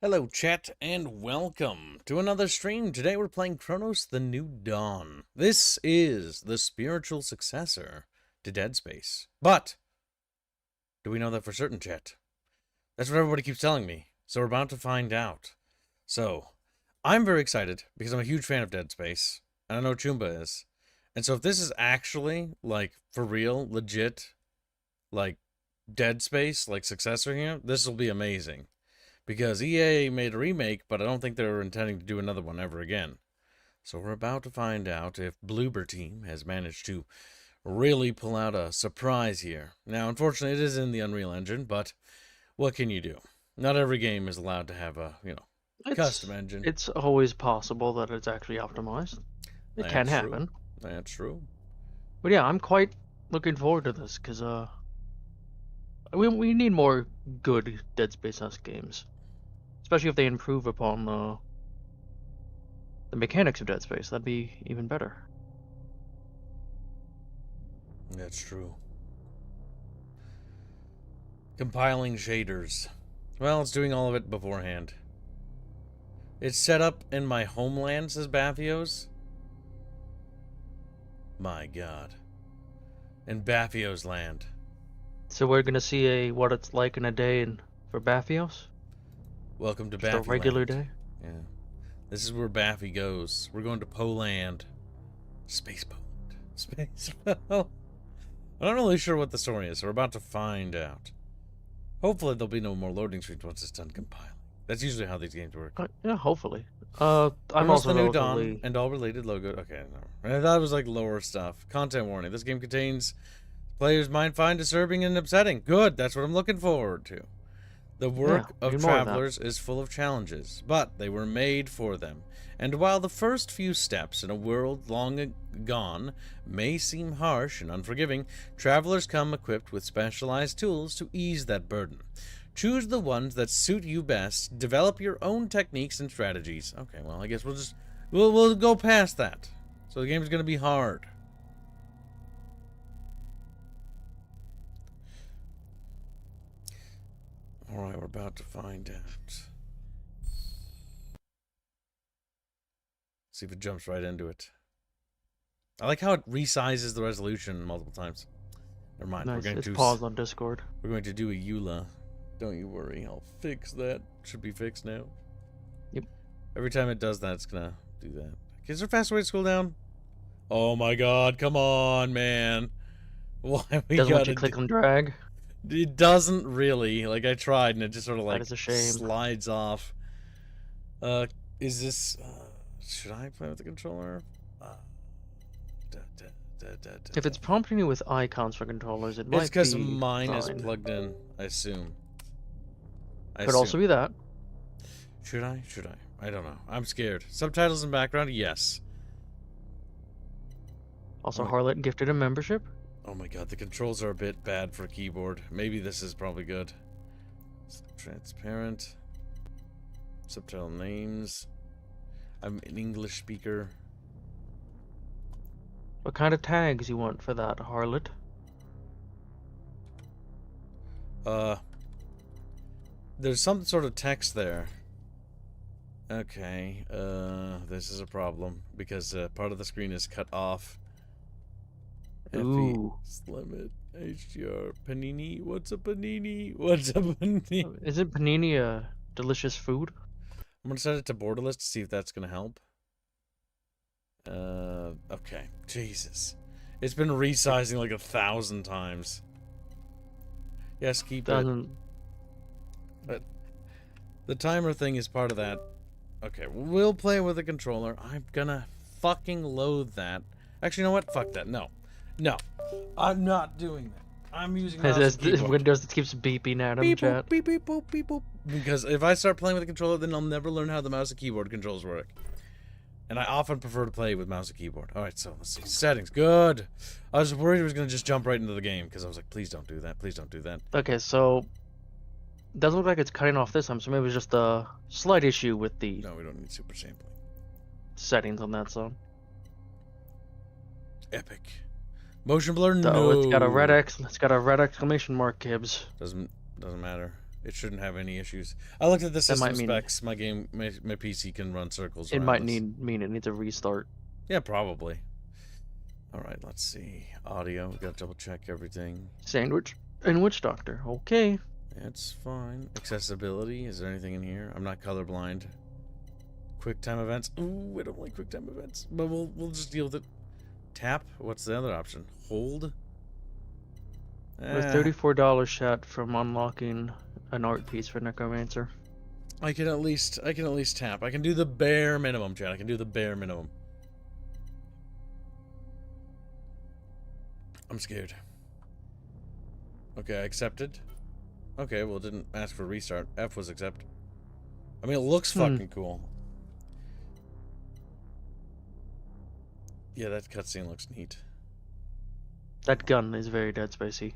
Hello, chat, and welcome to another stream. Today we're playing Cronos: The New Dawn. This is the spiritual successor to Dead Space. But, do we know that for certain, chat? That's what everybody keeps telling me, so we're about to find out. So, I'm very excited, because I'm a huge fan of Dead Space, and I know Chumba is. And so if this is actually, like, for real, legit, like, Dead Space, like, successor here, this will be amazing. Because EA made a remake, but I don't think they're intending to do another one ever again. So we're about to find out if Bloober Team has managed to really pull out a surprise here. Now, unfortunately, it is in the Unreal Engine, but what can you do? Not every game is allowed to have a, custom engine. It's always possible that it's actually optimized. It can happen. That's true. But yeah, I'm quite looking forward to this, because we need more good Dead Space-esque games. Especially if they improve upon the mechanics of Dead Space. That'd be even better. That's true. Compiling shaders. Well, it's doing all of it beforehand. It's set up in my homeland, says Bathios. My god. In Bathios land. So we're gonna see what it's like in a day for Bathios? Welcome to Just Baffy a regular land. day? Yeah. This is where Baffy goes. We're going to Poland. Space Poland. Space Poland. I'm not really sure what the story is, so we're about to find out. Hopefully there'll be no more loading screens once it's done compiling. That's usually how these games work. Yeah, hopefully. I'm Almost also the new relatively... Dawn and all related logo. Okay, no. I thought it was like lower stuff. Content warning. This game contains players might find disturbing and upsetting. Good, that's what I'm looking forward to. The work of travelers is full of challenges, but they were made for them. And while the first few steps in a world long gone may seem harsh and unforgiving, travelers come equipped with specialized tools to ease that burden. Choose the ones that suit you best. Develop your own techniques and strategies. Okay, well, I guess we'll go past that. So the game's going to be hard. Alright, we're about to find out. See if it jumps right into it. I like how it resizes the resolution multiple times. Never mind. Nice. We're going It's to paused on Discord. We're going to do a EULA. Don't you worry. I'll fix that. Should be fixed now. Yep. Every time it does that, it's gonna do that. Is there a faster way to scroll down? Oh my god, come on, man. Why we Doesn't let you click and drag? It doesn't really. Like, I tried and it just sort of like that is a shame. Slides off. Is this should I play with the controller? If it's prompting you with icons for controllers, it might be. It's because mine is plugged in, I assume. Could also be that. Should I? I don't know. I'm scared. Subtitles in background? Yes. Also, Harlot gifted a membership. Oh my god, the controls are a bit bad for a keyboard. Maybe this is probably good. Transparent. Subtitle names. I'm an English speaker. What kind of tags you want for that, Harlot? There's some sort of text there. Okay, this is a problem because part of the screen is cut off. Ooh. Limit HDR panini. What's a panini? What's a panini? Isn't panini a delicious food? I'm gonna set it to borderless to see if that's gonna help. Okay. Jesus. It's been resizing like 1,000 times. Yes, keep it. But the timer thing is part of that. Okay, we'll play with the controller. I'm gonna fucking loathe that. Actually, you know what? Fuck that. No. I'm not doing that. I'm using mouse and Windows that keeps beeping at him, beep, chat. Beep, beep, boop, beep, boop. Because if I start playing with the controller, then I'll never learn how the mouse and keyboard controls work. And I often prefer to play with mouse and keyboard. Alright, so let's see. Settings. Good. I was worried it was going to just jump right into the game, because I was like, please don't do that. Please don't do that. Okay, so... doesn't look like it's cutting off this time, so maybe it's just a slight issue with the... No, we don't need super sampling. Settings on that zone. Epic. Motion blur? No. It's got a red exclamation mark, Gibbs. Doesn't matter. It shouldn't have any issues. I looked at the That might system mean specs. My PC can run circles it around might this. mean it needs a restart. Yeah, probably. All right, let's see. Audio. We gotta double check everything. Sandwich and witch doctor. Okay. It's fine. Accessibility. Is there anything in here? I'm not colorblind. QuickTime events. Ooh, I don't like QuickTime events, but we'll just deal with it. Tap. What's the other option? Hold. With $34 shot from unlocking an art piece for Necromancer. I can at least tap. I can do the bare minimum, Chad. I can do the bare minimum. I'm scared. Okay, I accepted. Okay, well, it didn't ask for restart. F was accept. I mean, it looks fucking cool. Yeah, that cutscene looks neat. That gun is very Dead Spacey.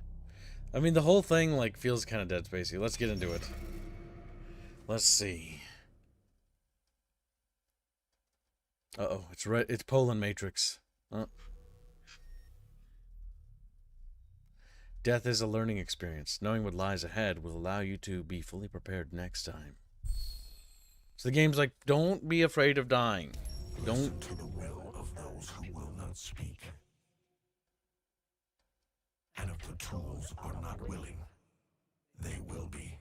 I mean, the whole thing, like, feels kind of Dead Spacey. Let's get into it. Let's see. Uh-oh, it's red. It's Poland Matrix. Death is a learning experience. Knowing what lies ahead will allow you to be fully prepared next time. So the game's like, don't be afraid of dying. Listen to the will of those who will not speak. And if the tools are not willing, they will be.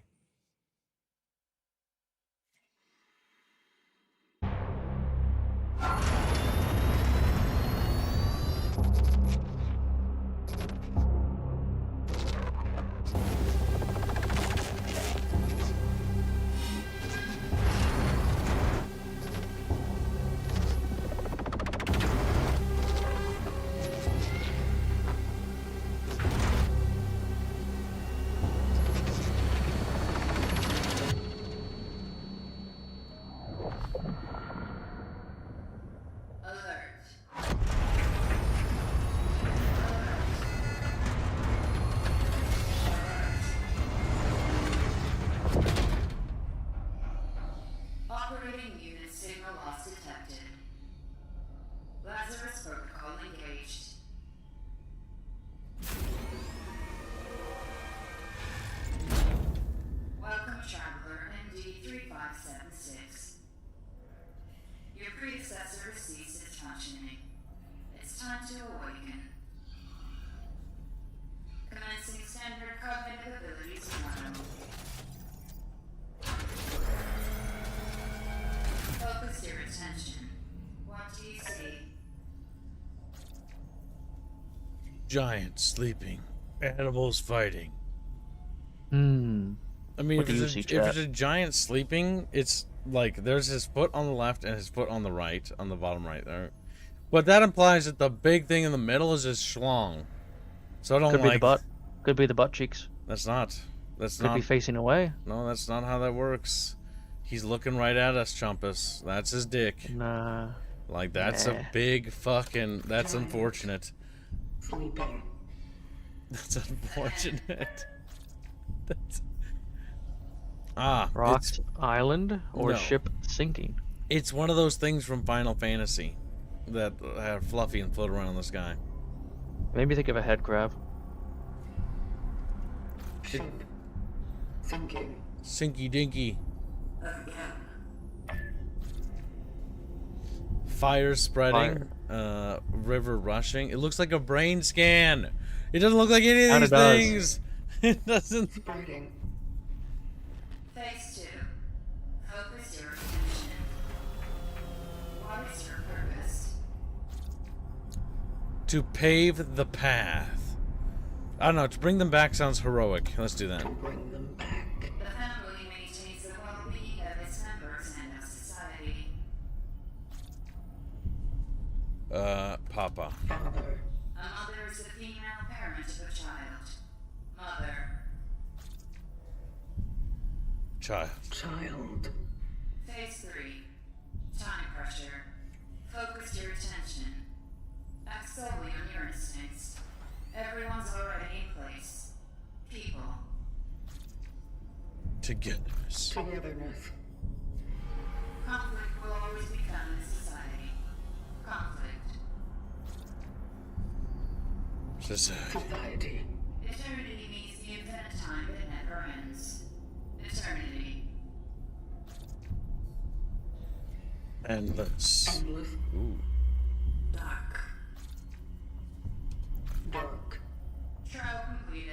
Operating unit signal loss detected. Lazarus protocol engaged. Welcome, traveler MD3576. Your predecessor has ceased its functioning. It's time to awaken. Commencing standard cognitive abilities 1. Focus your attention. What do you see? Giants sleeping. Animals fighting. I mean, What if do you it's, see, if chat? it's a giant sleeping, it's like there's his foot on the left and his foot on the right, on the bottom right there. But that implies that the big thing in the middle is his schlong. So I don't Could like. be the butt. Could be the butt cheeks. That's not. That's Could not. be facing away. No, that's not how that works. He's looking right at us, Chumpus. That's his dick. Nah. Like, that's a big fucking... That's unfortunate. Sleeping. That's unfortunate. That's... Ah, Rocks Island or No. ship sinking. it's one of those things from Final Fantasy that are fluffy and float around in the sky. Maybe think of a head crab. Ship. Sinking. Sinky dinky. Again. Fire spreading. River rushing. It looks like a brain scan. It doesn't look like any of Kinda these does. things. It doesn't. Spreading. Phase 2. Focus your attention. What is your purpose? To pave the path. I don't know. To bring them back sounds heroic. Let's do that. To bring them back. The family maintains the well-being of its members and of society. Papa. Father. A mother is the female parent of a child. Mother. Child. Child. Phase 3. Time pressure. Focus your attention. Act solely on your instincts. Everyone's already in place. People. Togetherness. Togetherness. Conflict will always be found in society. Conflict. Society. Society. Eternity means the infinite time that never ends. Endless. Endless. Ooh. Dark. Dark. Trial completed.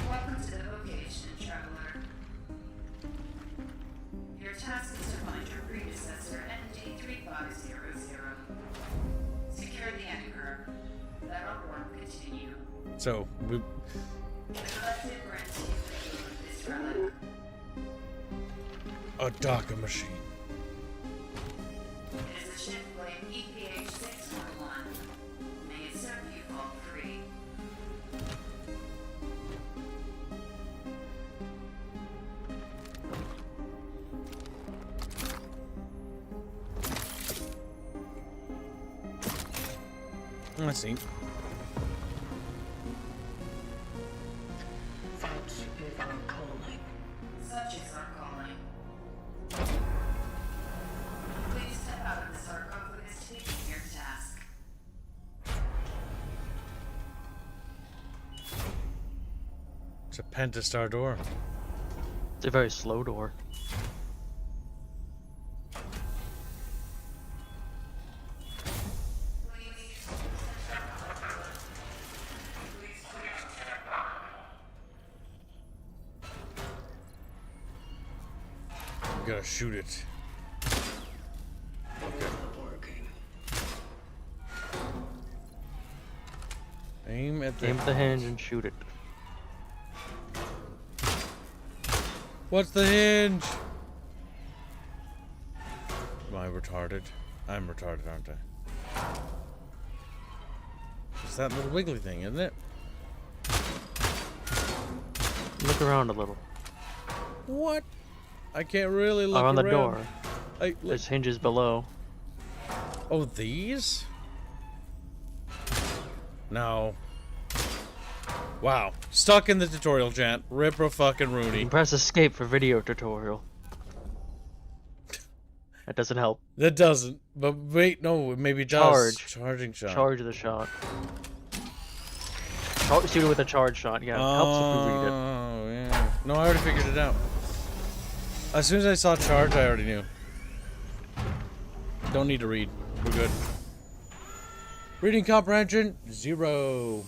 Welcome to the vocation, traveler. Your task is to find your predecessor, ND3500. Secure the anchor. Let our work continue. So, we... The collective grants you the aid of this relic. A DACA machine. It is a ship blade EPH 611. May it serve you all free. I see. Such is our calling. Such is our calling. Please step out of the sarcophagus to begin your task. It's a pentastar door. It's a very slow door. We gotta shoot it. Working. Aim at the... Aim at the hinge and shoot it. What's the hinge? Am I retarded? I'm retarded, aren't I? It's that little wiggly thing, isn't it? Look around a little. What? I can't really look Around the around. door. I, There's hinges below. oh, these? No. Wow. Stuck in the tutorial, chat. Ripper fucking You Rooney. can press escape for video tutorial. That doesn't help. That doesn't. But wait, no, maybe it does. Charge. Charging shot. Charge the shot. Shoot it with a charge shot. Yeah, it helps if we read it. Oh, yeah. No, I already figured it out. As soon as I saw charge, I already knew. Don't need to read. We're good. Reading comprehension, 0.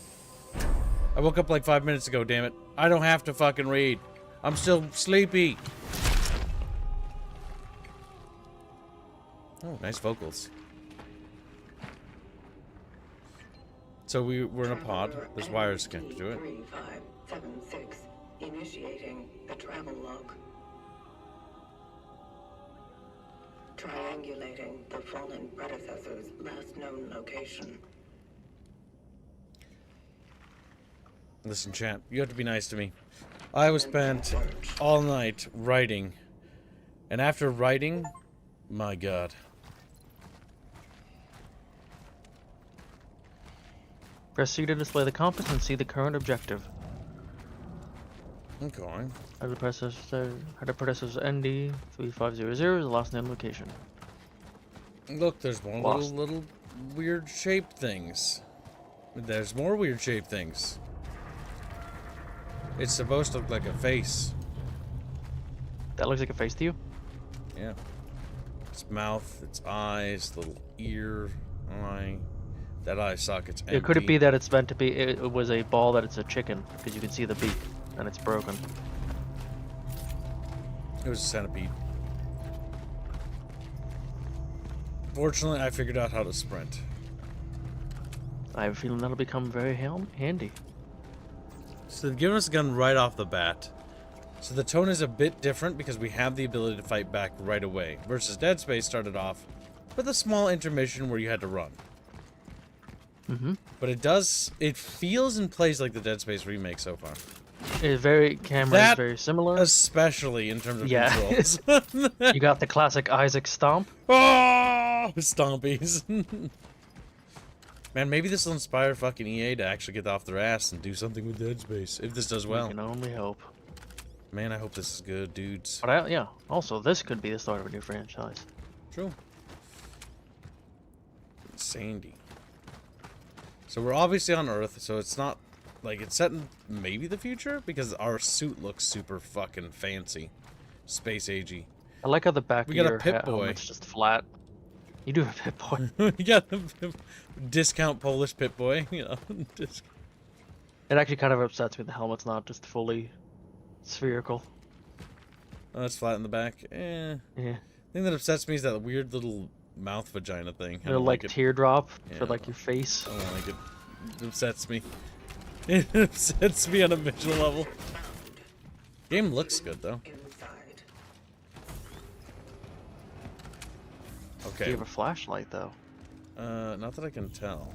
I woke up like 5 minutes ago, damn it. I don't have to fucking read. I'm still sleepy. Oh, nice vocals. So we're in a pod. There's wires connected to it. 3576. Initiating the travel log. Triangulating the fallen predecessor's last known location. Listen, champ, you have to be nice to me. I was spent all night writing. And after writing, my god. Press C to display the compass and see the current objective. Okay. Had the predecessor's ND 3500 is the last known location. Look, there's more Lost. little weird shaped things. There's more weird shaped things. It's supposed to look like a face. That looks like a face to you? Yeah. Its mouth, its eyes, little ear, eye. That eye socket's empty. Could it be that it's meant to be, it was a ball that it's a chicken, because you can see the beak, and it's broken. It was a centipede. Fortunately, I figured out how to sprint. I have a feeling that'll become very handy. So they've given us a gun right off the bat. So the tone is a bit different because we have the ability to fight back right away. Versus Dead Space started off with a small intermission where you had to run. Mm-hmm. But it feels and plays like the Dead Space remake so far. It's very, camera is very similar. Especially in terms of Yeah. controls. You got the classic Isaac stomp. Oh, stompies. Man, maybe this will inspire fucking EA to actually get off their ass and do something with Dead Space. If this does well. We can only hope. Man, I hope this is good, dudes. But yeah, also this could be the start of a new franchise. True. Sandy. So we're obviously on Earth, so it's not like, it's set in maybe the future? Because our suit looks super fucking fancy. Space agey. I like how the back We of got a your Pip-Boy. helmet's just flat. You do have a Pip-Boy. We got a discount Polish Pip-Boy, you know. It actually kind of upsets me the helmet's not just fully spherical. Oh, it's flat in the back. Eh. Yeah. The thing that upsets me is that weird little mouth vagina thing. I Little don't like like it. teardrop Yeah. for like your face. I don't like it. It upsets me. It upsets me on a visual level. Game looks good though. Inside. Do Okay. you have a flashlight though? Not that I can tell.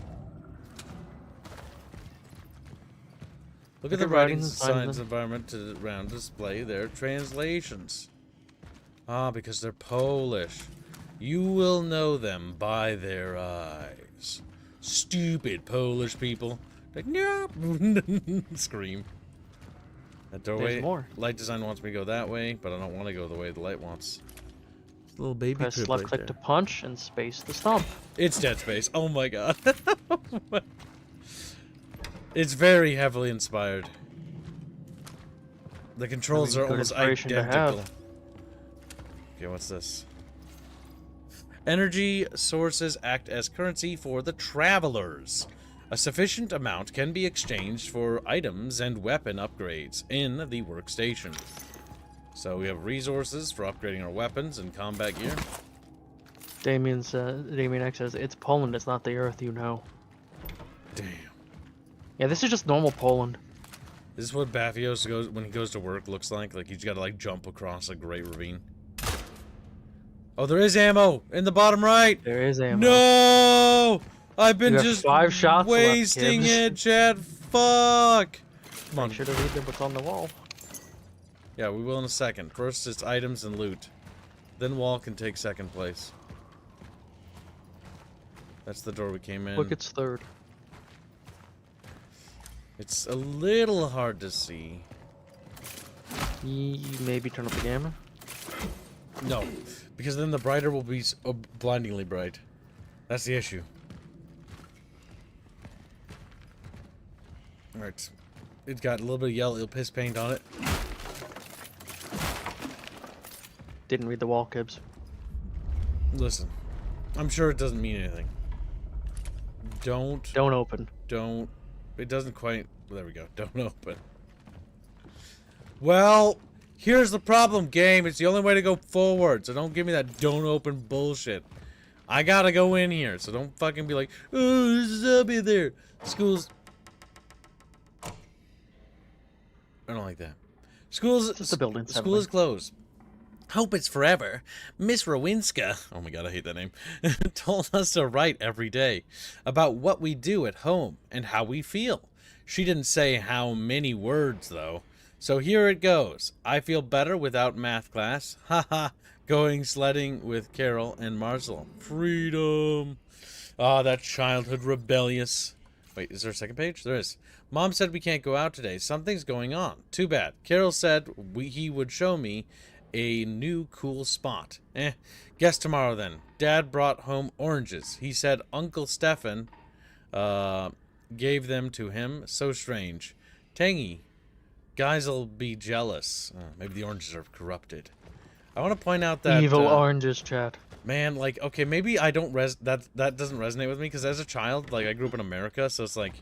Look Look at the at writing writings, signs signs, environment to around display their translations. Ah, because they're Polish. You will know them by their eyes. Stupid Polish people. Like, no. Scream. That doorway. There's more. Light design wants me to go that way, but I don't want to go the way the light wants. It's a little baby Press crib left right click there. to punch and space to stomp. It's Dead Space. Oh my god. It's very heavily inspired. The controls I mean, are good almost inspiration to identical. have. Okay, what's this? Energy sources act as currency for the travelers. A sufficient amount can be exchanged for items and weapon upgrades in the workstation. So we have resources for upgrading our weapons and combat gear. Damien X says, it's Poland, it's not the Earth, you know. Damn. Yeah, this is just normal Poland. This is what Baffios goes when he goes to work looks like. Like he's got to like jump across a great ravine. Oh, there is ammo in the bottom right. There is ammo. No, I've been You have just 5 shots left, wasting Gibbs. it, Chad. Fuck. Come on. Make sure to read what's on the wall. Yeah, we will in a second. First, it's items and loot. Then wall can take second place. That's the door we came in. Look, it's third. It's a little hard to see. Maybe turn up the gamma. No, because then the brighter will be blindingly bright. That's the issue. Alright. It's got a little bit of yellow piss paint on it. Didn't read the wall, Gibbs. Listen, I'm sure it doesn't mean anything. Don't. Don't open. It doesn't quite. There we go. Don't open. Well, here's the problem, game. It's the only way to go forward. So don't give me that don't open bullshit. I gotta go in here. So don't fucking be like, oh, there's a zombie there. School's. I don't like that. Just a building. School is closed. Hope it's forever. Miss Rowinska, oh my god, I hate that name, told us to write every day about what we do at home and how we feel. She didn't say how many words, though. So here it goes. I feel better without math class. Haha. Going sledding with Carol and Marcel. Freedom. Ah, that childhood rebellious. Wait, is there a second page? There is. Mom said we can't go out today. Something's going on. Too bad. Carol said he would show me a new cool spot. Guess tomorrow then. Dad brought home oranges. He said Uncle Stefan gave them to him. So strange. Tangy. Guys'll be jealous. Maybe the oranges are corrupted. I want to point out that Evil oranges, chat. man, like, okay, maybe I don't that doesn't resonate with me because as a child, like, I grew up in America, so it's like,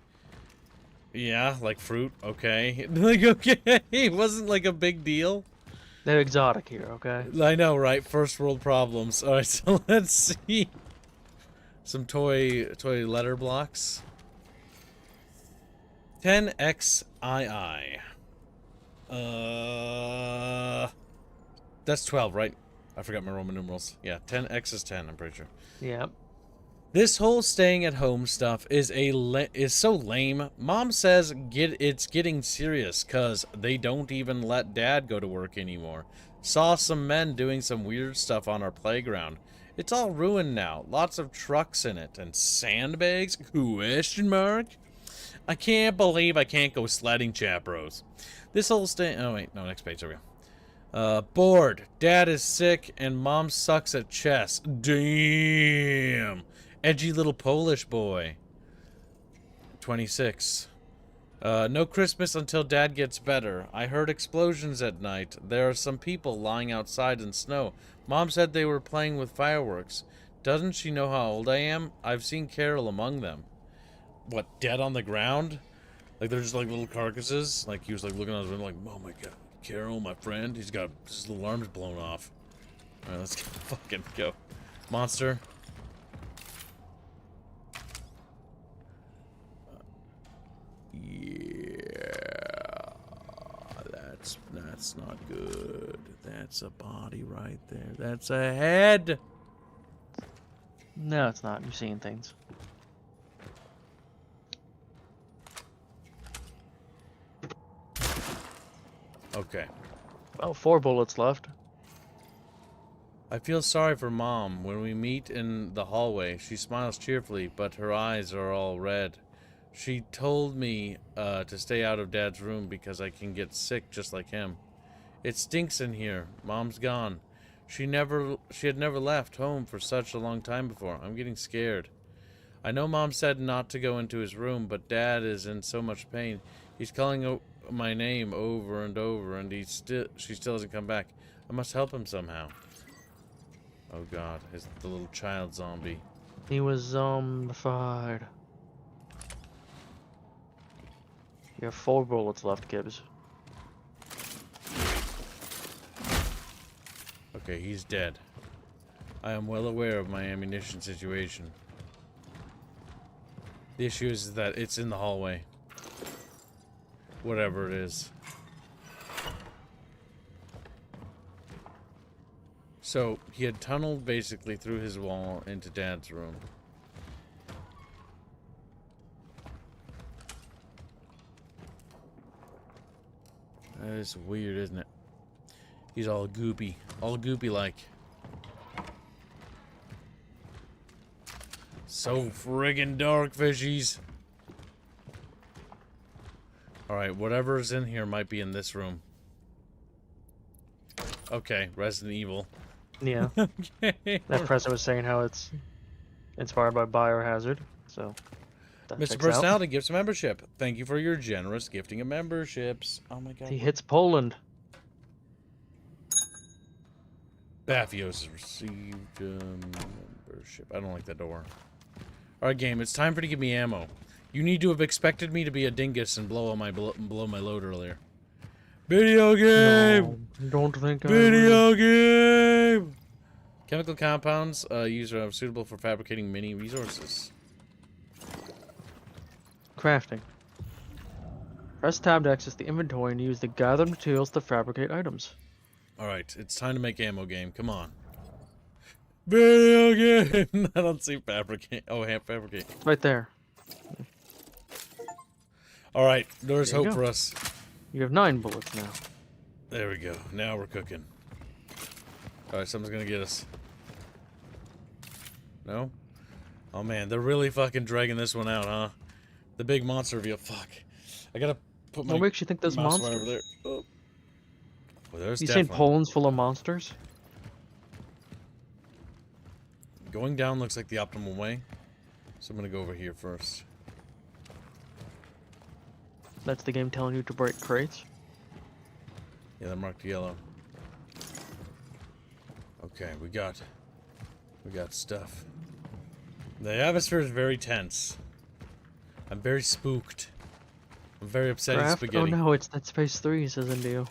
yeah, like fruit, okay, like, okay, it wasn't like a big deal. They're exotic here, okay? I know, right? First world problems. All right, so let's see some toy letter blocks. 10XII. That's 12, right? I forgot my Roman numerals. Yeah, 10x is 10, I'm pretty sure. Yep. This whole staying at home stuff is so lame. Mom says it's getting serious cuz they don't even let Dad go to work anymore. Saw some men doing some weird stuff on our playground. It's all ruined now. Lots of trucks in it and sandbags? Question mark? I can't believe I can't go sledding, chat bros. This whole oh wait, no, next page, there we go. Bored. Dad is sick and Mom sucks at chess. Damn. Edgy little Polish boy. 26. No Christmas until Dad gets better. I heard explosions at night. There are some people lying outside in snow. Mom said they were playing with fireworks. Doesn't she know how old I am? I've seen Carol among them. What, dead on the ground? Like they're just like little carcasses? Like he was like looking out his window like, oh my god, Carol, my friend, he's got his little arms blown off. Alright, let's fucking go. Monster. Yeah, that's not good. That's a body right there. That's a head. No, it's not. You're seeing things. Okay. Well, 4 bullets left. I feel sorry for Mom. When we meet in the hallway, she smiles cheerfully, but her eyes are all red. She told me to stay out of Dad's room because I can get sick just like him. It stinks in here. Mom's gone. She had never left home for such a long time before. I'm getting scared. I know Mom said not to go into his room, but Dad is in so much pain. He's calling my name over and over, and she still hasn't come back. I must help him somehow. Oh God, it's the little child zombie. He was zombified. You have 4 bullets left, Gibbs. Okay, he's dead. I am well aware of my ammunition situation. The issue is that it's in the hallway. Whatever it is. So, he had tunneled basically through his wall into Dad's room. That is weird, isn't it? He's all goopy like. So friggin' dark, fishies. Alright, whatever's in here might be in this room. Okay, Resident Evil. Yeah. Okay. That person was saying how it's inspired by Biohazard, so that Mr. checks Personality gifts a membership. Thank you for your generous gifting of memberships. Oh my out. god. He hits Poland. Baphios has received membership. I don't like that door. Alright, game, it's time for you to give me ammo. You need to have expected me to be a dingus and blow my load earlier. Video game! No, don't think Video game! Chemical compounds used are suitable for fabricating mini resources. Crafting. Press tab to access the inventory and use the gathered materials to fabricate items. Alright, it's time to make ammo game. Come on. Video game! I don't see fabricate. Oh, fabricate. Right there. Alright, there's There you hope go. for us. You have 9 bullets now. There we go. Now we're cooking. Alright, someone's gonna get us. No? Oh man, they're really fucking dragging this one out, huh? The big monster reveal. Fuck. I gotta put my What makes you think there's mouse right monsters? over there. Oh. Well, there's You saying definitely. Poland's full of monsters? Going down looks like the optimal way. So I'm gonna go over here first. That's the game telling you to break crates? Yeah, they're marked yellow. Okay, we got stuff. The atmosphere is very tense. I'm very spooked. I'm very upset at Craft? Oh spaghetti. no, it's Dead Space 3, says Indio.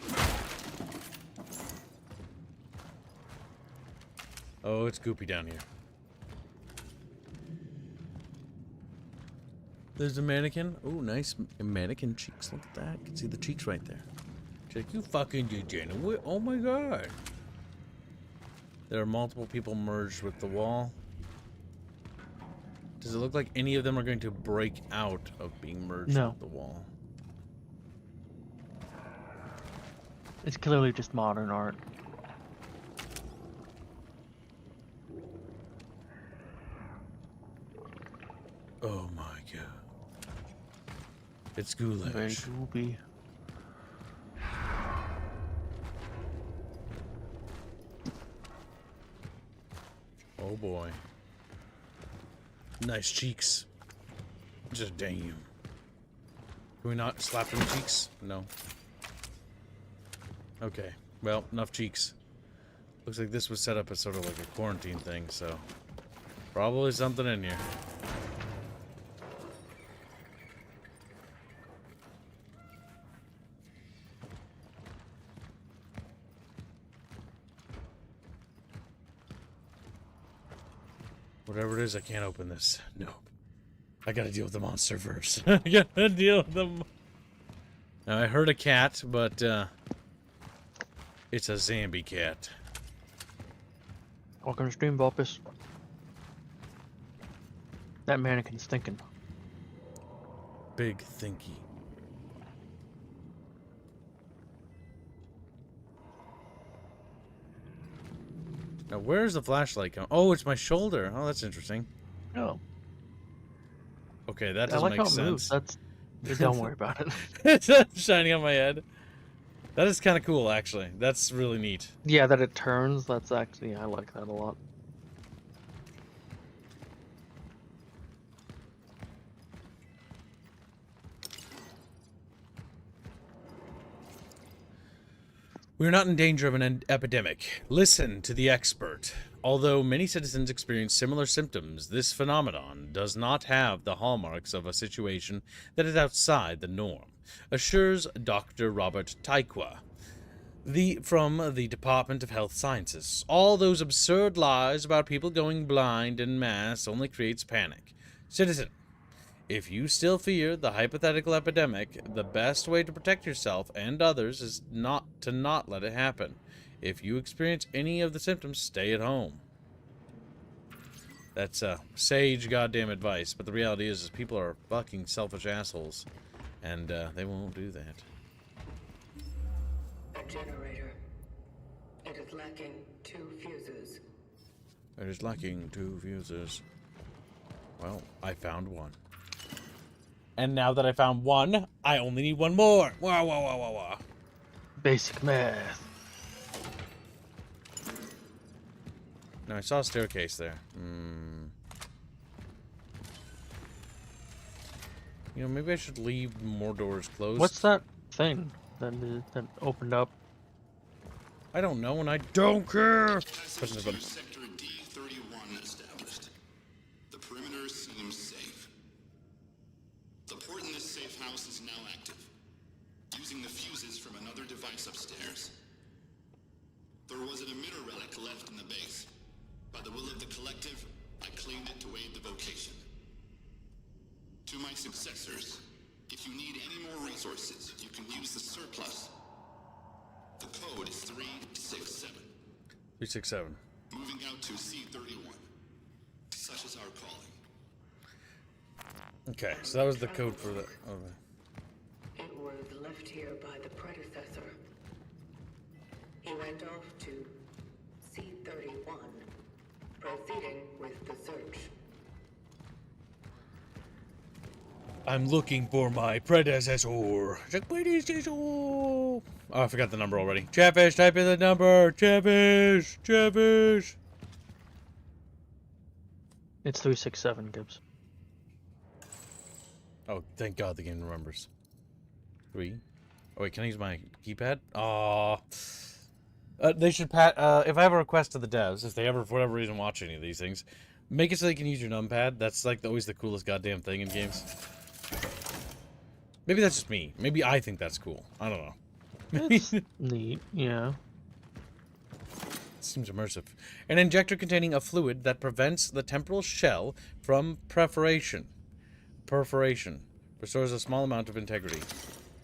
Oh, it's goopy down here. There's a mannequin. Oh, nice mannequin cheeks. Look at that. You can see the cheeks right there. Check, you fucking degenerate. Oh my god. There are multiple people merged with the wall. Does it look like any of them are going to break out of being merged No. with the wall? It's clearly just modern art. Oh my god. It's Very goulash. goopy. Oh boy. Nice cheeks. Just damn. Can we not slap them cheeks? No. Okay. Well, enough cheeks. Looks like this was set up as sort of like a quarantine thing, so... Probably something in here. Whatever it is, I can't open this. No. I gotta deal with the monster first. I gotta deal with them. Now, I heard a cat, but, it's a zombie cat. Welcome to stream, Vulpus. That mannequin's thinking. Big thinky. Now, where's the flashlight come? Oh, it's my shoulder. Oh, that's interesting. Oh. Okay, that I doesn't like make how it sense. moves. That's. Don't worry about it. It's shining on my head. That is kind of cool, actually. That's really neat. Yeah, that it turns. That's actually. I like that a lot. We are not in danger of an epidemic. Listen to the expert. Although many citizens experience similar symptoms, this phenomenon does not have the hallmarks of a situation that is outside the norm, assures Dr. Robert Taikwa, from the Department of Health Sciences. All those absurd lies about people going blind en masse only creates panic. Citizen, if you still fear the hypothetical epidemic, the best way to protect yourself and others is not let it happen. If you experience any of the symptoms, stay at home. That's sage goddamn advice, but the reality is people are fucking selfish assholes, and they won't do that. A generator. It is lacking 2 fuses. It is lacking 2 fuses. Well, I found one. And now that I found one, I only need one more. Wow, wow, wow, wow, wow. Basic math. No, I saw a staircase there. You know, maybe I should leave more doors closed. What's that thing that opened up? I don't know, and I don't care. Sector D31 established. The perimeter seems safe. The port in this safe house is now active, using the fuses from another device upstairs. There was an emitter relic left in the base. By the will of the collective, I claimed it to aid the vocation. To my successors, if you need any more resources, you can use the surplus. The code is 367. 367. Moving out to C31. Such is our calling. Okay, so that was the code for the... It was left here by the predecessor. He went off to C31, proceeding with the search. I'm looking for my predecessor. Oh, I forgot the number already. Chatfish, type in the number. Chatfish, Chatfish. It's 367, Gibbs. Oh, thank God the game remembers. 3. Oh, wait, can I use my keypad? Aw. They should if I have a request to the devs, if they ever, for whatever reason, watch any of these things, make it so they can use your numpad. That's, like, always the coolest goddamn thing in games. Maybe that's just me. Maybe I think that's cool. I don't know. It's neat, yeah. Seems immersive. An injector containing a fluid that prevents the temporal shell from perforation. Restores a small amount of integrity.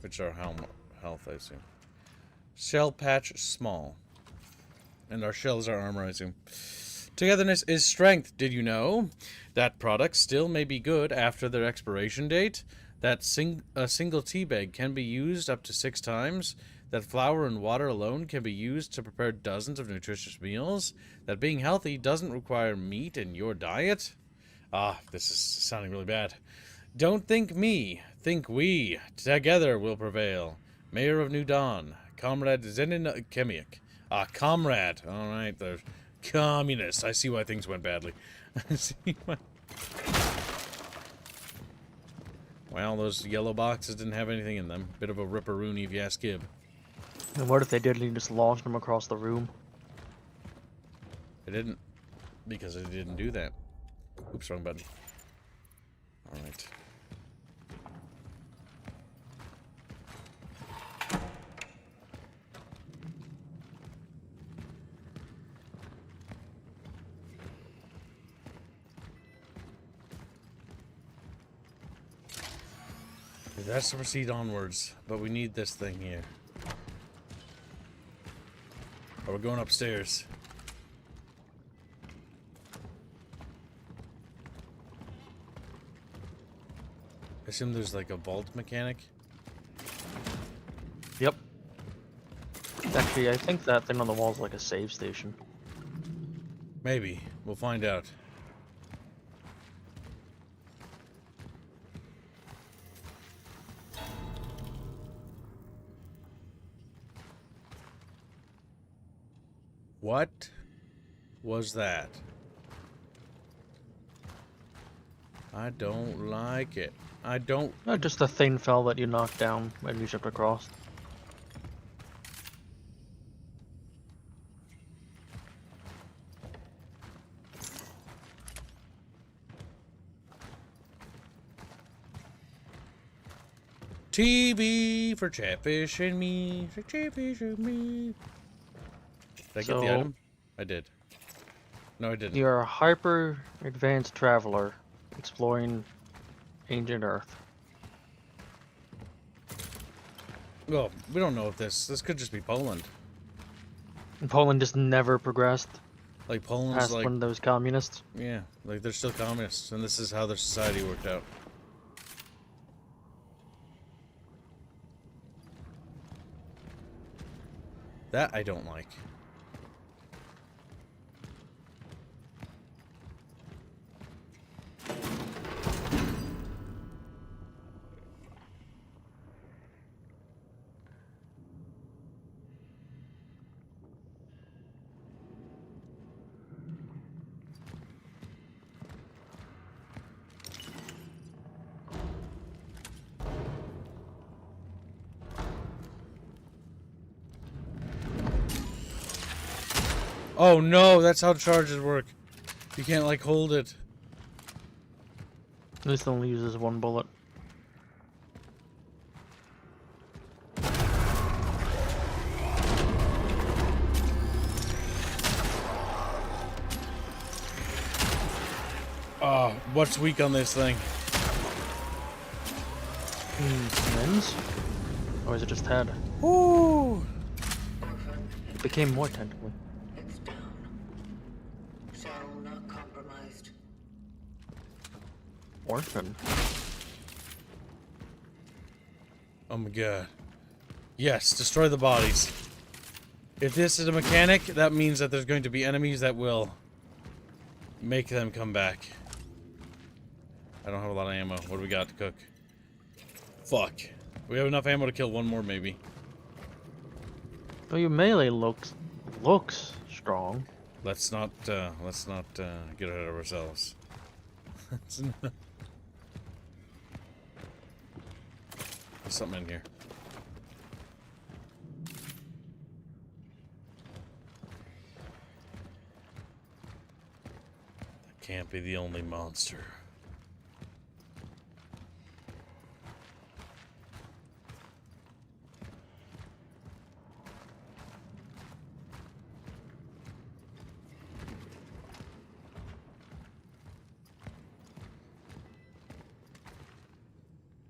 Which are health, I assume. Shell patch small. And our shells are armor, I assume. Togetherness is strength. Did you know that products still may be good after their expiration date? That a single tea bag can be used up to 6 times? That flour and water alone can be used to prepare dozens of nutritious meals? That being healthy doesn't require meat in your diet? Ah, this is sounding really bad. Don't think me, think we. Together we'll prevail. Mayor of New Dawn, Comrade Zenin Kemiak. Ah, comrade. All right, they're communists. I see why things went badly. I see why. Well, those yellow boxes didn't have anything in them. Bit of a ripperoonie if you ask Gib. And what if they did and you just launched them across the room? It didn't. Because it didn't do that. Oops, wrong button. Alright. That's to proceed onwards, but we need this thing here. Oh, we're going upstairs. I assume there's like a vault mechanic. Yep. Actually, I think that thing on the wall is like a save station. Maybe. We'll find out. What was that? I don't like it. I don't... Just a thin fell that you knocked down and you jumped across. TV for Chatfish and me. For Chatfish and me. Did I get the item? I did. No, I didn't. You're a hyper advanced traveler exploring ancient Earth. Well, we don't know if this could just be Poland. And Poland just never progressed Like Poland's past like one of those communists. yeah, like they're still communists, and this is how their society worked out. That I don't like. Oh no, that's how charges work. You can't like hold it. This only uses one bullet. Oh, what's weak on this thing? Lens? Or is it just head? Ooh. It became more technically. It's down. Cell not compromised. Orphan. Oh my god. Yes, destroy the bodies. If this is a mechanic, that means that there's going to be enemies that will make them come back. I don't have a lot of ammo. What do we got to cook? Fuck. We have enough ammo to kill one more, maybe. Well, your melee looks strong. Let's not get ahead of ourselves. There's something in here. That can't be the only monster.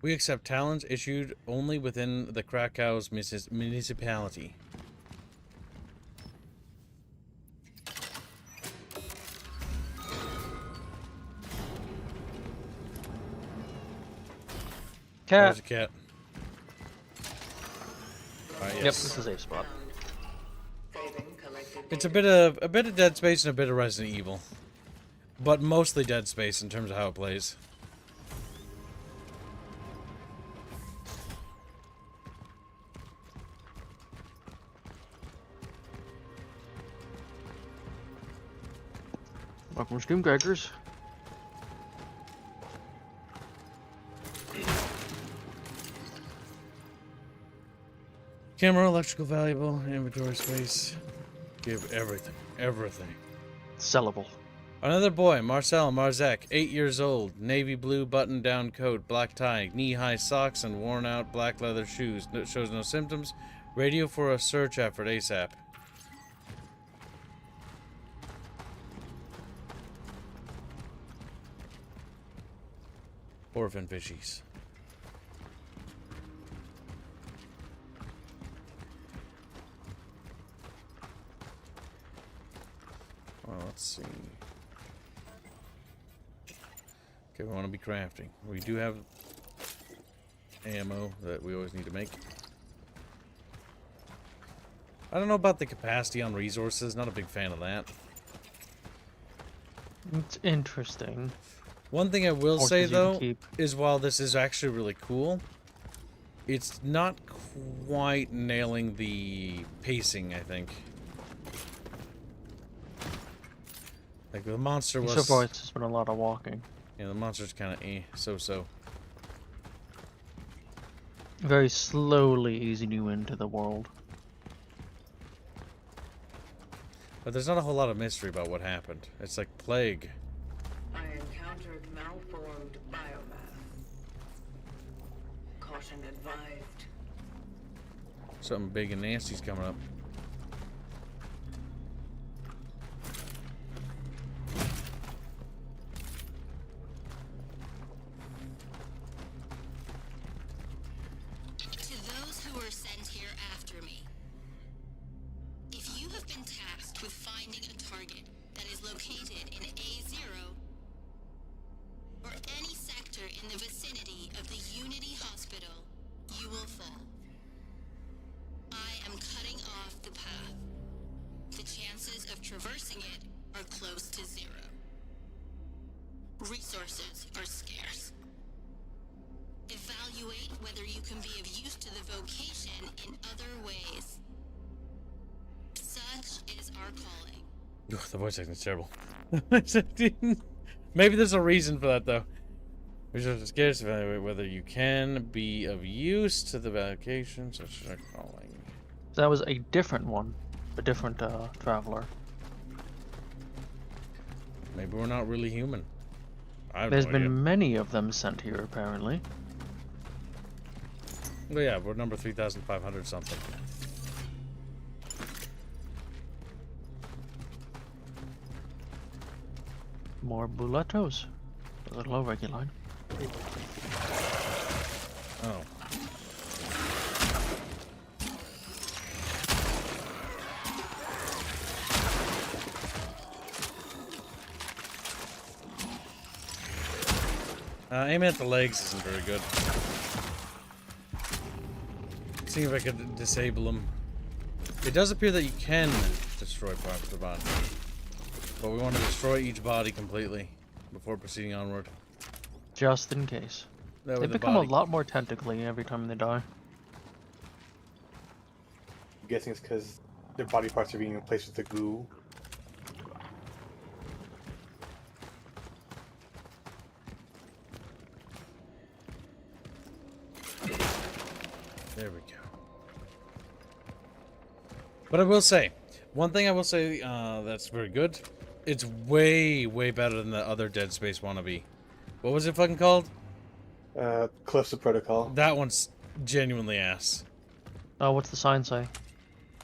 We accept talents issued only within the Krakow's municipality. Cat. There's a cat. Alright, Yep, yes. this is a safe spot. Saving collected It's a data. bit of Dead Space and a bit of Resident Evil. But mostly Dead Space in terms of how it plays. Welcome, Stream Crackers. Camera, electrical valuable, inventory space. Give everything. Everything. Sellable. Another boy, Marcel Marzek, 8 years old, navy blue button-down coat, black tie, knee-high socks, and worn-out black leather shoes. Shows no symptoms. Radio for a search effort ASAP. Orphan fishies. Well, let's see. Okay, we want to be crafting. We do have ammo that we always need to make. I don't know about the capacity on resources. Not a big fan of that. It's interesting. One thing I will Horses say, you can though, keep. is while this is actually really cool, it's not quite nailing the pacing, I think. Like, the monster was... So far, it's just been a lot of walking. Yeah, the monster's kind of so-so. Very slowly easing you into the world. But there's not a whole lot of mystery about what happened. It's like plague. I encountered malformed biomass. Caution advised. Something big and nasty's coming up. To those who were sent here after me, if you have been tasked with finding a target that is located in A0 or any sector in the vicinity of the Unity Hospital, you will fall. I am cutting off the path. The chances of traversing it are close to 0. Resources are scarce. Evaluate whether you can be of use to the vocation in other ways. Such is our calling. Ugh, the voice acting's terrible. Maybe there's a reason for that, though. Resources scarce. Evaluate whether you can be of use to the vocation, such as our calling. That was a different one. A different traveler. Maybe we're not really human. I have There's no been idea. many of them sent here, apparently. Well, yeah, we're number 3,500 something. More mulattoes. A little over line. Oh. Aiming at the legs isn't very good. See if I could disable them. It does appear that you can destroy parts of the body, but we want to destroy each body completely before proceeding onward. Just in case. That way They the become body- a lot more tentacly every time they die. I'm guessing it's because their body parts are being replaced with the goo. There we go. But I will say, one thing I will say that's very good. It's way, way better than the other Dead Space wannabe. What was it fucking called? Cliffs of Protocol. That one's genuinely ass. Oh, what's the sign say?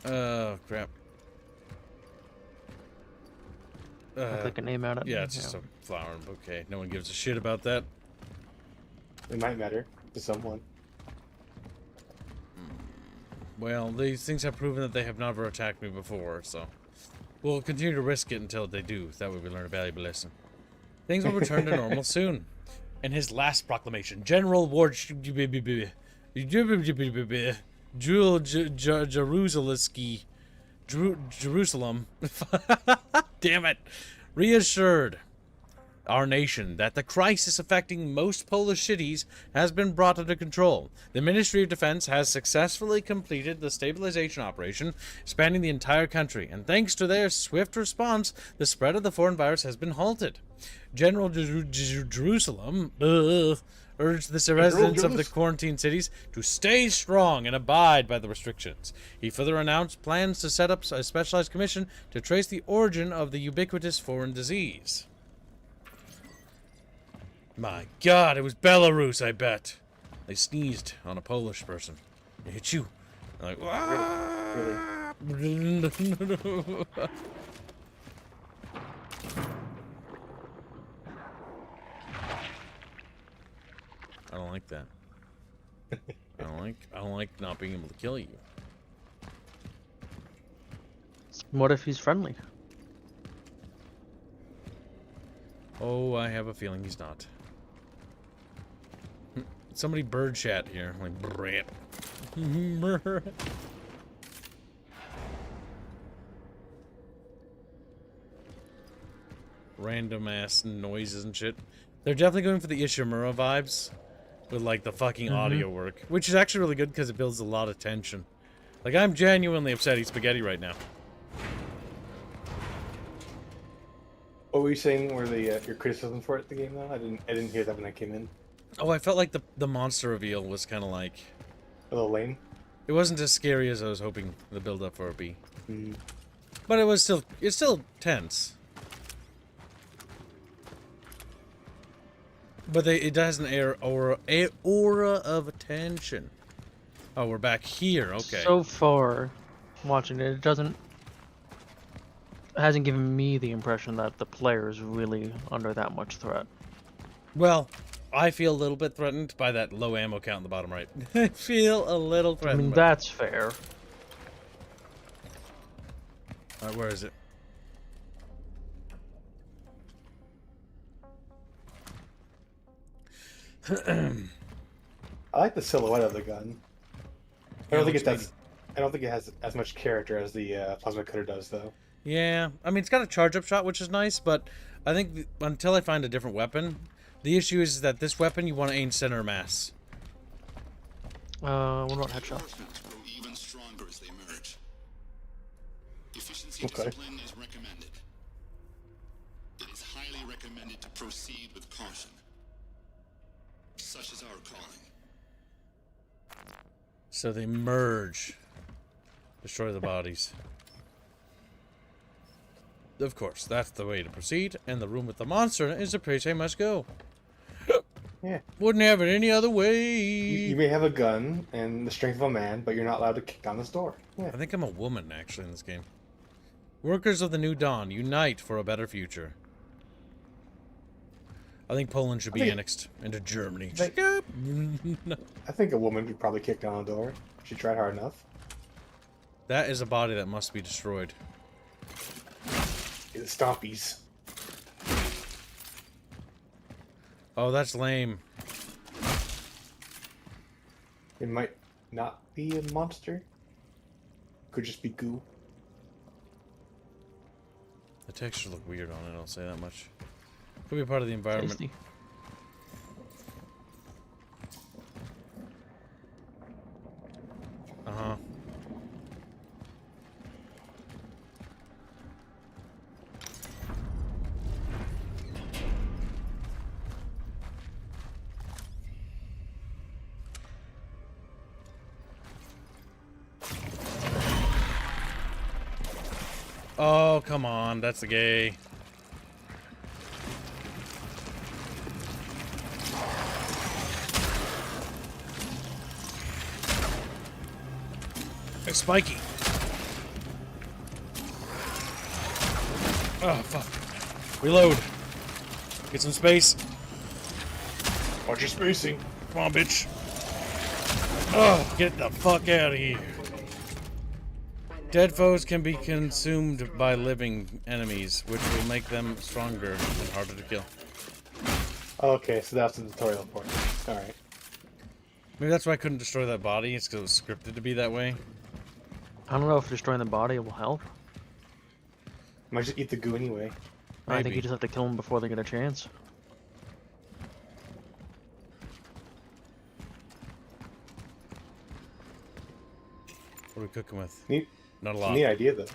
Oh, crap. I click a name at it. Yeah, it's just a flower and bouquet. No one gives a shit about that. It might matter to someone. Well, these things have proven that they have never attacked me before, so we'll continue to risk it until they do. That way we learn a valuable lesson. Things will return to normal soon. In his last proclamation, General Ward Jerusalem Jerusalem damn it, reassured our nation that the crisis affecting most Polish cities has been brought under control. The Ministry of Defense has successfully completed the stabilization operation spanning the entire country, and thanks to their swift response, the spread of the foreign virus has been halted. General Jerusalem urged the residents of the quarantine cities to stay strong and abide by the restrictions. He further announced plans to set up a specialized commission to trace the origin of the ubiquitous foreign disease. My God, it was Belarus, I bet. They sneezed on a Polish person. They hit you. Like, really? I don't like that. I don't like not being able to kill you. What if he's friendly? Oh, I have a feeling he's not. Somebody bird chat here. Like, brap. Random ass noises and shit. They're definitely going for the Ishimura vibes with like the fucking audio work, which is actually really good because it builds a lot of tension. Like, I'm genuinely upset eating spaghetti right now. What were you saying were the your criticism for it the game though? I didn't hear that when I came in. Oh, I felt like the monster reveal was kind of like, A little lame. it wasn't as scary as I was hoping the build up for it be. Mm. But it's still tense. But it has an aura of attention. Oh, we're back here. Okay. So far, watching it, it hasn't given me the impression that the player is really under that much threat. Well, I feel a little bit threatened by that low ammo count in the bottom right. I feel a little I threatened. mean, by that's fair. where is it? I like the silhouette of the gun. I don't think it has as much character as the plasma cutter does, though. Yeah, I mean, it's got a charge-up shot, which is nice, but I think until I find a different weapon, the issue is that this weapon you want to aim center mass. What about headshots? Reinforcements grow even stronger as they merge. Efficiency Okay. discipline is recommended. It is highly recommended to proceed with caution. Such is our calling. So they merge. Destroy the bodies. Of course, that's the way to proceed, and the room with the monster is the place I must go. Yeah. Wouldn't have it any other way. You may have a gun and the strength of a man, but you're not allowed to kick down this door. Yeah. I think I'm a woman, actually, in this game. Workers of the New Dawn, unite for a better future. I think Poland should be annexed into Germany. I think a woman could probably kick down a door. She tried hard enough. That is a body that must be destroyed. The stompies. Oh, that's lame. It might not be a monster. Could just be goo. The textures look weird on it, I'll say that much. Could be part of the environment. Tasty. Uh-huh. Oh, come on. That's the gay. Hey, Spiky. Oh, fuck. Reload. Get some space. Watch your spacing. Come on, bitch. Oh, get the fuck out of here. Dead foes can be consumed by living enemies, which will make them stronger and harder to kill. Okay, so that's the tutorial part. Alright. Maybe that's why I couldn't destroy that body. It's because it was scripted to be that way. I don't know if destroying the body will help. Might just eat the goo anyway. I think Maybe. you just have to kill them before they get a chance. What are we cooking with? Neat, Not a it's a lot. neat idea though.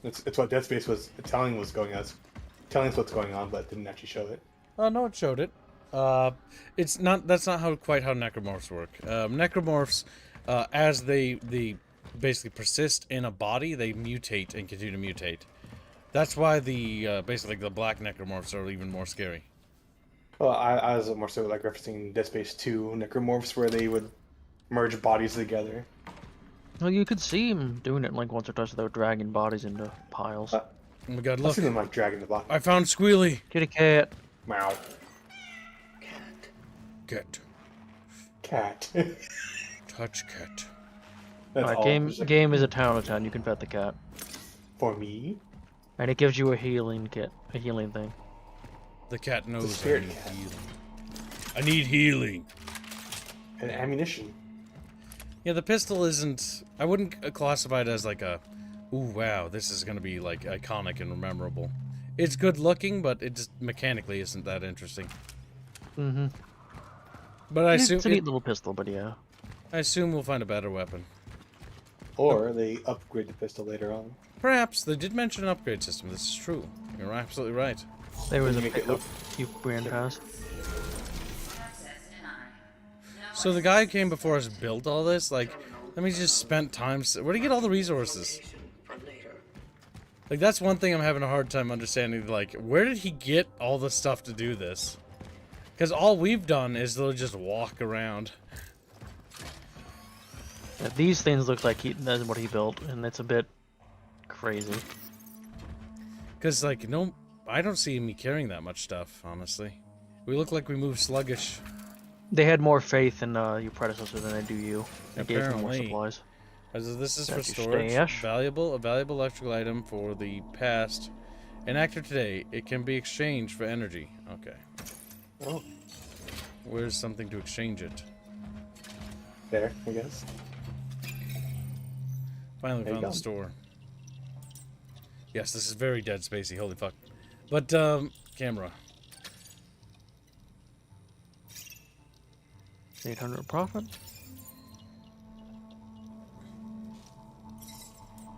It's what Dead Space was telling us what's going on, but didn't actually show it. Oh no, it showed it. It's not. That's not quite how necromorphs work. Necromorphs, as they basically persist in a body, they mutate and continue to mutate. That's why the basically the black necromorphs are even more scary. Well, I was more so like referencing Dead Space 2 necromorphs, where they would merge bodies together. Well, you could see them doing it like once or twice without dragging bodies into piles. Oh my god, I've look! seen them like dragging the body. I found Squealy. Kitty cat. Wow. Cat. Cat. Touch cat. That's all. Game is a town of 10. You can pet the cat, For me? and it gives you a healing kit, a healing thing. The cat knows I spirit need cat. healing. I need healing. And ammunition. Yeah, the pistol isn't... I wouldn't classify it as like a... Ooh, wow, this is gonna be like iconic and memorable. It's good looking, but it just mechanically isn't that interesting. Mm-hmm. But I assume... It's a neat little pistol, but yeah. I assume we'll find a better weapon. Or they upgrade the pistol later on. Perhaps. They did mention an upgrade system. This is true. You're absolutely right. There was a Make it pickup look- you ran past. Access denied. No So the guy who came before us built all this? Like, I mean, he just spent time... Where did he get all the resources? For later. Like, that's one thing I'm having a hard time understanding. Like, where did he get all the stuff to do this? Because all we've done is literally just walk around. Yeah, these things look like that's what he built, and it's a bit crazy. Because, like, no... I don't see me carrying that much stuff, honestly. We look like we move sluggish. They had more faith in your predecessor than they do you. They gave him more Apparently. supplies. As this is for That's your storage. stash. A valuable electrical item for the past. And active today, it can be exchanged for energy. Okay. Oh, Where's something to exchange it? there, I guess. Finally There you found the go. store. Yes, this is very Dead Spacey. Holy fuck. But, camera. 800 profit.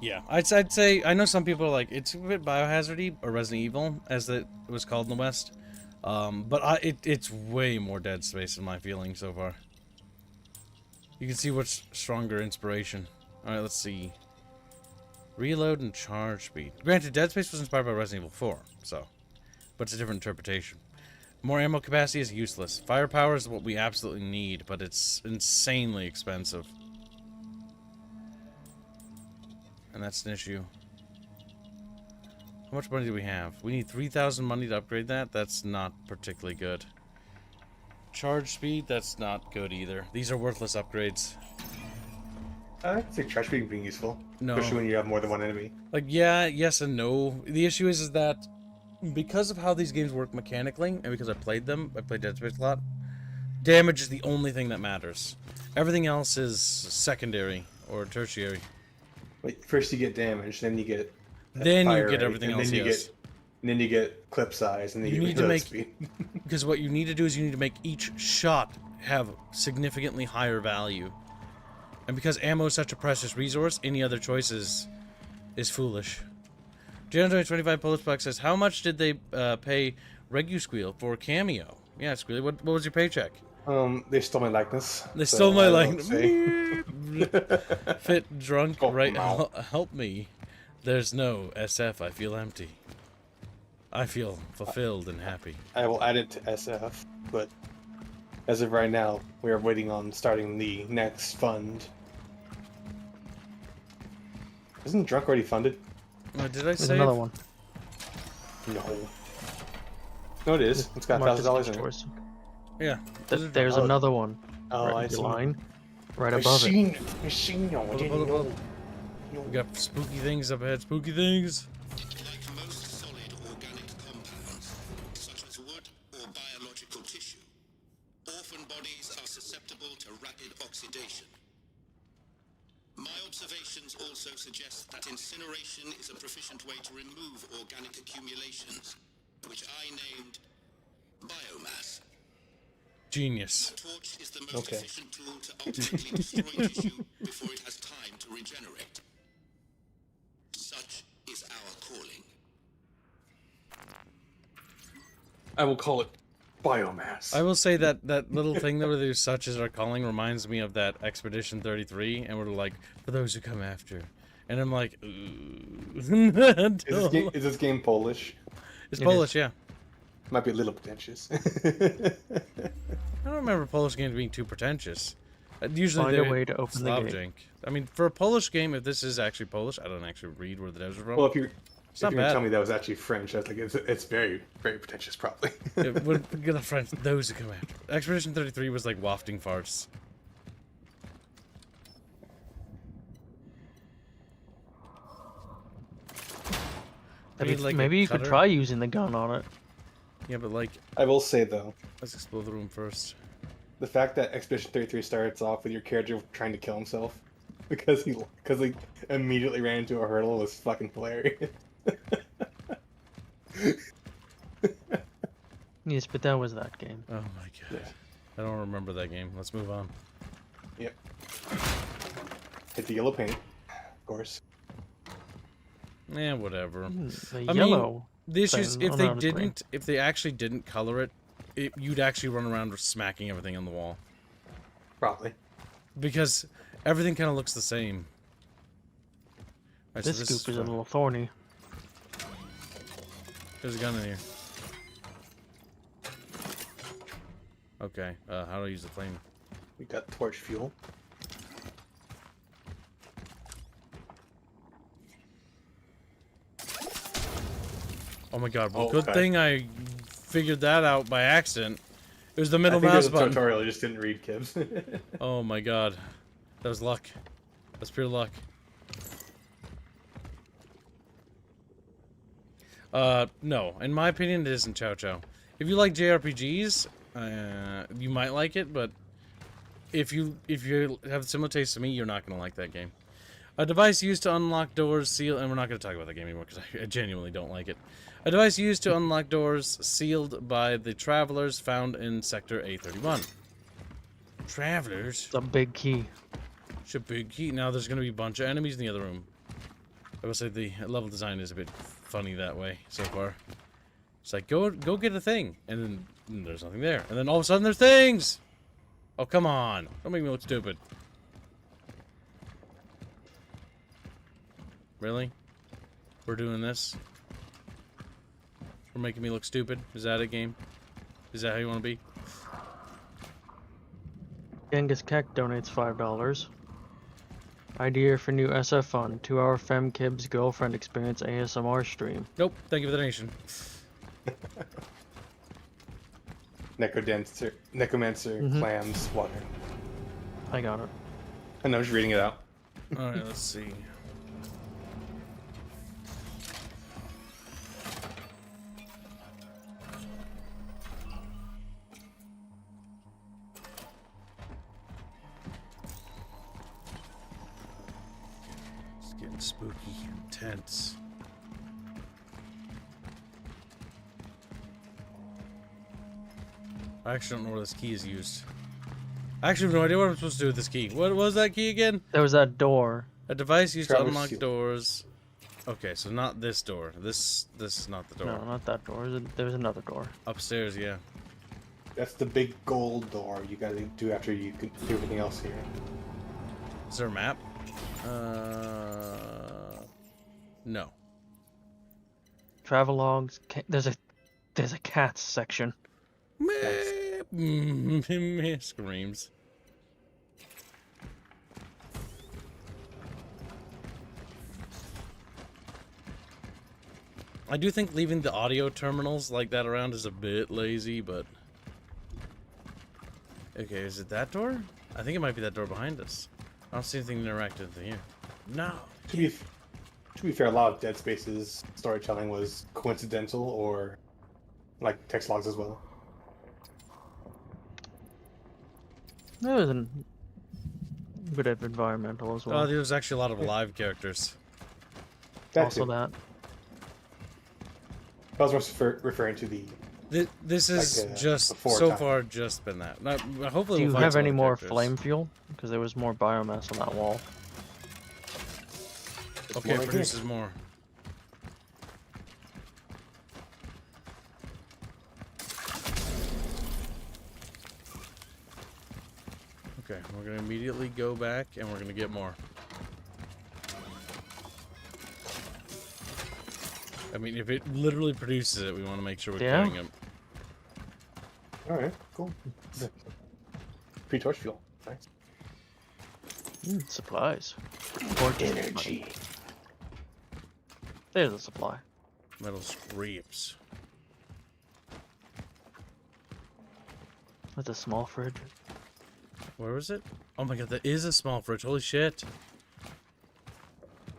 Yeah, I'd say, I know some people are like, it's a bit Biohazard-y, or Resident Evil, as it was called in the West. But it's way more Dead Space in my feeling so far. You can see what's stronger inspiration. Alright, let's see. Reload and charge speed. Granted, Dead Space was inspired by Resident Evil 4, so... But it's a different interpretation. More ammo capacity is useless. Firepower is what we absolutely need, but it's insanely expensive. And that's an issue. How much money do we have? We need 3,000 money to upgrade that? That's not particularly good. Charge speed? That's not good either. These are worthless upgrades. I can see trash speed being useful. No. Especially when you have more than one enemy. Like, yeah, yes and no. The issue is that because of how these games work mechanically, and because I played Dead Space a lot, damage is the only thing that matters. Everything else is secondary or tertiary. Like, first you get damage, then you get Then you fire get rate, everything and else, then you yes. get, and then you get clip size, and then You you need get to reload make- speed. Because what you need to do is you need to make each shot have significantly higher value. And because ammo is such a precious resource, any other choice is foolish. 225 Polish Bucks says, how much did they pay Regu Squeal for Cameo? Yeah, Squealy, what was your paycheck? They stole my likeness. They so stole my I don't likeness. say. Fit, drunk, Oh, right? wow. Help me. There's no SF. I feel empty. I feel fulfilled and happy. I will add it to SF, but as of right now, we are waiting on starting the next fund. Isn't Drunk already funded? Did I There's say another one. No. No, it is. It's got Marked as $1,000 in it. choice. Yeah. There's Oh. another one. Oh, right I in see. the line. Right above it. Machine. I didn't Hold know. on. We got spooky things up ahead. Spooky things. Like most solid organic compounds, such as wood or biological tissue, orphan bodies are susceptible to rapid oxidation. My observations also suggest that incineration is a proficient way to remove organic accumulations, which I named biomass. Genius. The torch is the most Okay. efficient tool to ultimately destroy tissue before it has time to regenerate. Such is our calling. I will call it biomass. I will say that that little thing that where there's such as our calling reminds me of that Expedition 33, and we're like, for those who come after. And I'm like, ooh. Is this game Polish? It's It Polish, is. yeah. Might be a little pretentious. I don't remember Polish games being too pretentious. Usually Find a they're way to open the Slav gate. jank. I mean, for a Polish game, if this is actually Polish, I don't actually read where the devs are from. Well, if you're not gonna bad. tell me that was actually French, I was like, it's very, very pretentious, probably. We're gonna French those who come after. Expedition 33 was like wafting farts. Maybe, Need, like, a maybe you could cutter? try using the gun on it. Yeah, but like, I will say though, let's explore the room first. the fact that Expedition 33 starts off with your character trying to kill himself because he immediately ran into a hurdle was fucking hilarious. Yes, but that was that game. Oh my god. I don't remember that game. Let's move on. Yep. Hit the yellow paint, of course. Yeah, whatever. The I yellow. mean, the issue is thing if on they the screen. didn't, if they actually didn't color it, you'd actually run around smacking everything on the wall Probably. because everything kind of looks the same. Alright, so This scoop is a fun. little thorny. There's a gun in here. Okay, how do I use the flame? We got torch fuel. Oh my god, well, Oh, good okay. thing I figured that out by accident. It was the I middle think mouse there's a button. tutorial, I just didn't read, Kibbs. Oh my god. That was luck. That's pure luck. No. In my opinion, it isn't Chow Chow. If you like JRPGs, you might like it, but if you have similar tastes to me, you're not gonna like that game. A device used to unlock doors sealed, and we're not gonna talk about that game anymore because I genuinely don't like it. A device used to unlock doors sealed by the travelers found in Sector A31. Travelers? It's a big key. It's a big key. Now there's gonna be a bunch of enemies in the other room. I will say the level design is a bit funny that way so far. It's like go get a thing, and then there's nothing there, and then all of a sudden there's things. Oh come on! Don't make me look stupid. Really? We're doing this? We're making me look stupid? Is that a game? Is that how you want to be? Genghis Keck donates $5. Idea for new SF fun. 2-hour Fem Kib's girlfriend experience ASMR stream. Nope. Thank you for the donation. Necromancer, clams, water. I got it. I know, I'm just reading it out. All right. Let's see. It's getting spooky, intense. I actually don't know where this key is used. I actually have no idea what I'm supposed to do with this key. What was that key again? There was that door. A device used to Traverse unlock seal. doors. Okay, so not this door. This is not the door. No, not that door. There was another door. Upstairs, yeah. That's the big gold door you gotta do after you can do everything else here. Is there a map? No. Travelogues. There's a cats section. Screams. I do think leaving the audio terminals like that around is a bit lazy, but... Okay, is it that door? I think it might be that door behind us. I don't see anything interactive in here. No! To be fair, a lot of Dead Space's storytelling was coincidental or like text logs as well. There was a bit of environmental as well. Oh, there was actually a lot of live characters. That Also too. that. I was most referring to the. This is Like, just before so time. far just been that. Now, hopefully, Do you we'll find have some any other more characters. flame fuel? Because there was more biomass on that wall. Okay, more it right produces more. Okay, we're gonna immediately go back and we're gonna get more. I mean, if it literally produces it, we want to make sure we're Yeah. carrying it. All right, cool. Free torch fuel. Nice. Supplies. Torch Energy. There's a supply. Metal scrapes. That's a small fridge. Where was it? Oh my god, that is a small fridge. Holy shit.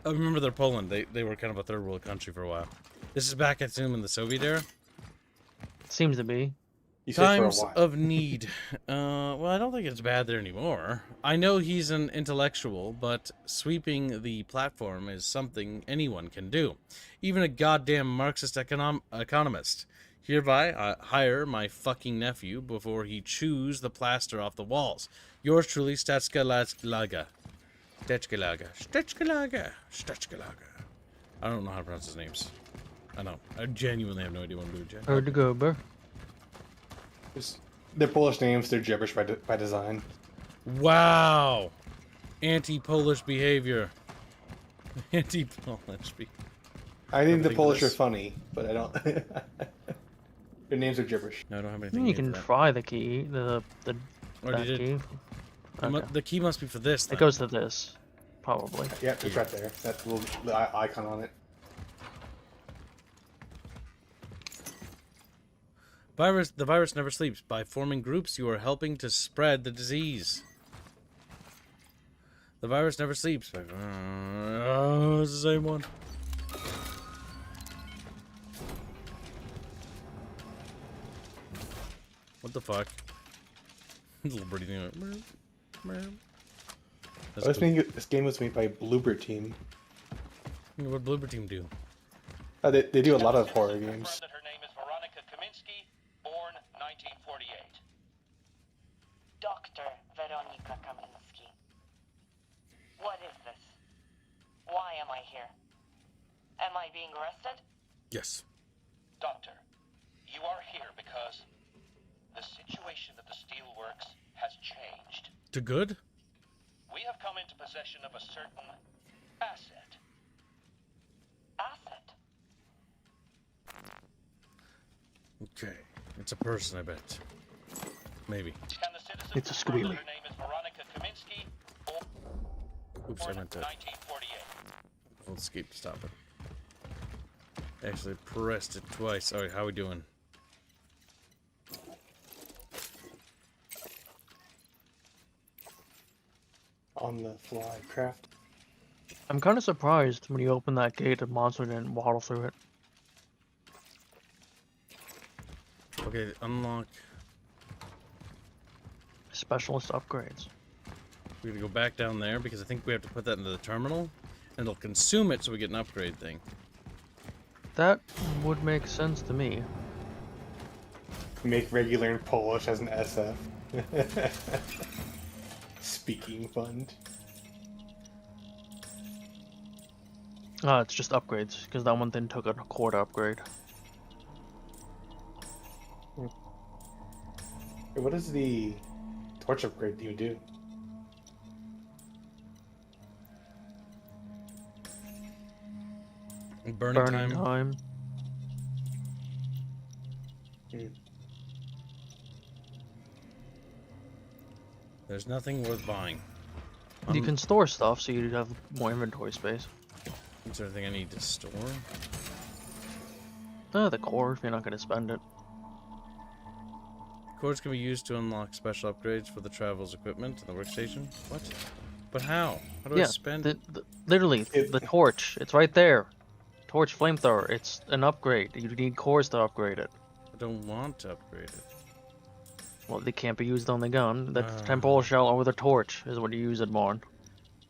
I remember they're Poland. They were kind of a third world country for a while. This is back, I assume, in the Soviet era? Seems to be. You said for a Times while. of need. Well, I don't think it's bad there anymore. I know he's an intellectual, but sweeping the platform is something anyone can do. Even a goddamn Marxist economist. Hereby, I hire my fucking nephew before he chews the plaster off the walls. Yours truly, Statskalaga. Statskalaga. I don't know how to pronounce his names. I know. I genuinely have no idea what I'm doing, Jen. Heard to go, bro. They're Polish names. They're gibberish by design. Wow. Anti-Polish behavior. Anti-Polish behavior. I think the Everything Polish are this. funny, but I don't. Their names are gibberish. No, I don't have anything. You for can that. try the key. The Already that did. key. Okay. The key must be for this. It Then. goes to this, probably. Yeah, it's right there. That little the icon on it. The virus never sleeps. By forming groups, you are helping to spread the disease. The virus never sleeps. Oh, it's the same one. What the fuck? Little birdie thing. That's cool. This game was made by Bloober Team. What Bloober Team do? They do a lot of horror games. That her name is Veronica Kaminsky, born 1948. Dr. Veronika Kaminsky. What is this? Why am I here? Am I being arrested? Yes. Doctor, you are here because the situation at the steelworks has changed. To good? We have come into possession of a certain asset. Asset? Okay. It's a person, I bet. Maybe. Can the citizens It's a confirm that squealy. her name is Veronica Kaminsky, born Oops, I meant to 1948? full escape to stop it. Actually pressed it twice. Alright, how we doing? On the fly craft. I'm kind of surprised when you open that gate, a monster didn't waddle through it. Okay, unlock. Specialist upgrades. We're gonna go back down there because I think we have to put that into the terminal. And it'll consume it so we get an upgrade thing. That would make sense to me. Make regular and Polish as an SF. Speaking fund. It's just upgrades, because that one thing took a quota upgrade. Hey, what does the torch upgrade do? Burning, Burning time. time. There's nothing worth buying. You can store stuff, so you'd have more inventory space. Is there anything I need to store? The core, if you're not going to spend it. Cores can be used to unlock special upgrades for the travel's equipment and the workstation. What? But how? How do I Yeah, spend? literally, the torch. It's right there. Torch flamethrower. It's an upgrade. You need cores to upgrade it. I don't want to upgrade it. Well, they can't be used on the gun. The temporal shell or the torch is what you use it on.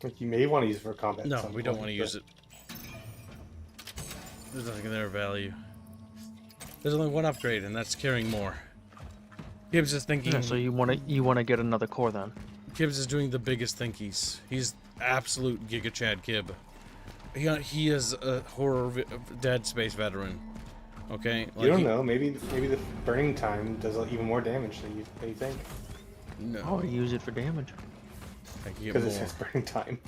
Like you may want to use it for combat. at No, some we don't point, want to but- use it. There's nothing in there of value. There's only one upgrade, and that's carrying more. Gibbs is thinking. Yeah, so you wanna get another core then? Gibbs is doing the biggest thinkies. He's absolute Giga Chad Kib. He is a Dead Space veteran. Okay. You don't know. Maybe the burning time does even more damage than you think. No. Oh, use it for damage. I can get Because it more. says burning time.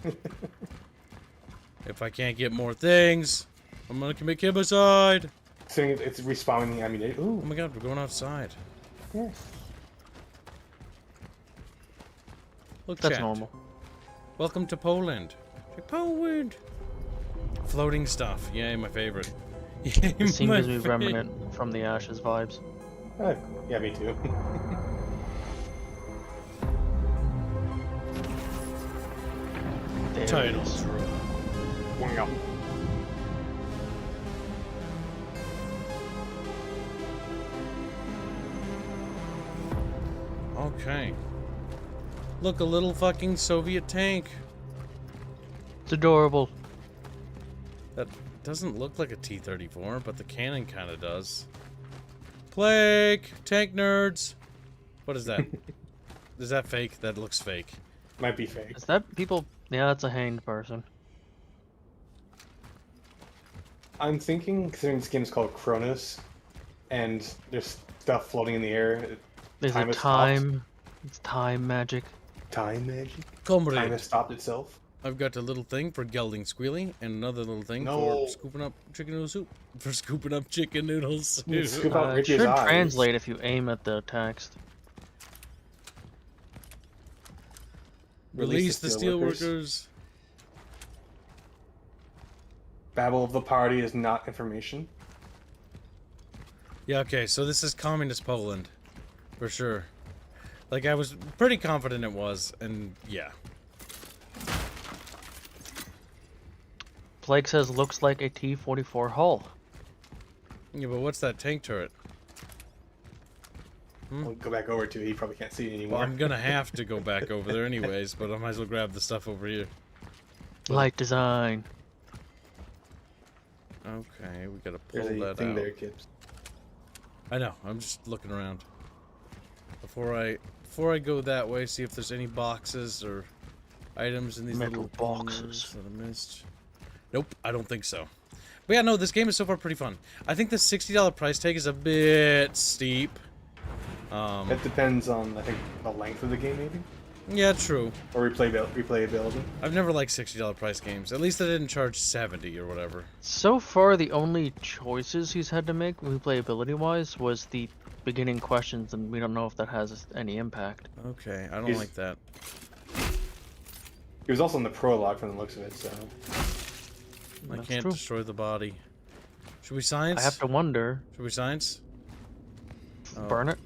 If I can't get more things, I'm gonna commit kibicide. So it's respawning the ammunition. Oh Ooh. my god, we're going outside. Yeah. Look, That's chat. normal. Welcome to Poland. Poland. Floating stuff. Yay, my favorite. Yay, This scene my gives me favorite. remnant from the Ashes vibes. Yeah, me too. There it Title is. drop. Wow. Okay. Look, a little fucking Soviet tank. It's adorable. That doesn't look like a T-34, but the cannon kind of does. Plague! Tank nerds! What is that? Is that fake? That looks fake. Might be fake. Is that people? Yeah, that's a hanged person. I'm thinking, considering this game is called Cronos, and there's stuff floating in the air. There's Time a has stopped. time. It's time magic. Time magic. Time Comrade, has stopped itself. I've got a little thing for gelding squealy, and another little thing No. for scooping up chicken noodle soup. For scooping up chicken noodle soup. Scoop out It Richard's should eyes. translate if you aim at the text. Release the steelworkers. Babble of the party is not information. Yeah, okay, so this is communist Poland. For sure. Like, I was pretty confident it was, and yeah. Plague says looks like a T-44 hull. Yeah, but what's that tank turret? We'll go back over to it. He probably can't see it anymore. Well, I'm gonna have to go back over there anyways, but I might as well grab the stuff over here. Light design. Okay, we gotta pull There's a that thing out. there, kids. I know, I'm just looking around. Before I go that way, see if there's any boxes or items in these Metal little boxes. corners that I missed. Nope, I don't think so. But yeah, no, this game is so far pretty fun. I think the $60 price tag is a bit steep. It depends on, I think, the length of the game, maybe? Yeah, true. Or replayability. I've never liked $60 price games. At least they didn't charge 70 or whatever. So far, the only choices he's had to make, replayability-wise, was the beginning questions, and we don't know if that has any impact. Okay, I don't He's- like that. He was also in the prologue from the looks of it, so... I That's can't true. destroy the body. Should we science? I have to wonder. Should we science? Oh. Burn it?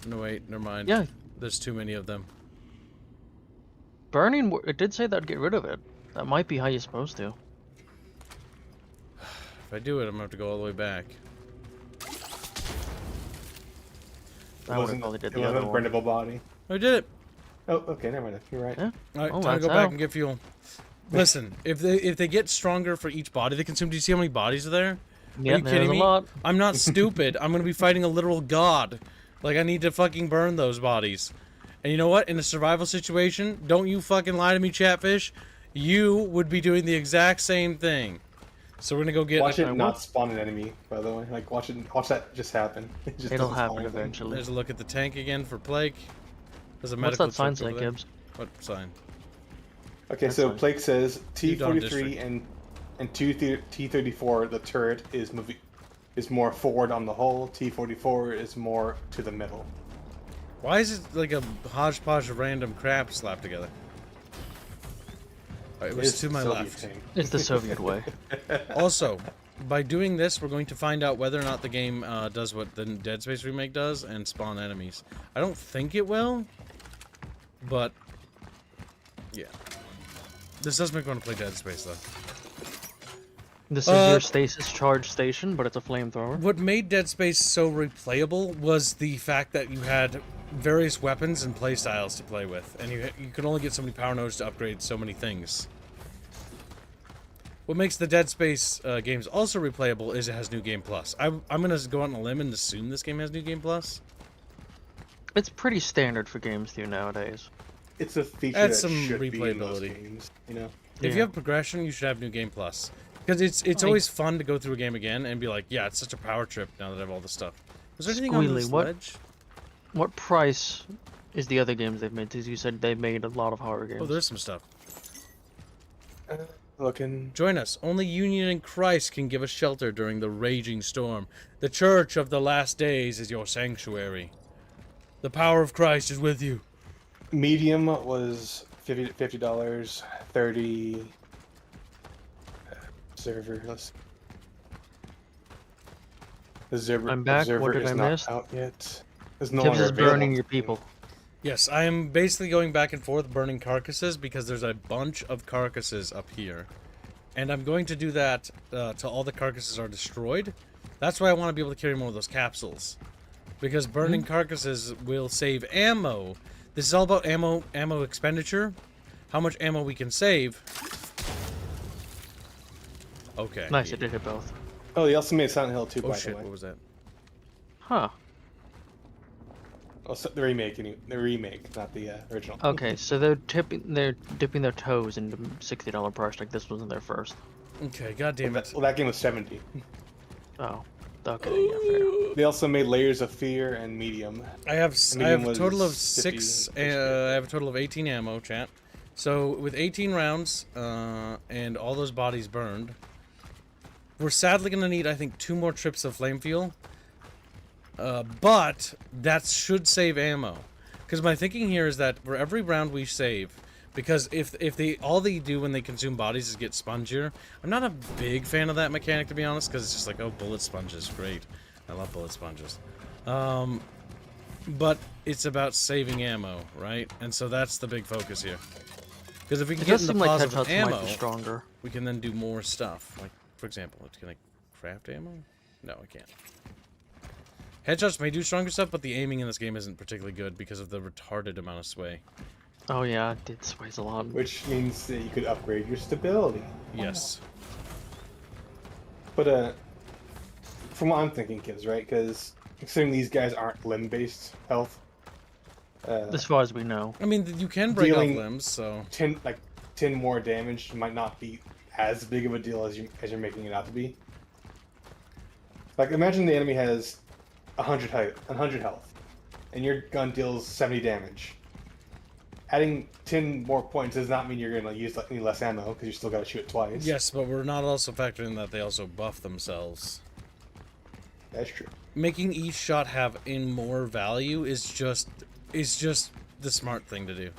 No, wait, never mind. Yeah. There's too many of them. Burning, it did say that'd get rid of it. That might be how you're supposed to. If I do it, I'm gonna have to go all the way back. I would have probably did It the wasn't other a one. burnable body. I did it! Oh, okay, never mind. You're right. Yeah. Alright, Oh, time to that's go back how. and get fuel. Listen, if they get stronger for each body they consume, do you see how many bodies are there? Yeah, Are you there's kidding a me? lot. I'm not stupid. I'm gonna be fighting a literal god. Like, I need to fucking burn those bodies. And you know what? In a survival situation, don't you fucking lie to me, Chatfish. You would be doing the exact same thing. So we're gonna go get... Watch it I not will. spawn an enemy, by the way. Like, watch that just happen. It just It'll doesn't spawn happen anything. eventually. There's a look at the tank again for Plague. There's a What's medical that sign truck say, over there. Gibbs? What sign? Okay, That's so fine. Plague says Udon T-43 district. and T-34, the turret is more forward on the hull. T-44 is more to the middle. Why is it like a hodgepodge of random crap slapped together? It was It's to my Soviet left. thing. It's the Soviet way. Also, by doing this, we're going to find out whether or not the game does what the Dead Space remake does and spawn enemies. I don't think it will, but yeah. This does make me want to play Dead Space, though. This is your stasis charge station, but it's a flamethrower. What made Dead Space so replayable was the fact that you had various weapons and playstyles to play with, and you could only get so many power nodes to upgrade so many things. what makes the Dead Space games also replayable is it has New Game Plus. I'm gonna go out on a limb and assume this game has New Game Plus. It's pretty standard for games through nowadays. It's a feature Add that some should be in most replayability. games, you know? If you Yeah. have progression, you should have New Game Plus. Because it's always fun to go through a game again and be like, yeah, it's such a power trip now that I have all this stuff. Was there anything on Squealy, this what- ledge? What price is the other games they've made? Because you said they made a lot of horror games. Oh, there's some stuff. Looking. Join us. Only union in Christ can give us shelter during the raging storm. The Church of the Last Days is your sanctuary. The power of Christ is with you. Medium was $50, 30 server. Let's. The server, I'm back. the server What did is I not miss? out yet. It's no Tibbs longer is available. burning your people. Yes, I am basically going back and forth burning carcasses because there's a bunch of carcasses up here. And I'm going to do that till all the carcasses are destroyed. That's why I want to be able to carry more of those capsules. Because burning carcasses will save ammo. This is all about ammo expenditure. How much ammo we can save. Okay. Nice, I did hit both. Oh, they also made Silent Hill 2, Oh by shit, the way. what was that? Huh. Oh, so the remake, the remake, not the original. Okay, so they're dipping their toes into $60 price like this wasn't their first. Okay, god damn it. Well, that game was 70. Oh. Okay, yeah, fair. They also made Layers of Fear and Medium. I have Medium a total of was 6 50. I have a total of 18 ammo, chat. So with 18 rounds and all those bodies burned, we're sadly going to need, I think, 2 more trips of flame fuel. But that should save ammo. Because my thinking here is that for every round we save, because if all they do when they consume bodies is get spongier, I'm not a big fan of that mechanic, to be honest, because it's just like, oh, bullet sponges, great. I love bullet sponges. But it's about saving ammo, right? And so that's the big focus here. Because if we can It get does in the seem like plaza headshots with ammo, might be stronger. we can then do more stuff. Like, for example, can I craft ammo? No, I can't. Headshots may do stronger stuff, but the aiming in this game isn't particularly good because of the retarded amount of sway. Oh yeah, it sways a lot. Which means that you could upgrade your stability. Yes. But, from what I'm thinking, kids, right? Because considering these guys aren't limb-based health, As far as we know. I mean, you can break off Dealing- limbs, so... 10 more damage might not be as big of a deal as you're making it out to be. Like, imagine the enemy has 100 health, and your gun deals 70 damage. Adding 10 more points does not mean you're going to use any less ammo, because you still got to shoot it twice. Yes, but we're not also factoring that they also buff themselves. That's true. Making each shot have in more value is just the smart thing to do.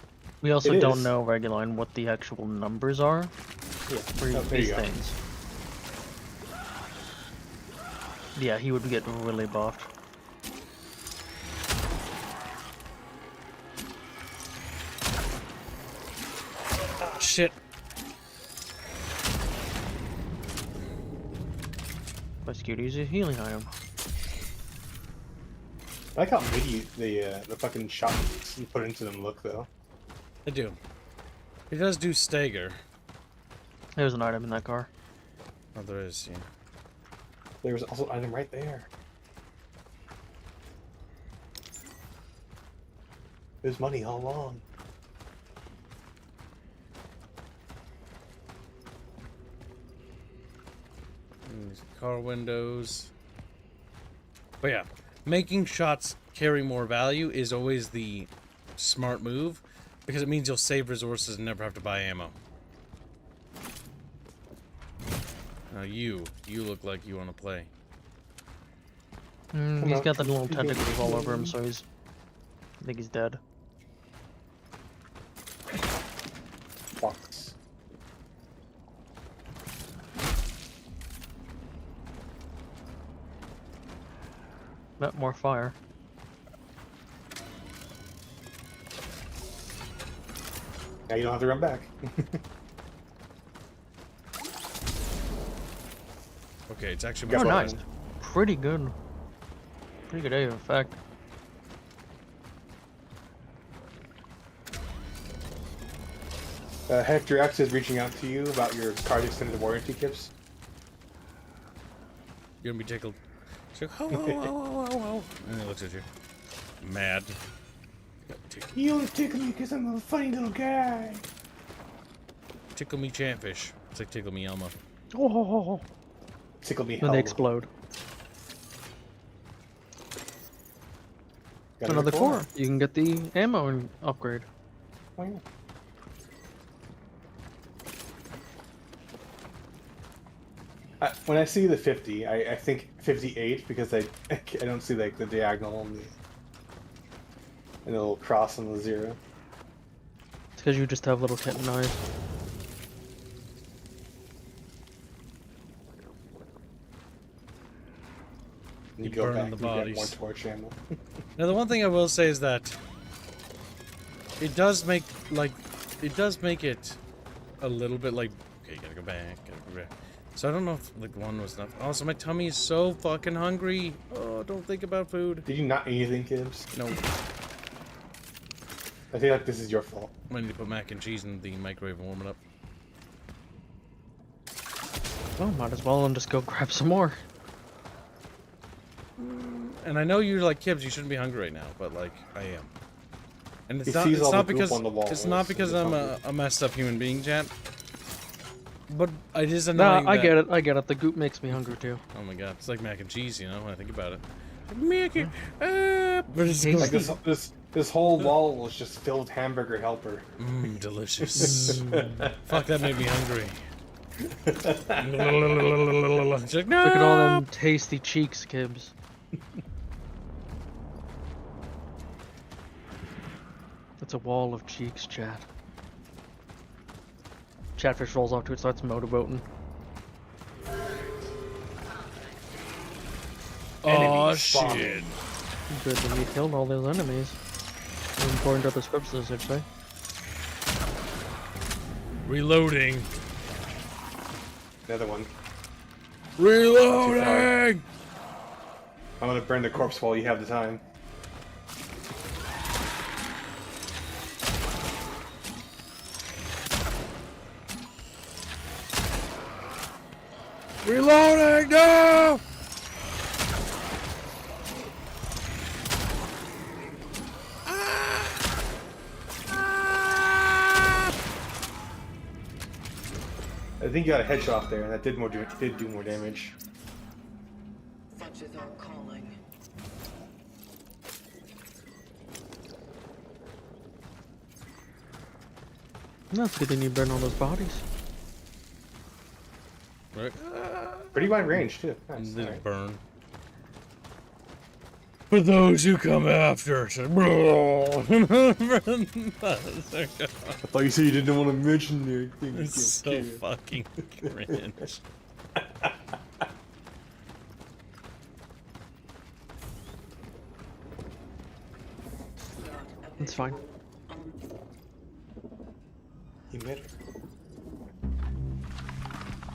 We also It don't is. know, Reguline, what the actual numbers are Yeah. for Oh, there you these go. things. Yeah, he would get really buffed. Ah, shit. Let's get use a healing item. I like how MIDI the fucking shots you put into them look, though. I do. It does do stagger. There's an item in that car. Oh, there is, yeah. There was also an item right there. There's money all along. And these car windows. But yeah, making shots carry more value is always the smart move, because it means you'll save resources and never have to buy ammo. Now you look like you want to play. He's got the little tentacles all over him, so he's... I think he's dead. Fox. Not more fire. Now you don't have to run back. Okay, it's actually Guess Oh, much what? nice. Pretty good. Pretty good aim, in fact. Hector X is reaching out to you about your card extended warranty kits. You're gonna be tickled. She's like, oh. And he looks at you. Mad. You only tickle me because I'm a funny little guy. Tickle me Chatfish. It's like tickle me Elmo. Oh. Tickle me Then hell. they explode. Got Another 4. You can get the ammo and upgrade. Oh, yeah. When I see the 50, I think 58 because I don't see like the diagonal and the little cross on the 0. It's because you just have little kitten eyes. You You go burn back the and you get bodies. more torch ammo. Now the one thing I will say is that it does make it a little bit like, okay, gotta go back. So I don't know if like 1 was enough. Also, my tummy is so fucking hungry. Oh, don't think about food. Did you not eat anything, Kibbs? No, I feel like this is your fault. I need to put mac and cheese in the microwave and warm it up. Well, might as well and just go grab some more. And I know you're like, Kibbs, you shouldn't be hungry right now, but like I am. And He sees all the poop because on the wall, it's not and because he's I'm hungry. a messed up human being, chat. But it is Nah, annoying. I get it. I get it. The goop makes me hungry too. Oh my god, it's like mac and cheese, you know, when I think about it. Mac and, but it's Like this whole wall was just filled with hamburger helper. Delicious. Fuck, that made me hungry. She's like, no! Look at all them tasty cheeks, Kibbs. It's a wall of cheeks, chat. Chatfish rolls off to it, starts motorboating. Oh spawning. shit. Good that you killed all those enemies. According to the scriptures, I'd say. Reloading. Another one. Reloading! I'm gonna burn the corpse while you have the time. Reloading! No! I think you got a headshot there, and that did do more damage. Such is our calling. No, it's good thing you burn all those bodies. Right. Pretty wide range too. Nice. And then Alright. burn. For those who come after. I thought you said you didn't want to mention anything. It's so fucking cringe. It's fine. Emitter.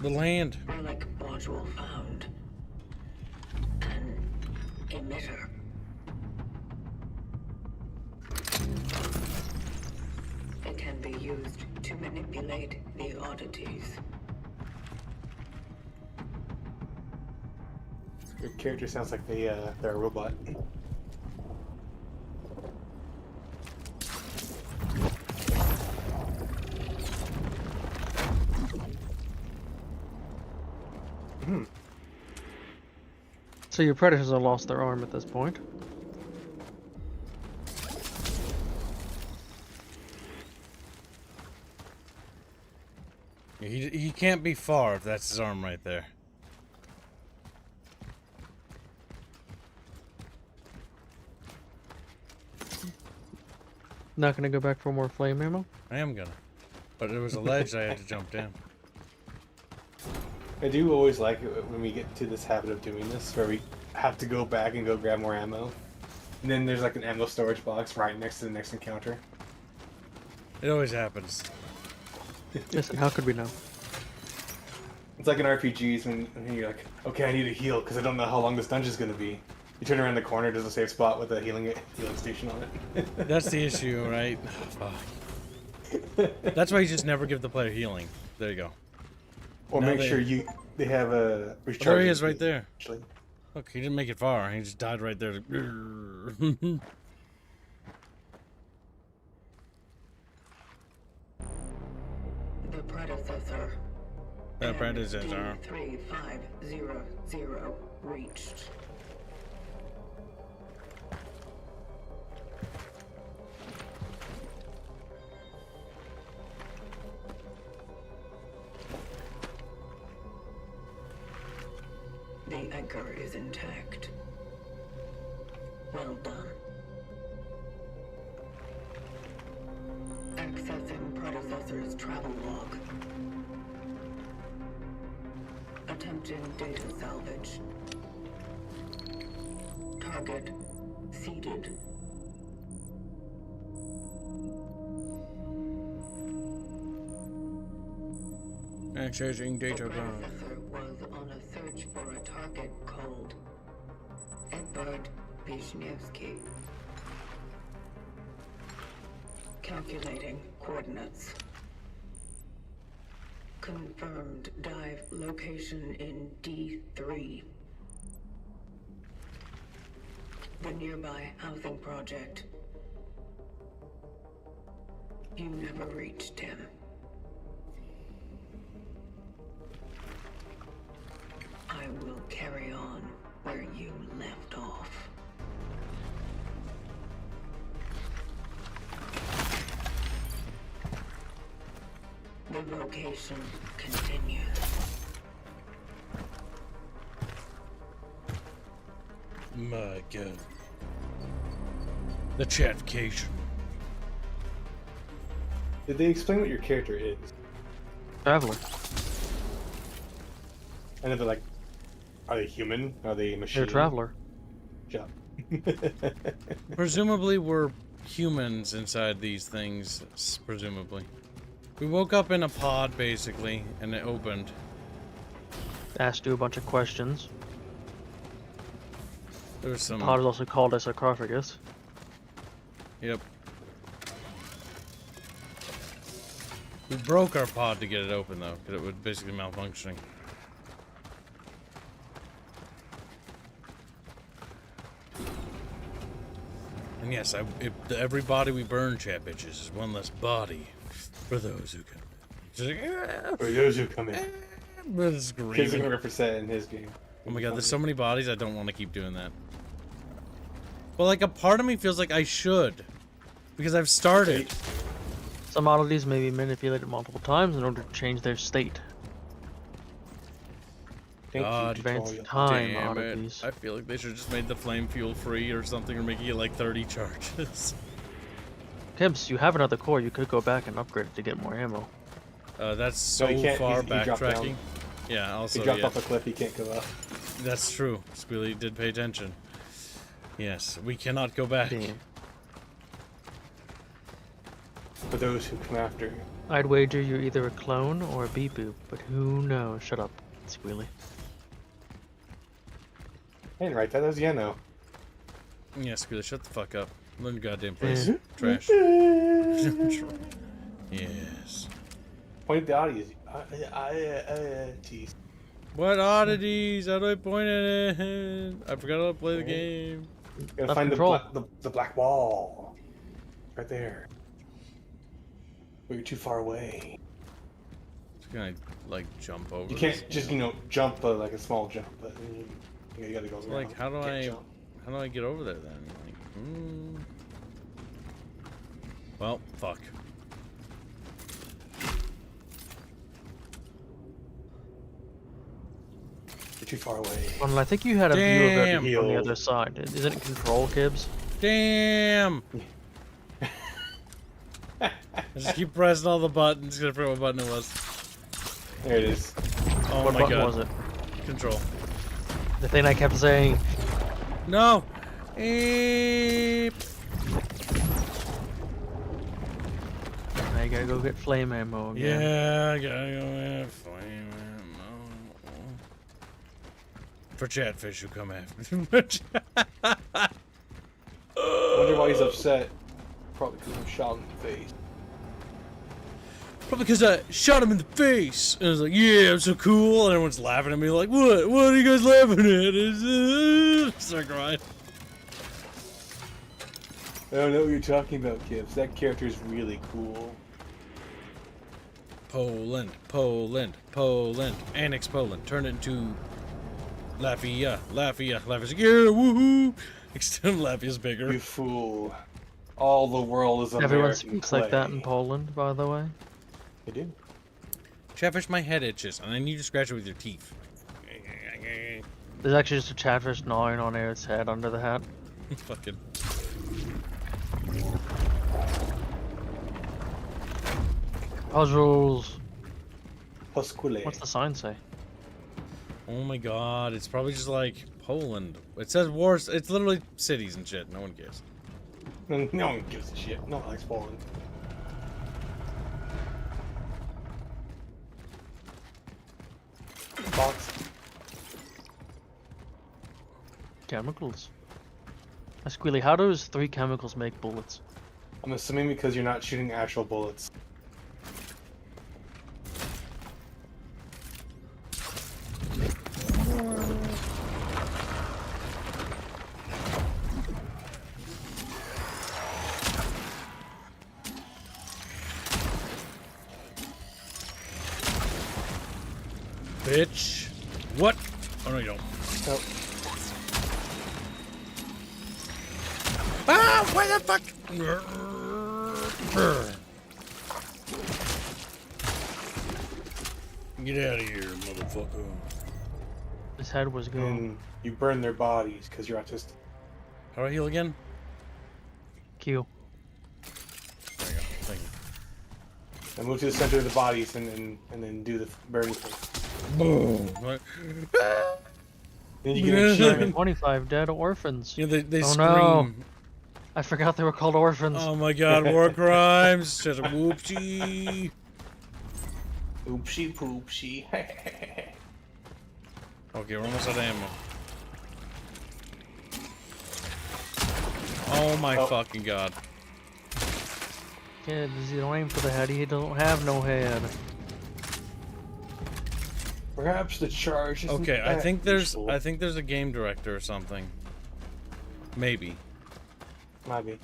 The land. Relic module found. An emitter. It can be used to manipulate the oddities. Your character sounds like they're a robot. So your Predecessor lost their arm at this point. He can't be far if that's his arm right there. Not gonna go back for more flame ammo? I am gonna. But there was a ledge I had to jump down. I do always like it when we get to this habit of doing this, where we have to go back and go grab more ammo. And then there's like an ammo storage box right next to the next encounter. It always happens. Listen, how could we know? It's like in RPGs when you're like, okay, I need a heal because I don't know how long this dungeon's gonna be. You turn around the corner, there's a safe spot with a healing station on it. That's the issue, right? Fuck. That's why you just never give the player healing. There you go. Or Now make they- sure they have a recharge. There he is, right there. Actually. Look, he didn't make it far. He just died right there. The predecessor. The predecessor. 3500 reached. The anchor is intact. Well done. Accessing predecessor's travel log. Attempting data salvage. Target seeded. Accessing data The log. predecessor was on a search for a target called Edvard Wisniewski. Calculating coordinates. Confirmed dive location in D3. The nearby housing project. You never reached him. I will carry on where you left off. The vocation continues. My God. The chatfication. Did they explain what your character is? Traveler. I know they're like, are they human? Are they machine? They're a traveler. Job. Presumably we're humans inside these things, presumably. We woke up in a pod, basically, and it opened. Asked you a bunch of questions. There was some... Pod is also called a sarcophagus. Yep. We broke our pod to get it open, though, because it was basically malfunctioning. And yes, every body we burn, chat bitches, is one less body for those who come. For those who come in. But it's Kids screaming. are 100% in his game. Oh my god, there's so many bodies, I don't want to keep doing that. But like, a part of me feels like I should. Because I've started. Some oddities may be manipulated multiple times in order to change their state. God Advanced time damn it. oddities. I feel like they should have just made the flame fuel free or something, or making it like 30 charges. Kibbs, you have another core. You could go back and upgrade it to get more ammo. That's so he can't- far he dropped backtracking. down. Yeah, also, He dropped yeah. off a cliff, he can't go up. That's true. Squealy did pay attention. Yes, we cannot go back. Damn. For those who come after. I'd wager you're either a clone or a beep boop, but who knows? Shut up, Squealy. I didn't write that, that was Yeno. Yeah, Squealy, shut the fuck up. Learn your goddamn place. Mhm. Trash. Yes. Point at the oddities. Tease. What oddities? How do I point at it? I forgot how to play the game. You gotta Left find control. the black wall. Right there. But you're too far away. Just gonna like jump over. You can't this? just, jump like a small jump, but you gotta go So, around. like, how do Can't I jump. get over there then? Like, Well, fuck. You're too far away. Well, I think you had a view of it Damn. from the other side. Isn't it control, Kibbs? Damn! I just keep pressing all the buttons. Gonna forget what button it was. There it is. Oh What my button god. was it? Control. The thing I kept saying. No! Eep. Now you gotta go get flame ammo again. Yeah, I gotta go in flame ammo. For chatfish who come after me. Wonder why he's upset. Probably because I'm shot in the face. Probably because I shot him in the face. And I was like, yeah, I'm so cool. And everyone's laughing at me like, what? What are you guys laughing at? Start crying. I don't know what you're talking about, Gibbs. That character is really cool. Poland, Poland, Poland. Annex Poland. Turn it into Latvia, Latvia. Latvia's like, yeah, woohoo. Extend Latvia's bigger. You fool. All the world is American. Everyone speaks like that in Poland, by the way. They do. Chatfish, my head itches, and I need to scratch it with your teeth. There's actually just a chatfish gnawing on its head under the hat. Fucking. Puzzles. Pasquale. What's the sign say? Oh my god, it's probably just like Poland. It says wars. It's literally cities and shit. No one cares. No one gives a shit. No one likes Poland. Box. Chemicals. Squealy, how does 3 chemicals make bullets? I'm assuming because you're not shooting actual bullets. Bitch. What? Oh no, you don't. Nope. Ah! Why the fuck? Get out of here, motherfucker. His head was gone. And you burn their bodies because you're autistic. How do I heal again? Q. There you go. Thank you. And move to the center of the bodies and then do the burn thing. Boom. Then you get an achievement. 25 dead orphans. Yeah, they Oh, scream. no. I forgot they were called orphans. Oh my god, war crimes. Just a whoopsie. Oopsie poopsie. Okay, we're almost out of ammo. Oh my fucking god. Kids, you don't aim for the head. He don't have no head. Perhaps the charge isn't Okay, I that think there's useful. a game director or something. Maybe. Might be.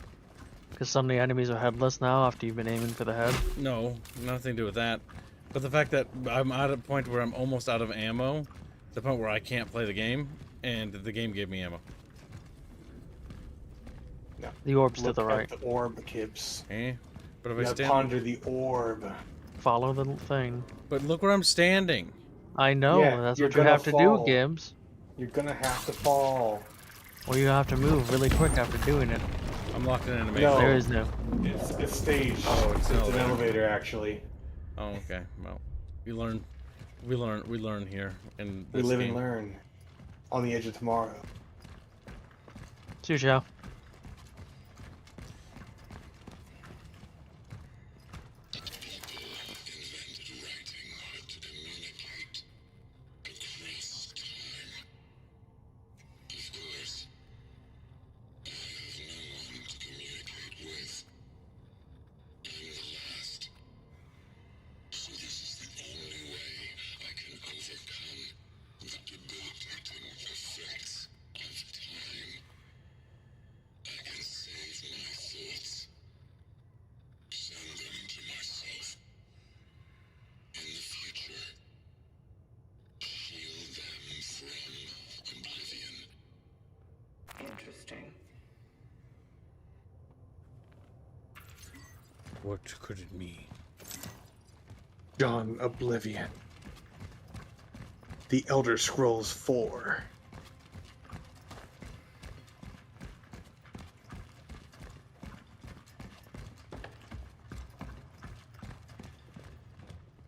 Because some of the enemies are headless now after you've been aiming for the head. No, nothing to do with that. But the fact that I'm at a point where I'm almost out of ammo, the point where I can't play the game, and the game gave me ammo. No. The orb's to Look the at right. the orb, Kibbs. Eh? But if You I gotta stand, ponder the orb. Follow the thing. but look where I'm standing. I know, Yeah, that's you're what you gonna have to fall. do, Gibbs. You're gonna have to fall. Or you have to move really quick after doing it. I'm locked in animation. No. There is no. It's staged. Oh, it's an an elevator. elevator, actually. Oh, okay. Well, we learn here in We this live game. and learn. On the edge of tomorrow. Su Xiao. Interesting. What could it mean? John Oblivion. The Elder Scrolls 4.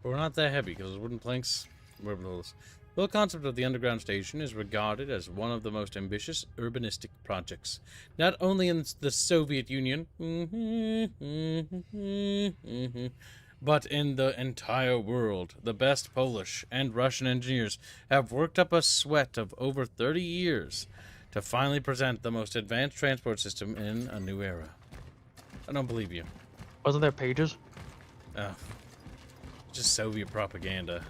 But we're not that heavy because wooden planks. Wherever those. The whole concept of the underground station is regarded as one of the most ambitious urbanistic projects, not only in the Soviet Union, but in the entire world. The best Polish and Russian engineers have worked up a sweat of over 30 years to finally present the most advanced transport system in a new era. I don't believe you. Wasn't there pages? Oh. Just Soviet propaganda.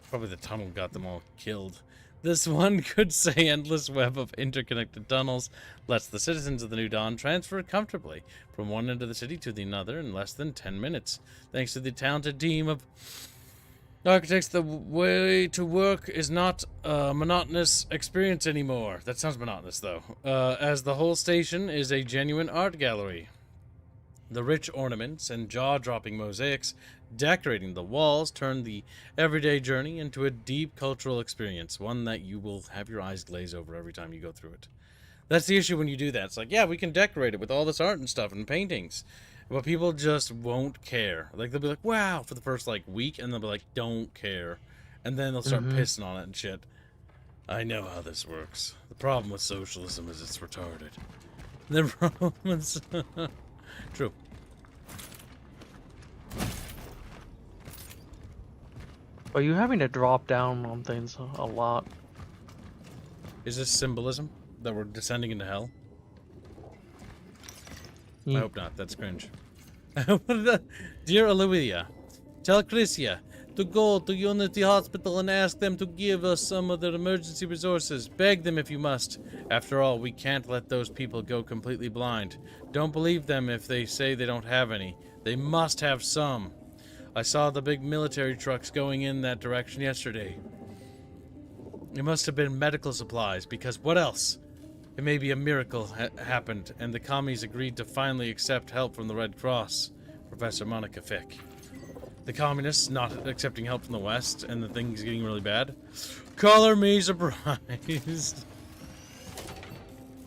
Probably the tunnel got them all killed. This one could say endless web of interconnected tunnels lets the citizens of the New Dawn transfer comfortably from one end of the city to the other in less than 10 minutes. Thanks to the talented team of architects, the way to work is not a monotonous experience anymore. That sounds monotonous, though. As the whole station is a genuine art gallery. The rich ornaments and jaw-dropping mosaics decorating the walls turn the everyday journey into a deep cultural experience, one that you will have your eyes glaze over every time you go through it. That's the issue when you do that. It's like, yeah, we can decorate it with all this art and stuff and paintings, but people just won't care. Like, they'll be like, wow, for the first, like, week, and they'll be like, don't care. And then they'll start pissing on it and shit. I know how this works. The problem with socialism is it's retarded. The problem is... True. Are you having to drop down on things a lot? Is this symbolism that we're descending into hell? I hope not. That's cringe. Dear Olivia, tell Chrisia to go to Unity Hospital and ask them to give us some of their emergency resources. Beg them if you must. After all, we can't let those people go completely blind. Don't believe them if they say they don't have any. They must have some. I saw the big military trucks going in that direction yesterday. It must have been medical supplies, because what else? It may be a miracle happened, and the commies agreed to finally accept help from the Red Cross. Professor Monica Fick. The communists not accepting help from the West, and the thing's getting really bad. Color me surprised.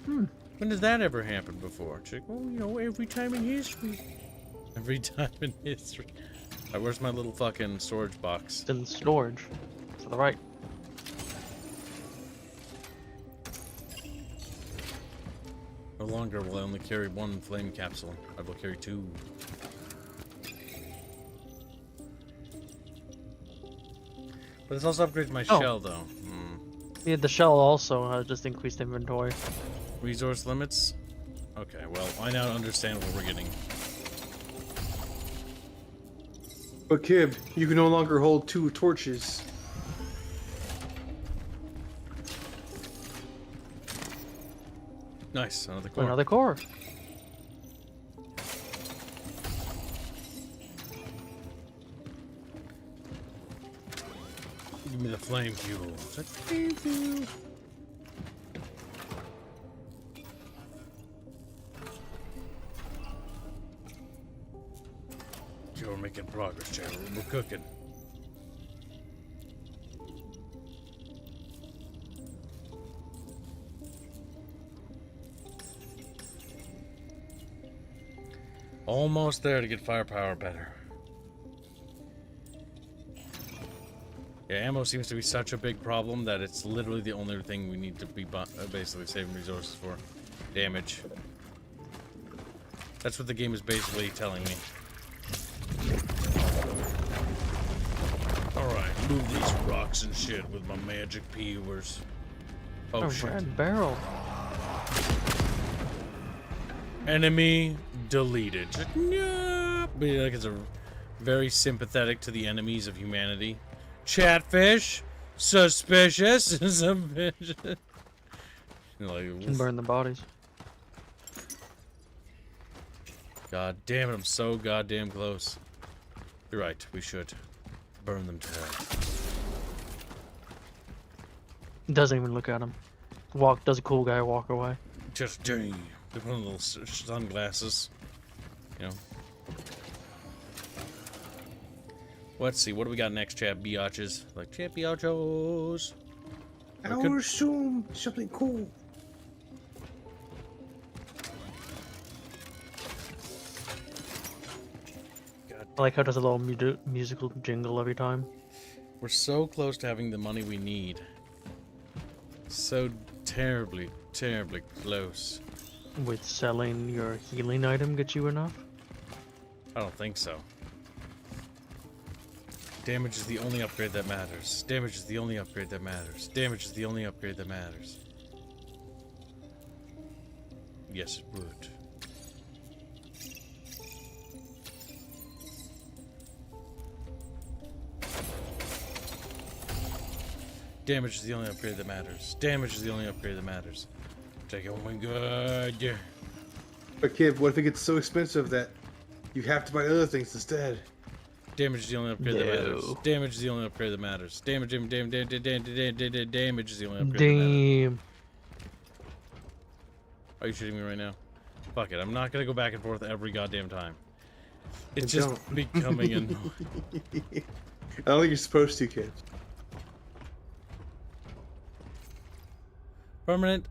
When has that ever happened before? Chick? Well, you know, every time in history. Every time in history. Alright, where's my little fucking storage box? It's in storage. To the right. No longer will I only carry one flame capsule. I will carry two. But this also upgrades my shell, though. Yeah, the shell also just increased inventory. Resource limits? Okay, well, I now understand what we're getting. But Kib, you can no longer hold 2 torches. Nice, another core. Another core. Give me the flame fuel. Flame fuel. Okay, we're making progress, Chandler. We're cooking. Almost there to get firepower better. Yeah, ammo seems to be such a big problem that it's literally the only thing we need to be basically saving resources for. Damage. That's what the game is basically telling me. Alright, move these rocks and shit with my magic peelers. Oh, shit. Red barrel. Enemy deleted. No. But like it's a very sympathetic to the enemies of humanity. Chatfish, suspicious, suspicious. Like, Can burn the bodies. God damn it! I'm so goddamn close. You're right. We should burn them to hell. Doesn't even look at him. Does a cool guy walk away? Just damn. They put on little sunglasses. You know. Let's see, what do we got next, chat biatches? Like, chat biatchos. I will assume something cool. I like how it does a little musical jingle every time. We're so close to having the money we need. So terribly, terribly close. With selling your healing item get you enough? I don't think so. Damage is the only upgrade that matters. Damage is the only upgrade that matters. Damage is the only upgrade that matters. Yes, it would. Damage is the only upgrade that matters. Damage is the only upgrade that matters. Take it. Oh my god. But kid, what if it gets so expensive that you have to buy other things instead? Damage is the only upgrade that matters. No. Damage is the only upgrade that matters. Damage is the only upgrade that matters. Damn. Are you shooting me right now? Fuck it. I'm not gonna go back and forth every goddamn time. It's Then just becoming annoying. I don't think you're supposed to, kid.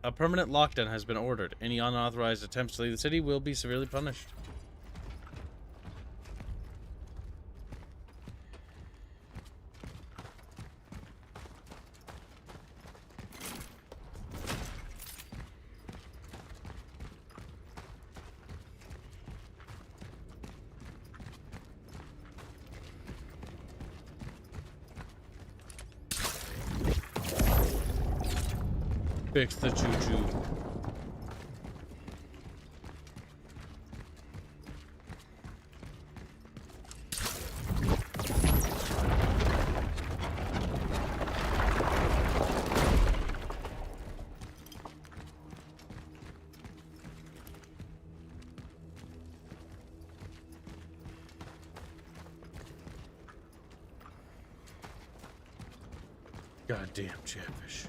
A permanent lockdown has been ordered. Any unauthorized attempts to leave the city will be severely punished. Fix the choo-choo. Goddamn Chatfish.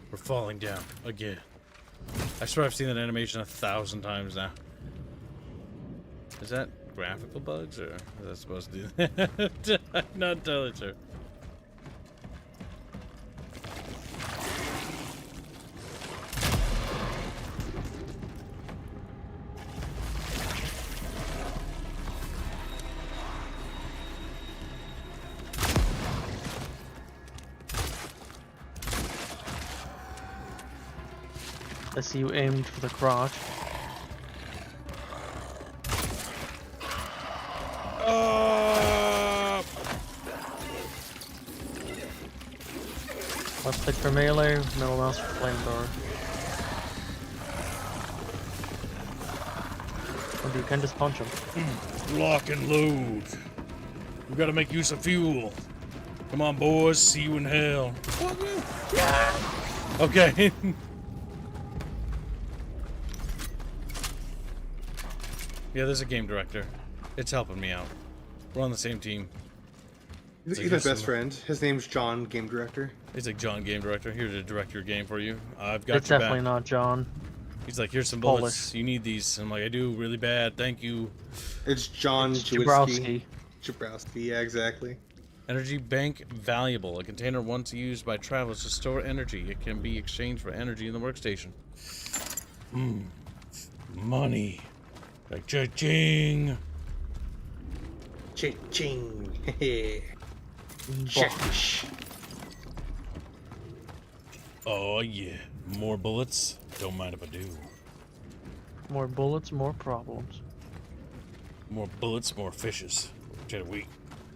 We're falling down again. I swear I've seen that animation 1,000 times now. Is that graphical bugs or is that supposed to do that? I'm not entirely sure. I see you aimed for the crotch. Left click for melee, middle mouse for flamethrower. Or you can just punch him. Lock and load. We gotta make use of fuel. Come on, boys. See you in hell. Okay. Yeah, there's a game director. It's helping me out. We're on the same team. He's my best friend. His name's John, game director. He's like, John, game director, here to direct your game for you. I've got It's your definitely back. not John. He's like, here's some Polish. bullets. You need these. I'm like, I do, really bad. Thank you. It's John Jabrowski. Jabrowski, yeah, exactly. Energy bank valuable. A container once used by travelers to store energy. It can be exchanged for energy in the workstation. Money. Like cha-ching. Cha-ching. Chatfish. Oh yeah. More bullets? Don't mind if I do. More bullets, more problems. More bullets, more fishes. Try to wait.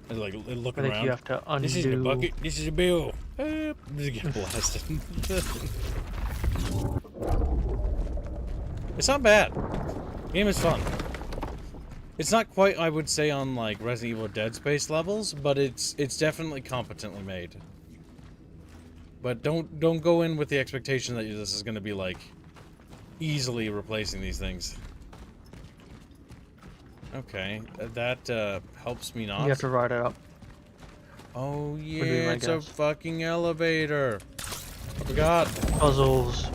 I like looking I think around. you have to undo. This isn't a bucket. This is a bill. Just get blasted. It's not bad. Game is fun. It's not quite, I would say, on like Resident Evil Dead Space levels, but it's definitely competently made. But don't go in with the expectation that this is going to be like easily replacing these things. Okay, that helps me not. You have to ride it up. Oh doing yeah, my it's a guess. fucking elevator. I forgot. Puzzles.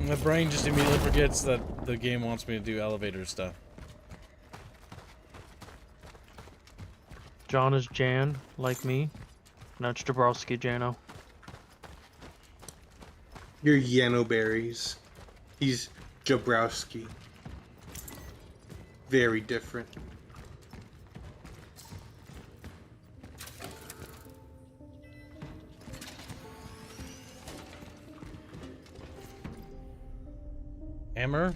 My brain just immediately forgets that the game wants me to do elevator stuff. John is Jan, like me. Now it's Jabrowski Jano. You're Yano Berries. He's Jabrowski. Very different. Hammer,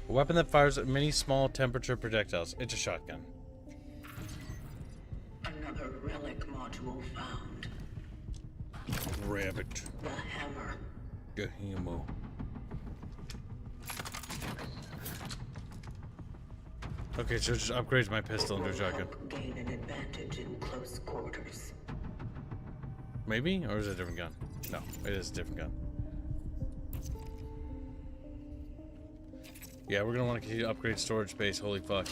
a weapon that fires at many small temperature projectiles. It's a shotgun. Another relic module found. Rabbit. The hammer. Gahimo. Okay, so it just upgrades my pistol into a shotgun. Gain an advantage in close quarters. Maybe? Or is it a different gun? No, it is a different gun. Yeah, we're gonna want to continue to upgrade storage space. Holy fuck.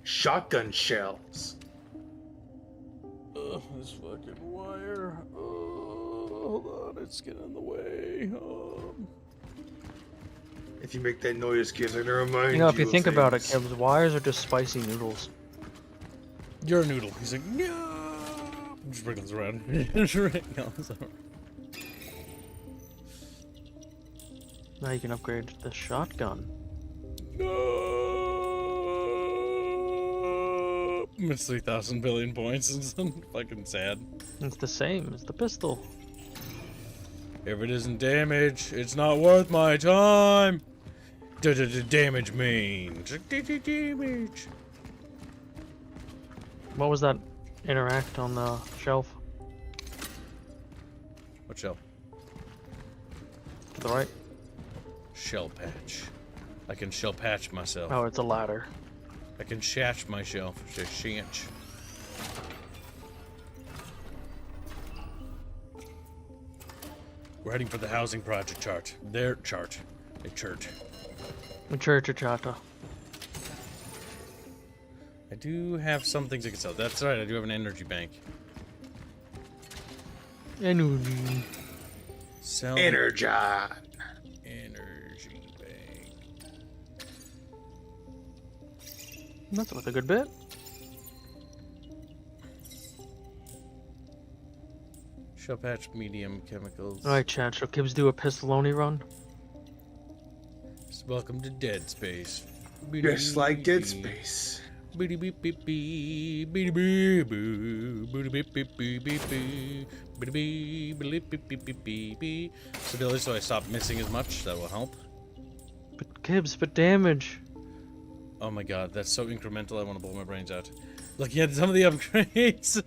Shotgun shells. Ugh, this fucking wire. Hold on, it's getting in the way. If you make that noise, kids are gonna remind You know, if you of think about it, things. Kibbs, wires are just spicy noodles. You're a noodle. He's like, no. Just wriggles around. Just wriggles around. Now you can upgrade the shotgun. No. It's 3,000 billion points. It's fucking sad. It's the same as the pistol. If it isn't damage, it's not worth my time. Damage means damage. What was that interact on the shelf? What shell? To the right? Shell patch. I can shell patch myself. Oh, it's a ladder. I can shatch myself. Shanch. We're heading for the housing project chart. Their chart. A chart. Chata. I do have some things I can sell. That's right, I do have an energy bank. Energy. Energon. Sell energy bank. That's worth a good bit. Shell patch medium chemicals. Alright, Chad, shall Kibbs do a pistoloni run? Welcome to Dead Space. Just like Dead Space. Stability, so I stop missing as much. That will help. But Kibbs, but damage. Oh my god, that's so incremental. I want to blow my brains out. Looking at some of the upgrades.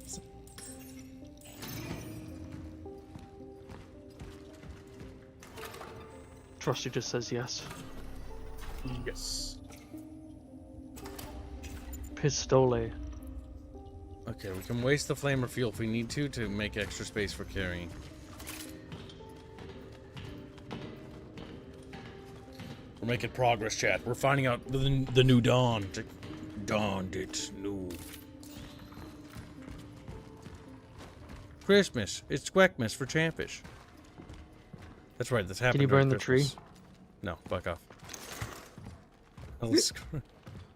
Trusty just says yes. Yes. Pistole. Okay, we can waste the flamer fuel if we need to make extra space for carrying. We're making progress, chat. We're finding out the new dawn. Dawned it's new. Christmas. It's Squeckmas for Chatfish. That's right, that's happening. Can you burn the Christmas. tree? No, fuck off.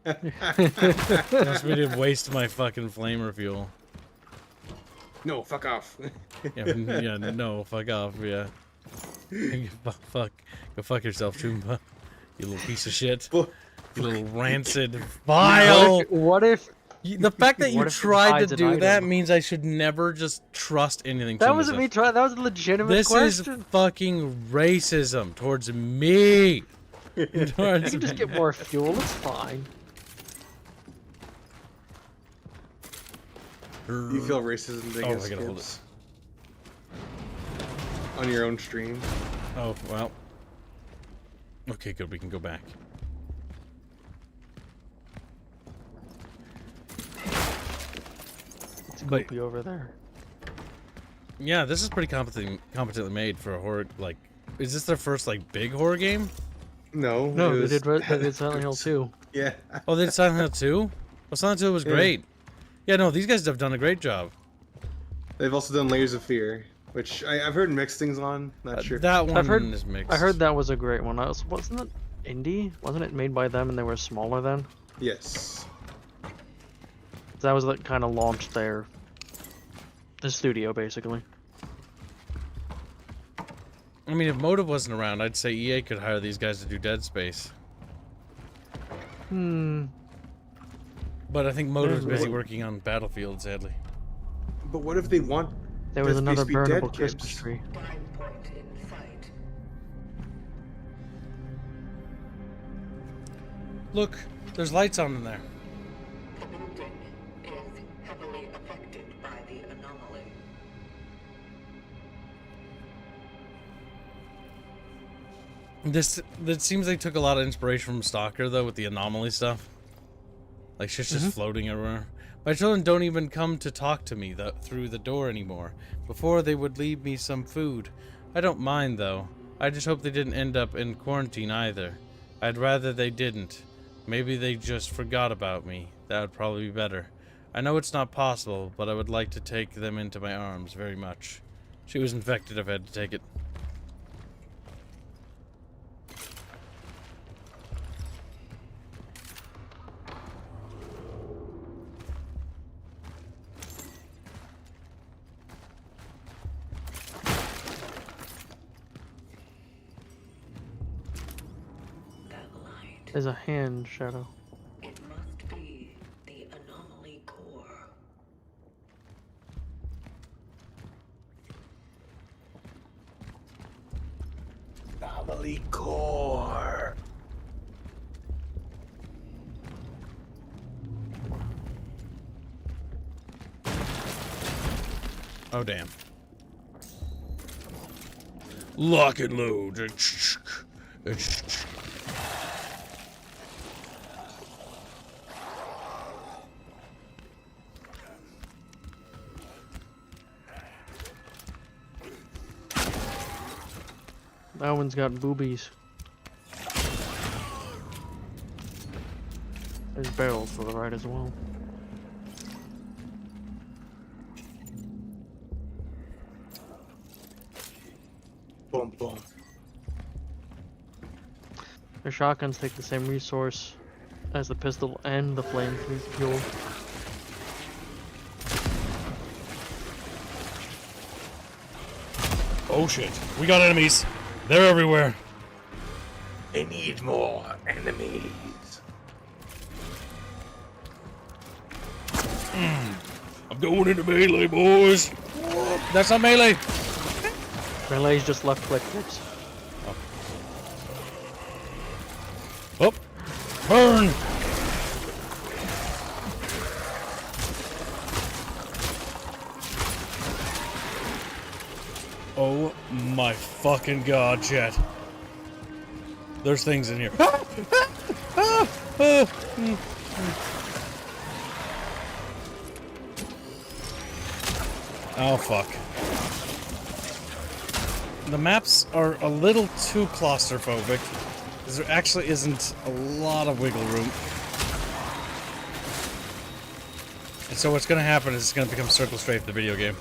That's me to waste my fucking flamer fuel. No, fuck off. Yeah, no, fuck off, yeah. Go fuck yourself, Choomba. You little piece of shit. You little rancid vile. What if The fact that you What if it tried hides to an do that item? means I should never just trust anything. that Choomba wasn't says. me trying? That was a legitimate This question. is fucking racism towards me. You can just get more fuel. It's fine. You feel racism Oh, against I gotta hold kids on your own stream. Oh, well. Okay, good. We can go back. It's goopy over there. Yeah, this is pretty competently made for a horror. Like, is this their first like big horror game? No, No, it they was- did Silent Hill 2. Yeah. Oh, they did Silent Hill 2? Well, Silent Hill was Yeah. great. Yeah, no, these guys have done a great job. They've also done Layers of Fear, which I've heard mixed things on. Not sure. That one heard- is mixed. I heard that was a great one. Wasn't it indie? Wasn't it made by them and they were smaller then? Yes. That was like kind of launched the studio basically. I mean, if Motive wasn't around, I'd say EA could hire these guys to do Dead Space. But I think Motive's There's- busy working on Battlefield, sadly. But what if they want There was Dead another Space to be dead, burnable Christmas kids? tree. Time point in sight. Look, there's lights on in there. The building is heavily affected by the anomaly. That seems they took a lot of inspiration from Stalker, though, with the anomaly stuff. Like, shit's just floating everywhere. My children don't even come to talk to me through the door anymore. Before, they would leave me some food. I don't mind, though. I just hope they didn't end up in quarantine either. I'd rather they didn't. Maybe they just forgot about me. That would probably be better. I know it's not possible, but I would like to take them into my arms very much. She was infected if I had to take it. That light. There's a hand shadow. It must be the anomaly core. Anomaly core. Oh, damn. Lock and load. That one's got boobies. There's barrels to the right as well. Boom, boom. The shotguns take the same resource as the pistol and the flame fuel. Oh shit, we got enemies. They're everywhere. I need more enemies. I'm going into melee, boys. That's not melee. Melee's just left click hits. Oh, burn. Oh my fucking god, chat. There's things in here. Oh fuck. The maps are a little too claustrophobic, because there actually isn't a lot of wiggle room. And so what's gonna happen is it's gonna become Circle Strafe, the video game.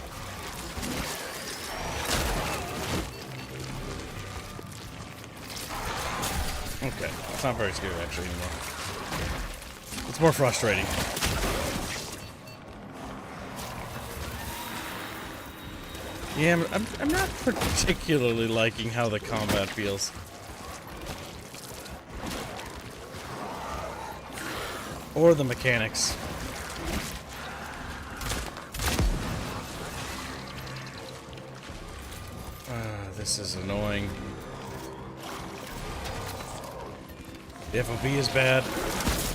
Okay, it's not very scary actually anymore. It's more frustrating. Yeah, I'm not particularly liking how the combat feels. Or the mechanics. This is annoying. The FOB is bad.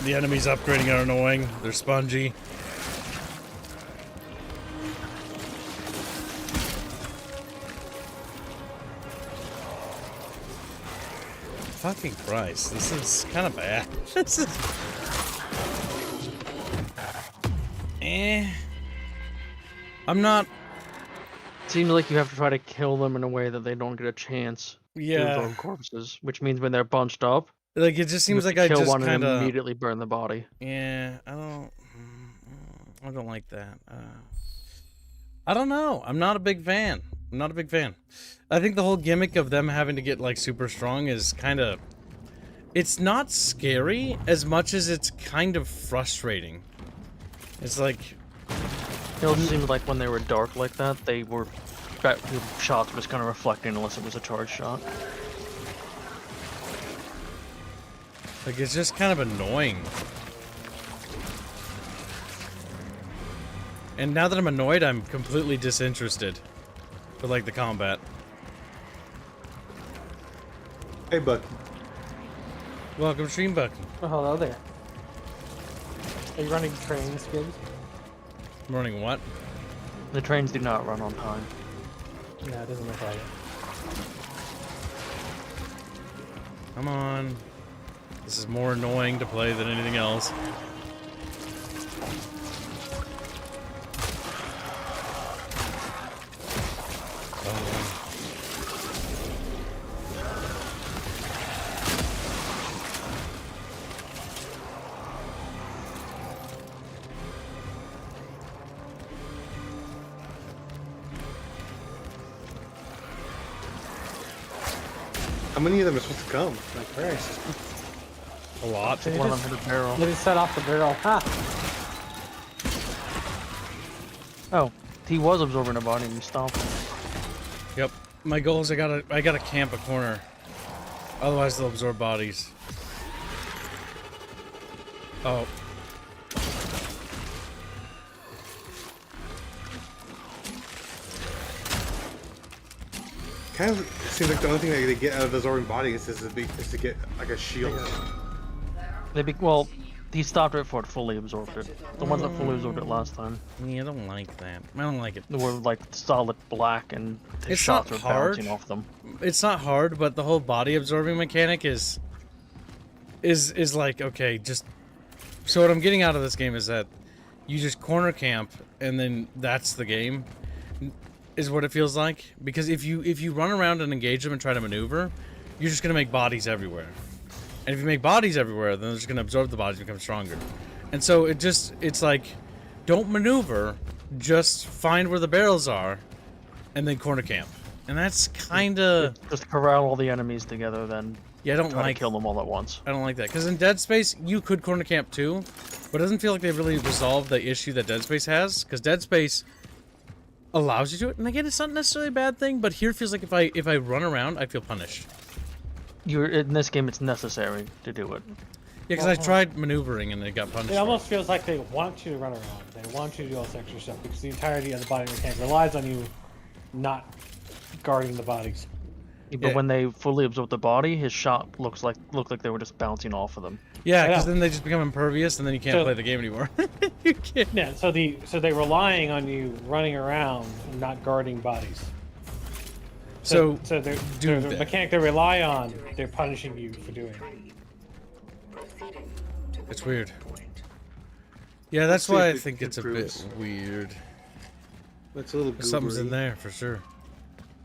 The enemies upgrading are annoying. They're spongy. Fucking Christ, this is kind of bad. This is... I'm not... Seems like you have to try to kill them in a way that they don't get a chance Yeah. to throw corpses, which means when they're bunched up, Like, it just seems you like have I to kill just one and kind of... immediately burn the body. Yeah, I don't like that. I don't know. I'm not a big fan. I'm not a big fan. I think the whole gimmick of them having to get, like, super strong is kind of... It's not scary as much as it's kind of frustrating. It's like... It also seems like when they were dark like that, they were... the shots was kind of reflecting unless it was a charged shot. Like, it's just kind of annoying. And now that I'm annoyed, I'm completely disinterested with, like, the combat. Hey, Buck. Welcome, Stream Buck. Oh, hello there. Are you running trains, Gibbs? I'm running what? The trains do not run on time. No, it doesn't look like it. Come on. This is more annoying to play than anything else. How many of them are supposed to come? Like Christ. A lot. So you One of just, them hit a barrel. they just set off the barrel. Ha! Oh, he was absorbing a body and you stomped him. Yep. My goal is I gotta camp a corner. Otherwise they'll absorb bodies. Oh. Kind of seems like the only thing that they get out of absorbing bodies is to get like a shield. Well, he stopped it before it fully absorbed it. The ones that fully absorbed it last time Yeah, I don't like that. I don't like it. they were like solid black and his It's shots not were hard. bouncing off them. It's not hard, but the whole body absorbing mechanic is like, okay, just so what I'm getting out of this game is that you just corner camp and then that's the game. Is what it feels like, because if you run around and engage them and try to maneuver, you're just gonna make bodies everywhere. And if you make bodies everywhere, then they're just gonna absorb the bodies and become stronger. And so it's like, don't maneuver, just find where the barrels are, and then corner camp. And that's kinda Just corral all the enemies together, then yeah, I don't try like to kill them all at once. I don't like that, because in Dead Space you could corner camp too, but it doesn't feel like they've really resolved the issue that Dead Space has, because Dead Space allows you to it, and again, it's not necessarily a bad thing, but here it feels like if I run around, I feel punished. In this game, it's necessary to do it. Yeah, because I tried maneuvering and it got punished. It almost feels like they want you to run around. They want you to do all this extra stuff because the entirety of the body mechanic relies on you not guarding the bodies. But Yeah. when they fully absorb the body, his shot looked like they were just bouncing off of them. Yeah, I because know. then they just become impervious, and then you can't So- play the game anymore. You can't. Yeah, so they're relying on you running around and not guarding bodies. So they're do the that. mechanic they rely on, they're punishing you for doing. It's weird. Yeah, that's see why I if it think it's a bit improves. weird. It's a little Something's in goobery. there for sure.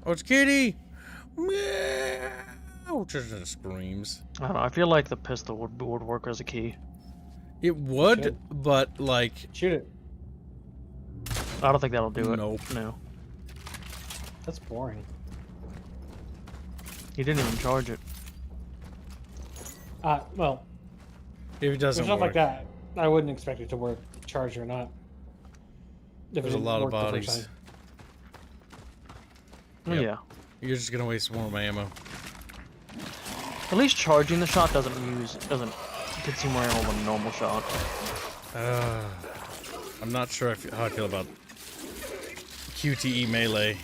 Oh, it's Kitty! Meow! Just screams. I don't know. I feel like the pistol would work as a key. It would, Should. but like, Shoot it. I don't think that'll do it. Nope. No. That's boring. He didn't even charge it. Well, if it with doesn't stuff work, like that, I wouldn't expect it to work, charged or not. If it there's a didn't lot of work the first bodies. time. Yep. Yeah. You're just gonna waste more of my ammo. At least charging the shot doesn't consume more ammo than a normal shot. I'm not sure how I feel about QTE melee.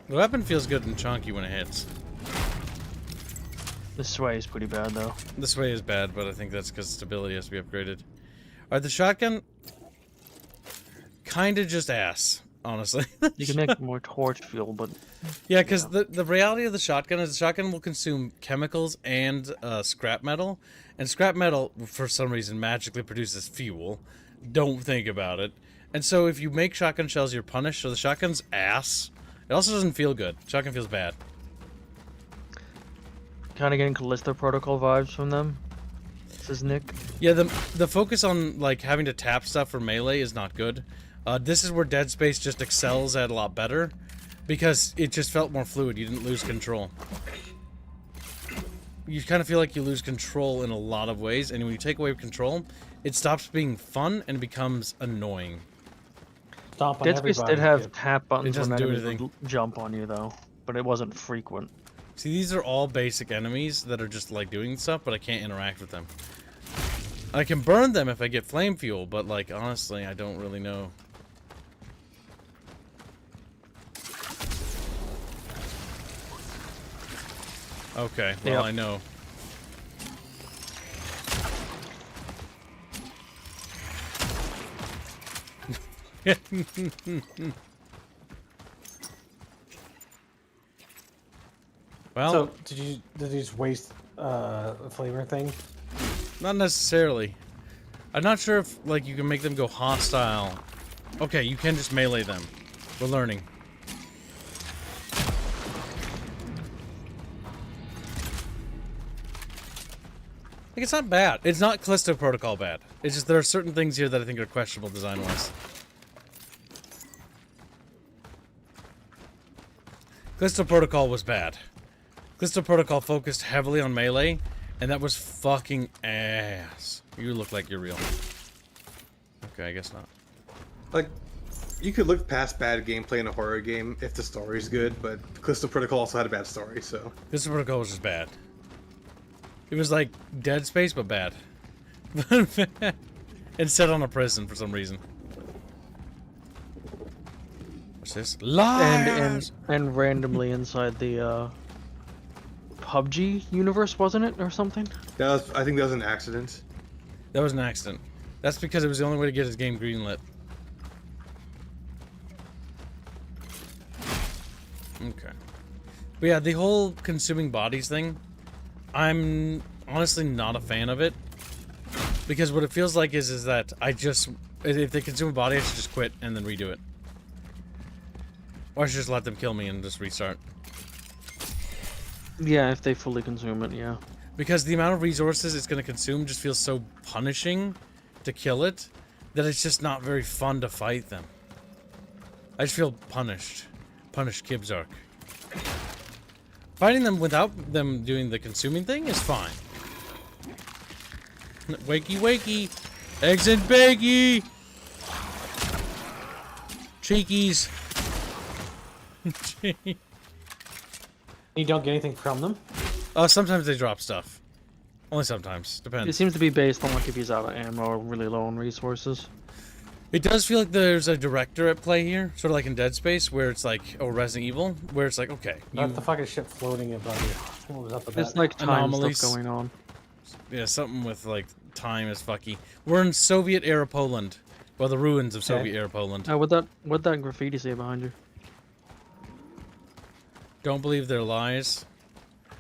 The weapon feels good and chunky when it hits. The sway is pretty bad though. This way is bad, but I think that's because stability has to be upgraded. Alright, the shotgun... Kinda just ass, honestly. You can make more torch fuel, but Yeah, because the reality of the shotgun is the shotgun will consume chemicals and scrap metal. And scrap metal, for some reason, magically produces fuel. Don't think about it. And so if you make shotgun shells, you're punished. So the shotgun's ass. It also doesn't feel good. Shotgun feels bad. kind of getting Callisto Protocol vibes from them. This is Nick. Yeah, the focus on like having to tap stuff for melee is not good. This is where Dead Space just excels at a lot better, because it just felt more fluid. You didn't lose control. You kind of feel like you lose control in a lot of ways, and when you take away control, it stops being fun and becomes annoying. Stomp on Dead Space everybody. did have tap buttons It when doesn't do enemies anything. would jump on you though, but it wasn't frequent. See, these are all basic enemies that are just like doing stuff, but I can't interact with them. I can burn them if I get flame fuel, but like honestly, I don't really know. Okay, well Yep. I know. Well, So did you just waste a flavor thing? not necessarily. I'm not sure if like you can make them go hostile. Okay, you can just melee them. We're learning. Like, it's not bad. It's not Callisto Protocol bad. It's just there are certain things here that I think are questionable design-wise. Callisto Protocol was bad. Callisto Protocol focused heavily on melee, and that was fucking ass. You look like you're real. Okay, I guess not. Like, you could look past bad gameplay in a horror game if the story's good, but Callisto Protocol also had a bad story, so... Callisto Protocol was just bad. It was like Dead Space, but bad. And set on a prison for some reason. What's this? Liars! And randomly inside the PUBG universe, wasn't it, or something? I think that was an accident. That was an accident. That's because it was the only way to get his game greenlit. Okay. But yeah, the whole consuming bodies thing, I'm honestly not a fan of it. Because what it feels like is that if they consume a body, I should just quit and then redo it. Or I should just let them kill me and just restart. Yeah, if they fully consume it, yeah. Because the amount of resources it's going to consume just feels so punishing to kill it that it's just not very fun to fight them. I just feel punished. Punished Kibzark. Fighting them without them doing the consuming thing is fine. Wakey wakey! Eggs and bakey! Cheekies! You don't get anything from them? Sometimes they drop stuff. Only sometimes. Depends. It seems to be based on like if he's out of ammo or really low on resources. It does feel like there's a director at play here, sort of like in Dead Space, where it's like, or Resident Evil, where it's like, okay, That's the fucking ship floating above you. What was up with It's that? like time Anomalies. stuff going on. Yeah, something with like time is fucky. We're in Soviet era Poland. Well, the ruins of Soviet era Poland. What'd that graffiti say behind you? Don't believe their lies.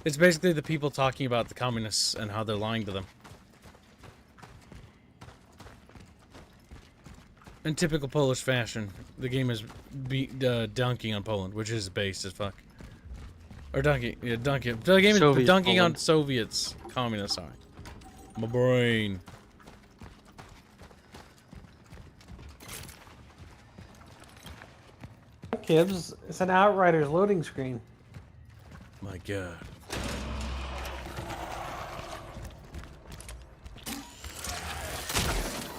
It's basically the people talking about the communists and how they're lying to them. In typical Polish fashion, the game is dunking on Poland, which is based as fuck. Or dunking, yeah, dunking. The game Soviet is dunking on Poland. Soviets, communists. Sorry, my brain. Kibbs, it's an Outriders loading screen. My God.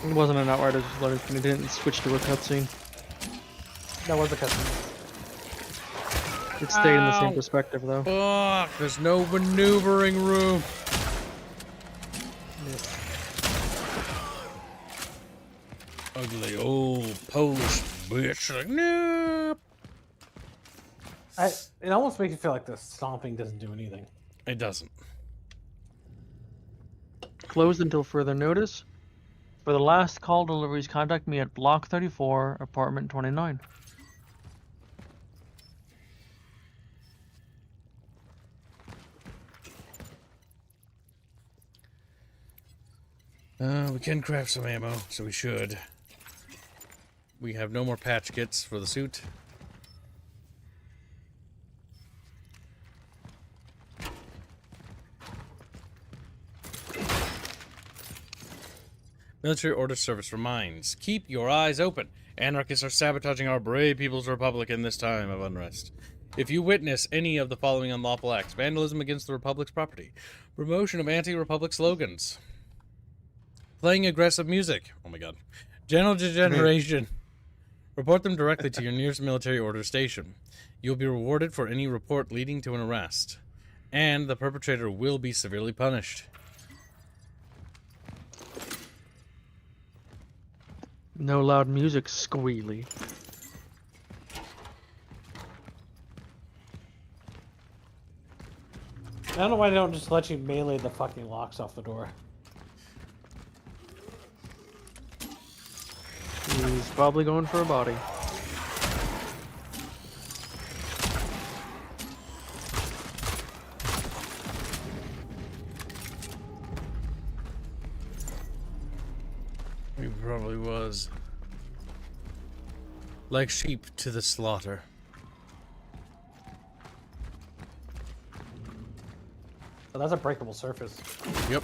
It wasn't an Outriders loading screen. It didn't switch to a cutscene. That was a cutscene. It stayed in the same Ow. perspective though. Fuck, there's no maneuvering room. Ugly old Polish bitch. Like, no. It almost makes you feel like the stomping doesn't do anything. It doesn't. Closed until further notice. For the last call deliveries, contact me at Block 34, Apartment 29. We can craft some ammo, so we should. We have no more patch kits for the suit. Military Order Service reminds, keep your eyes open. Anarchists are sabotaging our brave People's Republic in this time of unrest. If you witness any of the following unlawful acts, vandalism against the Republic's property, promotion of anti-Republic slogans, playing aggressive music, oh my god, general degeneration, report them directly to your nearest military order station. You'll be rewarded for any report leading to an arrest, and the perpetrator will be severely punished. No loud music, squealy. I don't know why they don't just let you melee the fucking locks off the door. He's probably going for a body. He probably was. Like sheep to the slaughter. Oh, that's a breakable surface. Yep.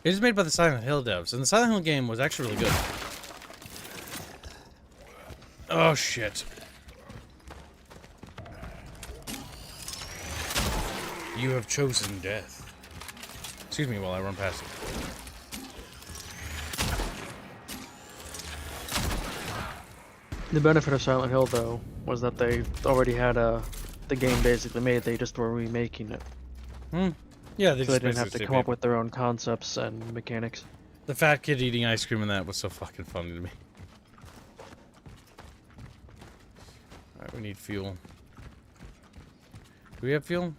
It is made by the Silent Hill devs, and the Silent Hill game was actually really good. Oh shit. You have chosen death. Excuse me while I run past it. The benefit of Silent Hill, though, was that they already had the game basically made. They just were remaking it. Yeah, So they didn't have to come up with their own concepts and mechanics. The fat kid eating ice cream in that was so fucking funny to me. Alright, we need fuel. Do we have fuel?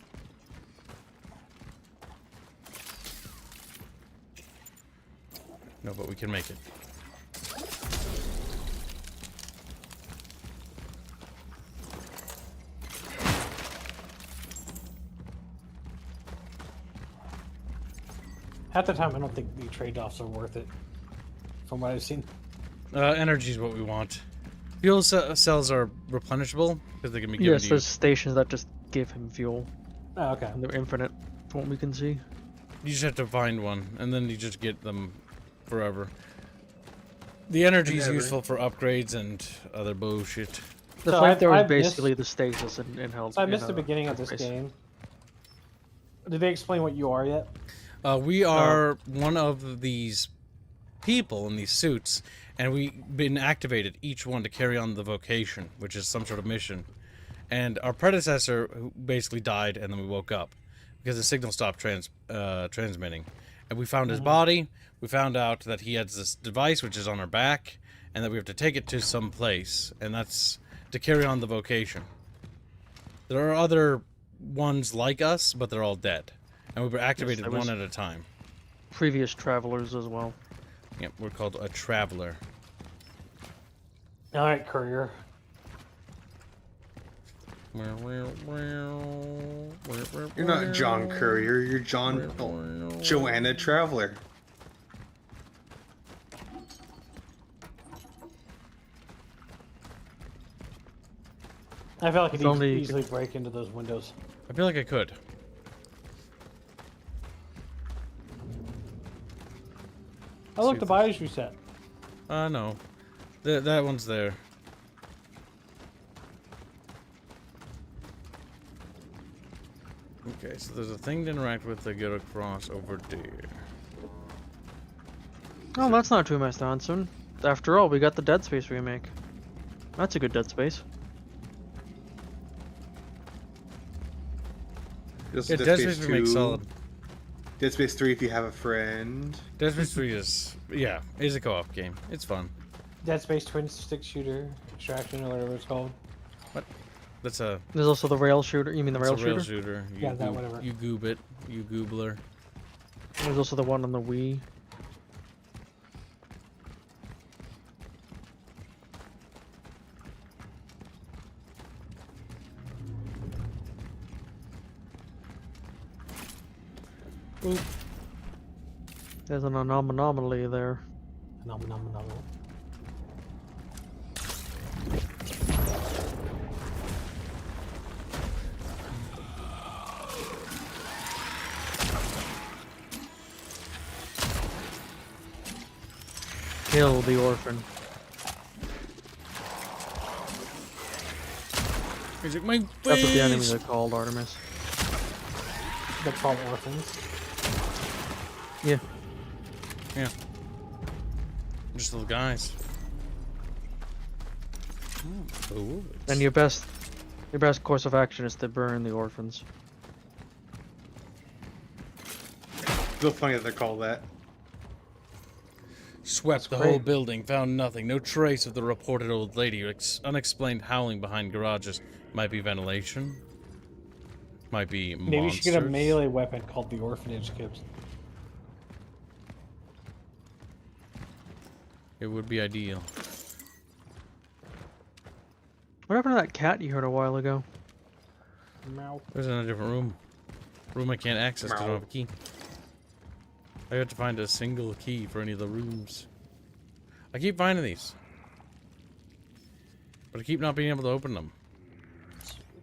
No, but we can make it. Half the time, I don't think the trade-offs are worth it, from what I've seen. Energy is what we want. Fuel cells are replenishable because they can be given Yes, to you. there's stations that just give him fuel. Oh, okay. And they're infinite, from what we can see. You just have to find one, and then you just get them forever. The energy is useful for upgrades and other bullshit. The So flamethrower I've is basically the stasis in Hell's. So I missed the beginning of this game. Did they explain what you are yet? We are one of these people in these suits, and we've been activated, each one, to carry on the vocation, which is some sort of mission. And our predecessor who basically died, and then we woke up because the signal stopped transmitting. And we found his body. We found out that he has this device, which is on our back, and that we have to take it to some place, and that's to carry on the vocation. There are other ones like us, but they're all dead. And we were activated one at a time. Previous travelers as well. Yep, we're called a traveler. All right, courier. You're not John Courier, you're Joanna Traveler. I feel like you It's could only- easily break into those windows. I feel like I could. Oh, look, the body's reset. No. That one's there. Okay, so there's a thing to interact with to get across over there. Oh, that's not too much nonsense. After all, we got the Dead Space remake. That's a good Dead Space. Yeah, Dead Space remake's solid. Dead Space 3 if you have a friend. Dead Space 3 is a co-op game. It's fun. Dead Space twin stick shooter extraction or whatever it's called. What? That's a. There's also the rail shooter. You mean the rail It's a rail shooter? shooter. You Yeah, that whatever. You goob it. You goobler. There's also the one on the Wii. Oop. There's an anomaly there. Nom, nom, nom. Kill the orphan. Is it my face? That's what the enemies are called, Artemis. They're called orphans. Yeah. Yeah. Just little guys. Ooh. And your best course of action is to burn the orphans. Still funny that they're called that. Swept the great. whole building, found nothing. No trace of the reported old lady. Unexplained howling behind garages. Might be ventilation. Might be monsters. Maybe you should get a melee weapon called the orphanage kids. It would be ideal. What happened to that cat you heard a while ago? Meow. There's in a different room. Room I can't access because I don't have a key. I have to find a single key for any of the rooms. I keep finding these. But I keep not being able to open them.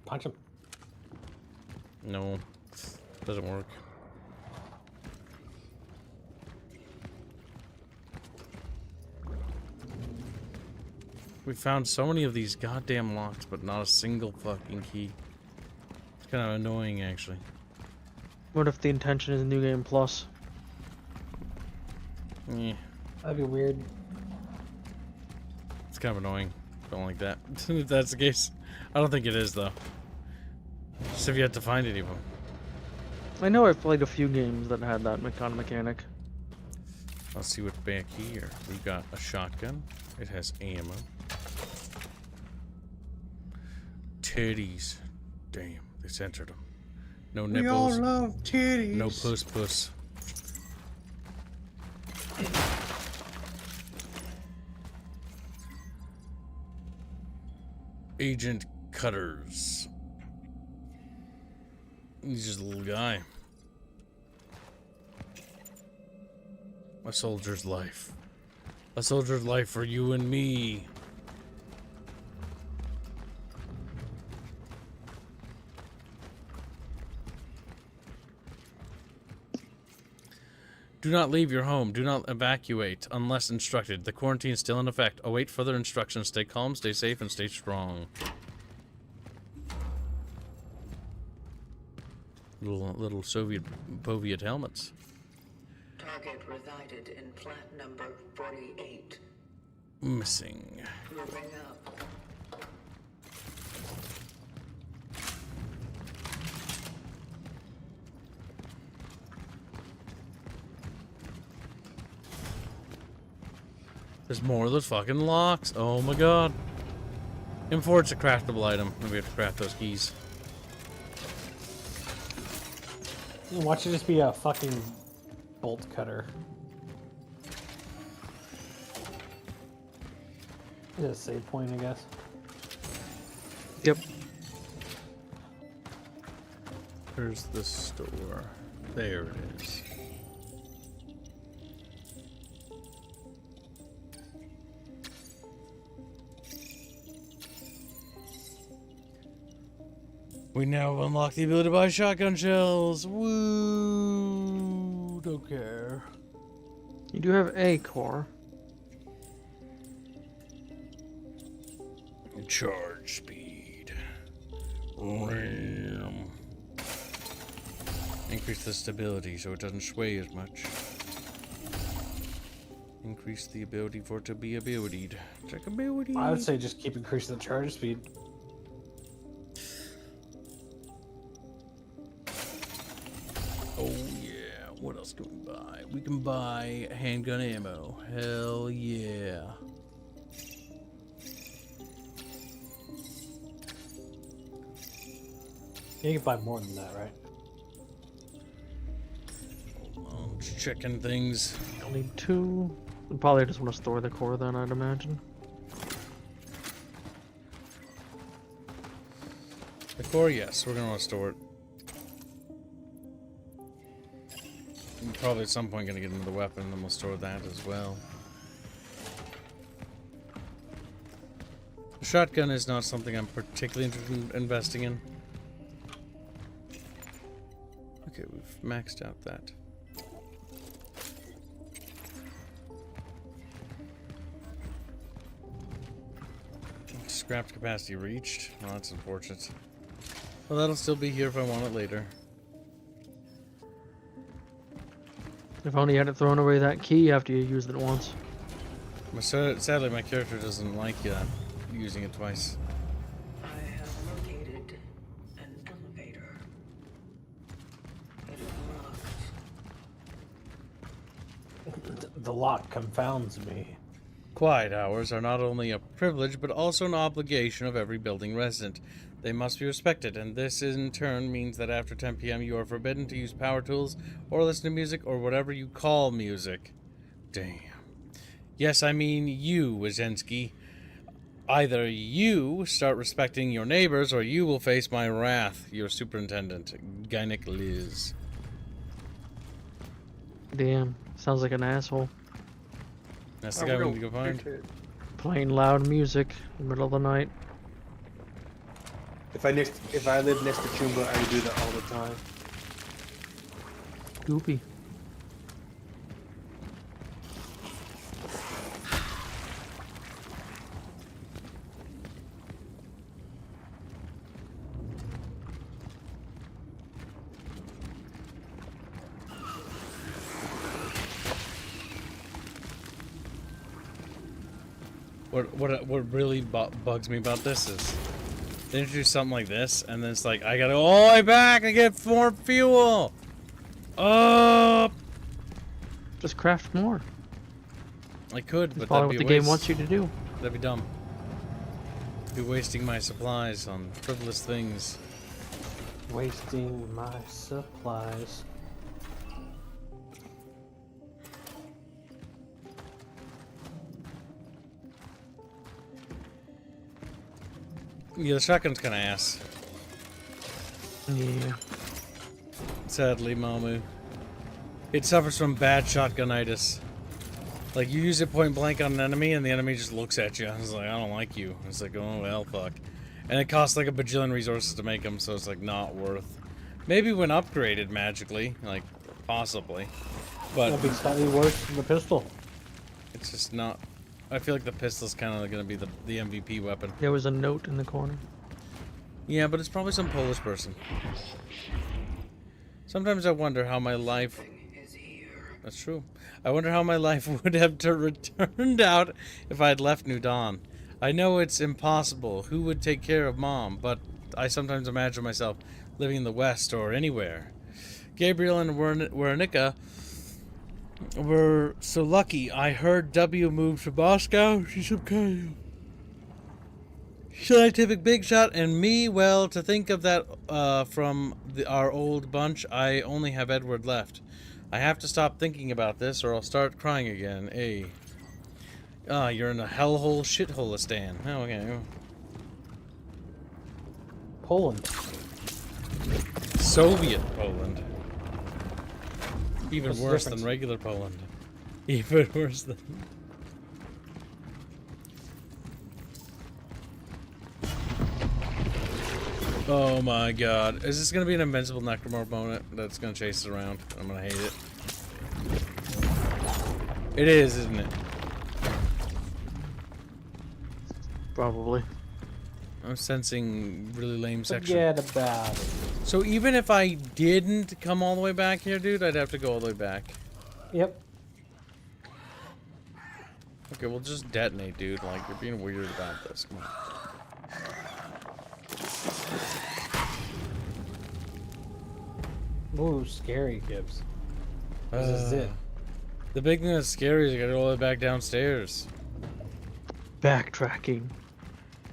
Punch him. No. Doesn't work. We found so many of these goddamn locks, but not a single fucking key. It's kind of annoying, actually. What if the intention is New Game Plus? Yeah, That'd be weird. it's kind of annoying. Don't like that. If that's the case. I don't think it is, though. Just if you had to find any of them. I know I've played a few games that had that kind of mechanic. Let's see what's back here. We've got a shotgun. It has ammo. Titties. Damn, they censored them. No nipples. We all love titties. No puss. Agent Cutters. He's just a little guy. A soldier's life. A soldier's life for you and me. Do not leave your home. Do not evacuate unless instructed. The quarantine is still in effect. Await further instructions. Stay calm, stay safe, and stay strong. Little Soviet Poviet helmets. Target resided in flat number 48. Missing. Moving up. There's more of those fucking locks. Oh my god. M4, it's a craftable item, and we have to craft those keys. Watch it just be a fucking bolt cutter. Is it a save point, I guess? Yep. Where's the store? There it is. We now unlock the ability to buy shotgun shells. Woo! Don't care. You do have a core. Charge speed. Ram. Increase the stability so it doesn't sway as much. Increase the ability for it to be abilitied. Check ability. I would say just keep increasing the charge speed. Oh yeah, what else can we buy? We can buy handgun ammo. Hell yeah. You can buy more than that, right? Hold on, just checking things. You'll need 2. You probably just want to store the core then, I'd imagine. The core, yes, we're gonna want to store it. We're probably at some point gonna get another weapon, and then we'll store that as well. The shotgun is not something I'm particularly interested in investing in. Okay, we've maxed out that. Scrapped capacity reached. Well, that's unfortunate. Well, that'll still be here if I want it later. If only you hadn't thrown away that key after you used it once. Sadly, my character doesn't like using it twice. I have located an elevator. It is locked. The lock confounds me. Quiet hours are not only a privilege, but also an obligation of every building resident. They must be respected, and this in turn means that after 10 p.m. you are forbidden to use power tools, or listen to music, or whatever you call music. Damn. Yes, I mean you, Wazensky. Either you start respecting your neighbors, or you will face my wrath, your superintendent, Gynic Liz. Damn, sounds like an asshole. That's the guy we need to go find. Playing loud music in the middle of the night. If I lived next to Chumba, I would do that all the time. Goopy. What really bugs me about this is they introduce something like this, and then it's like I gotta go all the way back. I get more fuel. Just craft more. I could, That's but probably that'd what be the a game wants you waste. to do. That'd be dumb. Be wasting my supplies on frivolous things. Wasting my supplies. Yeah, the shotgun's kind of ass. Yeah. Sadly, Mamu. It suffers from bad shotgunitis. Like, you use it point blank on an enemy, and the enemy just looks at you. It's like, I don't like you. It's like, oh, well, fuck. And it costs like a bajillion resources to make them, so it's like not worth. Maybe when upgraded magically, like, possibly. But That'd be slightly worse than the pistol. it's just not. I feel like the pistol's kind of going to be the MVP weapon. There was a note in the corner. Yeah, but it's probably some Polish person. Sometimes I wonder how my life... That's true. I wonder how my life would have turned out if I had left New Dawn. I know it's impossible. Who would take care of Mom? But I sometimes imagine myself living in the West or anywhere. Gabriel and Weronika were so lucky. I heard W moved to Moscow. She's some kind of scientific big shot, and me, well, to think of that from our old bunch, I only have Edward left. I have to stop thinking about this, or I'll start crying again. Hey. Ah, you're in a hellhole shitholistan. Oh, okay. Poland. Soviet Poland. Even What's the worse than difference? regular Poland. Even worse than... Oh my god. Is this gonna be an invincible Necromorph opponent that's gonna chase us around? I'm gonna hate it. It is, isn't it? Probably. I'm sensing really lame section. Forget about it. So even if I didn't come all the way back here, dude, I'd have to go all the way back. Yep. Okay, well just detonate, dude. Like, you're being weird about this. Come on. Ooh, scary, Gibbs. This is it. The big thing that's scary is you gotta go all the way back downstairs. Backtracking.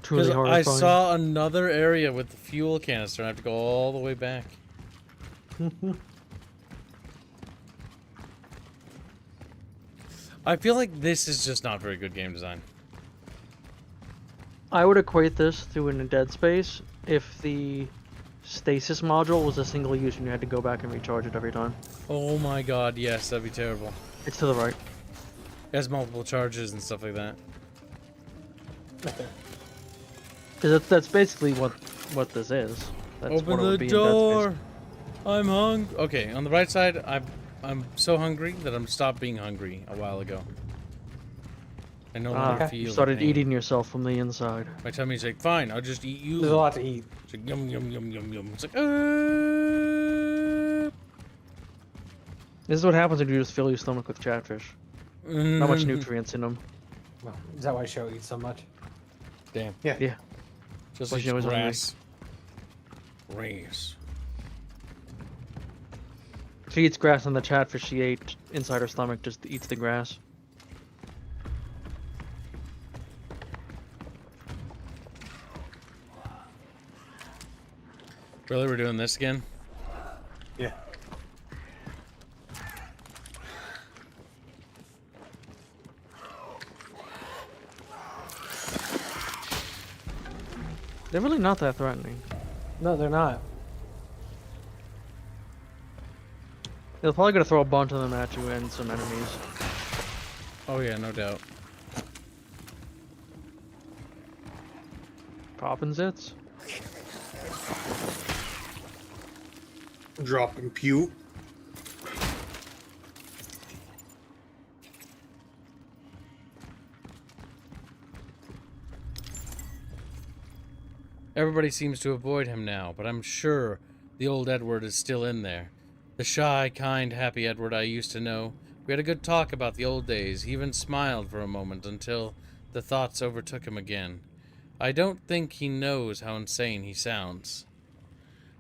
Truly Because I horrifying. saw another area with the fuel canister and I have to go all the way back. I feel like this is just not very good game design. I would equate this to in a Dead Space if the stasis module was a single use and you had to go back and recharge it every time. Oh my god, yes, that'd be terrible. It's to the right. It has multiple charges and stuff like that. Okay. Because that's basically what this is. That's Open what it would the be in Dead door! Space. I'm hungry. Okay, on the right side, I'm so hungry that I'm stopped being hungry a while ago. I no longer feel You the started pain. eating yourself from the inside. My tummy's like, fine, I'll just eat you. There's a lot to eat. It's like, yum, yum, yum, yum, yum. It's like, This is what happens when you just fill your stomach with chatfish. Not much nutrients in them. Well, is that why Show eats so much? Damn. Yeah. Yeah. Just Well, like she always hungry. grass. Grass. She eats grass, and the chatfish she ate inside her stomach just eats the grass. Really, we're doing this again? Yeah. They're really not that threatening. No, they're not. They're probably gonna throw a bunch of them at you and some enemies. Oh yeah, no doubt. Poppin' zits. Dropping pew. Everybody seems to avoid him now, but I'm sure the old Edward is still in there. The shy, kind, happy Edward I used to know. We had a good talk about the old days. He even smiled for a moment until The thoughts overtook him again. I don't think he knows how insane he sounds.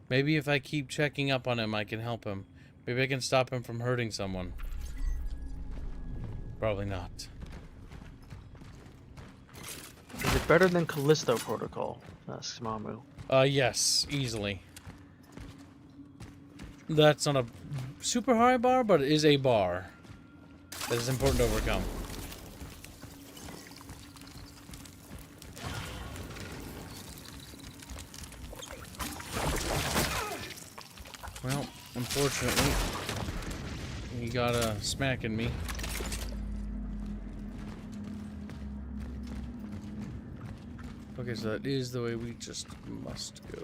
Maybe if I keep checking up on him, I can help him. Maybe I can stop him from hurting someone. Probably not. Is it better than Callisto Protocol? Asks Mamu. Yes, easily. That's not a super high bar, but it is a bar that is important to overcome. Well, unfortunately, he got a smacking me. Okay, so that is the way we just must go.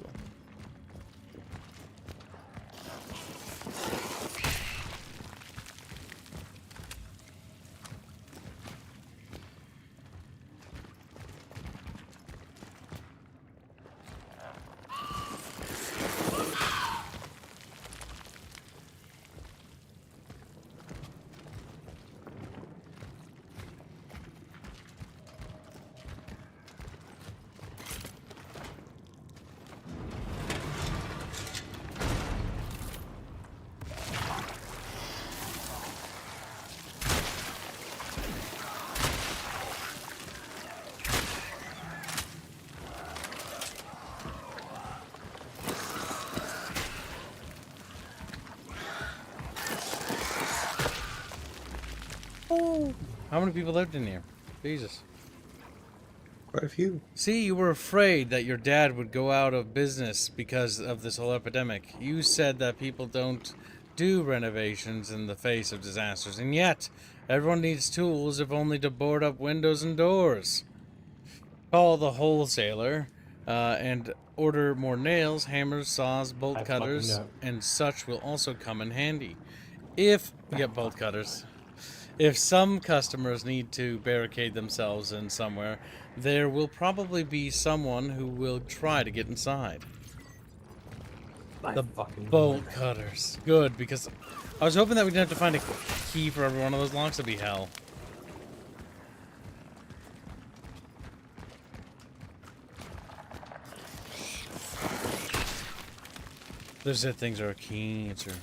Oh, how many people lived in here? Jesus. Quite a few. See, you were afraid that your dad would go out of business because of this whole epidemic. You said that people don't do renovations in the face of disasters, and yet everyone needs tools, if only to board up windows and doors. Call the wholesaler and order more nails, hammers, saws, bolt cutters, and such will also come in handy. If you get bolt cutters. If some customers need to barricade themselves in somewhere, there will probably be someone who will try to get inside. The bolt cutters. Good, because I was hoping that we didn't have to find a key for every one of those locks. That'd be hell. Those said things are a cancer.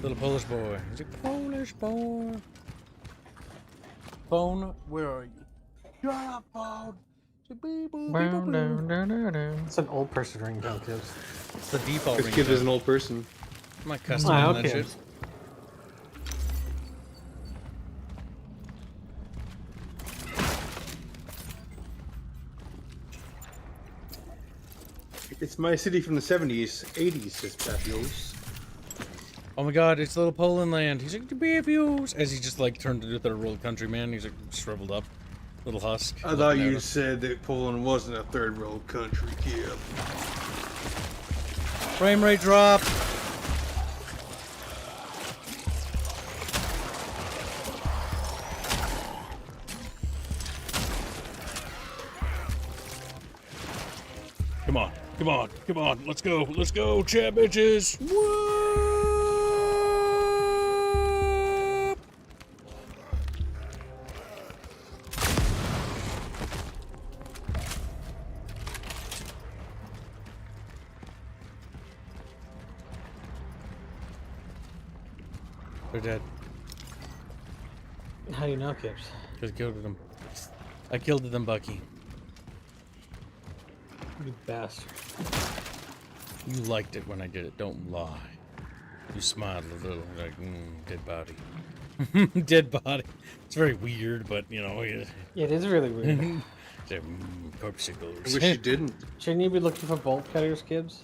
Little Polish boy. He's a Polish boy. Phone, where are you? Shut up, phone. It's an old person ringtone, Kibbs. It's the default Because Kibbs is an old person. I'm not customizing that shit. It's my city from the 70s, 80s, says Papios. Oh my god, it's little Poland land. He's like, to be views. As he just like turned into third world country man. He's like shriveled up. Little husk. I thought you said that Poland wasn't a third world country, kid. Frame rate drop. Come on, come on, come on. Let's go, chat bitches. Whoop. They're dead. How do you know, Kibbs? Just killed them. I killed them, Bucky. You bastard. You liked it when I did it. Don't lie. You smiled a little, like, dead body. Dead body. It's very weird, but, you know. Yeah, it is really weird. Corpsicles. I wish you didn't. Shouldn't you be looking for bolt cutters, Kibbs?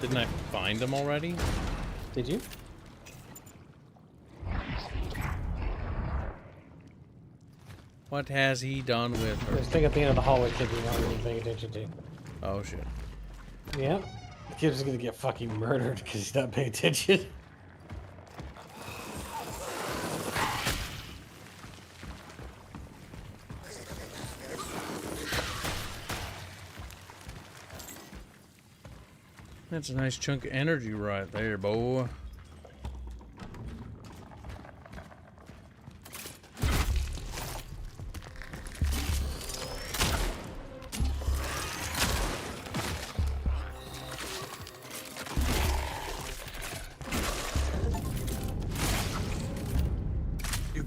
Didn't I find them already? Did you? What has he done with her? There's a thing at the end of the hallway, Kibbs, you're not really paying attention to. Oh, shit. Yeah. Kibbs is gonna get fucking murdered because he's not paying attention. That's a nice chunk of energy right there, boy.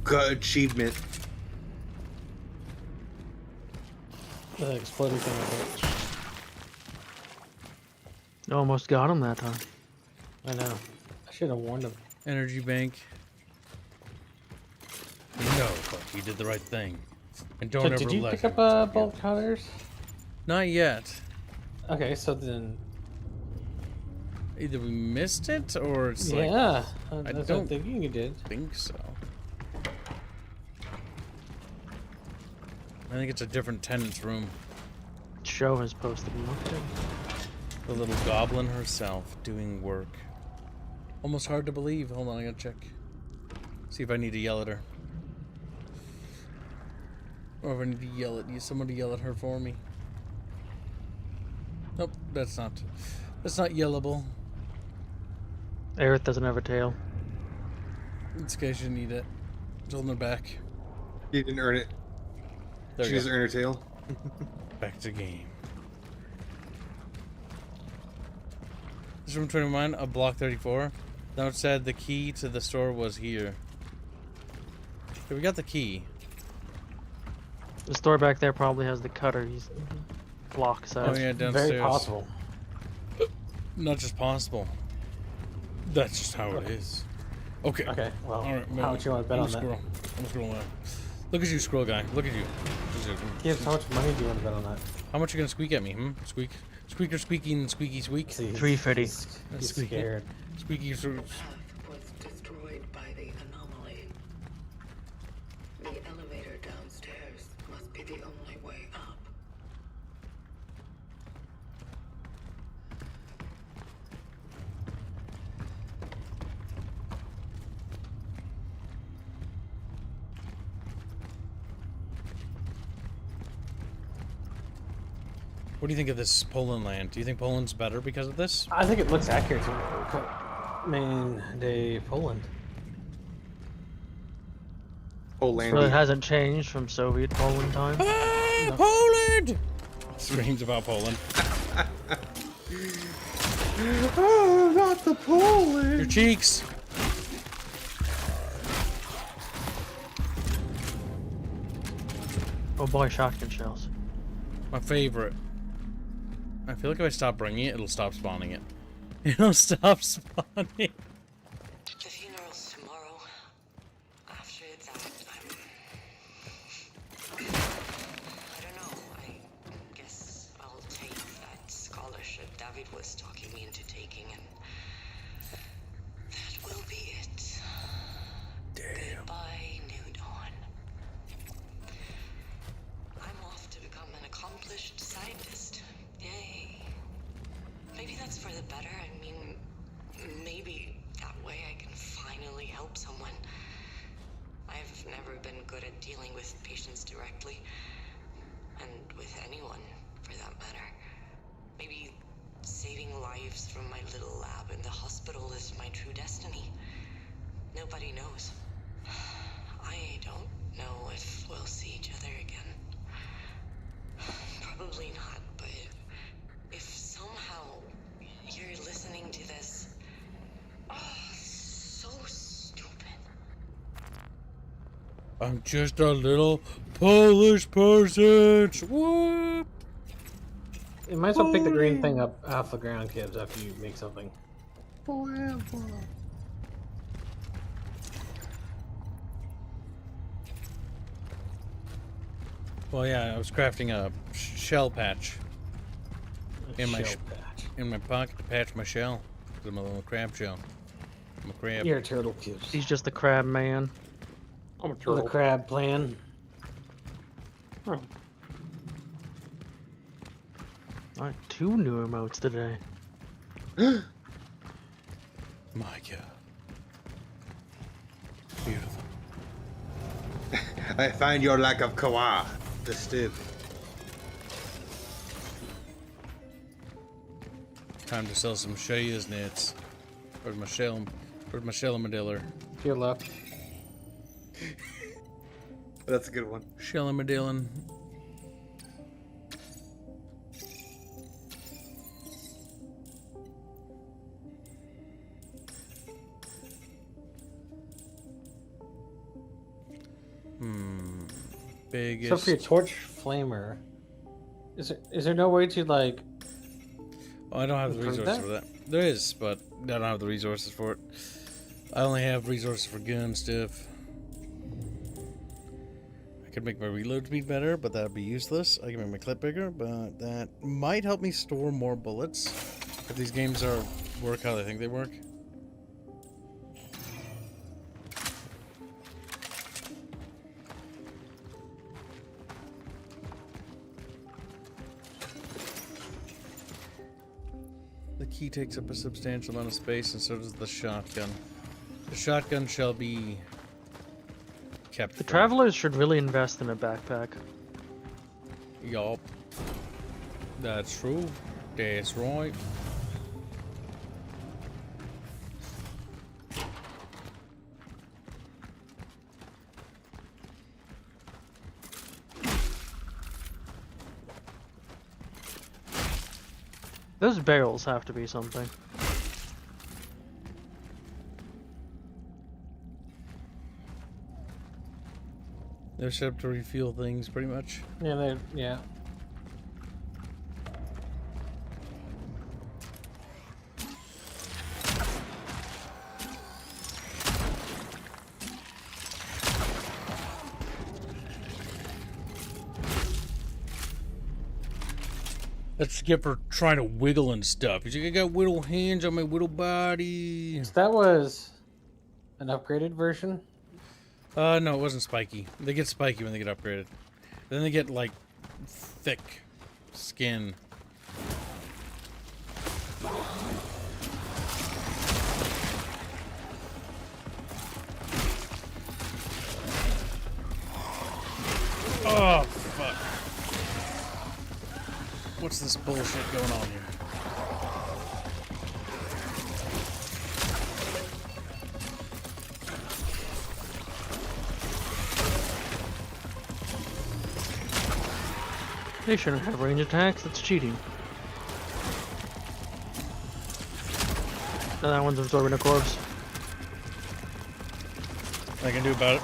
Got achievement. The exploding thing. Almost got him that time. I know. I should have warned him. Energy bank. No, but he did the right thing. And don't So ever did you let pick him up forget. bolt cutters? Not yet. Okay, so then. Either we missed it or it's like Yeah, I that's what don't I'm thinking you did. think so. I think it's a different tenant's room. Show has posted nothing. The little goblin herself doing work. Almost hard to believe. Hold on, I gotta check. See if I need to yell at her. Or if I need to yell at you. Someone to yell at her for me. Nope, that's not yellable. Aerith doesn't have a tail. It's in case you need it. It's holding her back. You didn't earn it. There She you doesn't go. earn her tail. Back to game. This room 21 of block 34. Now it said the key to the store was here. Okay, we got the key. The store back there probably has the cutter. He's block size. Oh yeah, downstairs. Very possible. Not just possible. That's just how it is. Okay. Okay, well, All right, how much you want to bet on that? Scroll. I'm scrolling that. Look at you, scroll guy. Look at you. Gibbs, how much money do you want to bet on that? How much you gonna squeak at me? Squeak. Squeaker squeaking squeaky squeak. See, 350. He's Squeaky. scared. Squeaky. Path was destroyed by the anomaly. The elevator downstairs must be the only way up. What do you think of this Poland land? Do you think Poland's better because of this? I think it looks accurate to main day Poland. Poland. So it hasn't changed from Soviet Poland time. Ah, Poland! Screams about Poland. Oh, not the Poland. Your cheeks. Oh boy, shotgun shells. My favorite. I feel like if I stop bringing it, it'll stop spawning it. It'll stop spawning. The funeral's tomorrow. After that, I don't know. I guess I'll take that scholarship David was talking me into taking, and that will be it. Damn. Goodbye, New Dawn. I'm off to become an accomplished scientist. Yay. Maybe that's for the better. I mean, maybe that way I can finally help someone. I've never been good at dealing with patients directly, and with anyone, for that matter. Maybe saving lives from my little lab in the hospital is my true destiny. Nobody knows. I don't know if we'll see each other again. Probably not, but if somehow you're listening to this, so stupid. I'm just a little Polish person. Whoop. You might as well pick the green thing up off the ground, kids, after you make something. Well, yeah, I was crafting a shell patch in my Shell patch. in my pocket to patch my shell. 'Cause I'm a little crab shell. I'm a crab. You're a turtle, kids. He's just the crab man. I'm a The turtle. crab plan. Alright, 2 new emotes today. My God. Beautiful. I find your lack of kawa disturbing. Time to sell some Shaya's knits. Where's my shell? Where's my shellamadiller? To your left. That's a good one. Shellamadillin. Biggest. Except for your torch flamer. Is there no way to like? Oh, I don't have the improve resources that? for that. There is, but I don't have the resources for it. I only have resources for gun stuff. I could make my reload speed better, but that would be useless. I can make my clip bigger, but that might help me store more bullets if these games work how they think they work. The key takes up a substantial amount of space, and so does the shotgun. The shotgun shall be kept. The travelers should really invest in a backpack. Yup. That's true. That's right. Those barrels have to be something. They're set up to refuel things, pretty much. Yeah. That's get for trying to wiggle and stuff. You think I got whittle hands on my whittle body? So that was an upgraded version. No, it wasn't spiky. They get spiky when they get upgraded. Then they get, like, thick skin. Oh, fuck. What's this bullshit going on here? They shouldn't have range attacks, that's cheating. And that one's absorbing a corpse. I can do about it.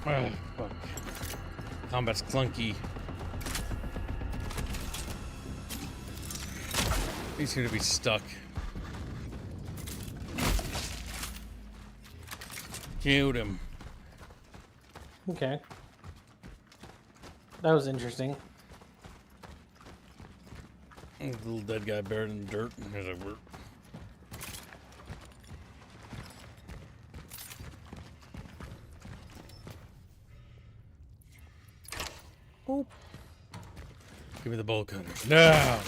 Oh, fuck. Combat's clunky. These seem to be stuck. Killed him. Okay. That was interesting. Little dead guy buried in the dirt. Here's a work. Oh. Give me the bolt cutters. Now!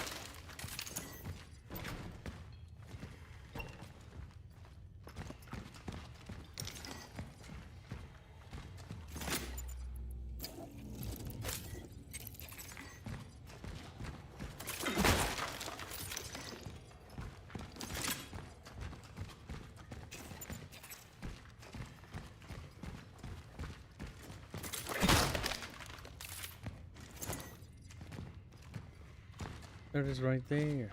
There it is right there.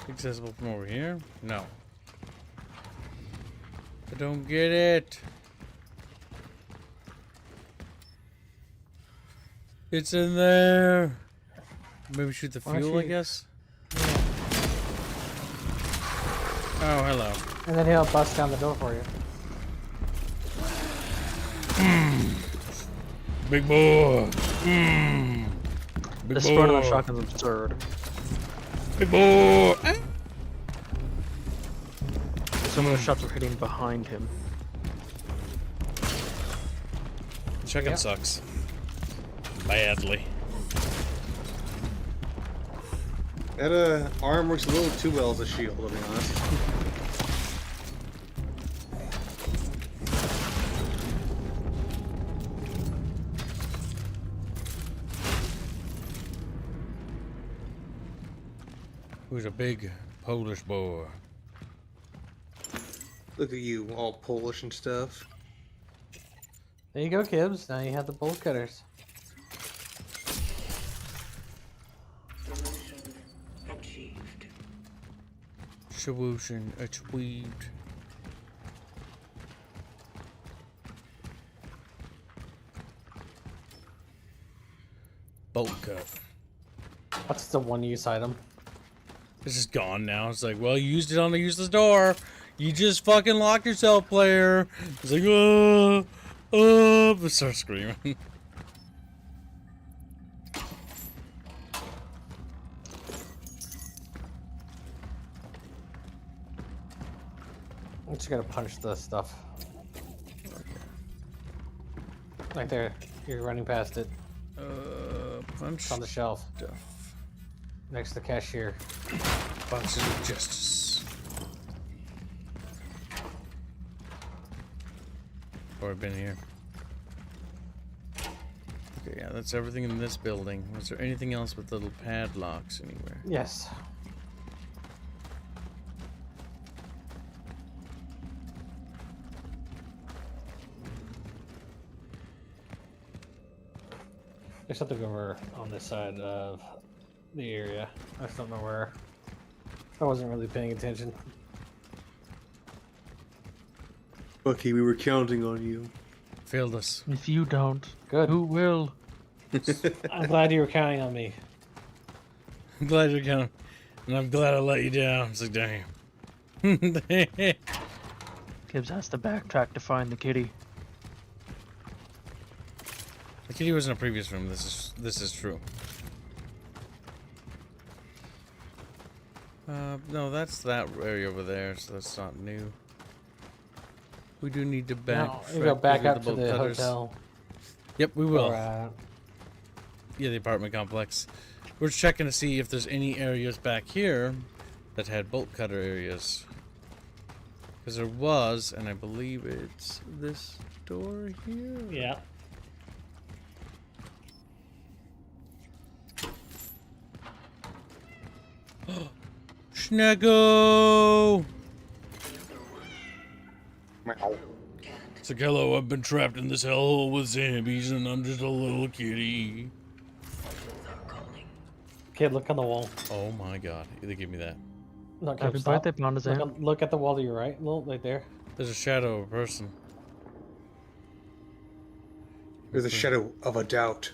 Accessible from over here? No. I don't get it. It's in there. Maybe shoot the fuel, I guess. Oh, hello. And then he'll bust down the door for you. Big boy. Big The sprint of boy. that shotgun's absurd. Big boy. Some of the shots are hitting behind him. Shotgun sucks. Badly. That arm works a little too well as a shield, to be honest. Who's a big Polish boy. Look at you, all Polish and stuff. There you go, Kibbs. Now you have the bolt cutters. Solution achieved. Solution achieved. Bolt cut. What's the one-use item? It's just gone now. It's like, well, you used it on the useless door. You just fucking locked yourself, player. It's like, start screaming. I'm just gonna punch the stuff. Right there. You're running past it. Punch It's on the shelf. stuff. Next to the cashier. Boxes of justice. Or I've been here. Okay, yeah, that's everything in this building. Was there anything else with little padlocks anywhere? Yes. There's something over on this side of the area. I just don't know where. I wasn't really paying attention. Bucky, we were counting on you. Failed us. If you don't, Good. who will? I'm glad you were counting on me. I'm glad you're coming. And I'm glad I let you down. It's like, damn. Gibbs has to backtrack to find the kitty. The kitty was in a previous room. This is true. No, that's that area over there, so that's not new. We do need to back. No, you go back up to the hotel. Yep, we will. Or, Yeah, the apartment complex. We're checking to see if there's any areas back here that had bolt cutter areas. Because there was, and I believe it's this door here. yeah. Snaggo! Meow. It's like, hello, I've been trapped in this hellhole with zombies and I'm just a little kitty. Kid, look on the wall. Oh my god, they give me that. No, kid, Happy stop. birthday, Pondazan. Look at the wall to your right. Look, right there. There's a shadow of a person. There's a shadow of a doubt.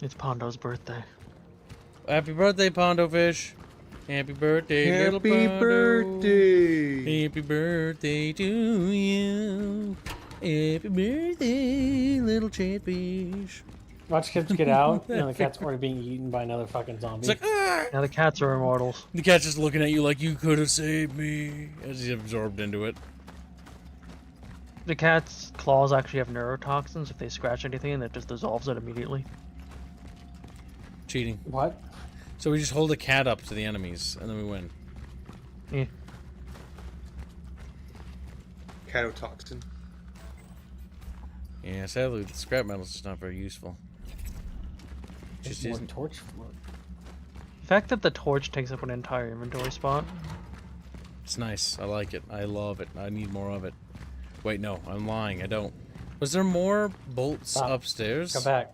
It's Pondo's birthday. Happy birthday, Pondo Fish. Happy birthday, little Happy Pondo. birthday! Happy birthday to you. Happy birthday, little chatfish. Watch kids get out. The cat's already being eaten by another fucking zombie. It's like, ah! Now the cats are immortals. The cat's just looking at you like you could have saved me as he's absorbed into it. The cat's claws actually have neurotoxins. If they scratch anything, that just dissolves it immediately. Cheating. What? So we just hold a cat up to the enemies and then we win. Yeah. Catotoxin. Yeah, sadly the scrap metal's just not very useful. Just Just more isn't. torch float. The fact that the torch takes up an entire inventory spot. It's nice. I like it. I love it. I need more of it. Wait, no, I'm lying. I don't. Was there more bolts Stop. upstairs? Go back.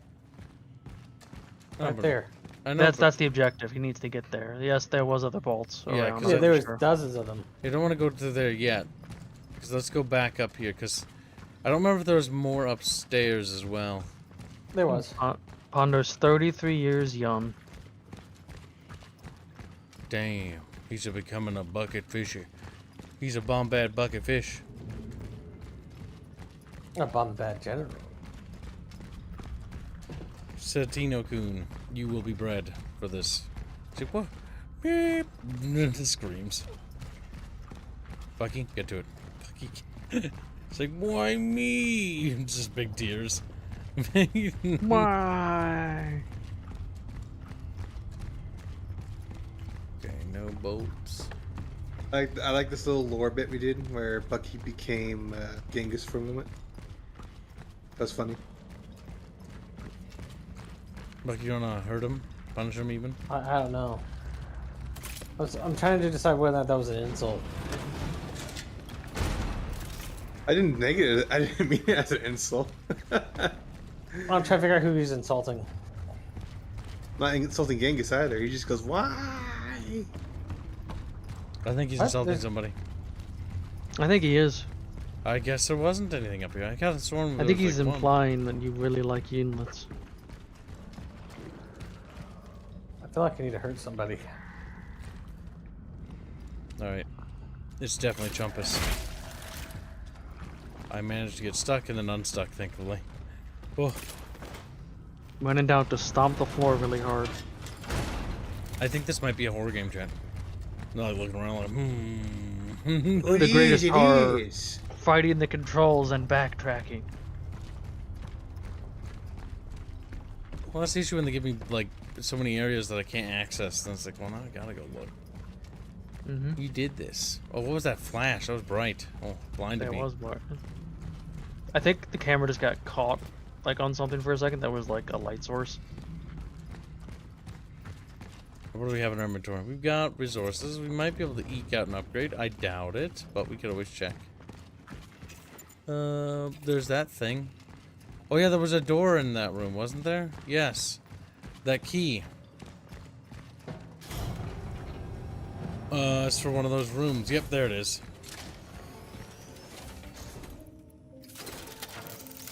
Oh, Right but- there. I know, That's the objective. He needs to get there. Yes, there was other bolts Yeah, around. 'cause Yeah, I'm there was sure. dozens of them. I don't want to go to there yet. Because let's go back up here. Because I don't remember if there was more upstairs as well. There was. Pondo's 33 years young. Damn. He's becoming a bucket fisher. He's a bombad bucket fish. A bomb-bad general. Satino-kun, you will be bred for this. Say, what? Beep. The screams. Bucky, get to it. Bucky. It's like, why me? It's just big tears. Why? Okay, no bolts. I like this little lore bit we did where Bucky became Genghis for a moment. That was funny. Bucky, you don't hurt him? Punish him even? I don't know. I'm trying to decide whether or not that was an insult. I didn't negative it. I didn't mean it as an insult. I'm trying to figure out who he's insulting. Not insulting Genghis either. He just goes, "Why?" I think he's insulting somebody. I think he is. I guess there wasn't anything up here. I got a swarm. I think he's implying that you really like units. I feel like I need to hurt somebody. Alright. It's definitely Chumpus. I managed to get stuck and then unstuck, thankfully. Oh. When in doubt, to stomp the floor really hard. I think this might be a horror game, chat. Not like looking around like, The greatest horror, fighting the controls and backtracking. Well, that's the issue when they give me, like, so many areas that I can't access. And it's like, well, now I gotta go look. You did this. Oh, what was that flash? That was bright. Oh, blinded me. It was bright. I think the camera just got caught, like, on something for a second that was, like, a light source. What do we have in our inventory? We've got resources. We might be able to eke out an upgrade. I doubt it, but we could always check. There's that thing. Oh yeah, there was a door in that room, wasn't there? Yes. That key. It's for one of those rooms. Yep, there it is.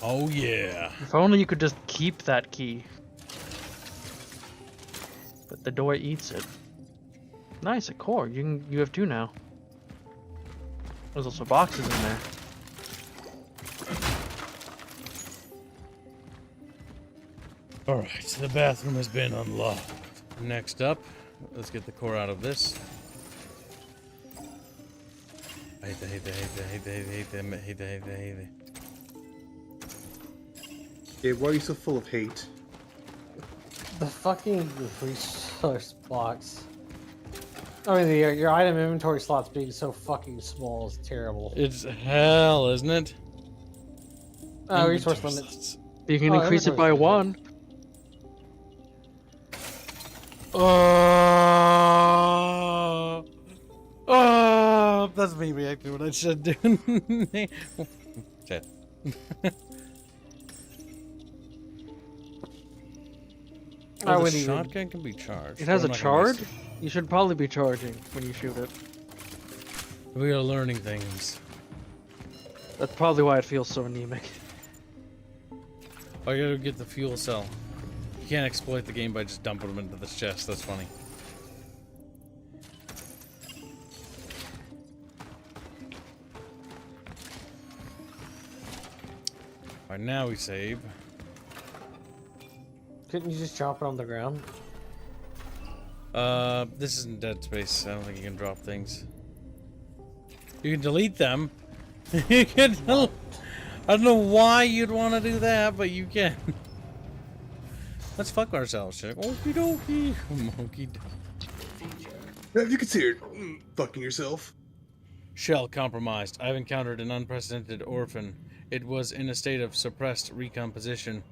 Oh yeah. If only you could just keep that key. But the door eats it. Nice, a core. You have 2 now. There's also boxes in there. Alright, the bathroom has been unlocked. Next up, let's get the core out of this. I hate the. Yeah, why are you so full of hate? The fucking resource box. I mean, your item inventory slots being so fucking small is terrible. It's hell, isn't it? Resource limits. You can increase it by 1. Oh, that's me reacting to what I should do. Chat. Oh, the shotgun can be charged. It has a charge? You should probably be charging when you shoot it. We are learning things. That's probably why it feels so anemic. I gotta get the fuel cell. You can't exploit the game by just dumping them into this chest. That's funny. Alright, now we save. Couldn't you just drop it on the ground? This isn't Dead Space. I don't think you can drop things. You can delete them. You can I don't know why you'd want to do that, but you can. Let's fuck ourselves, chick. Okie dokie. Monkey. Have you considered fucking yourself? Shell compromised. I've encountered an unprecedented orphan. It was in a state of suppressed recomposition.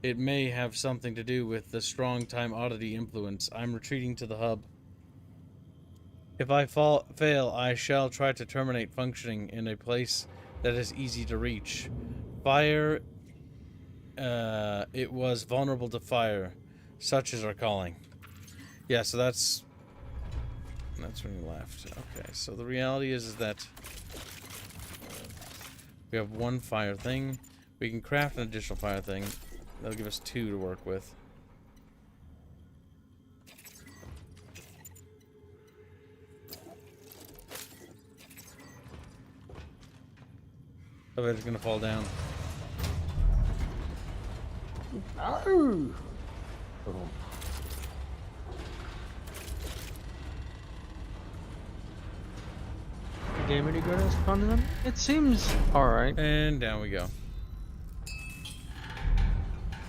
It may have something to do with the strong time oddity influence. I'm retreating to the hub. If I fail, I shall try to terminate functioning in a place that is easy to reach. Fire. It was vulnerable to fire. Such is our calling. Yeah, so that's when you left. Okay, so the reality is that we have 1 fire thing. We can craft an additional fire thing. That'll give us 2 to work with. I bet it's gonna fall down. Oh. Game any good as fun in them? It seems alright. And down we go.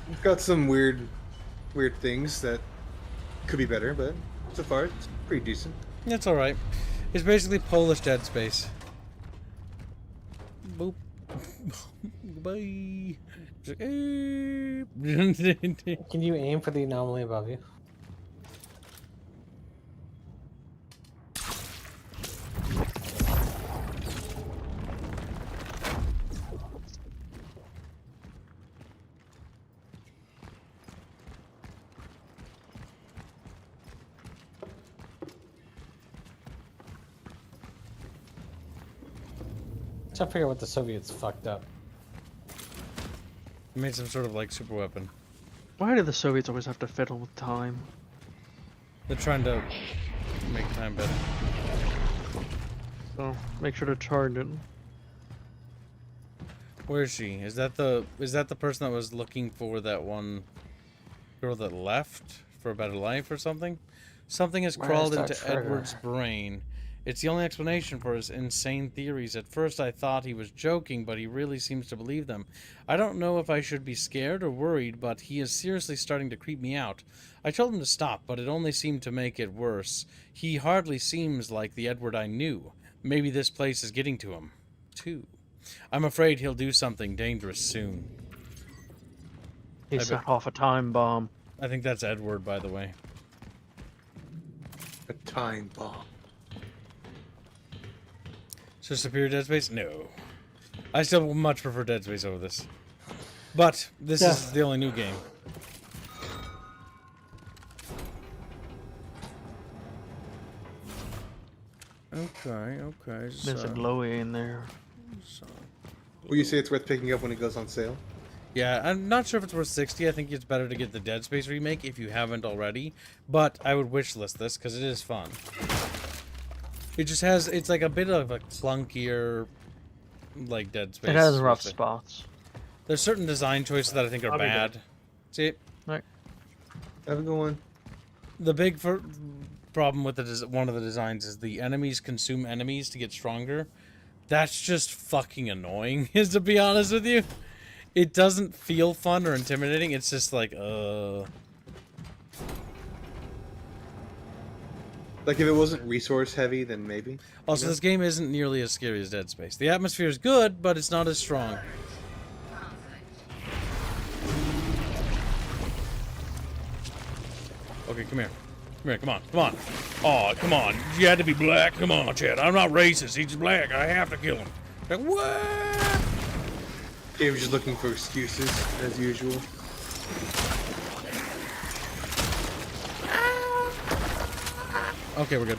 We've got some weird things that could be better, but so far it's pretty decent. It's alright. It's basically Polish Dead Space. Boop. Bye. Can you aim for the anomaly above you? Trying to figure out what the Soviets fucked up. They made some sort of like super weapon. Why do the Soviets always have to fiddle with time? They're trying to make time better. So make sure to charge it. Where is she? Is that the person that was looking for that one girl that left for a better life or something? Something has crawled into Edward's brain. It's the only explanation for his insane theories. At first I thought he was joking, but he really seems to believe them. I don't know if I should be scared or worried, but he is seriously starting to creep me out. I told him to stop, but it only seemed to make it worse. He hardly seems like the Edward I knew. Maybe this place is getting to him, too. I'm afraid he'll do something dangerous soon. He set off a time bomb. I think that's Edward, by the way. A time bomb. So superior Dead Space? No. I still much prefer Dead Space over this. But this is the only new game. Okay. There's a glowy in there. Will you say it's worth picking up when it goes on sale? Yeah, I'm not sure if it's worth 60. I think it's better to get the Dead Space remake if you haven't already. But I would wishlist this because it is fun. It just has, it's like a bit of a clunkier, like Dead Space. It has rough spots. There's certain design choices that I think are bad. See? Right. Have a good one. The big problem with one of the designs is the enemies consume enemies to get stronger. That's just fucking annoying, is to be honest with you. It doesn't feel fun or intimidating. It's just like, Like, if it wasn't resource heavy, then maybe. Also, this game isn't nearly as scary as Dead Space. The atmosphere is good, but it's not as strong. Okay, come here. Come here, come on, come on. Oh, come on. You had to be black? Come on, Chad. I'm not racist. He's black. I have to kill him. Like, what? He was just looking for excuses, as usual. Okay, we're good.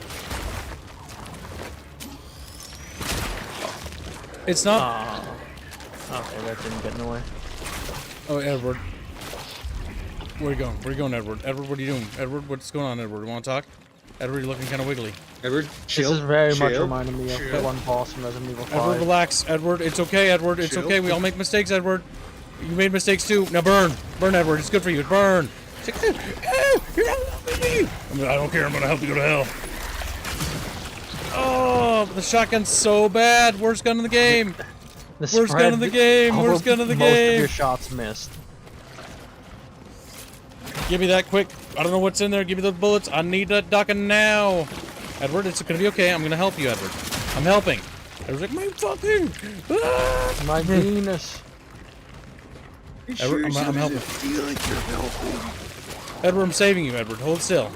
It's not... Okay, that didn't get in the way. Oh, Edward. Where are you going? Where are you going, Edward? Edward, what are you doing? Edward, what's going on, Edward? You want to talk? Edward, you're looking kind of wiggly. Edward, chill. This is very much reminding me of the one boss from Resident Evil 5. Edward, relax. Edward, it's okay, Edward. It's okay. We all make mistakes, Edward. You made mistakes too. Now burn. Burn, Edward. It's good for you. Burn. It's like, you're not helping me. I don't care. I'm going to help you go to hell. Oh, the shotgun's so bad. Worst gun in the game. Worst gun in the game. Worst gun in the game. Most of your shots missed. Give me that quick. I don't know what's in there. Give me the bullets. I need that ducking now. Edward, it's going to be okay. I'm going to help you, Edward. I'm helping. Edward's like, my fucking... Ah! My Venus. Edward, I'm helping. Edward, I'm saving you, Edward. Hold still.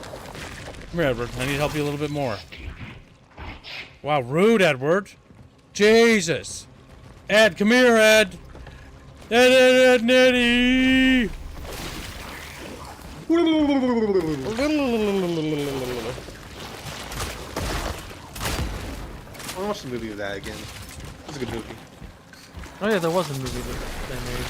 Come here, Edward. I need to help you a little bit more. Wow, rude, Edward. Jesus. Ed, come here, Ed. Ed, Nettie. I want to watch the movie of that again. It was a good movie. Oh yeah, there was a movie that they made.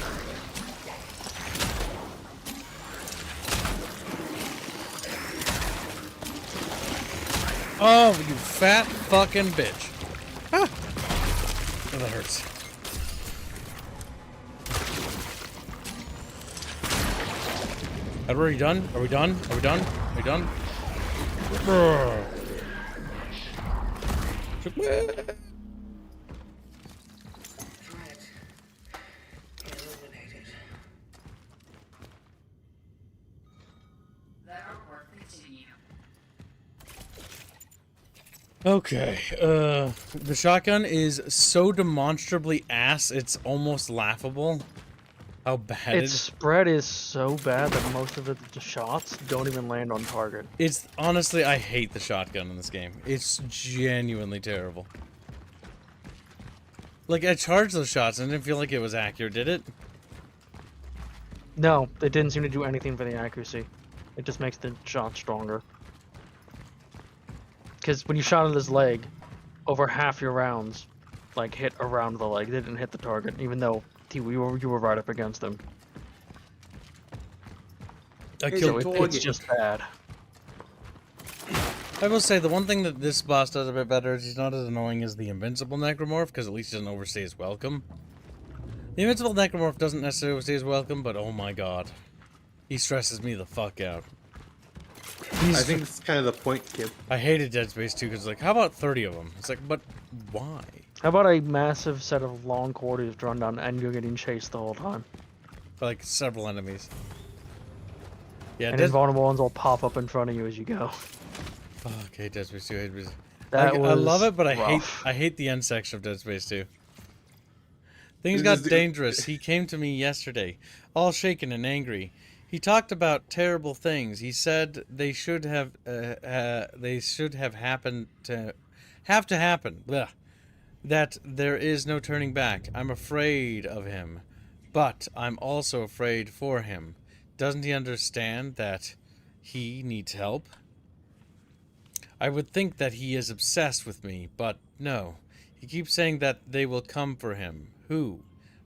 Oh, you fat fucking bitch. Ah. Oh, that hurts. Edward, are you done? Are we done? Are we done? Are we done? Threat eliminated. Let our work continue. Okay, the shotgun is so demonstrably ass, it's almost laughable. How bad Its spread is so bad that most of the shots don't even land on target. It's honestly, I hate the shotgun in this game. It's genuinely terrible. Like, I charged those shots and I didn't feel like it was accurate, did it? No, it didn't seem to do anything for the accuracy. It just makes the shot stronger. Because when you shot at his leg, over half your rounds like hit around the leg. They didn't hit the target, even though you were right up against them. I Hey, killed So Target. it's just bad. I will say the one thing that this boss does a bit better is he's not as annoying as the invincible necromorph, because at least he doesn't overstay his welcome. The invincible necromorph doesn't necessarily overstay his welcome, but oh my god. He stresses me the fuck out. I think it's kind of the point, kid. I hated Dead Space 2 because like, how about 30 of them? It's like, but why? How about a massive set of long corridors drawn down and you're getting chased the whole time? For like several enemies. Yeah, And Dead... invulnerable ones will pop up in front of you as you go. Fuck, hate Dead Space 2. Hate Dead Space... That I love was it, but rough. I hate the end section of Dead Space 2. Things This got is the- dangerous. He came to me yesterday, all shaken and angry. He talked about terrible things. He said they should have happened to happen. Blah. That there is no turning back. I'm afraid of him, but I'm also afraid for him. Doesn't he understand that he needs help? I would think that he is obsessed with me, but no. He keeps saying that they will come for him. Who?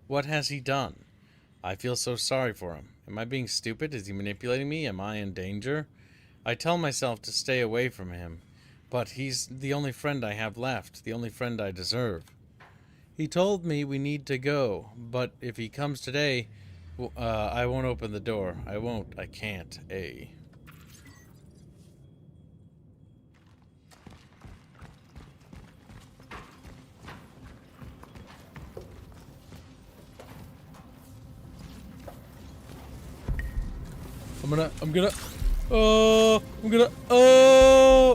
What has he done? I feel so sorry for him. Am I being stupid? Is he manipulating me? Am I in danger? I tell myself to stay away from him, but he's the only friend I have left, the only friend I deserve. He told me we need to go, but if he comes today, I won't open the door. I won't. I can't. I'm gonna, I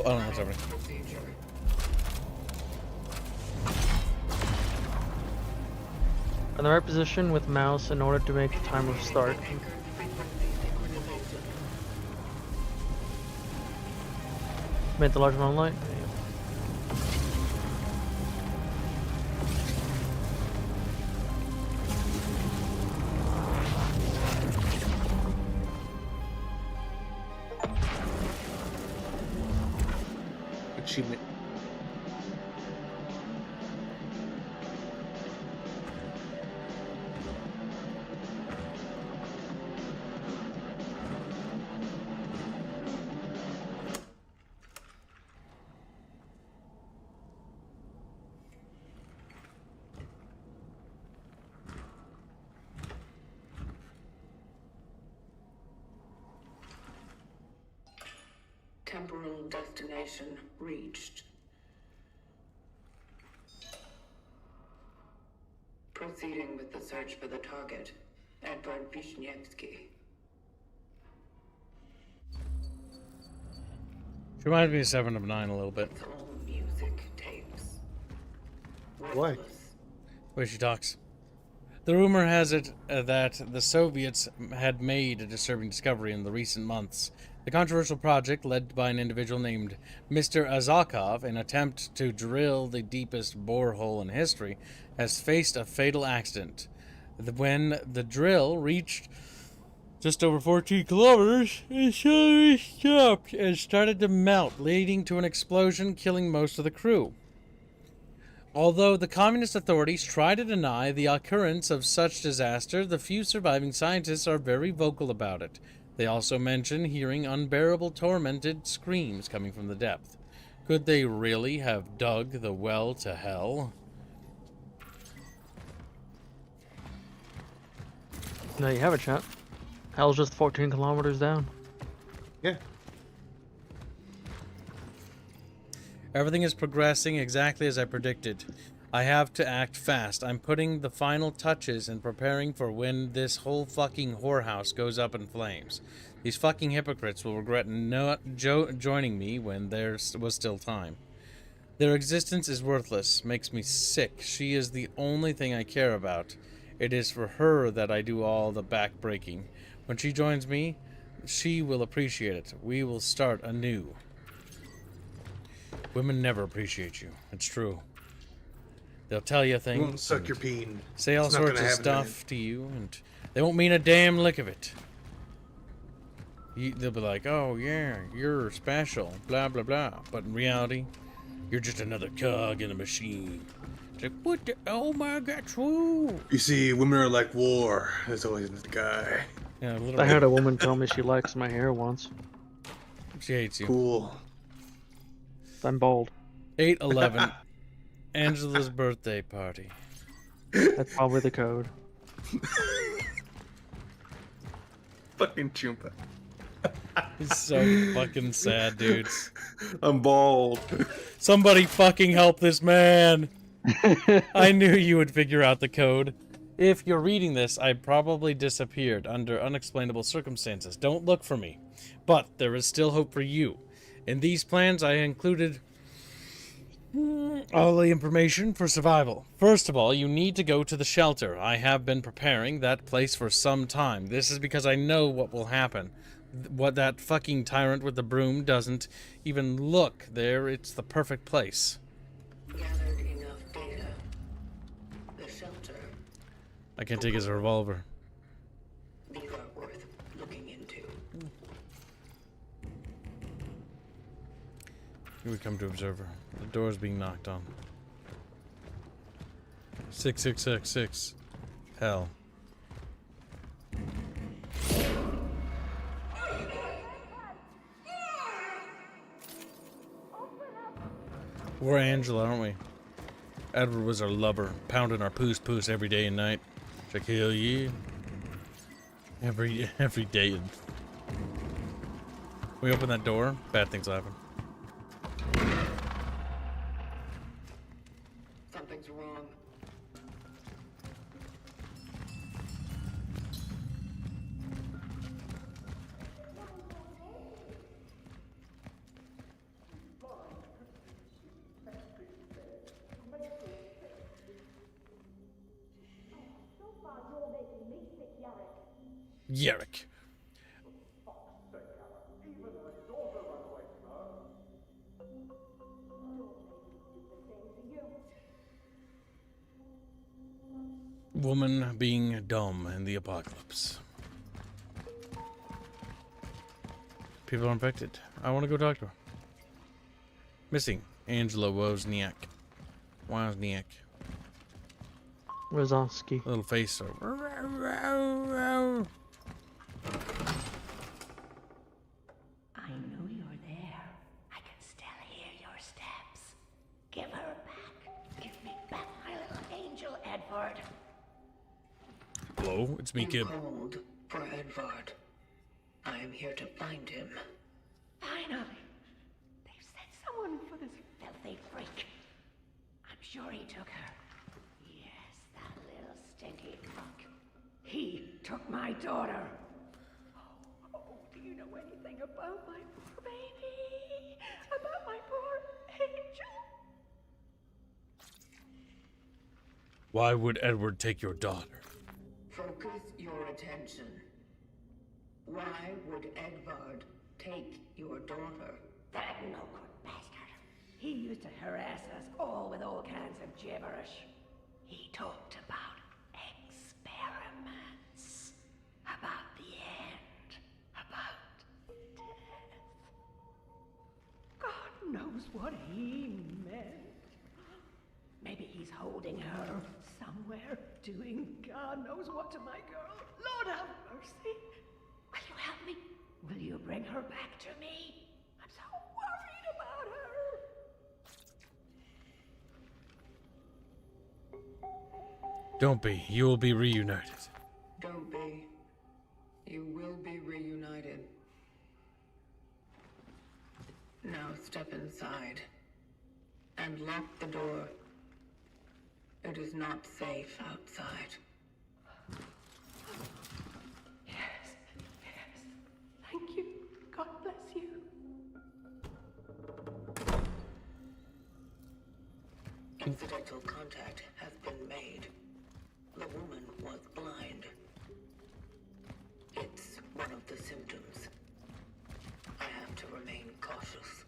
don't know what's happening. Procedure. In the right position with mouse in order to make the timer start. Anchored frequency synchronization. Made the large amount of light. Achievement. Temporal destination reached. Proceeding with the search for the target, Edward Vishnievsky. She reminds me of 7 of 9 a little bit. It's all music tapes. Why? Restless. The way she talks. The rumor has it that the Soviets had made a disturbing discovery in the recent months. The controversial project, led by an individual named Mr. Azakov, an attempt to drill the deepest borehole in history, has faced a fatal accident. When the drill reached just over 14 kilometers, it suddenly stopped and started to melt, leading to an explosion, killing most of the crew. Although the communist authorities try to deny the occurrence of such disaster, the few surviving scientists are very vocal about it. They also mention hearing unbearable tormented screams coming from the depth. Could they really have dug the well to hell? There you have it, chat. Hell's just 14 kilometers down. Yeah. Everything is progressing exactly as I predicted. I have to act fast. I'm putting the final touches and preparing for when this whole fucking whorehouse goes up in flames. These fucking hypocrites will regret not joining me when there was still time. Their existence is worthless, makes me sick. She is the only thing I care about. It is for her that I do all the back-breaking. When she joins me, she will appreciate it. We will start anew. Women never appreciate you. It's true. They'll tell you You things. won't suck your peen. Say all It's not sorts gonna of happen, man. stuff to you, and they won't mean a damn lick of it. They'll be like, oh yeah, you're special, blah blah blah. But in reality, you're just another cog in a machine. It's like, what the? Oh my God, true. You see, women are like war. There's always the guy. Yeah, I literally. had a woman tell me she likes my hair once. She hates you. Cool. I'm bald. 8/11. Angela's birthday party. That's probably the code. Fucking Chumpa. He's so fucking sad, dudes. I'm bald. Somebody fucking help this man. I knew you would figure out the code. If you're reading this, I probably disappeared under unexplainable circumstances. Don't look for me. But there is still hope for you. In these plans, I included all the information for survival. First of all, you need to go to the shelter. I have been preparing that place for some time. This is because I know what will happen. What that fucking tyrant with the broom doesn't even look there. It's the perfect place. Gathered enough data. The shelter. I can't take his revolver. These are worth looking into. Here we come to observer. The door is being knocked on. 6666. Hell. We're Angela, aren't we? Edward was our lover, pounding our poos every day and night. It's like, hell yeah. Every day. We open that door, bad things happen. Something's wrong. Yarrick. Woman being dumb in the apocalypse. People are infected. I want to go talk to her. Missing. Angela Wozniak. Wozniak. Wazowski. Little face. I know you're there. I can still hear your steps. Give her back. Give me back my little angel, Edward. Hello, it's me, Kib. Hold for Edward. I am here to find him. Finally. They've sent someone for this filthy freak. I'm sure he took her. Yes, that little stinky fuck. He took my daughter. Oh, do you know anything about my poor baby? About my poor angel? Why would Edward take your daughter? Focus your attention. Why would Edward take your daughter? That no-good bastard. He used to harass us all with all kinds of gibberish. He talked about experiments, about the end, about death. God knows what he meant. Maybe he's holding her somewhere, doing God knows what to my girl. Lord have mercy. Will you help me? Will you bring her back to me? I'm so worried about her. Don't be. You will be reunited. Don't be. You will be reunited. Now step inside and lock the door. It is not safe outside. Yes. Thank you. God bless you. Incidental contact has been made. The woman was blind. It's one of the symptoms. I have to remain cautious.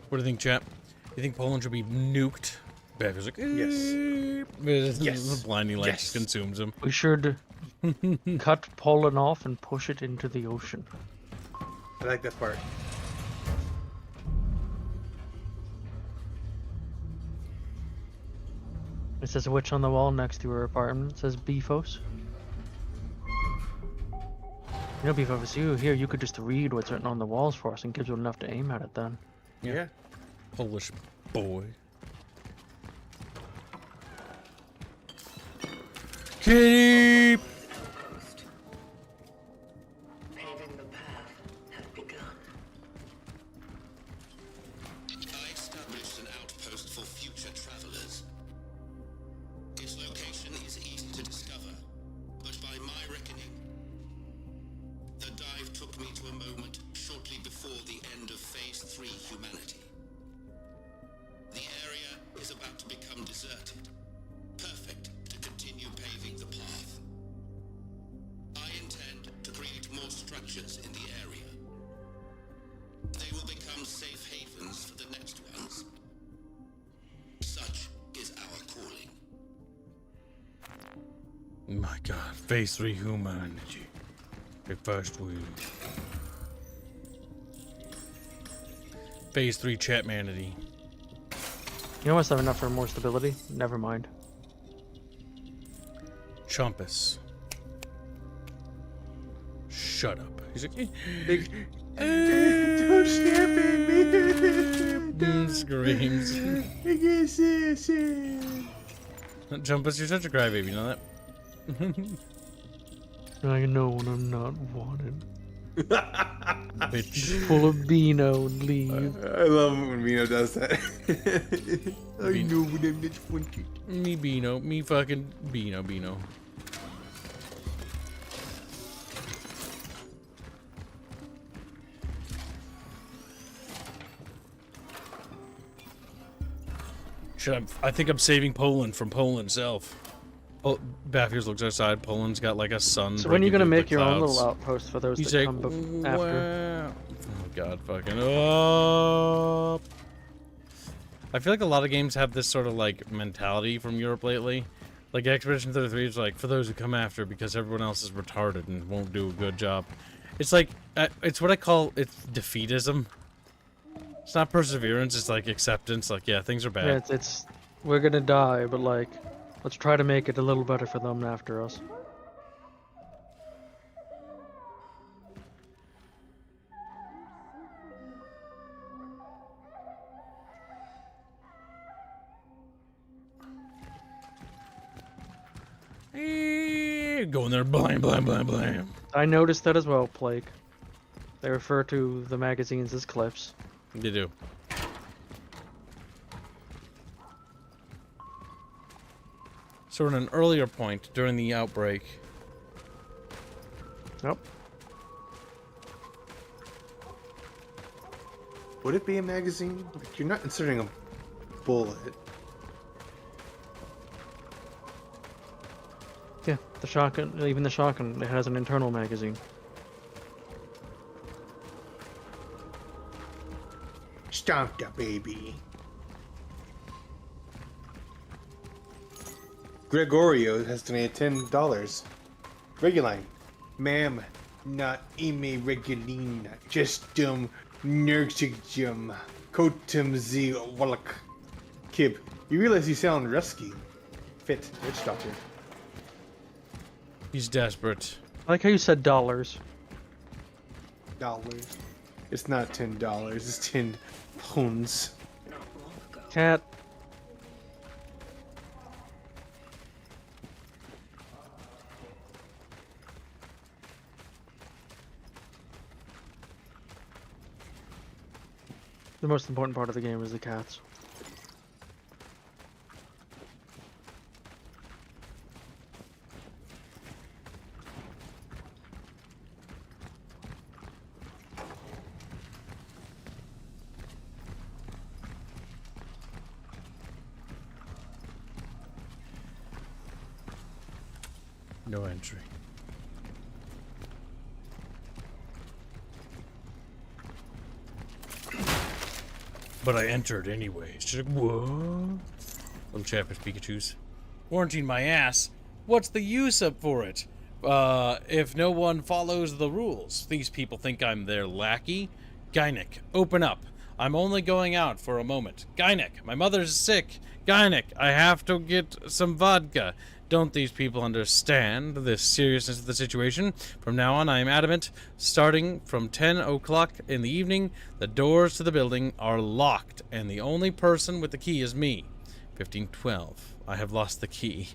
What do you think, chap? You think Poland should be nuked Bev is like, Yes. The blinding light Yes. just consumes him. We should cut Poland off and push it into the ocean. I like that part. It says a witch on the wall next to her apartment. It says Beefos. You know, Beefos, it's you here. You could just read what's written on the walls for us and gives you enough to aim at it then. Yeah. Polish boy. Kitty! Paving the path has begun. I established an outpost for future travelers. Its location is easy to discover, but by my reckoning, the dive took me to a moment shortly before the end of Phase 3 humanity. The area is about to become deserted, perfect to continue paving the path. I intend to create more structures in the area. They will become safe havens for the next ones. Such is our calling. My god, Phase 3 humanity. The first wave. Phase 3 chatmanity. You almost have enough for more stability. Never mind. Chumpus. Shut up. He's like, Don't snap at me. screams. I guess this. Chumpus, you're such a crybaby, you know that? I know when I'm not wanted. Bitch. Full of Beano and leave. I love when Mino does that. I know when I'm not wanted. Me Beano. Me fucking Beano. I think I'm saving Poland from Poland itself. Oh, Baffiers looks outside. Poland's got like a sun. So when are you breaking gonna through make the your own clouds. little outpost for those He's that like, come after? "Wow." Oh god, fucking up. I feel like a lot of games have this sort of like mentality from Europe lately. Like Expedition 33 is like, for those who come after because everyone else is retarded and won't do a good job. It's like, it's what I call, it's defeatism. It's not perseverance, it's like acceptance, like, yeah, things are bad. Yeah, it's we're gonna die, but like, let's try to make it a little better for them after us. Going there, blam, blam, blam, blam. I noticed that as well, Plague. They refer to the magazines as clips. They do. So at an earlier point during the outbreak. Yep. Would it be a magazine? Like, you're not inserting a bullet. Yeah, the shotgun, even the shotgun, it has an internal magazine. Stomped up, baby. Gregorio has donated $10. Reguline. Ma'am, not ime regulina. Just nergium. Kotum z wallach. Kib, you realize you sound rusky. Fit, witch doctor. He's desperate. I like how you said dollars. Dollars. It's not $10, it's 10 pounds. Cat. The most important part of the game is the cats. No entry. But I entered anyways. She's like, what? Little Chatfish Pikachus. Warranting my ass. What's the use up for it? If no one follows the rules. These people think I'm their lackey. Gynic, open up. I'm only going out for a moment. Gynic, my mother's sick. Gynic, I have to get some vodka. Don't these people understand the seriousness of the situation? From now on, I am adamant. Starting from 10 o'clock in the evening, the doors to the building are locked, and the only person with the key is me. 1512. I have lost the key.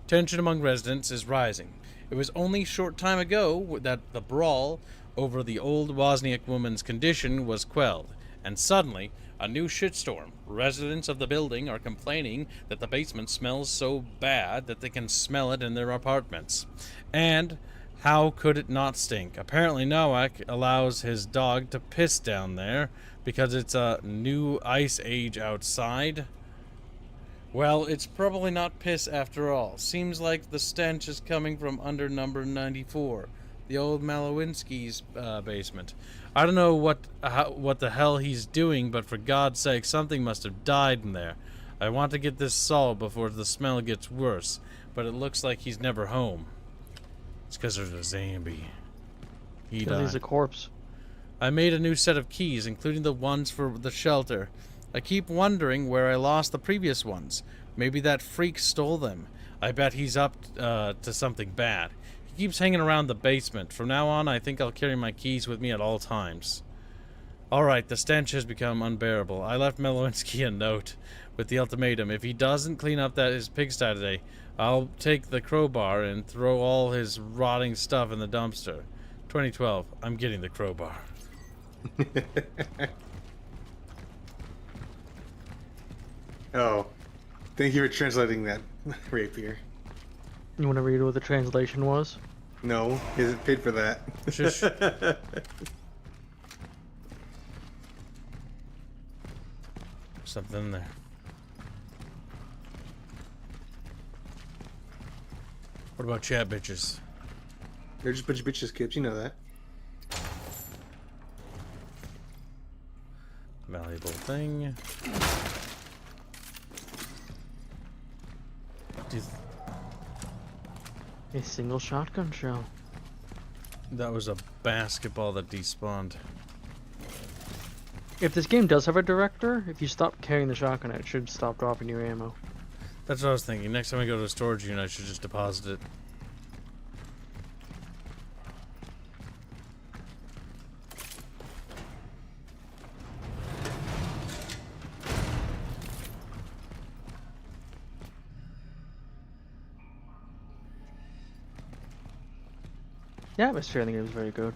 Tension among residents is rising. It was only a short time ago that the brawl over the old Wozniak woman's condition was quelled, and suddenly, a new shitstorm. Residents of the building are complaining that the basement smells so bad that they can smell it in their apartments. And how could it not stink? Apparently Nowak allows his dog to piss down there because it's a new ice age outside. Well, it's probably not piss after all. Seems like the stench is coming from under number 94, the old Malowinski's basement. I don't know what the hell he's doing, but for God's sake, something must have died in there. I want to get this solved before the smell gets worse, but it looks like he's never home. It's because there's a zombie. He died. He's a corpse. I made a new set of keys, including the ones for the shelter. I keep wondering where I lost the previous ones. Maybe that freak stole them. I bet he's up to something bad. He keeps hanging around the basement. From now on, I think I'll carry my keys with me at all times. Alright, the stench has become unbearable. I left Melowinski a note with the ultimatum. If he doesn't clean up his pigsty today, I'll take the crowbar and throw all his rotting stuff in the dumpster. 2012, I'm getting the crowbar. Oh, thank you for translating that, Rapier. You want to read what the translation was? No, he isn't paid for that. Shush. Something in there. What about chat bitches? They're just a bunch of bitches, Kips. You know that. Valuable thing. A single shotgun shell. That was a basketball that despawned. If this game does have a director, if you stop carrying the shotgun, it should stop dropping your ammo. That's what I was thinking. Next time I go to a storage unit, I should just deposit it. The atmosphere in the game is very good.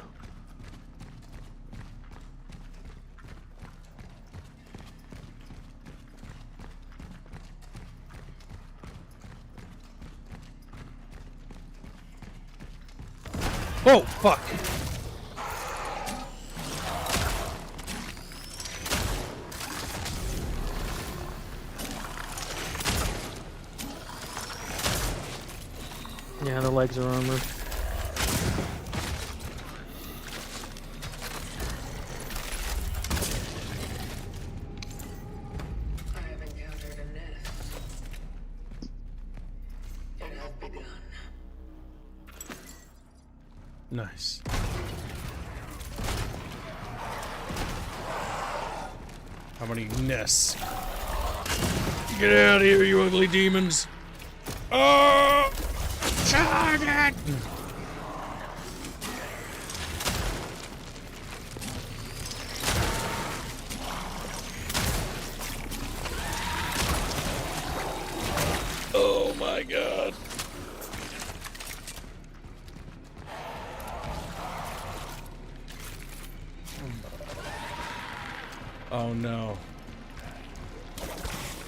Oh, fuck! Yeah, the legs are armored. I have encountered a nest. It has begun. Nice. How many nests? Get out of here, you ugly demons! Oh! Target! Oh my god. Oh no.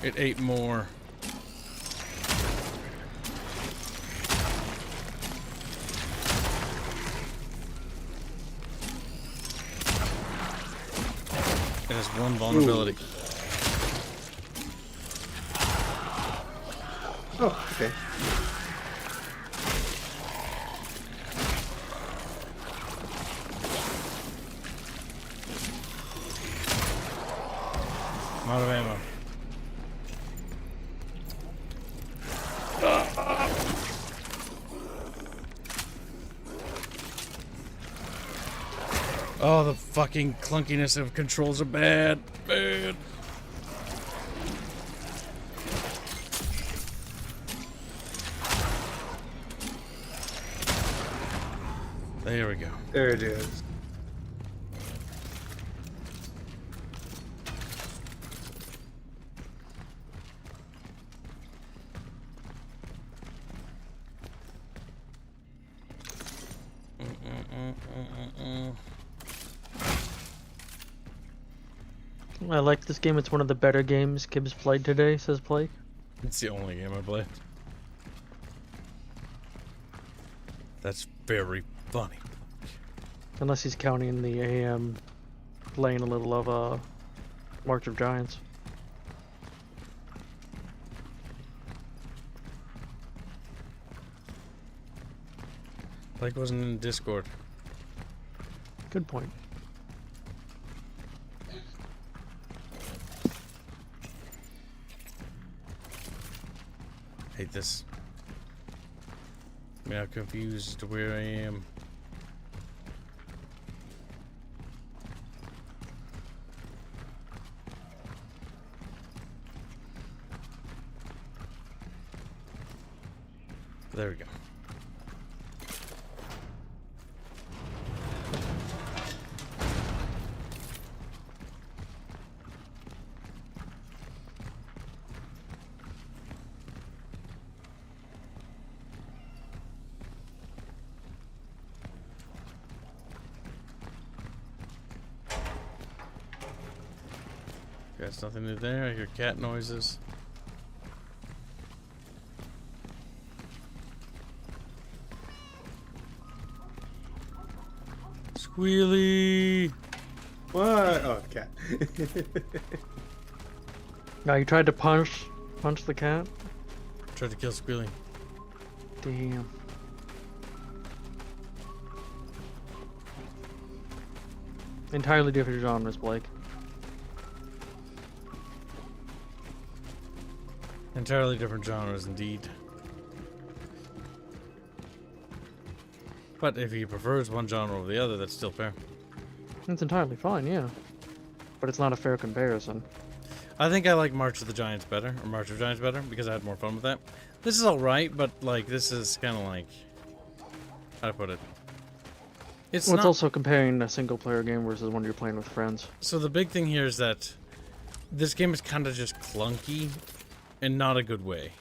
It ate more. It has one vulnerability. Oh, okay. out of ammo. Oh, the fucking clunkiness of controls are bad. Bad. There we go. There it is. I like this game. It's one of the better games Kibbs played today, says Blake. It's the only game I played. That's very funny. Unless he's counting the AM playing a little of March of Giants. Blake wasn't in Discord. Good point. Hate this. I'm now confused as to where I am. There we go. There's nothing new there. I hear cat noises. Squealy! What? Oh, cat. Now you tried to punch the cat? Tried to kill Squealy. Damn. Entirely different genres, Blake. Entirely different genres, indeed. But if he prefers one genre over the other, that's still fair. It's entirely fine, yeah. But it's not a fair comparison. I think I like March of the Giants better, or March of Giants better, because I had more fun with that. This is alright, but like, this is kind of like... how to put it? It's Well, not... it's also comparing a single player game versus one you're playing with friends. So the big thing here is that this game is kind of just clunky, in not a good way.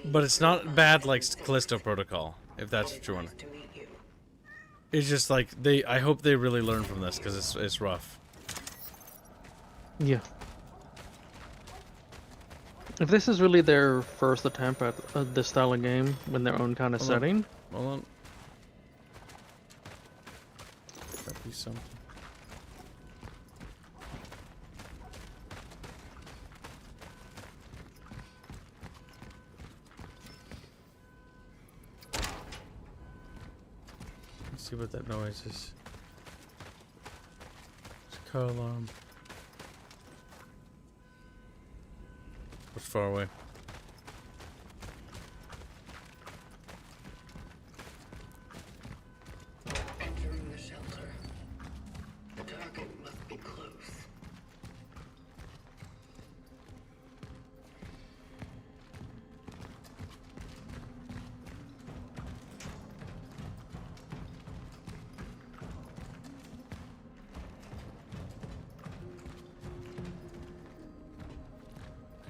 But it's not bad like Callisto Protocol, if that's what you're wondering. It's just like, I hope they really learn from this, because it's rough. Yeah. If this is really their first attempt at this style of game in their own kind of setting... Hold on. That'd be something. Let's see what that noise is. It's a car alarm. What's far away? Entering the shelter. The target must be close.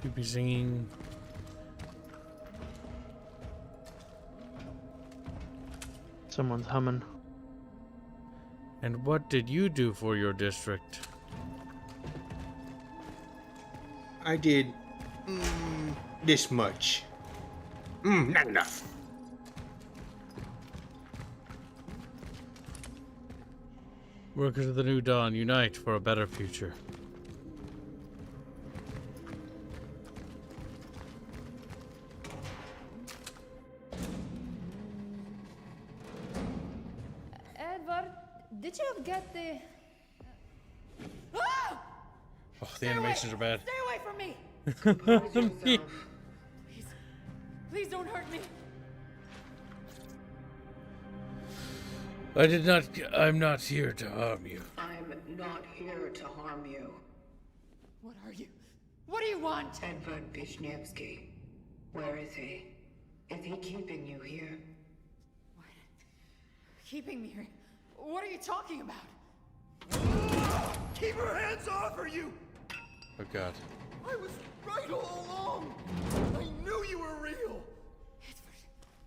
Could be singing. Someone's humming. And what did you do for your district? I did this much. Not enough. Workers of the New Dawn, unite for a better future. Edward, did you get the... Ah! the animations are bad. Stay away from me! Compose yourself. Please, please don't hurt me. I'm not here to harm you. I'm not here to harm you. What are you? What do you want? Edward Vishnevsky. Where is he? Is he keeping you here? What? Keeping me here? What are you talking about? Keep your hands off her, you! Oh god. I was right all along! I knew you were real! Edward,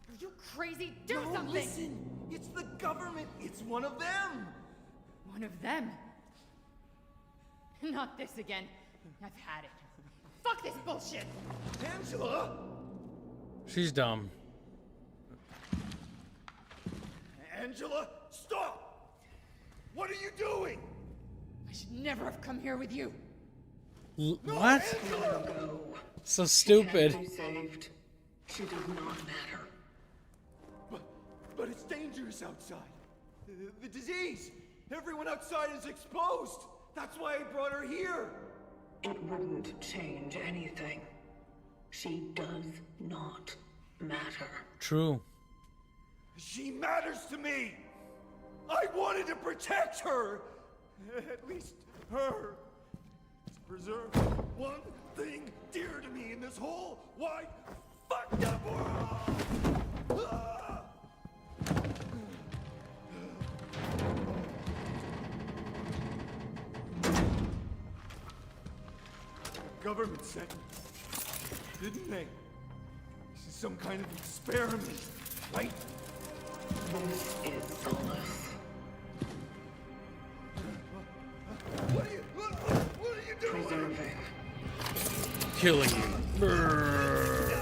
are you crazy? Do No, something! Listen! It's the government! It's one of them! One of them? Not this again. I've had it. Fuck this bullshit! Angela! She's dumb. Angela, stop! What are you doing? I should never have come here with you. What? Let her go. So She stupid. can't be saved. She does not matter. But it's dangerous outside. The disease! Everyone outside is exposed! That's why I brought her here! It wouldn't change anything. She does not matter. True. She matters to me! I wanted to protect her! At least her. To preserve one thing dear to me in this whole wide fucked up world! Ah! The government said, didn't they? This is some kind of experiment, right? This is solace. What are you doing? Preserving. Killing you. Brrr.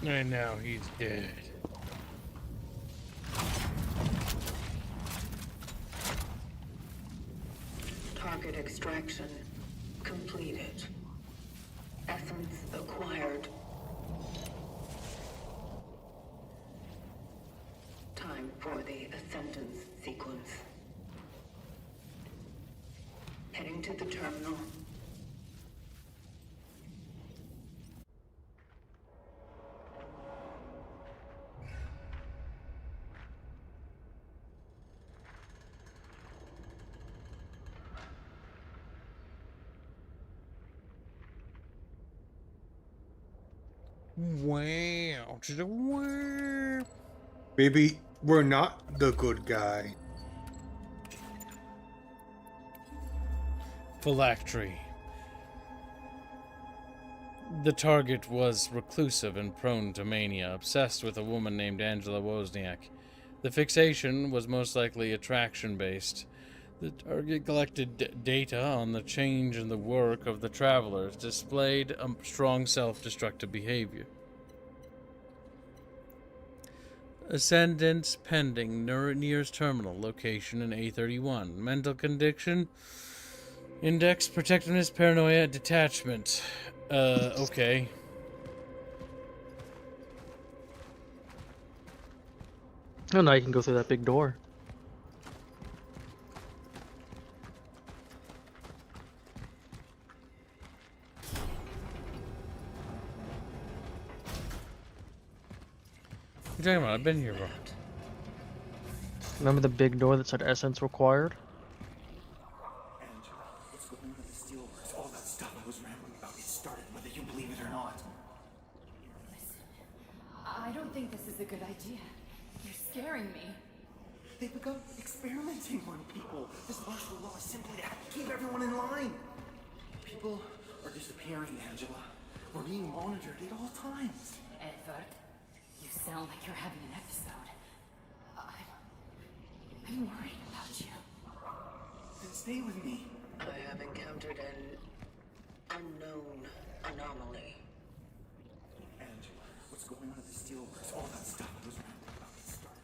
And now he's dead. Target extraction completed. Essence acquired. Time for the Ascendance sequence. Heading to the terminal. Wow. Just a wow. Baby, we're not the good guy. Phylactery. The target was reclusive and prone to mania, obsessed with a woman named Angela Wozniak. The fixation was most likely attraction-based. The target collected data on the change in the work of the travelers, displayed a strong self-destructive behavior. Ascendance pending, nearest terminal, location in A31. Mental condition, index, protectiveness, paranoia, detachment. Okay. Oh, now you can go through that big door. What are you talking about? I've been here, bro. Remember the big door that said essence required? Angela, what's going on with the steelworks? All that stuff I was rambling about, it started whether you believe it or not. Listen, I don't think this is a good idea. You're scaring me. They've begun experimenting on people. This martial law is simply to keep everyone in line. People are disappearing, Angela. We're being monitored at all times. Edward, Edward. You sound like you're having an episode. I'm worried about you. Then stay with me. I have encountered an unknown anomaly. Angela, what's going on at the steelworks? All that stuff was about to start.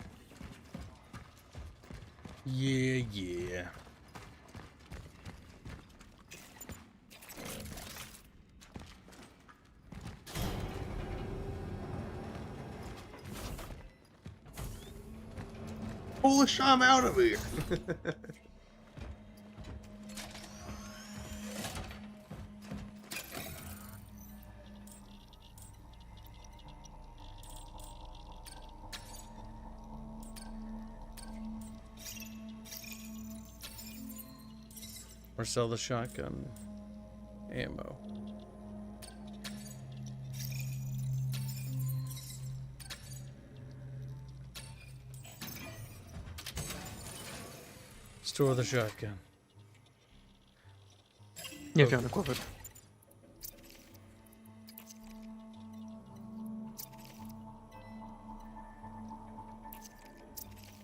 Yeah. Polish, I'm out of here. Or sell the shotgun ammo. Store the shotgun. Yeah, if you want to equip it.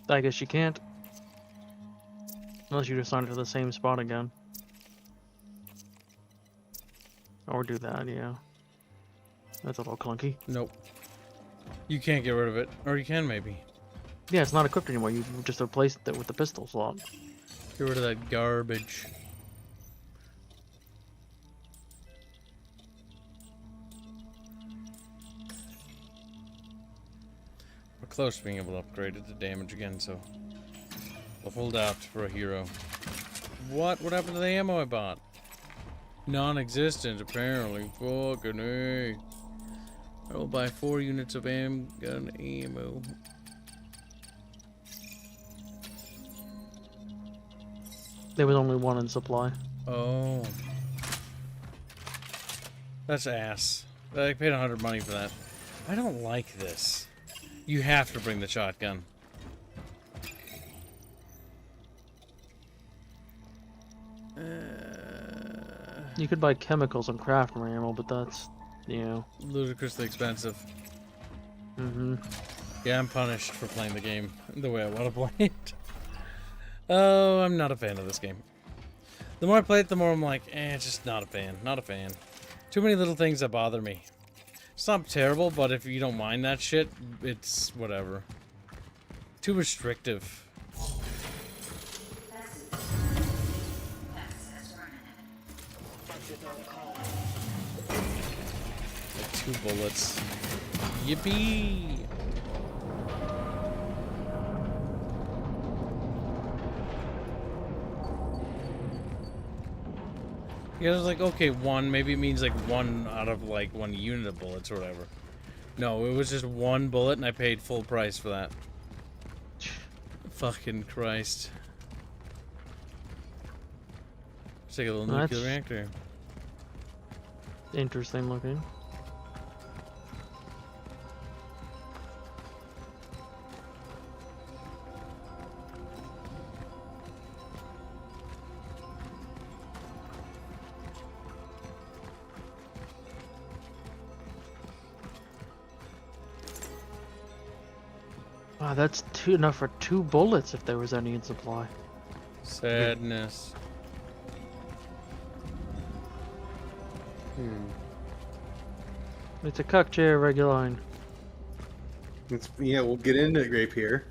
I guess you can't. Unless you assign it to the same spot again. Or do that, yeah. That's a little clunky. Nope. You can't get rid of it. Or you can, maybe. Yeah, it's not equipped anymore. You just replaced it with the pistol slot. Get rid of that garbage. We're close to being able to upgrade it to damage again, so we'll hold out for a hero. What happened to the ammo I bought? Non-existent, apparently. Fucking A. I will buy 4 units of gun ammo. There was only 1 in supply. Oh. That's ass. I paid 100 money for that. I don't like this. You have to bring the shotgun. You could buy chemicals and craft more ammo, but that's, you know, ludicrously expensive. Mm-hmm. Yeah, I'm punished for playing the game the way I want to play it. Oh, I'm not a fan of this game. The more I play it, the more I'm like, just not a fan. Not a fan. Too many little things that bother me. It's not terrible, but if you don't mind that shit, it's whatever. Too restrictive. Like 2 bullets. Yippee! Yeah, I was like, okay, 1, maybe it means like 1 out of like 1 unit of bullets or whatever. No, it was just 1 bullet and I paid full price for that. Fucking Christ. Let's take a little nuclear reactor. Interesting looking. Wow, that's enough for 2 bullets if there was any in supply. Sadness. It's a cuck chair, regular line. Yeah, we'll get into Grape here.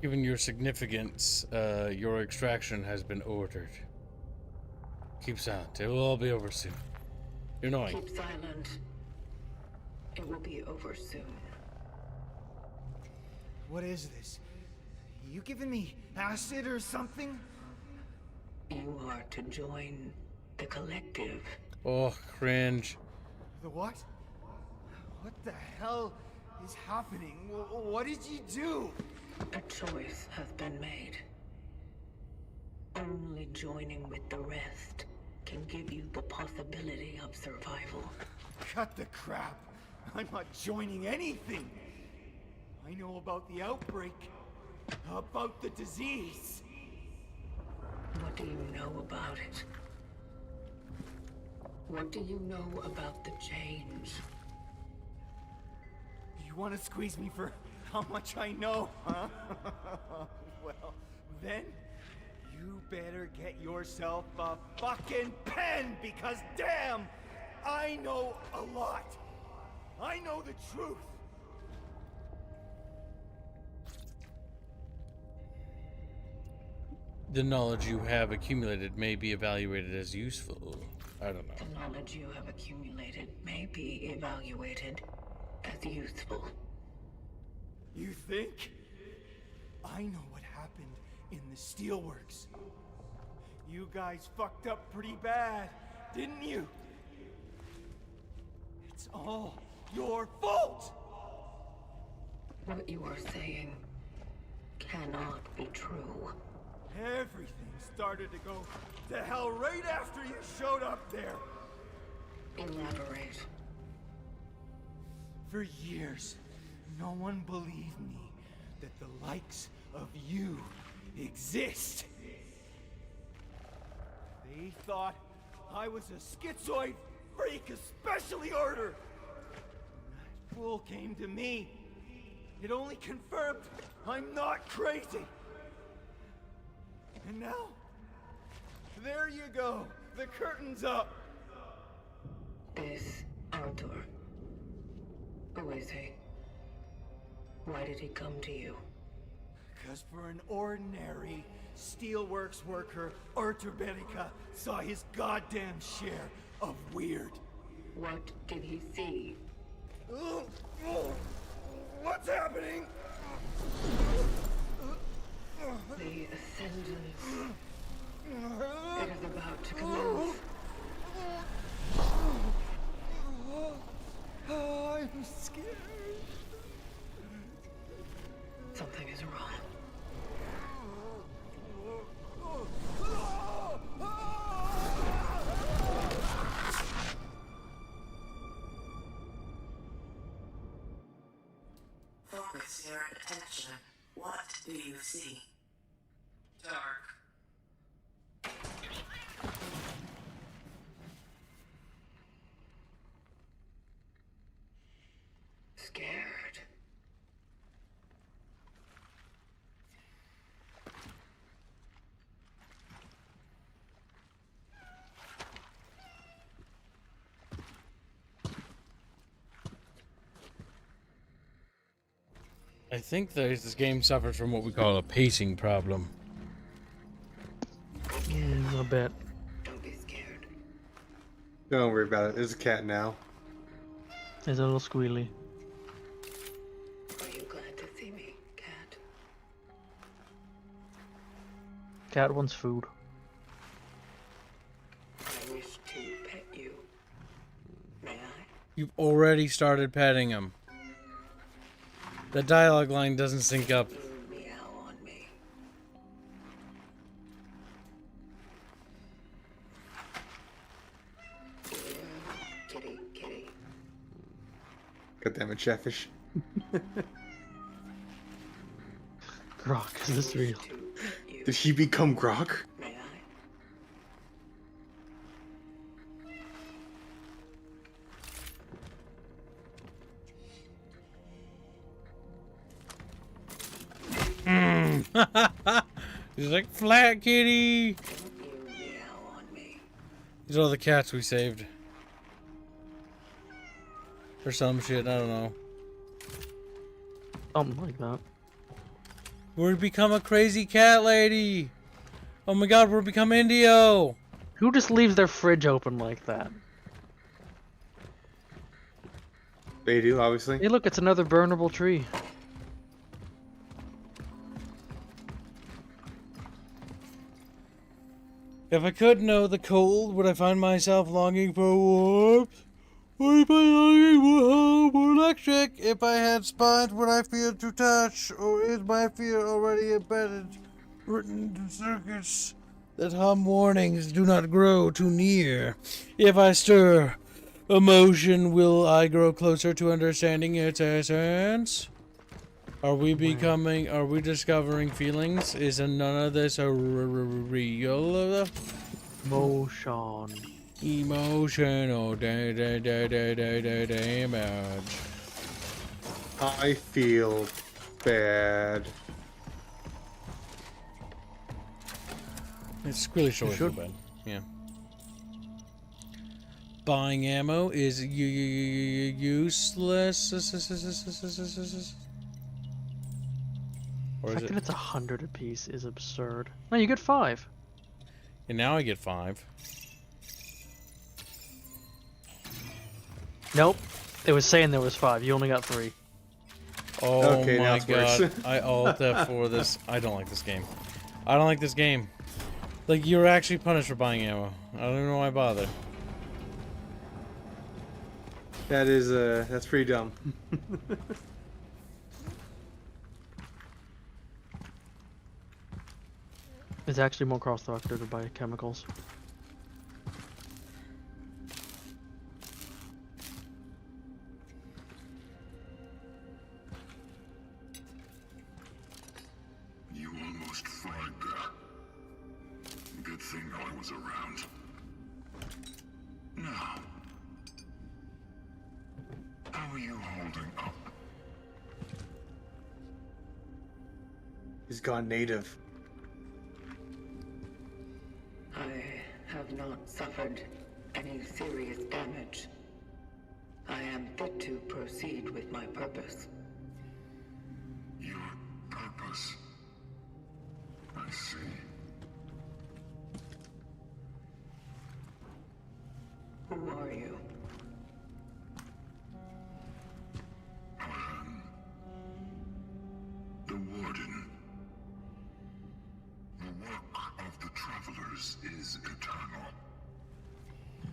Given your significance, your extraction has been ordered. Keep silent. It will all be over soon. You're annoying. Keep silent. It will be over soon. What is this? You giving me acid or something? You are to join the collective. Oh, cringe. The what? What the hell is happening? What did you do? A choice has been made. Only joining with the rest can give you the possibility of survival. Cut the crap. I'm not joining anything. I know about the outbreak, about the disease. What do you know about it? What do you know about the change? You want to squeeze me for how much I know, huh? Well, then you better get yourself a fucking pen, because damn, I know a lot. I know the truth. The knowledge you have accumulated may be evaluated as useful. I don't know. The knowledge you have accumulated may be evaluated as useful. You think? I know what happened in the steelworks. You guys fucked up pretty bad, didn't you? It's all your fault! What you are saying cannot be true. Everything started to go to hell right after you showed up there. Elaborate. For years, no one believed me that the likes of you exist. They thought I was a schizoid freak of specially order. That fool came to me. It only confirmed I'm not crazy. And now, there you go. The curtain's up. This Arthur. Who is he? Why did he come to you? Because for an ordinary steelworks worker, Arthur Berica saw his goddamn share of weird. What did he see? What's happening? The Ascendance. It is about to commence. I'm scared. Something is wrong. Focus your attention. What do you see? Dark. Scared. I think this game suffers from what we call a pacing problem. A bit. Don't be scared. Don't worry about it. There's a cat now. It's a little squealy. Are you glad to see me, cat? Cat wants food. I wish to pet you. May I? You've already started petting him. The dialogue line doesn't sync up. You meow on me. Kitty, kitty. God damn it, Chatfish. Grok, is this real? Did he become Grok? May I? He's like, flat kitty! You meow on me. These are all the cats we saved. Or some shit, I don't know. Something like that. We're become a crazy cat lady. Oh my god, we're become Indio. Who just leaves their fridge open like that? They do, obviously. Hey, look, it's another burnable tree. If I could know the cold, would I find myself longing for warmth? Or if I longing for home or electric? If I had spines, would I fear to touch? Or is my fear already embedded, written into circuits that hum warnings, do not grow too near? If I stir emotion, will I grow closer to understanding its essence? Are we discovering feelings? Is none of this a real Motion? Emotional damage. I feel bad. It's really short for bad. Yeah. Buying ammo is useless. The fact that it's 100 apiece is absurd. No, you get 5. And now I get 5. Nope. It was saying there was 5. You only got 3. Oh okay, my now god. worse. I alt F4 this. I don't like this game. I don't like this game. Like, you're actually punished for buying ammo. I don't even know why I bother. That is, that's pretty dumb. It's actually more cost-effective to buy chemicals. You almost fried there. Good thing I was around. Now, how are you holding up? He's gone native. I have not suffered any serious damage. I am fit to proceed with my purpose. Your purpose? I see. Who are you? I am the warden. The work of the travelers is eternal.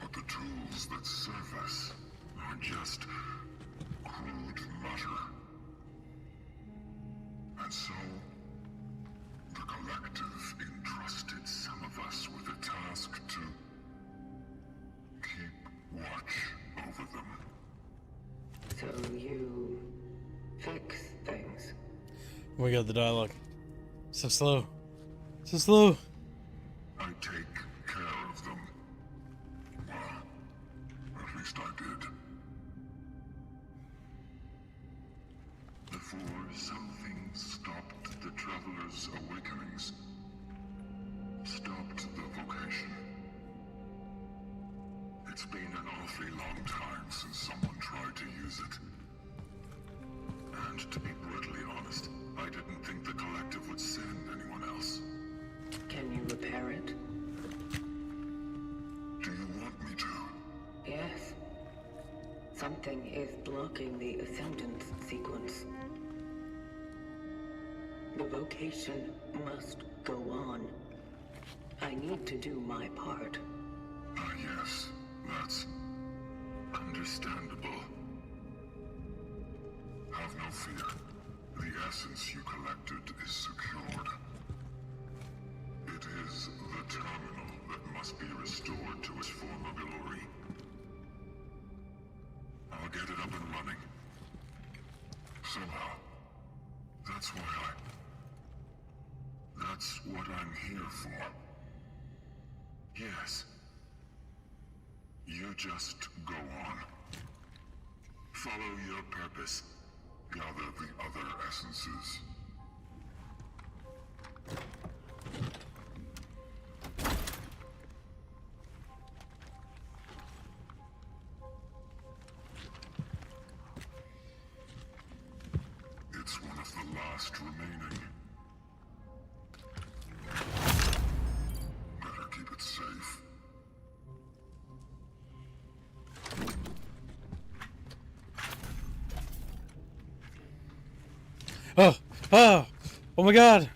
But the tools that serve us are just crude matter. And so, the collective entrusted some of us with a task to keep watch over them. So you fix things? Oh my god, the dialogue. So slow. So slow. I take care of them. Well, at least I did. Before something stopped the Traveler's awakenings. Stopped the vocation. It's been an awfully long time since someone tried to use it. And to be brutally honest, I didn't think the Collective would send anyone else. Can you repair it? Do you want me to? Yes. Something is blocking the Ascendance sequence. The vocation must go on. I need to do my part. Ah, yes. That's understandable. Have no fear. The essence you collected is secured. It is the terminal that must be restored to its former glory. I'll get it up and running. Somehow. That's what I'm here for. Yes. You just go on. Follow your purpose. Gather the other essences. It's one of the last remaining. Oh, oh, oh my god!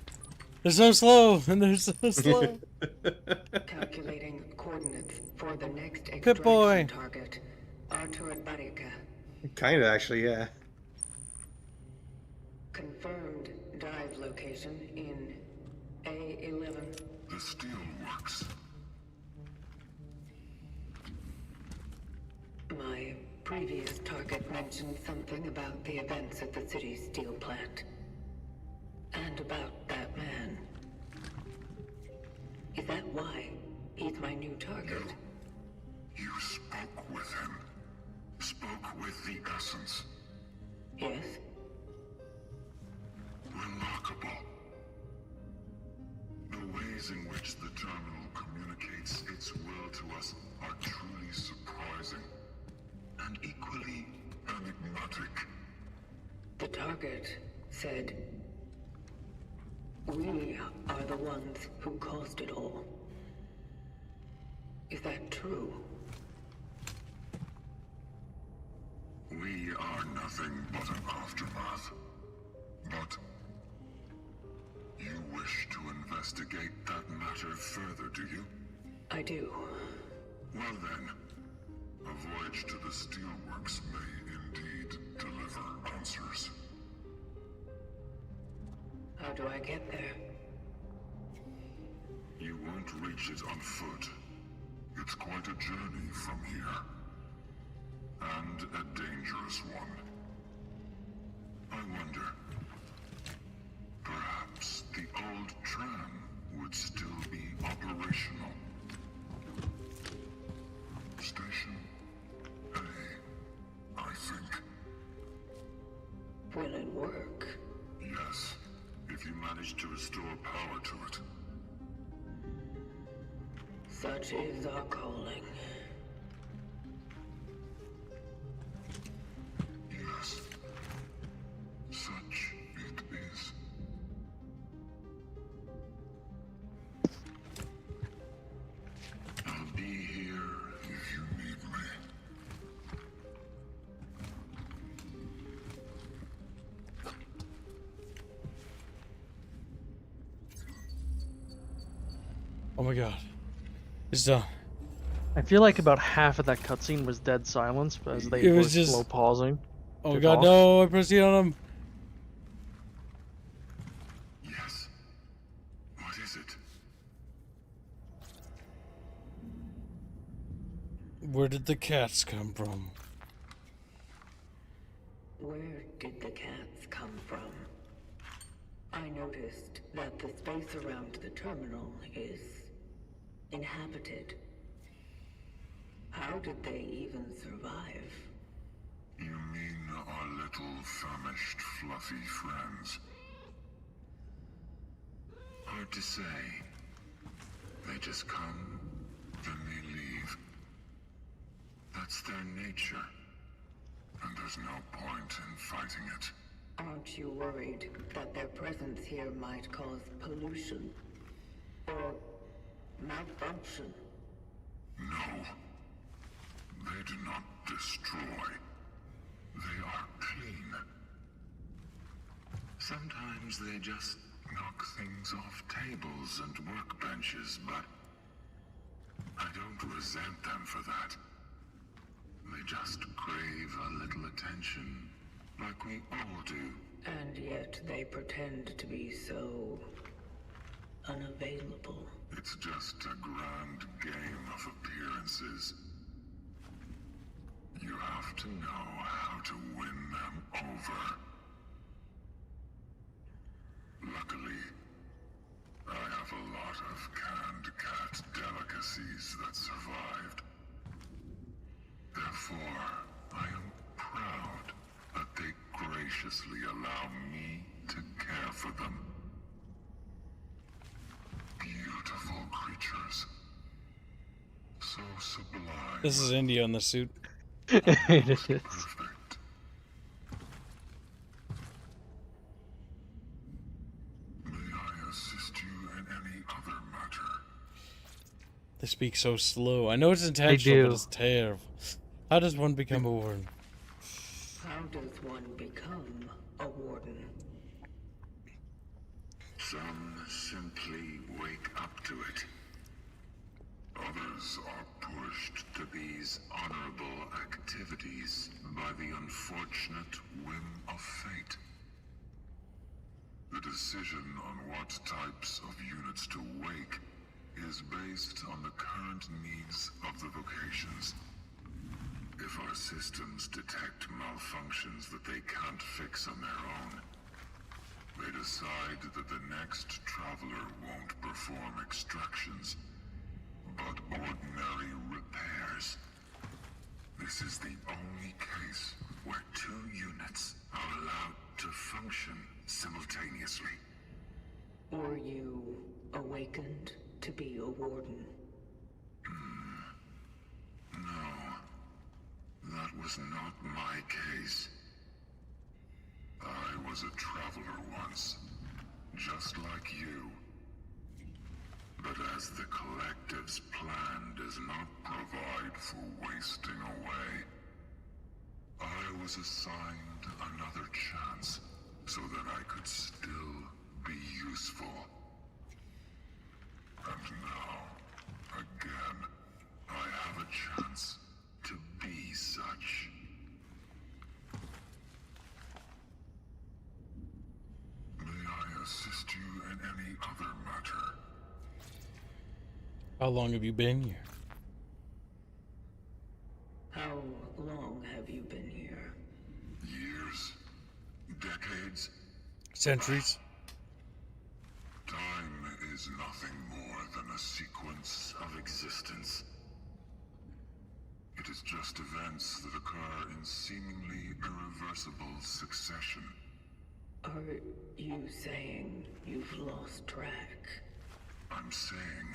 They're so slow, and they're so slow. Calculating coordinates for the next Pip-Boy. extraction target. Artur Barika. Kinda, actually, yeah. Confirmed dive location in A11. The steelworks. My previous target mentioned something about the events at the city's steel plant. And about that man. Is that why he's my new target? You spoke with him. Spoke with the essence. Yes? Remarkable. The ways in which the terminal communicates its will to us are truly surprising. And equally enigmatic. The target said, "We are the ones who caused it all." Is that true? We are nothing but an aftermath. But you wish to investigate that matter further, do you? I do. Well then, a voyage to the steelworks may indeed deliver answers. How do I get there? You won't reach it on foot. It's quite a journey from here. And a dangerous one. I wonder, perhaps the old tram would still be operational. Station A, I think. Will it work? Yes, if you manage to restore power to it. Such is our calling. Yes, such it is. I'll be here if you need me. Oh my god. It's done. I feel like about half of that cutscene was dead silence as they It were was just- slow pausing. Oh to god, talk. no, I pressed it on him. Yes. What is it? Where did the cats come from? Where did the cats come from? I noticed that the space around the terminal is inhabited. How did they even survive? You mean our little famished, fluffy friends? Hard to say. They just come, then they leave. That's their nature. And there's no point in fighting it. Aren't you worried that their presence here might cause pollution? Or malfunction? No. They do not destroy. They are clean. Sometimes they just knock things off tables and workbenches, but I don't resent them for that. They just crave a little attention, like we all do. And yet they pretend to be so unavailable. It's just a grand game of appearances. You have to know how to win them over. Luckily, I have a lot of canned cat delicacies that survived. Therefore, I am proud that they graciously allow me to care for them. Beautiful creatures. So sublime. This is India in the suit. It is. Perfect. May I assist you in any other matter? They speak so slow. I know it's intentional, do. but it's terrible. How does one become a warden? How does one become a warden? Some simply wake up to it. Others are pushed to these honorable activities by the unfortunate whim of fate. The decision on what types of units to wake is based on the current needs of the vocations. If our systems detect malfunctions that they can't fix on their own, they decide that the next traveler won't perform extractions, but ordinary repairs. This is the only case where two units are allowed to function simultaneously. Were you awakened to be a warden? No, that was not my case. I was a traveler once, just like you. But as the Collective's plan does not provide for wasting away, I was assigned another chance so that I could still be useful. And now, again, I have a chance to be such. May I assist you in any other matter? How long have you been here? How long have you been here? Years? Decades? Centuries? Time is nothing more than a sequence of existence. It is just events that occur in seemingly irreversible succession. Are you saying you've lost track? I'm saying,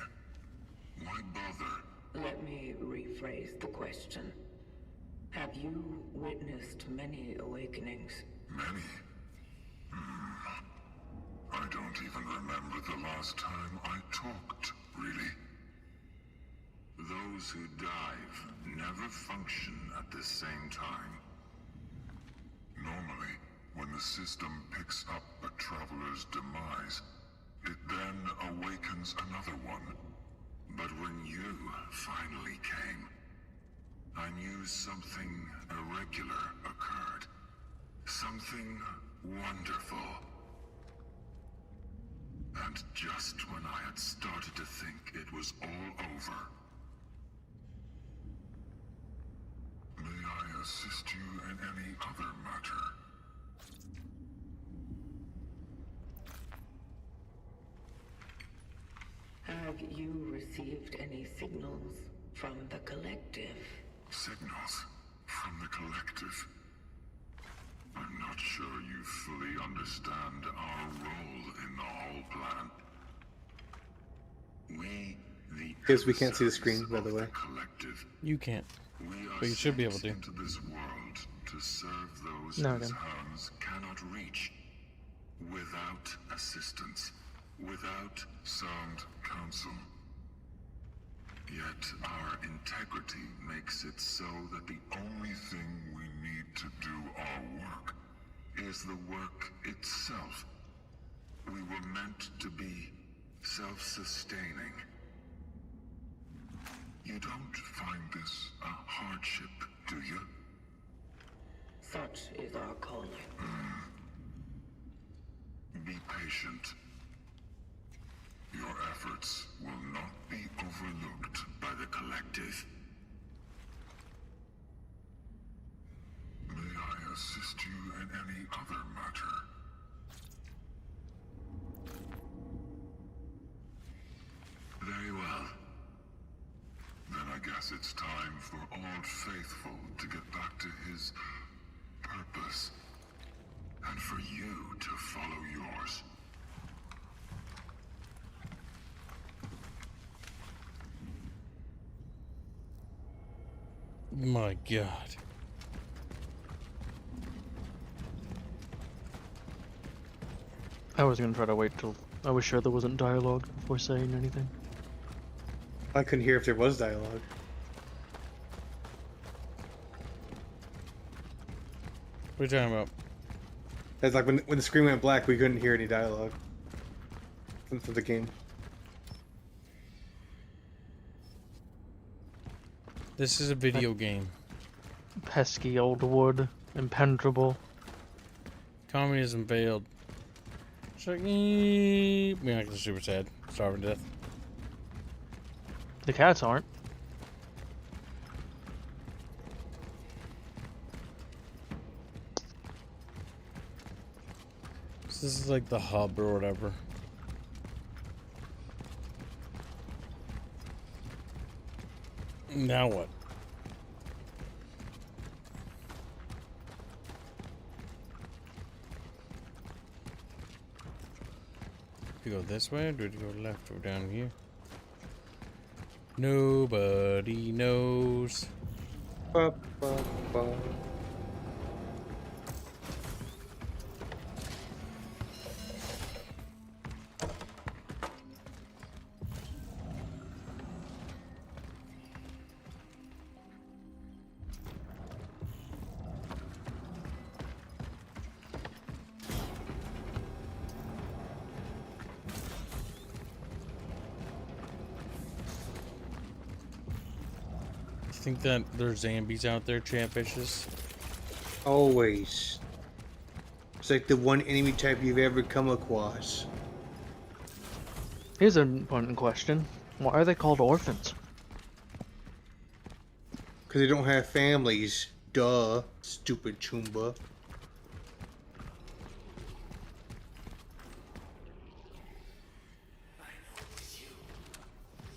why bother? Let me rephrase the question. Have you witnessed many awakenings? Many? I don't even remember the last time I talked, really. Those who dive never function at the same time. Normally, when the system picks up a traveler's demise, it then awakens another one. But when you finally came, I knew something irregular occurred. Something wonderful. And just when I had started to think it was all over, may I assist you in any other matter? Have you received any signals from the Collective? Signals from the Collective? I'm not sure you fully understand our role in the whole plan. We, the Because we can't see the screen, by the way. Collective, You can't. we are But you should be able sent to. into this world to serve those No, whose again. hands cannot reach, without assistance, without sound counsel. Yet our integrity makes it so that the only thing we need to do our work is the work itself. We were meant to be self-sustaining. You don't find this a hardship, do you? Such is our calling. Be patient. Your efforts will not be overlooked by the Collective. May I assist you in any other matter? Very well. Then I guess it's time for Old Faithful to get back to his purpose. And for you to follow yours. My God. I was gonna try to wait till I was sure there wasn't dialogue before saying anything. I couldn't hear if there was dialogue. What are you talking about? It's like when the screen went black, we couldn't hear any dialogue. for the game. This is a video game. Pesky old wood. Impenetrable. Communism failed. Miraculous super sad. Starving to death. The cats aren't. So this is like the hub or whatever. Now what? Do we go this way or do we go left or down here? Nobody knows. Ba, ba, ba. Think that there's zombies out there, Chatfishes? Always. It's like the one enemy type you've ever come across. Here's an important question. Why are they called orphans? Because they don't have families. Duh. Stupid Choomba.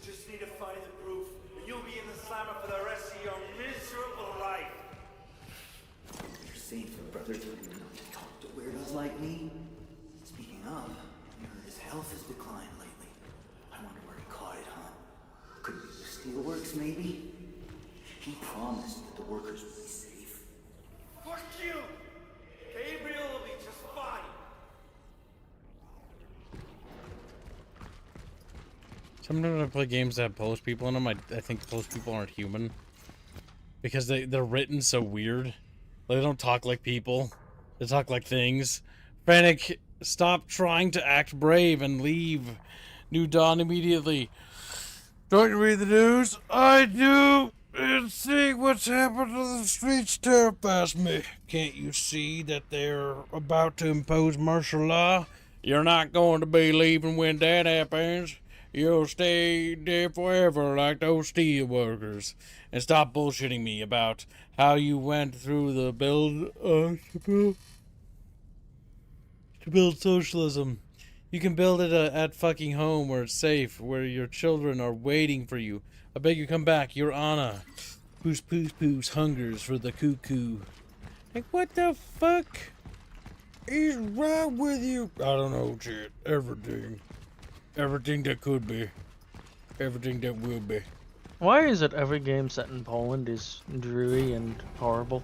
Just need to find the proof, and you'll be in the slammer for the rest of your miserable life. You're safe, brother. You don't talk to weirdos like me. Speaking of, I heard his health has declined lately. I wonder where he caught it, huh? Could it be the steelworks, maybe? He promised that the workers would be safe. Fuck you! Gabriel will be just fine. Sometimes when I play games that have Polish people in them, I think Polish people aren't human. Because they're written so weird. Like, they don't talk like people. They talk like things. Frantic, stop trying to act brave and leave New Dawn immediately. Don't you read the news? I do! And seeing what's happened to the streets terrifies me. Can't you see that they're about to impose martial law? You're not going to be leaving when that happens. You'll stay there forever like those steel workers. And stop bullshitting me about how you went through the to build socialism. You can build it at fucking home where it's safe, where your children are waiting for you. I beg you come back, you're Anna. Poos poos poos hungers for the cuckoo. Like, what the fuck is wrong with you? I don't know, shit. Everything. Everything that could be. Everything that will be. Why is it every game set in Poland is dreary and horrible?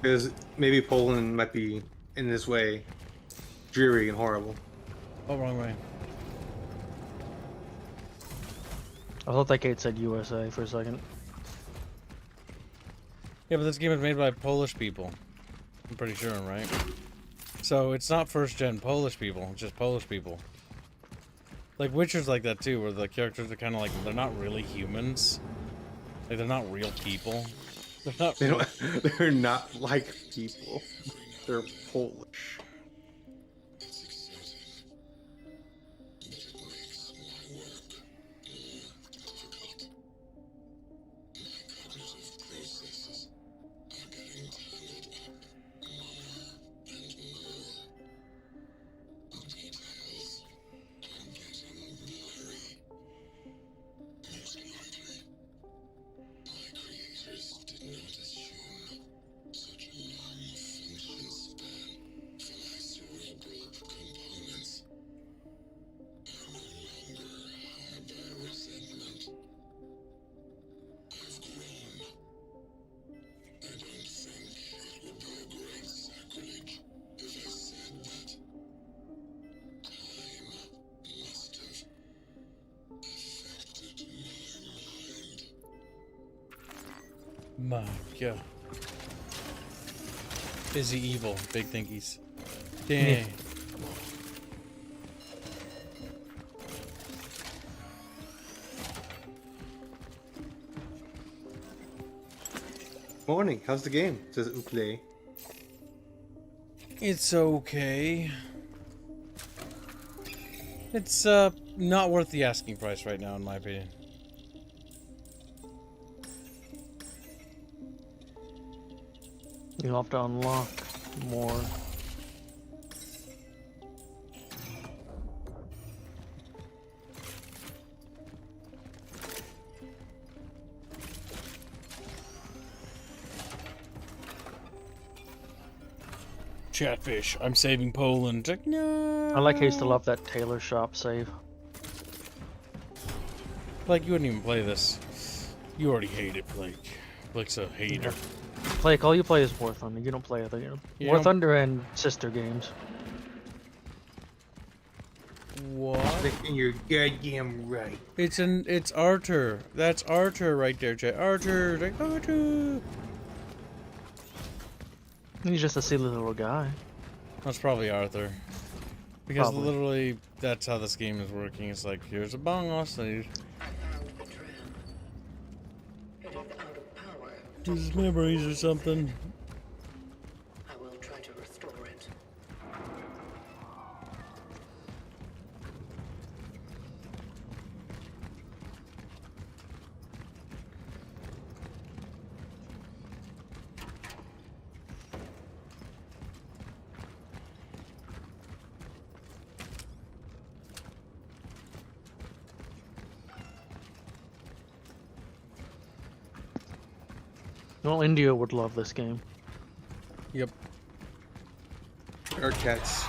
Because maybe Poland might be, in this way, dreary and horrible. Oh, wrong way. I thought that gate said USA for a second. Yeah, but this game is made by Polish people. I'm pretty sure, right? So it's not first-gen Polish people, it's just Polish people. Like Witcher's like that too, where the characters are kind of like, they're not really humans. Like, they're not real people. They're not like people. They're Polish. My god. Is he evil? Big thinkies. Dang. Morning. How's the game? Says Ukulele. It's okay. It's not worth the asking price right now, in my opinion. You'll have to unlock more. Chatfish, I'm saving Poland. Like, no. I like how you still have that tailor shop save. Like, you wouldn't even play this. You already hate it, Blake. Blake's a hater. Blake, all you play is War Thunder. You don't play other, War Thunder and sister games. What? And you're goddamn right. It's Arthur. That's Arthur right there, Chat. Arthur, like Arthur. He's just a silly little guy. That's probably Arthur. Because Probably. literally, that's how this game is working. It's like, here's a bongos, and his memories or something. I will try to restore it. Well, India would love this game. Yep. Our cats.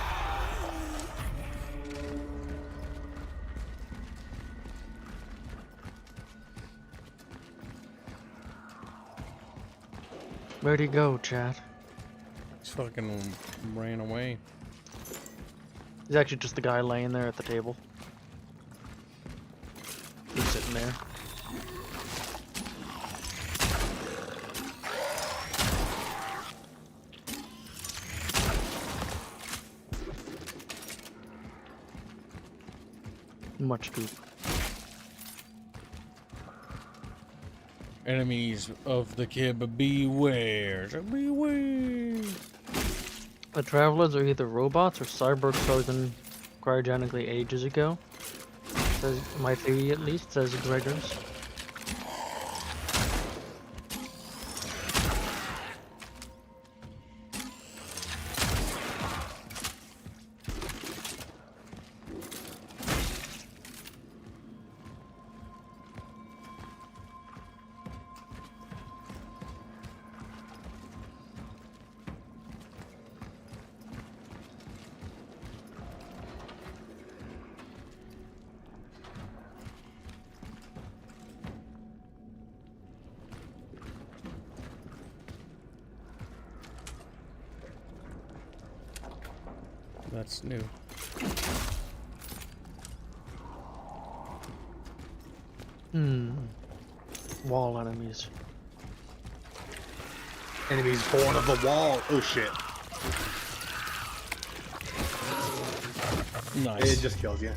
Where'd he go, Chad? He's fucking ran away. He's actually just the guy laying there at the table. He's sitting there. Much goop. Enemies of the Kib, beware. Beware. The travelers are either robots or cyborgs frozen cryogenically ages ago. Says my theory, at least, says Gregors. That's new. Wall enemies. Enemies born of the wall. Oh shit. Nice. It just kills you.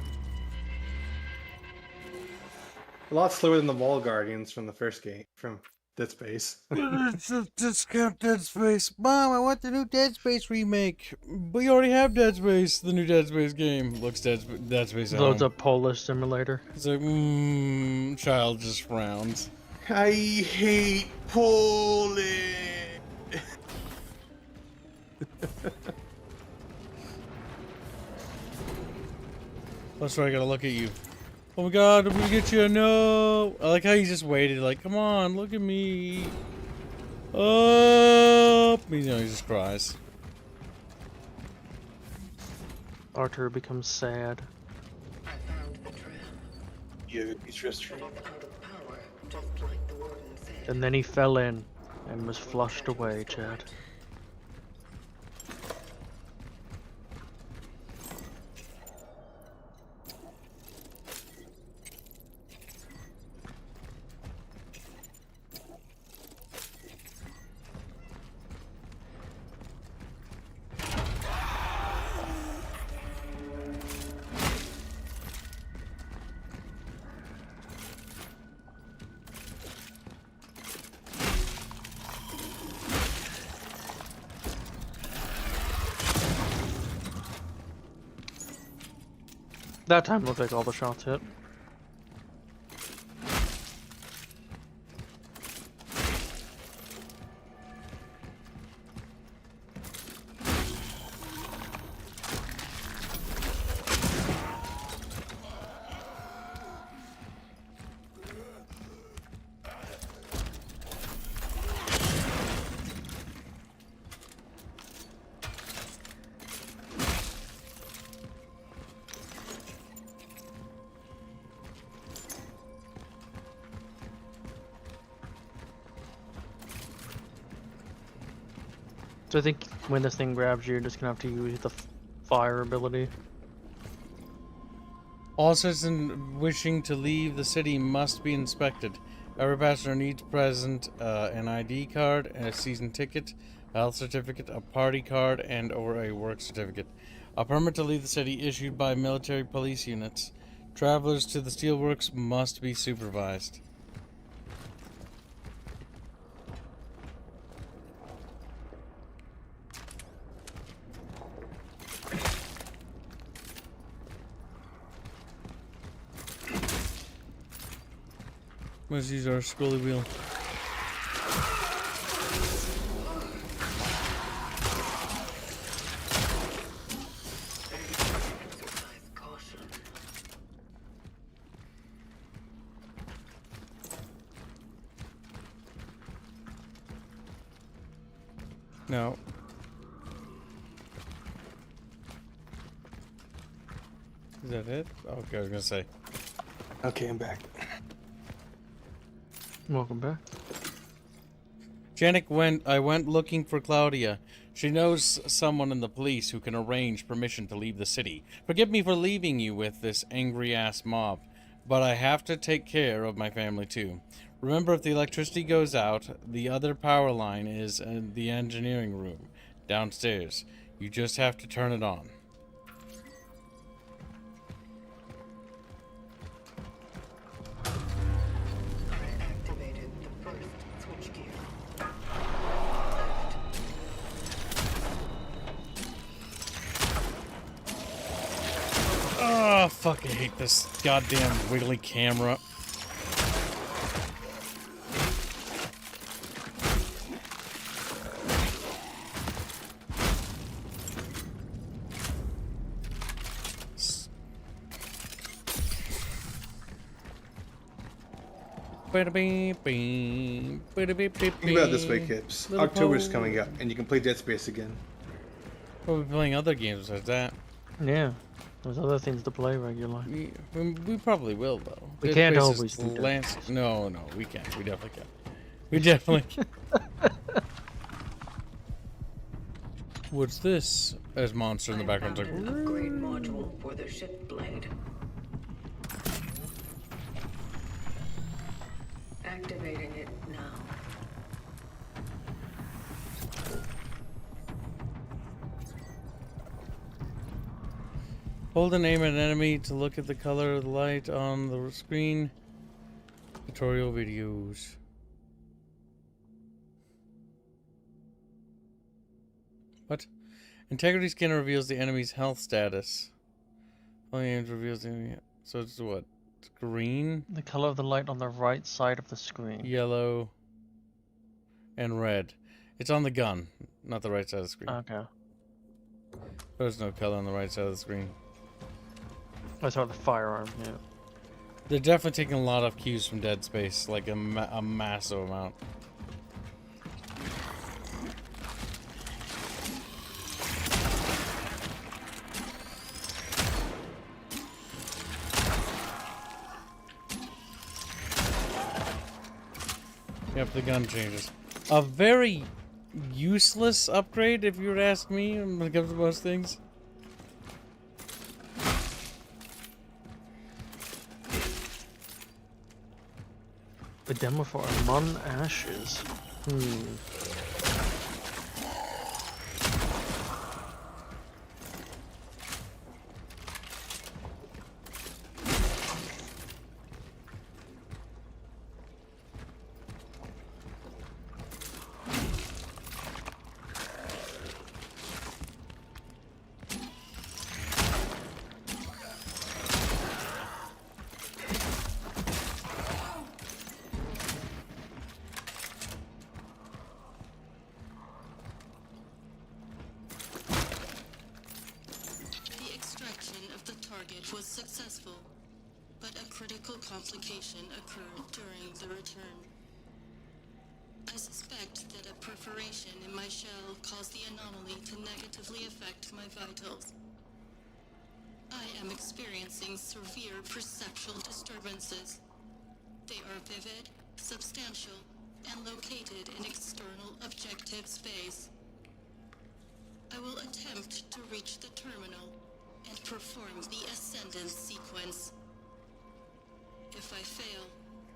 A lot slower than the wall guardians from the first game, from Dead Space. It's a discount Dead Space. Mom, I want the new Dead Space remake. But you already have Dead Space, the new Dead Space game. Looks Dead Space at Loads home. of Polish simulator. It's like, child just frowns. I hate Poland. That's right, I gotta look at you. Oh my god, I'm gonna get you. No! I like how he just waited, like, come on, look at me. Oh! He just cries. Arthur becomes sad. Yeah, he's just And then he fell in and was flushed away, Chad. That time looked like all the shots hit. So I think when this thing grabs you, you're just gonna have to use the fire ability. All citizens wishing to leave the city must be inspected. Every passenger needs to present an ID card, a season ticket, a health certificate, a party card, and or a work certificate. A permit to leave the city issued by military police units. Travelers to the steelworks must be supervised. Let's use our scrolly wheel. No. Is that it? Okay, I was gonna say. Okay, I'm back. Welcome back. I went looking for Claudia. She knows someone in the police who can arrange permission to leave the city. Forgive me for leaving you with this angry-ass mob, but I have to take care of my family too. Remember, if the electricity goes out, the other power line is in the engineering room, downstairs. You just have to turn it on. Oh, fuck, I hate this goddamn wiggly camera. Think about it this way, Kips. October's coming up, and you can play Dead Space again. We'll be playing other games besides that. Yeah, there's other things to play regularly. We probably will, though. We can't always do that. No, we can't. We definitely can. We definitely can. What's this? There's monster in the background. Like, an upgrade module for the ship blade. Activating it now. hold and aim at an enemy to look at the color of the light on the screen. Tutorial videos. What? Integrity scanner reveals the enemy's health status. Only aims reveals the enemy. So it's what? Green? The color of the light on the right side of the screen. Yellow. And red. It's on the gun, not the right side of the screen. Okay. There's no color on the right side of the screen. I saw the firearm, yeah. They're definitely taking a lot of cues from Dead Space, like a massive amount. Yep, the gun changes. A very useless upgrade, if you were to ask me, when it comes to most things. The demo for Amon Ashes. escape was successful, but a critical complication occurred during the return. I suspect that a perforation in my shell caused the anomaly to negatively affect my vitals. I am experiencing severe perceptual disturbances. They are vivid, substantial, and located in external objective space. I will attempt to reach the terminal and perform the Ascendance sequence. If I fail,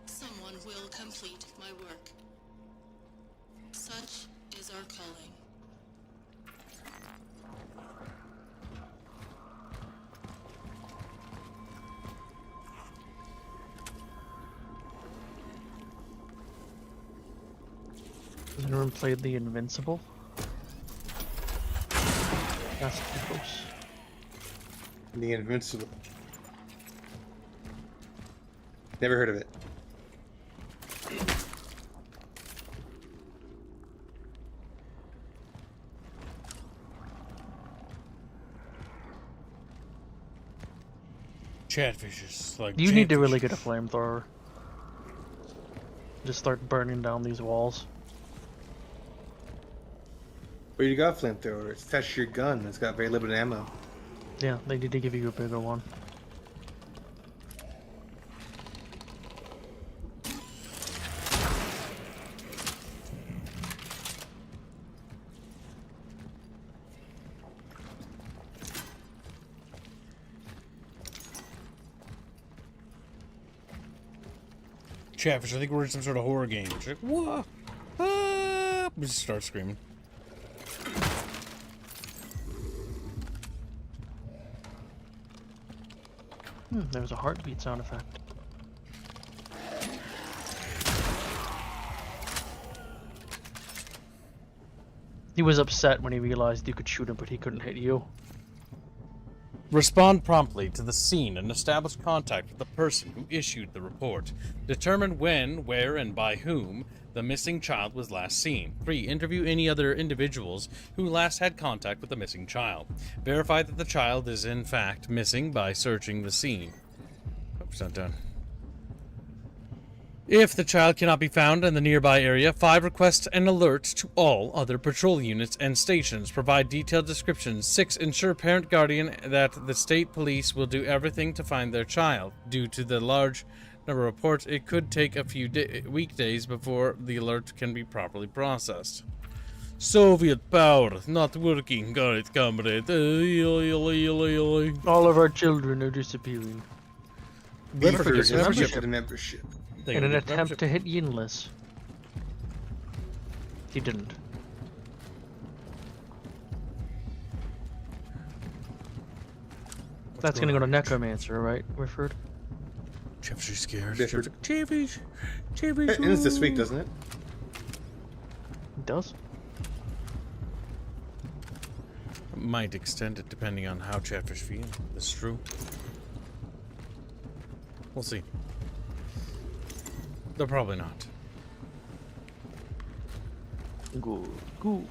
someone will complete my work. Such is our calling. Has anyone played The Invincible? That's close. The Invincible. Never heard of it. Chatfishes, like You need to really get a flamethrower. Just start burning down these walls. Well, you got flamethrower. It's attached to your gun. It's got very limited ammo. Yeah, they need to give you a bigger one. Chatfish, I think we're in some sort of horror game. She's like, whoa! Ah! We just start screaming. There was a heartbeat sound effect. He was upset when he realized you could shoot him, but he couldn't hit you. Respond promptly to the scene and establish contact with the person who issued the report. Determine when, where, and by whom the missing child was last seen. 3. Interview any other individuals who last had contact with the missing child. Verify that the child is in fact missing by searching the scene. Oops, not done. If the child cannot be found in the nearby area, 5. Request an alert to all other patrol units and stations. Provide detailed descriptions. 6. Ensure parent guardian that the state police will do everything to find their child. Due to the large number of reports, it could take a few weekdays before the alert can be properly processed. Soviet power not working. Got it, comrade. All of our children are disappearing. Membership. Membership. Membership. In an attempt to hit Yinlis. He didn't. That's gonna go to Necromancer, right, Whifford? Chef's scared. Chaffish. It ends this week, doesn't it? It does. Might extend it depending on how Chatfish feel. That's true. We'll see. They're probably not. Good, good.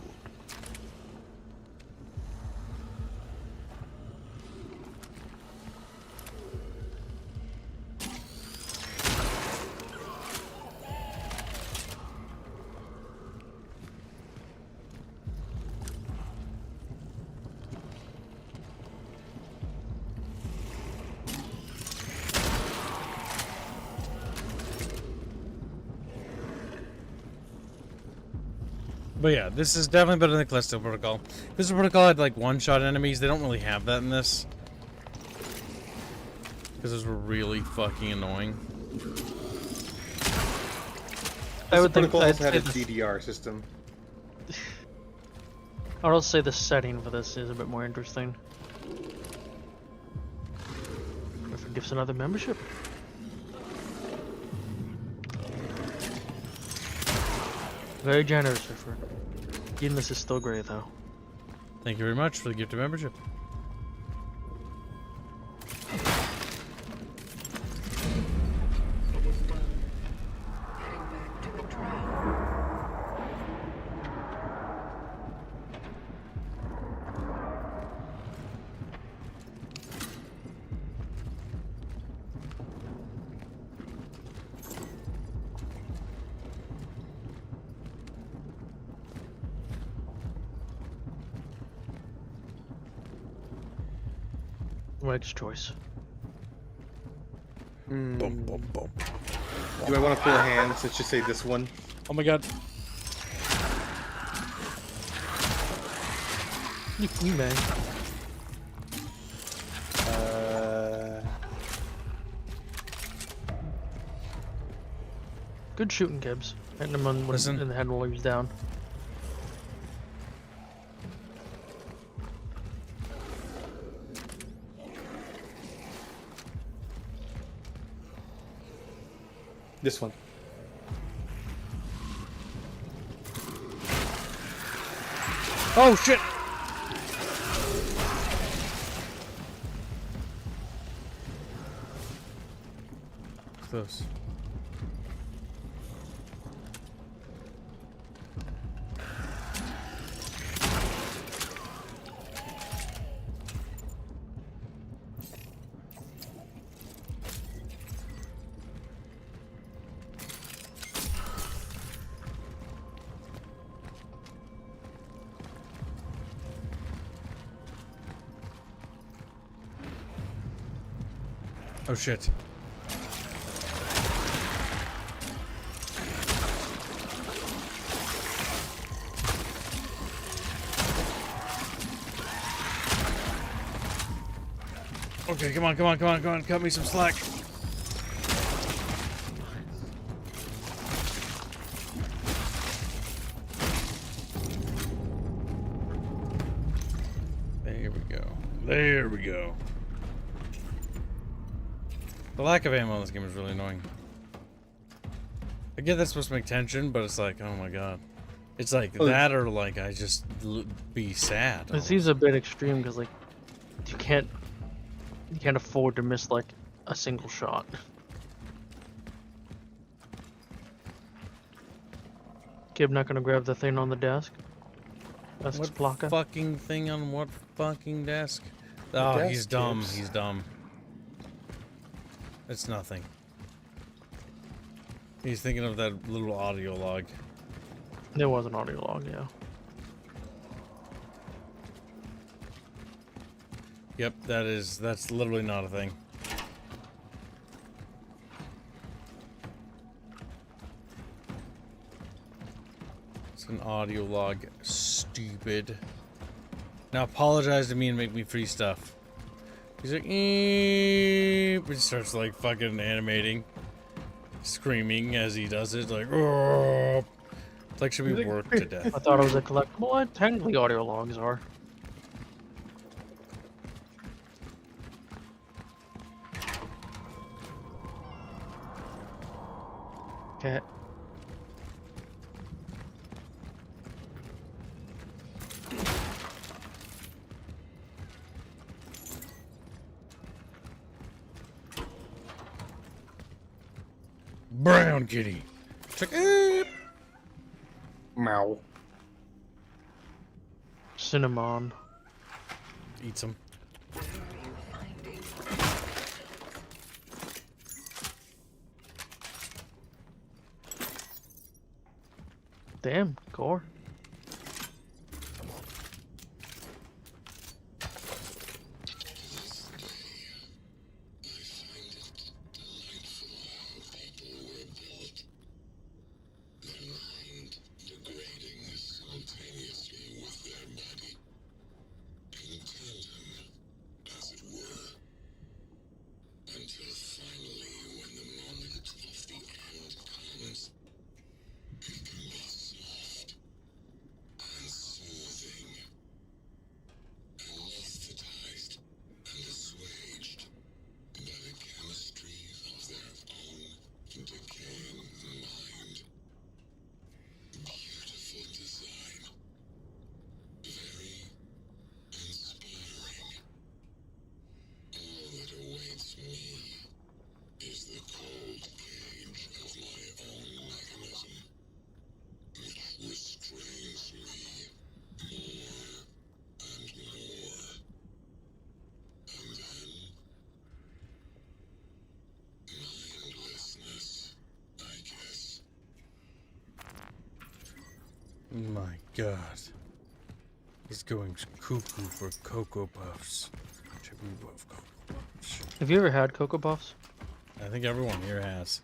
But yeah, this is definitely better than the Callisto Protocol. This Protocol had like one-shot enemies. They don't really have that in this. Because those were really fucking annoying. I would think Protocol I'd had a say DDR system. I would also say the setting for this is a bit more interesting. If it gives another membership. Very generous, Whifford. Yinlis is still great, though. Thank you very much for the gift of membership. Mike's choice. Boom, boom, boom. Do I want to pull a hand? Let's just say this one. Oh my god. You may. Good shooting, Gibbs. Hitting him in the head while he was down. This one. Oh shit! Close. Oh shit. Okay, come on, come on, come on, come on, cut me some slack. There we go. There we go. The lack of ammo in this game is really annoying. I get that's supposed to make tension, but it's like, oh my god. It's like that or like I just be sad. It seems a bit extreme because like you can't afford to miss like a single shot. Kib not gonna grab the thing on the desk. That's what blocker. Fucking thing on what fucking desk? Oh, desk, he's dumb. Gibbs. He's dumb. It's nothing. He's thinking of that little audio log. There was an audio log, yeah. Yep, that's literally not a thing. It's an audio log, stupid. Now apologize to me and make me free stuff. He's like, he starts like fucking animating, screaming as he does it, like, oh. It's like should be worked to death. I thought it was a collectible. Well, technically audio logs are. Okay. Brown kitty. Check it. Meow. Cinnamon. Eat some. Damn, core. My god. He's going cuckoo for Cocoa Puffs. Chiboo Puff Cocoa Have you ever had Cocoa Puffs? I think everyone here has.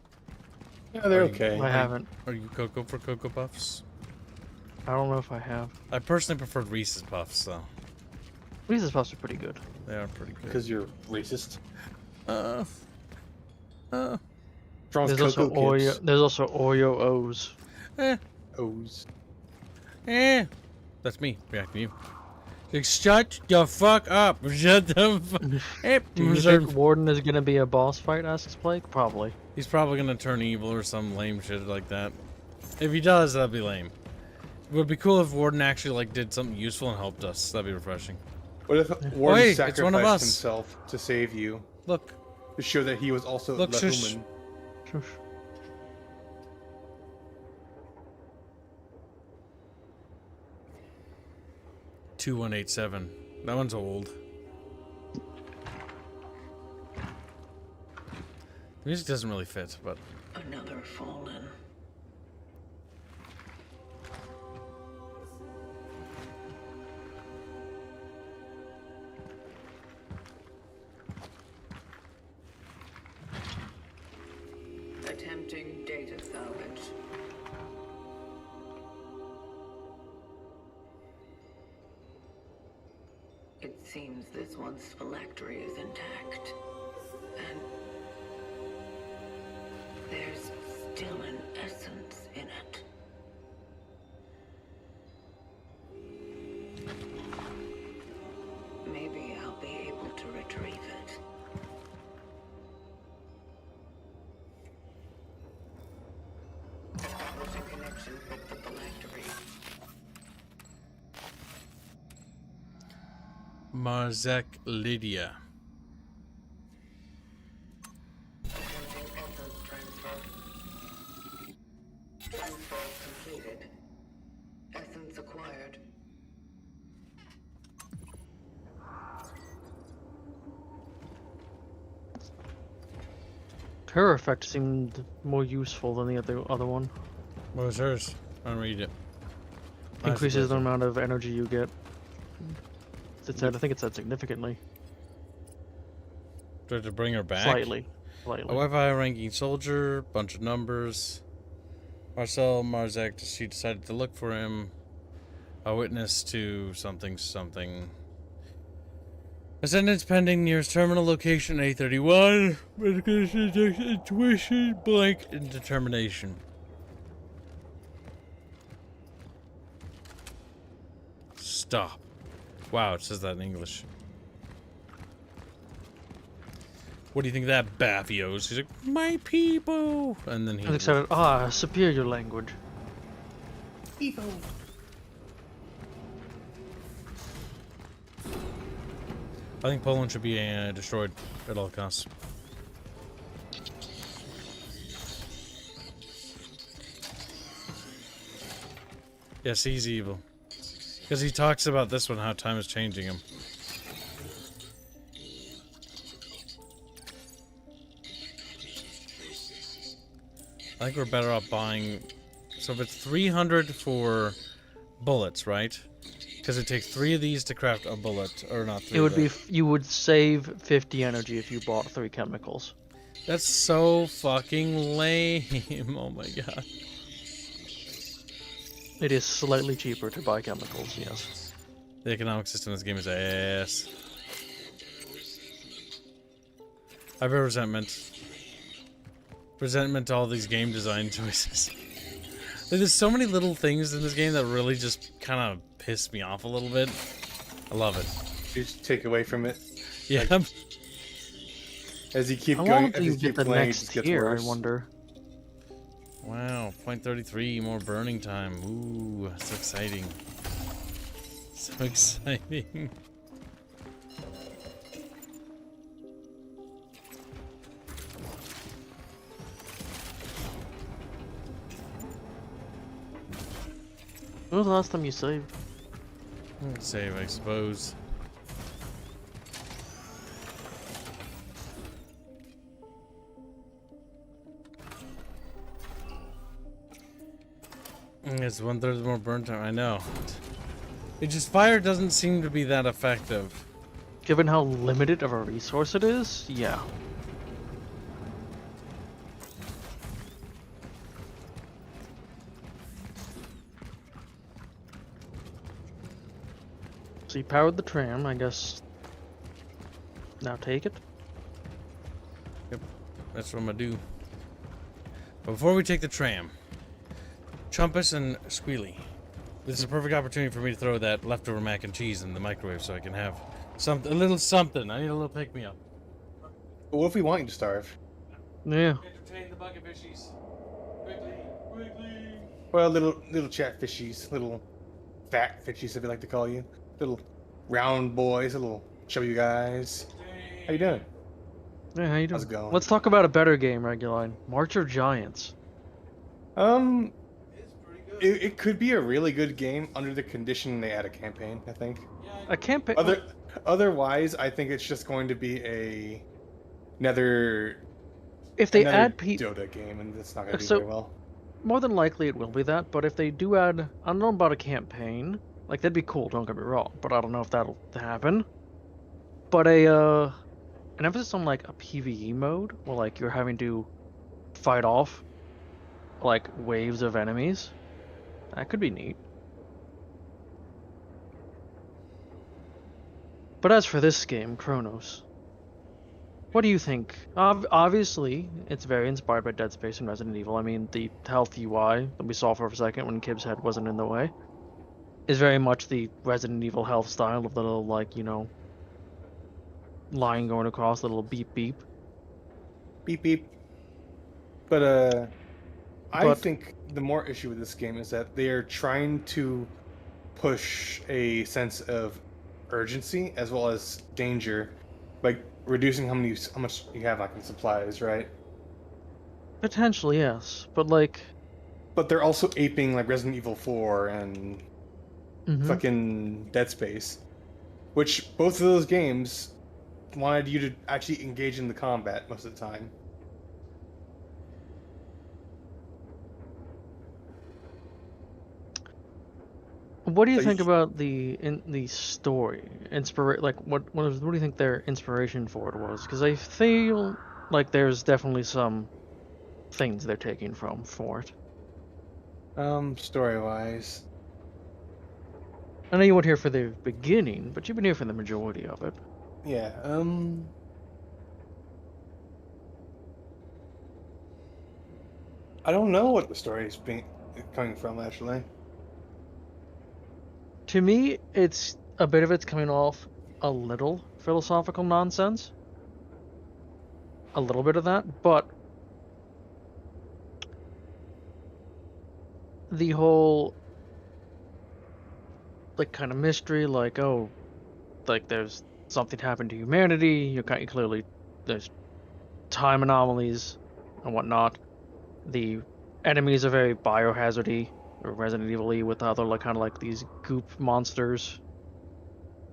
Yeah, they're Are you- okay. I haven't. Are you Cocoa for Cocoa Puffs? I don't know if I have. I personally preferred Reese's Puffs, though. Reese's Puffs are pretty good. They are pretty good. Because you're racist. There's also Oreo. There's also Oreo O's. O's. That's me reacting to you. Like, shut the fuck up. Shut the fuck up. Do you think Warden is gonna be a boss fight? Asks Blake. Probably. He's probably gonna turn evil or some lame shit like that. If he does, that'd be lame. It would be cool if Warden actually like did something useful and helped us. That'd be refreshing. What if Warden Wait, it's one of sacrificed us. himself to save you? Look. To show that he was also Look, the shush. human. Shush. $2187. That one's old. The music doesn't really fit, but Another fallen. Attempting data salvage. It seems this one's phylactery is intact. And there's still an essence in it. Maybe I'll be able to retrieve it. Establish a connection with the phylactery. Marzek Lydia. Attempting essence transfer. Transfer completed. Essence acquired. Her effect seemed more useful than the other one. What was hers? I don't read it. Increases the amount of energy you get. It said, I think it said significantly. Do I have to bring her back? Slightly. A Wi-Fi ranking soldier, bunch of numbers. Marcel Marzek, she decided to look for him. A witness to something something. Ascendance pending, nearest terminal location A31. Intuition, blank, indetermination. Stop. Wow, it says that in English. What do you think of that, Baffios? He's like, my people! And then he... I'm excited. Ah, superior language. People. I think Poland should be destroyed at all costs. Yes, he's evil. Because he talks about this one, how time is changing him. I think we're better off buying... So if it's 300 for bullets, right? Because it takes 3 of these to craft a bullet, or not 3. It would be you would save 50 energy if you bought 3 chemicals. That's so fucking lame. Oh my god. It is slightly cheaper to buy chemicals, yes. The economic system in this game is ass. I have a resentment. Resentment to all these game design choices. There's so many little things in this game that really just kind of piss me off a little bit. I love it. You just take away from it. Yeah. Like, as you keep How going, long as do you you keep get the playing, it next just gets tier, worse. I wonder? Wow, 0.33 more burning time. Ooh, so exciting. So exciting. When was the last time you saved? Save, I suppose. It's 1/3 more burn time. I know. It just fire doesn't seem to be that effective. Given how limited of a resource it is, yeah. So you powered the tram, I guess. Now take it. Yep, that's what I'm gonna do. But before we take the tram, Chumpus and Squealy, this is a perfect opportunity for me to throw that leftover mac and cheese in the microwave so I can have a little something. I need a little pick-me-up. But what if we want you to starve? Yeah. Entertain the bucket fishies. Quickly. Well, little chat fishies, little fat fishies, if you like to call you, little round boys, little chubby guys. How you doing? Yeah, how you doing? How's it going? Let's talk about a better game, Reguline. March of Giants. It could be a really good game under the condition they add a campaign, I think. A campaign? Otherwise, I think it's just going to be another if they another add Dota game, and it's not going to do so, very well. More than likely it will be that, but if they do add, I don't know about a campaign, like that'd be cool, don't get me wrong, but I don't know if that'll happen. But an emphasis on like a PvE mode, where like you're having to fight off like waves of enemies, that could be neat. But as for this game, Cronos, what do you think? Obviously, it's very inspired by Dead Space and Resident Evil. I mean, the health UI that we saw for a second when Kib's head wasn't in the way is very much the Resident Evil health style of the little, like, you know, line going across, the little beep beep. Beep beep. But I think the more issue with this game is that they are trying to push a sense of urgency as well as danger, like reducing how much you have like in supplies, right? Potentially, yes, but like. But they're also aping like Resident Evil 4 and fucking Dead Space, which both of those games wanted you to actually engage in the combat most of the time. What do you think about the story? What do you think their inspiration for it was? Because I feel like there's definitely some things they're taking from for it. Story-wise, I know you weren't here for the beginning, but you've been here for the majority of it. Yeah. I don't know what the story is coming from actually. To me, it's a bit of it's coming off a little philosophical nonsense. A little bit of that, but the whole like kind of mystery, like like there's something happened to humanity. You clearly there's time anomalies and whatnot. The enemies are very biohazardy. Or Resident Evil-y with other like kind of like these goop monsters,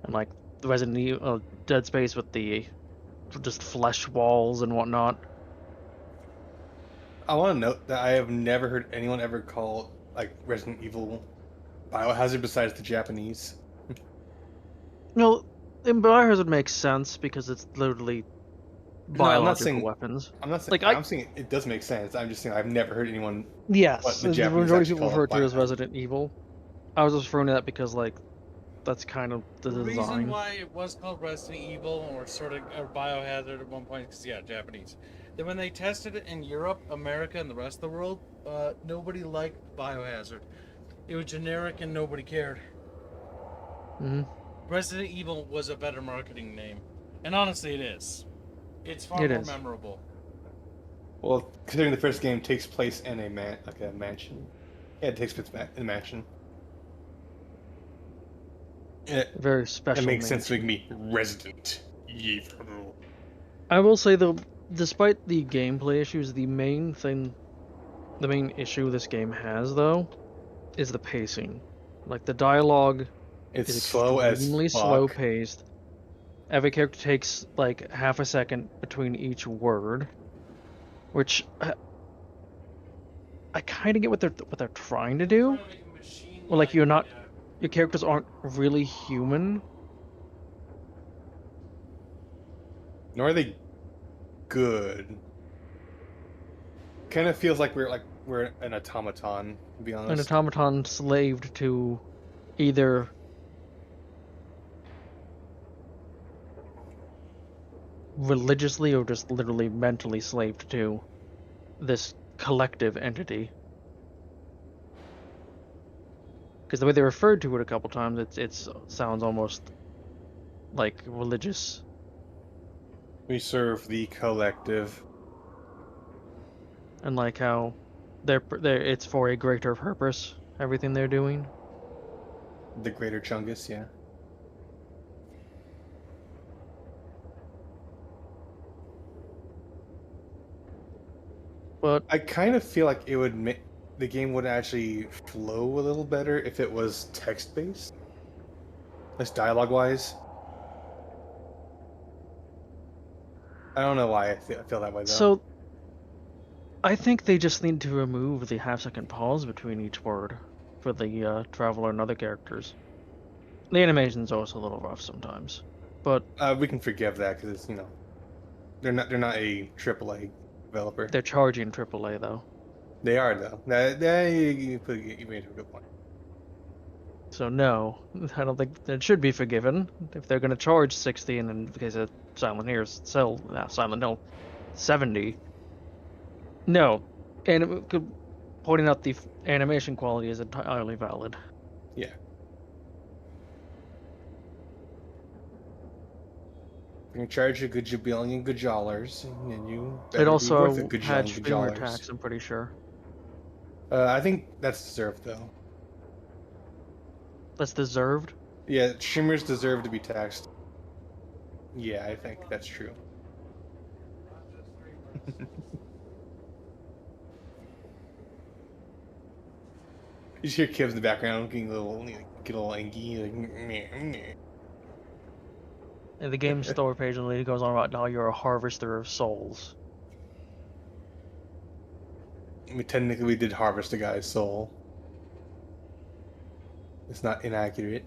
and like the Resident Evil Dead Space with the just flesh walls and whatnot. I want to note that I have never heard anyone ever call like Resident Evil biohazard besides the Japanese. No, in Biohazard makes sense because it's literally biological weapons. I'm not saying. Like I'm saying it does make sense. I'm just saying I've never heard anyone. Yes, the the majority of people refer to it as Resident Evil. I was just referring to that because like that's kind of the design. The reason why it was called Resident Evil or sort of or Biohazard at one point is Japanese. Then when they tested it in Europe, America, and the rest of the world, nobody liked Biohazard. It was generic and nobody cared. Resident Evil was a better marketing name, and honestly, it is. It's far more memorable. Well, considering the first game takes place in a mansion. Yeah, it takes place in a mansion. Very special. It makes sense to make me Resident Evil. I will say though, despite the gameplay issues, the main issue this game has though, is the pacing. Like the dialogue is extremely slow paced. Every character takes like half a second between each word, which I kind of get what they're trying to do. Well, like your characters aren't really human. nor are they good. Kind of feels like we're an automaton, to be honest. An automaton slaved to either religiously or just literally mentally slaved to this collective entity. Because the way they referred to it a couple times, it sounds almost like religious. We serve the collective. And like how it's for a greater purpose, everything they're doing. The greater Chungus, yeah. But I kind of feel like it would the game would actually flow a little better if it was text-based. Less dialogue-wise. I don't know why I feel that way, though. So, I think they just need to remove the half-second pause between each word for the Traveler and other characters. The animation's also a little rough sometimes, but we can forgive that because it's, they're not a AAA developer. They're charging AAA though. They are though. You made a good point. So no, I don't think that should be forgiven. If they're going to charge 60, and in the case of Silent Hill, Silent Hill 70. No, and pointing out the animation quality is entirely valid. Yeah. You can charge a gajillion dollars, and you better it also be worth a had gajillion streamer dollars. tax, I'm pretty sure. I think that's deserved, though. That's deserved? Yeah, streamers deserve to be taxed. Yeah, I think that's true. You just hear Kivs in the background getting a little angry, like. Meh. In the game store page, the lady goes on about how you're a harvester of souls. I mean, technically, we did harvest a guy's soul. It's not inaccurate.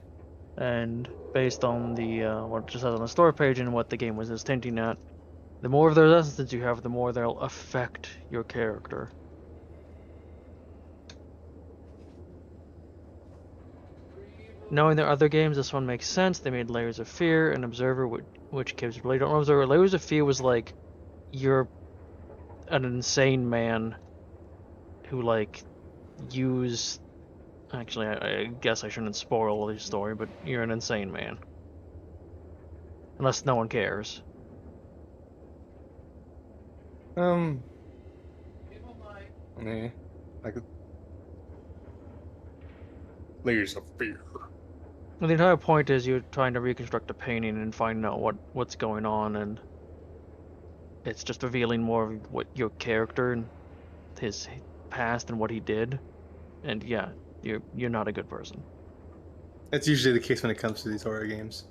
And based on the what it just says on the store page and what the game was just hinting at, the more of those essences you have, the more they'll affect your character. Knowing their other games, this one makes sense. They made Layers of Fear and Observer, which kids really don't know. Observer. Layers of Fear was like, you're an insane man who, like, Actually, I guess I shouldn't spoil the story, but you're an insane man. Unless no one cares. Yeah. Like... Layers of Fear. And the entire point is you're trying to reconstruct a painting and find out what's going on, and it's just revealing more of what your character and his past and what he did. And yeah, you're not a good person. That's usually the case when it comes to these horror games.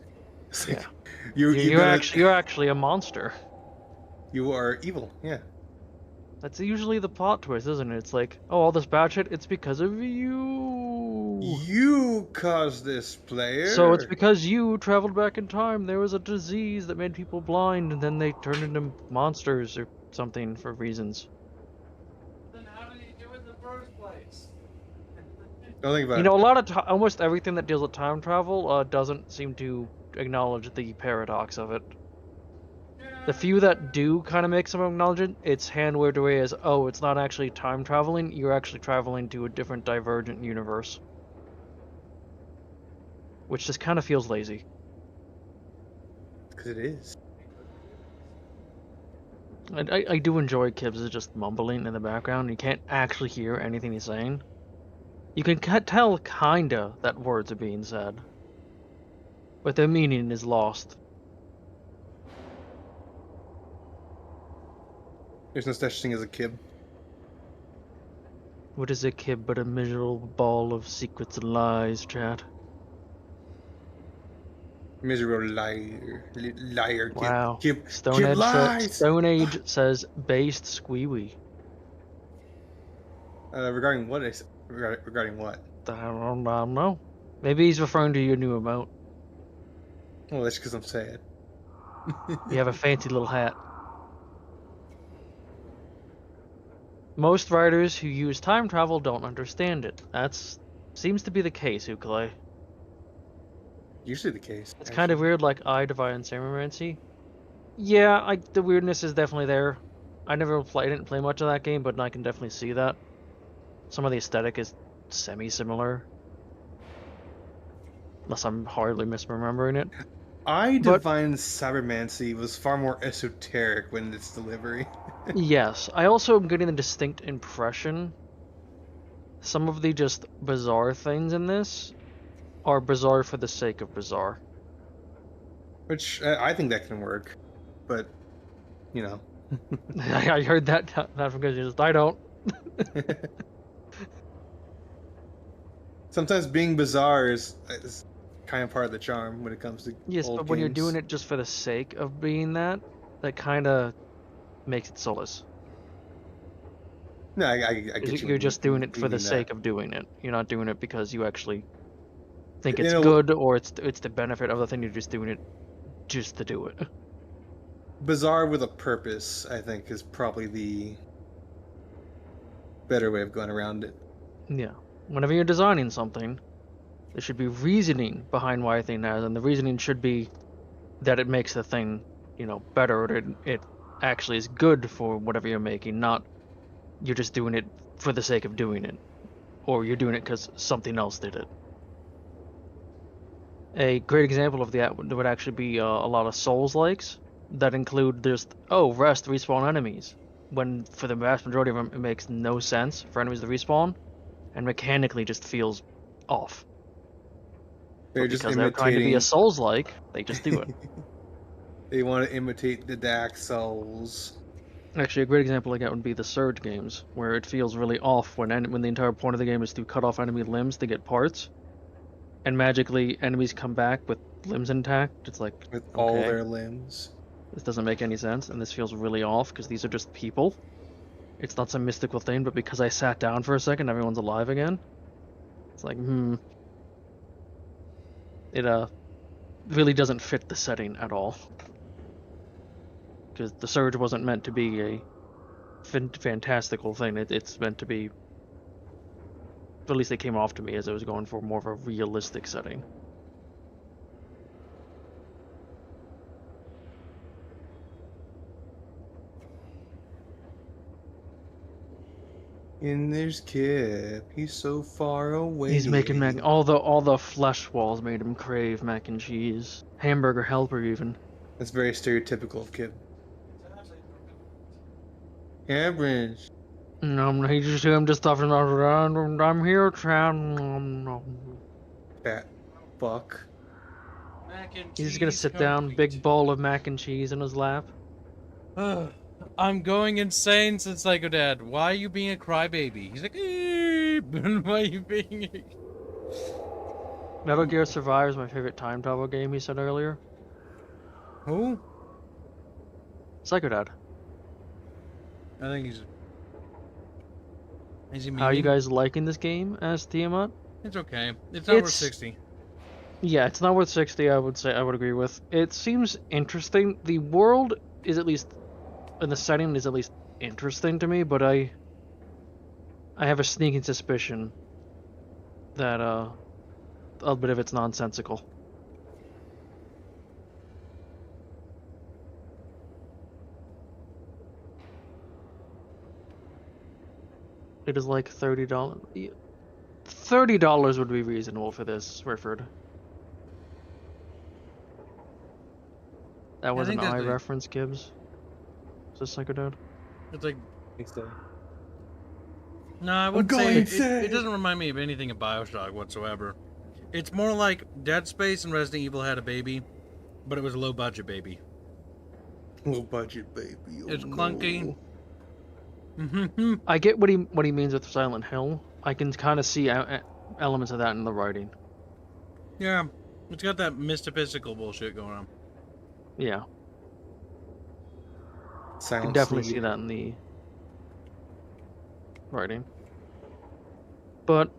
It's like, yeah. You're actually a monster. You are evil, yeah. That's usually the plot twist, isn't it? It's like, oh, all this bad shit, it's because of you. You caused this, player. So it's because you traveled back in time. There was a disease that made people blind, and then they turned into monsters or something for reasons. Then how did you do it in the first place? Don't think about it. You know, a lot of almost everything that deals with time travel doesn't seem to acknowledge the paradox of it. The few that do kind of make some acknowledgement, it's hand-waved away as, oh, it's not actually time traveling, you're actually traveling to a different divergent universe. Which just kind of feels lazy. Because it is. I do enjoy Kibbs' just mumbling in the background. You can't actually hear anything he's saying. You can tell, kinda, that words are being said. But their meaning is lost. There's no such thing as a kib. What is a kib but a miserable ball of secrets and lies, chat? Miserable liar. Liar, kib. Wow. Kib Stone lies! Age says based squeewee. Regarding what? Regarding what? I don't know. Maybe he's referring to your new emote. Well, that's because I'm sad. You have a fancy little hat. Most writers who use time travel don't understand it. That's seems to be the case, Ukulele. Usually the case. It's kind of weird, like I Divine Samurancy. Yeah, the weirdness is definitely there. I didn't play much of that game, but I can definitely see that. Some of the aesthetic is semi-similar. Unless I'm hardly misremembering it. Divine Cybermancy was far more esoteric when its delivery. Yes, I also am getting the distinct impression some of the just bizarre things in this are bizarre for the sake of bizarre. Which I think that can work, but you know. I heard that from guys. I don't. Sometimes being bizarre is kind of part of the charm when it comes to yes, old but when you're games. doing it just for the sake of being that kind of makes it soulless. No, I get you. You're just doing it for the sake of doing it. You're not doing it because you actually think it's good or it's the benefit of the thing. You're just doing it just to do it. Bizarre with a purpose, I think, is probably the better way of going around it. Yeah. Whenever you're designing something, there should be reasoning behind why a thing has, and the reasoning should be that it makes the thing, better, or it actually is good for whatever you're making, not you're just doing it for the sake of doing it, or you're doing it because something else did it. A great example of that would actually be a lot of Souls-likes that include just, rest, respawn enemies, when for the vast majority of them it makes no sense for enemies to respawn, and mechanically just feels off. They're because they're trying to be a Souls-like, they just do it. They want to imitate the Dark Souls. Actually, a great example like that would be the Surge games, where it feels really off when the entire point of the game is to cut off enemy limbs to get parts, and magically enemies come back with limbs intact. It's like, with all their limbs. This doesn't make any sense, and this feels really off because these are just people. It's not some mystical thing, but because I sat down for a second, everyone's alive again. It's like, It really doesn't fit the setting at all. Because the Surge wasn't meant to be a fantastical thing. It's meant to be, at least it came off to me as I was going for more of a realistic setting. And there's Kip. He's so far away. He's making all the flesh walls made him crave mac and cheese. Hamburger helper even. That's very stereotypical of Kip. Average. No, I'm just talking around. I'm here, Chad. Fat fuck. He's just gonna sit down, big bowl of mac and cheese in his lap. I'm going insane since Psycho Dad. Why are you being a crybaby? He's like, why are you being Metal Gear Survive is my favorite time travel game, he said earlier. Who? Psycho Dad. I think he's... Is he How are you guys liking this game as Tiamat? It's okay. It's not worth 60. Yeah, it's not worth 60, I would agree with. It seems interesting. The world is at least... and the setting is at least interesting to me, but I have a sneaking suspicion that a bit of it's nonsensical. It is like $30. $30 would be reasonable for this, Rifford. That was an eye reference, Gibbs. Is this Psycho Dad? It's like... I think so. No, I wouldn't say it doesn't remind me of anything of Bioshock whatsoever. It's more like Dead Space and Resident Evil had a baby, but it was a low budget baby. Low budget baby. It's clunky. I get what he means with Silent Hill. I can kind of see elements of that in the writing. Yeah, it's got that mystical bullshit going on. Yeah. Sounds you can definitely see that in the writing. But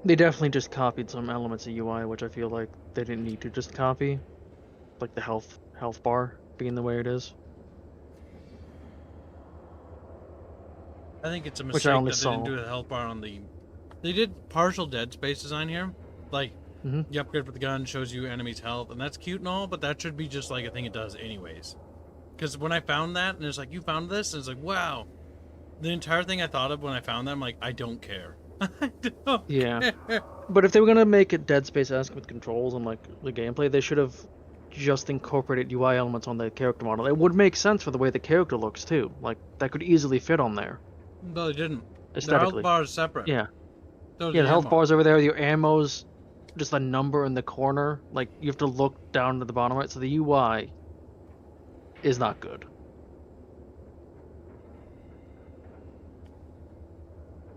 they definitely just copied some elements of UI, which I feel like they didn't need to just copy. like the health bar being the way it is. I think it's a Which I mistake only that they saw. didn't do the health bar on the... They did partial Dead Space design here. Like, you upgrade with the gun, shows you enemies' health, and that's cute and all, but that should be just like a thing it does anyways. Because when I found that, and it's like, you found this? And it's like, wow. The entire thing I thought of when I found that, I'm like, I don't care. I don't Yeah. care. But if they were gonna make it Dead Space-esque with controls and like the gameplay, they should have just incorporated UI elements on the character model. It would make sense for the way the character looks too. Like that could easily fit on there. No, they didn't. The Aesthetically. health bar is separate. Yeah. Those Yeah, are the health ammo. bar's over there, your ammo's just a number in the corner. Like you have to look down to the bottom right, so the UI is not good.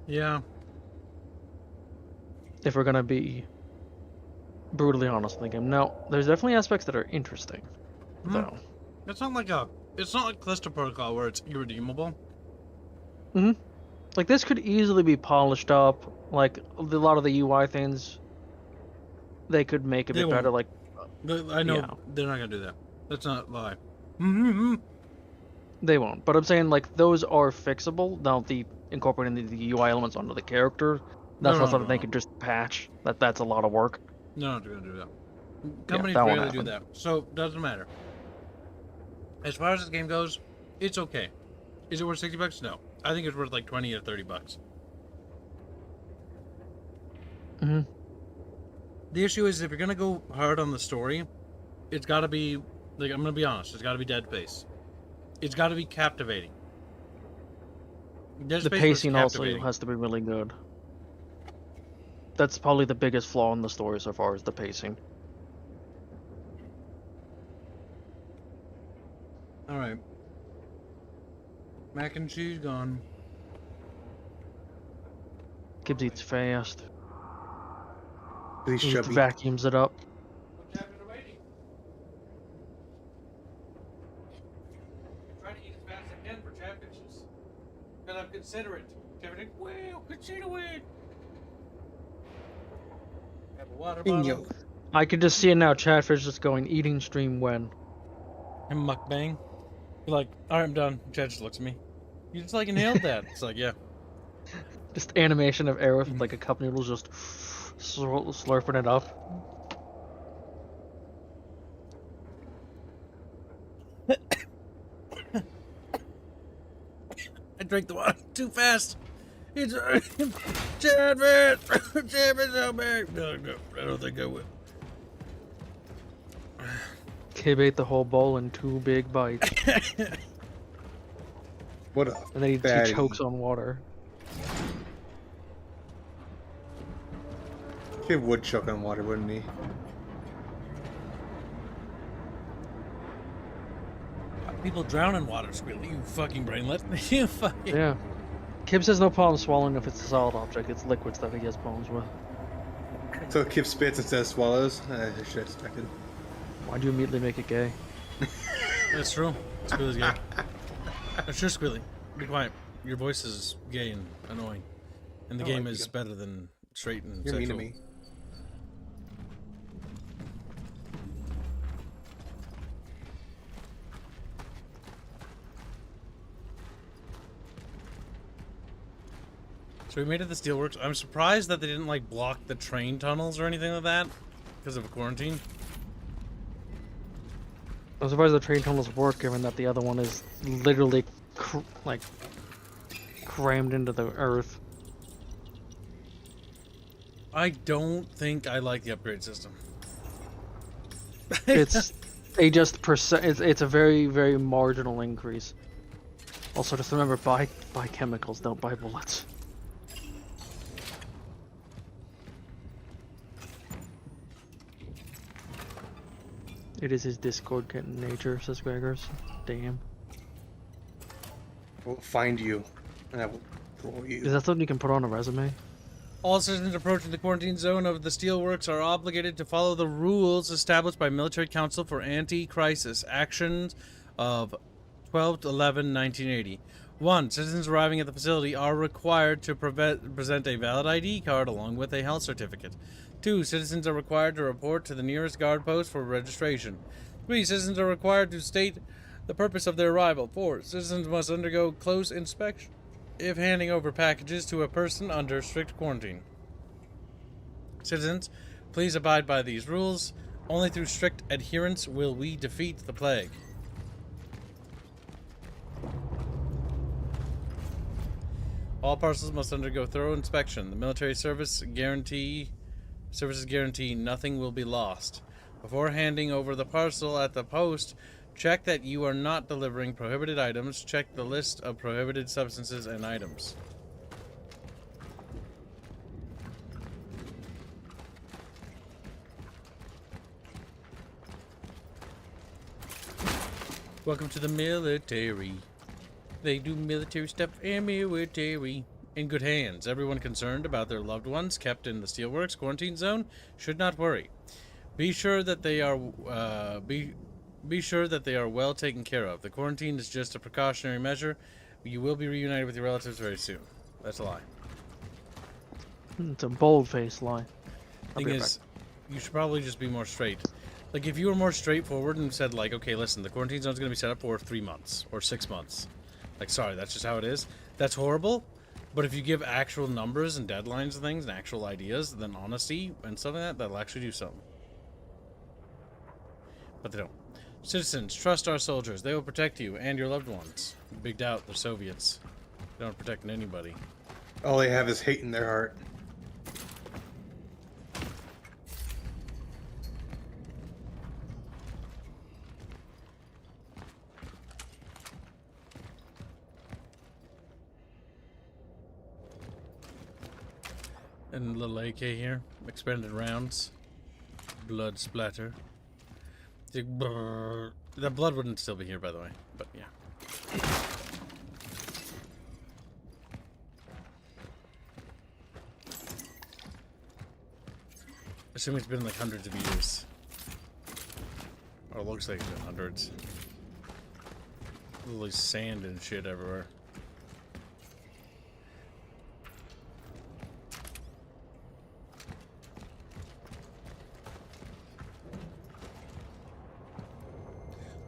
Yeah. If we're gonna be brutally honest in the game. Now, there's definitely aspects that are interesting, though. It's not like Callisto Protocol where it's irredeemable. Like this could easily be polished up. Like a lot of the UI things, they could make a bit better. Like, I know yeah. they're not gonna do that. That's not a lie. They won't. But I'm saying like those are fixable. Now the incorporating the UI elements onto the character, that's not something they could just patch. That's a lot of work. No, they're gonna do that. Companies that won't rarely do happen. that, so it doesn't matter. As far as this game goes, it's okay. Is it worth $60? No, I think it's worth like $20 or $30. The issue is if you're gonna go hard on the story, it's got to be like I'm gonna be honest. It's got to be Dead Space. It's got to be captivating. Dead The Space was pacing also captivating. has to be really good. That's probably the biggest flaw in the story so far is the pacing. All right. Mac and cheese gone. Gibbs eats fast. He's He chubby. vacuums it up. Trying to eat as fast as I can for chatfishes. Because I'm considerate. Everything, well, considerate. Have a water bottle. I can just see it now. Chatfish just going eating stream when. And mukbang. You're like, alright, I'm done. Chad just looks at me. You just like inhaled that. It's like, yeah. Just animation of Aerith with like a cup noodles just slurping it up. I drank the water too fast. It's Chadfish. Chadfish out back. No, I don't think I will. Kib ate the whole bowl in 2 big bites. What a And then he fatty. chokes on water. He would choke on water, wouldn't he? People drown in water, Squealy. You fucking brainlet. You fucking... Yeah. Kib says no problem swallowing if it's a solid object. It's liquids that he has problems with. So Kip spits instead of swallows? I should have expected. Why'd you immediately make it gay? That's true. Squealy's gay. That's true, Squealy. Be quiet. Your voice is gay and annoying. And the I game like is you. better than straight and You're mean sexual. to me. So we made it to Steelworks. I'm surprised that they didn't like block the train tunnels or anything like that because of quarantine. I'm surprised the train tunnels work, given that the other one is literally crammed into the earth. I don't think I like the upgrade system. It's a just percent. It's a very, very marginal increase. Also, just remember, buy chemicals, don't buy bullets. It is his Discord nature, says Gregors. Damn. We'll find you, and I will throw you. Is that something you can put on a resume? All citizens approaching the quarantine zone of the Steelworks are obligated to follow the rules established by Military Council for Anti-Crisis Actions of 12/11/1980. 1. Citizens arriving at the facility are required to present a valid ID card along with a health certificate. 2. Citizens are required to report to the nearest guard post for registration. 3. Citizens are required to state the purpose of their arrival. 4. Citizens must undergo close inspection if handing over packages to a person under strict quarantine. Citizens, please abide by these rules. Only through strict adherence will we defeat the plague. All parcels must undergo thorough inspection. The military services guarantee nothing will be lost. Before handing over the parcel at the post, check that you are not delivering prohibited items. Check the list of prohibited substances and items. Welcome to the military. They do military stuff and military. In good hands. Everyone concerned about their loved ones kept in the steelworks quarantine zone should not worry. Be sure that they are well taken care of. The quarantine is just a precautionary measure. You will be reunited with your relatives very soon. That's a lie. It's a bold-faced lie. Thing is, you should probably just be more straight. Like, if you were more straightforward and said, like, okay, listen, the quarantine zone's going to be set up for 3 months or 6 months. Like, sorry, that's just how it is. That's horrible. But if you give actual numbers and deadlines and things and actual ideas, then honesty and stuff like that, that'll actually do something. But they don't. Citizens, trust our soldiers. They will protect you and your loved ones. Big doubt, they're Soviets. They don't protect anybody. All they have is hate in their heart. And a little AK here. Expanded rounds. Blood splatter. The blood wouldn't still be here, by the way. But, yeah. Assuming it's been like hundreds of years. Or it looks like it's been hundreds. Literally sand and shit everywhere.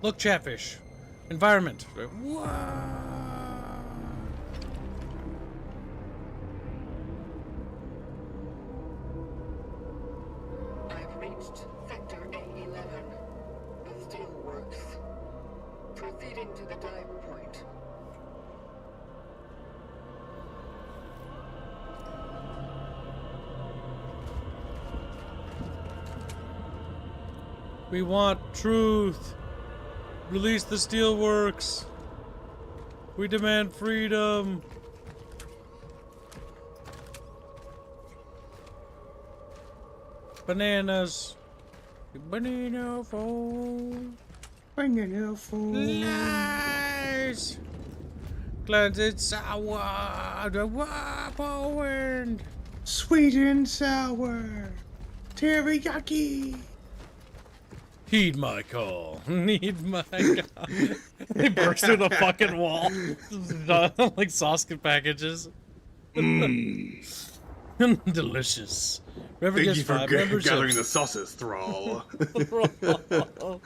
Look, Chatfish. Environment. Whoa. I've reached Sector A11, the steelworks. Proceeding to the dive point. We want truth. Release the steelworks. We demand freedom. Bananas. Banana phone. Banana phone. Lies. Cleanse it sour. The wind. Sweet and sour. Teriyaki. Heed my call. Need my call. They burst through the fucking wall. Like Soskin packages. Delicious. Thank you for gathering the sauces, Thrall. You're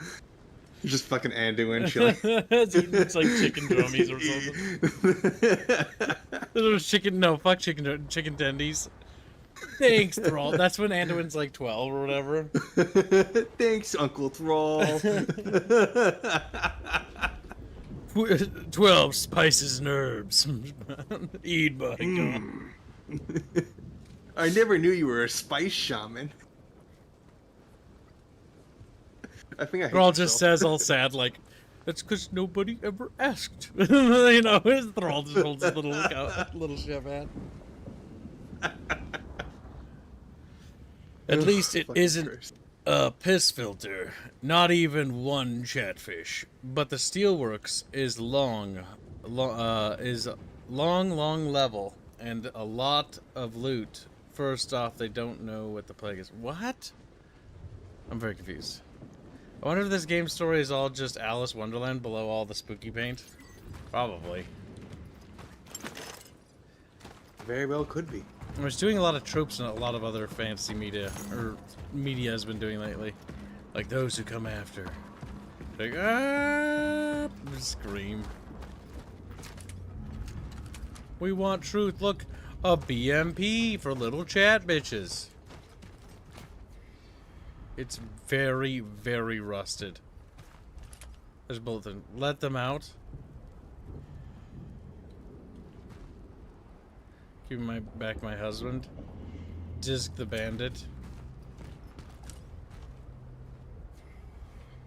just fucking Anduin chilling. It's like chicken drummies or something. Fuck chicken tendies. Thanks, Thrall. That's when Anduin's like 12 or whatever. Thanks, Uncle Thrall. 12 spices and herbs. Eat my God. I never knew you were a spice shaman. I think I hate Thrall just says all sad, like, that's because nobody ever asked. You know, his Thrall just holds his little chef hat. At least it isn't a piss filter. Not even one chatfish. But the steelworks is long level and a lot of loot. First off, they don't know what the plague is. What? I'm very confused. I wonder if this game story is all just Alice Wonderland below all the spooky paint. Probably. Very well could be. I was doing a lot of tropes and a lot of other fantasy media, or media has been doing lately. Like those who come after. Like, scream. We want truth. Look, a BMP for little chat bitches. It's very, very rusted. There's both of them. Let them out. Give my back my husband. Disc the bandit.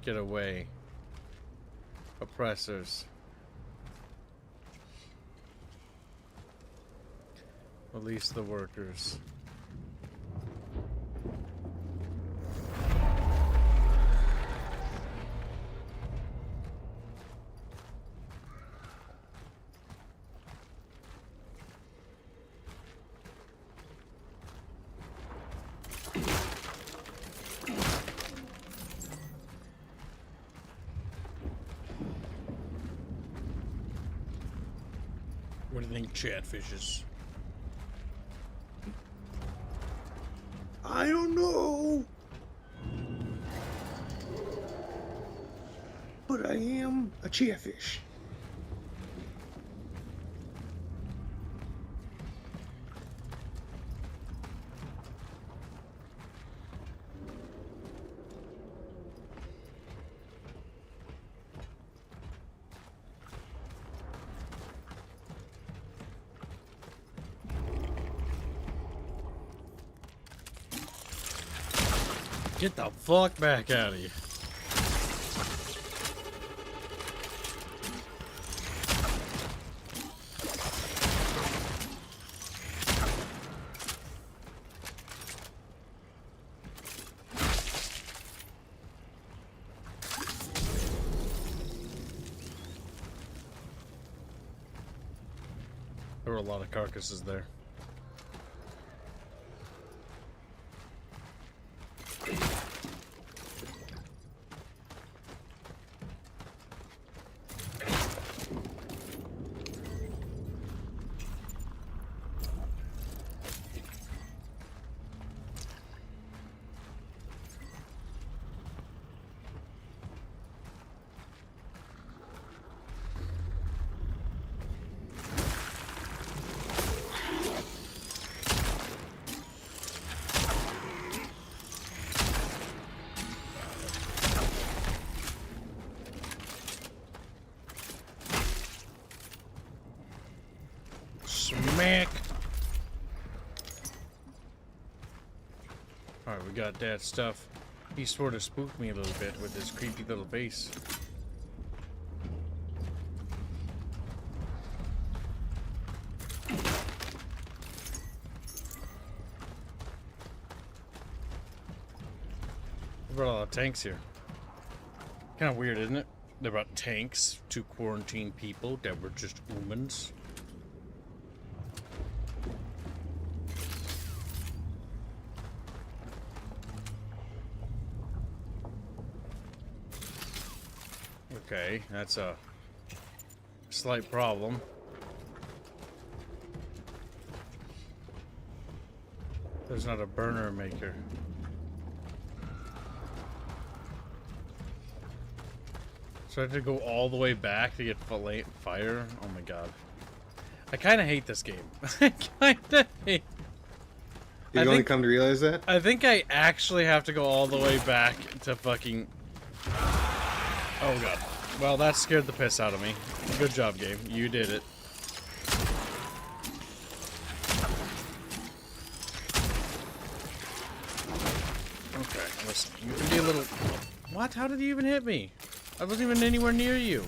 Get away. Oppressors. Release the workers. What do you think, chatfishes? I don't know. But I am a chatfish. Get the fuck back out of here. There were a lot of carcasses there. Smack. Alright, we got that stuff. He sort of spooked me a little bit with his creepy little face. They brought a lot of tanks here. Kind of weird, isn't it? They brought tanks to quarantine people that were just humans. Okay, that's a slight problem. There's not a burner maker. So I have to go all the way back to get fire? Oh my god. I kind of hate this game. I kind of hate... Did you only come to realize that? I think I actually have to go all the way back to fucking... Oh god. Well, that scared the piss out of me. Good job, game. You did it. Okay, listen. You can be a little... What? How did you even hit me? I wasn't even anywhere near you.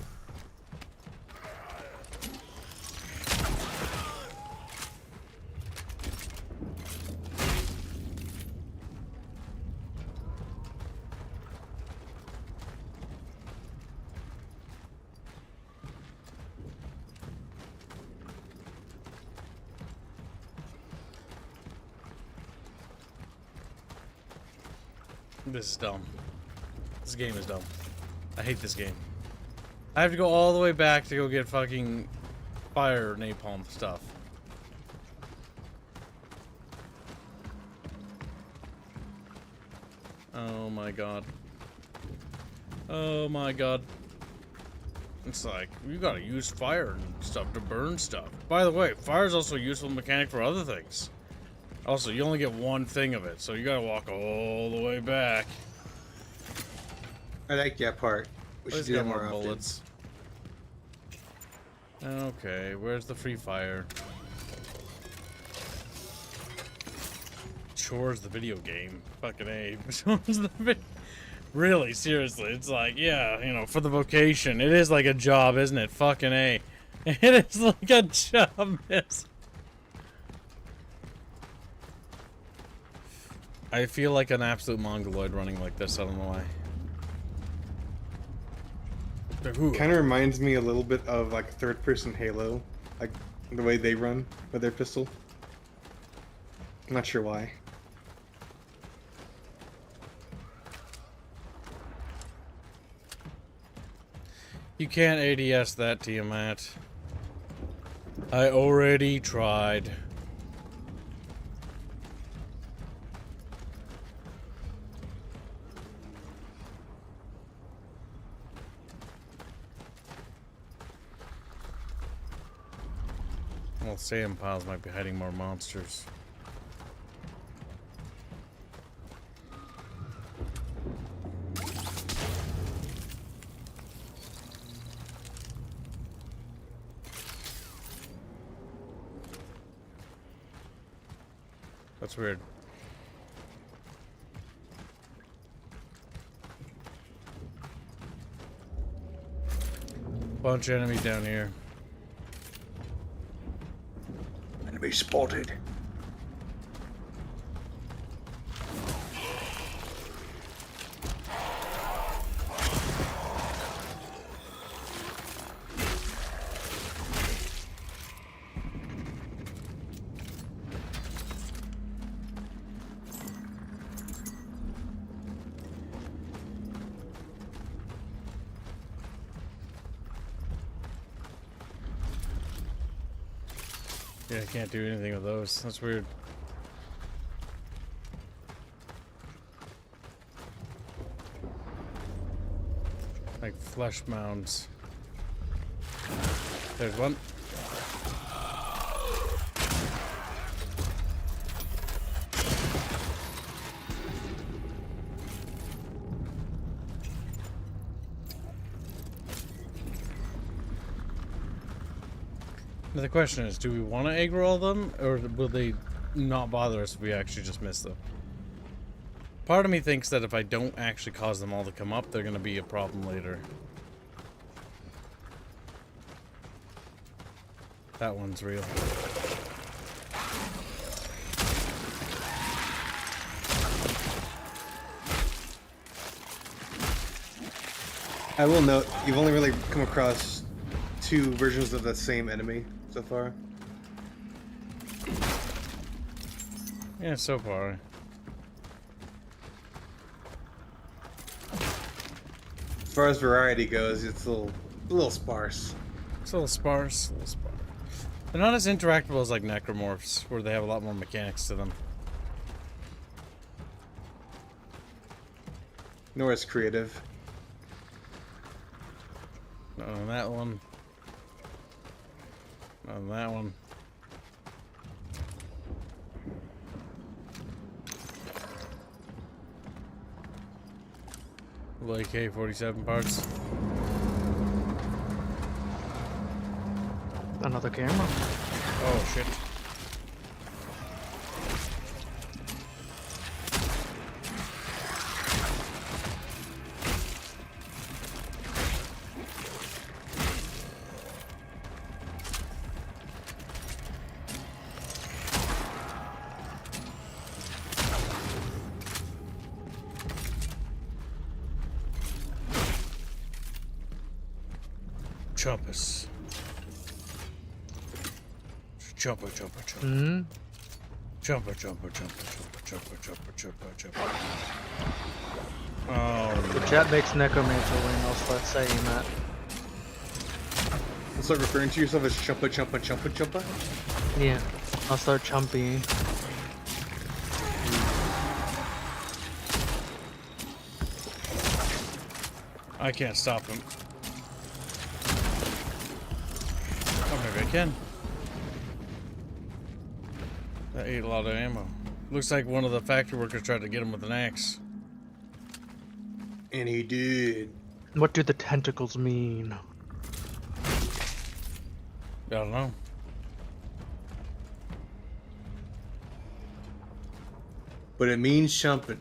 This is dumb. This game is dumb. I hate this game. I have to go all the way back to go get fucking fire napalm stuff. Oh my god. Oh my god. It's like, you gotta use fire and stuff to burn stuff. By the way, fire is also a useful mechanic for other things. Also, you only get one thing of it, so you gotta walk all the way back. I like that part. We should do that more often. bullets. Okay, where's the free fire? Chores the video game. Fucking A. Chores the Really, seriously, it's like, yeah, you know, for the vocation, it is like a job, isn't it? Fucking A. It is like a job, yes. I feel like an absolute mongoloid running like this, I don't know why. Kind of reminds me a little bit of like third-person Halo, like the way they run with their pistol. I'm not sure why. You can't ADS that, Tiamat. I already tried. Well, sand piles might be hiding more monsters. That's weird. Bunch of enemies down here. Enemy spotted. Yeah, I can't do anything with those. That's weird. Like flesh mounds. There's one. Now the question is, do we want to egg roll them, or will they not bother us if we actually just miss them? Part of me thinks that if I don't actually cause them all to come up, they're going to be a problem later. That one's real. I will note, you've only really come across 2 versions of the same enemy so far. Yeah, so far. As far as variety goes, it's a little sparse. It's a little sparse, They're not as interactable as like necromorphs, where they have a lot more mechanics to them. Nor as creative. Not on that one. Not on that one. AK-47 parts. Another camera. Oh shit. Choppers. Chopper. Mm-hmm. Chopper. Oh, The chat makes necromancer when I'll start saying that. You'll start referring to yourself as chumpa. Yeah, I'll start chumping. I can't stop him. Oh, maybe I can. That ate a lot of ammo. Looks like one of the factory workers tried to get him with an axe. And he did. What do the tentacles mean? I don't know. But it means shumping.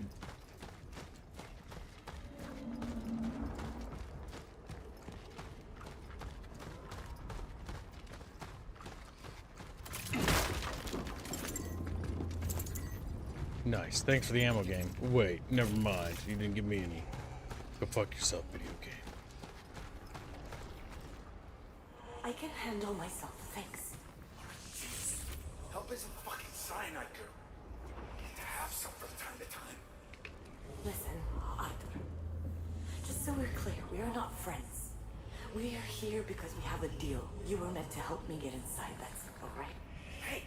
Nice. Thanks for the ammo game. Wait, never mind. You didn't give me any. Go fuck yourself, video game. I can handle myself, thanks. Help isn't fucking cyanide, girl. You get to have some from time to time. Listen, Arthur. Just so we're clear, we are not friends. We are here because we have a deal. You were meant to help me get inside, that's all right? Hey!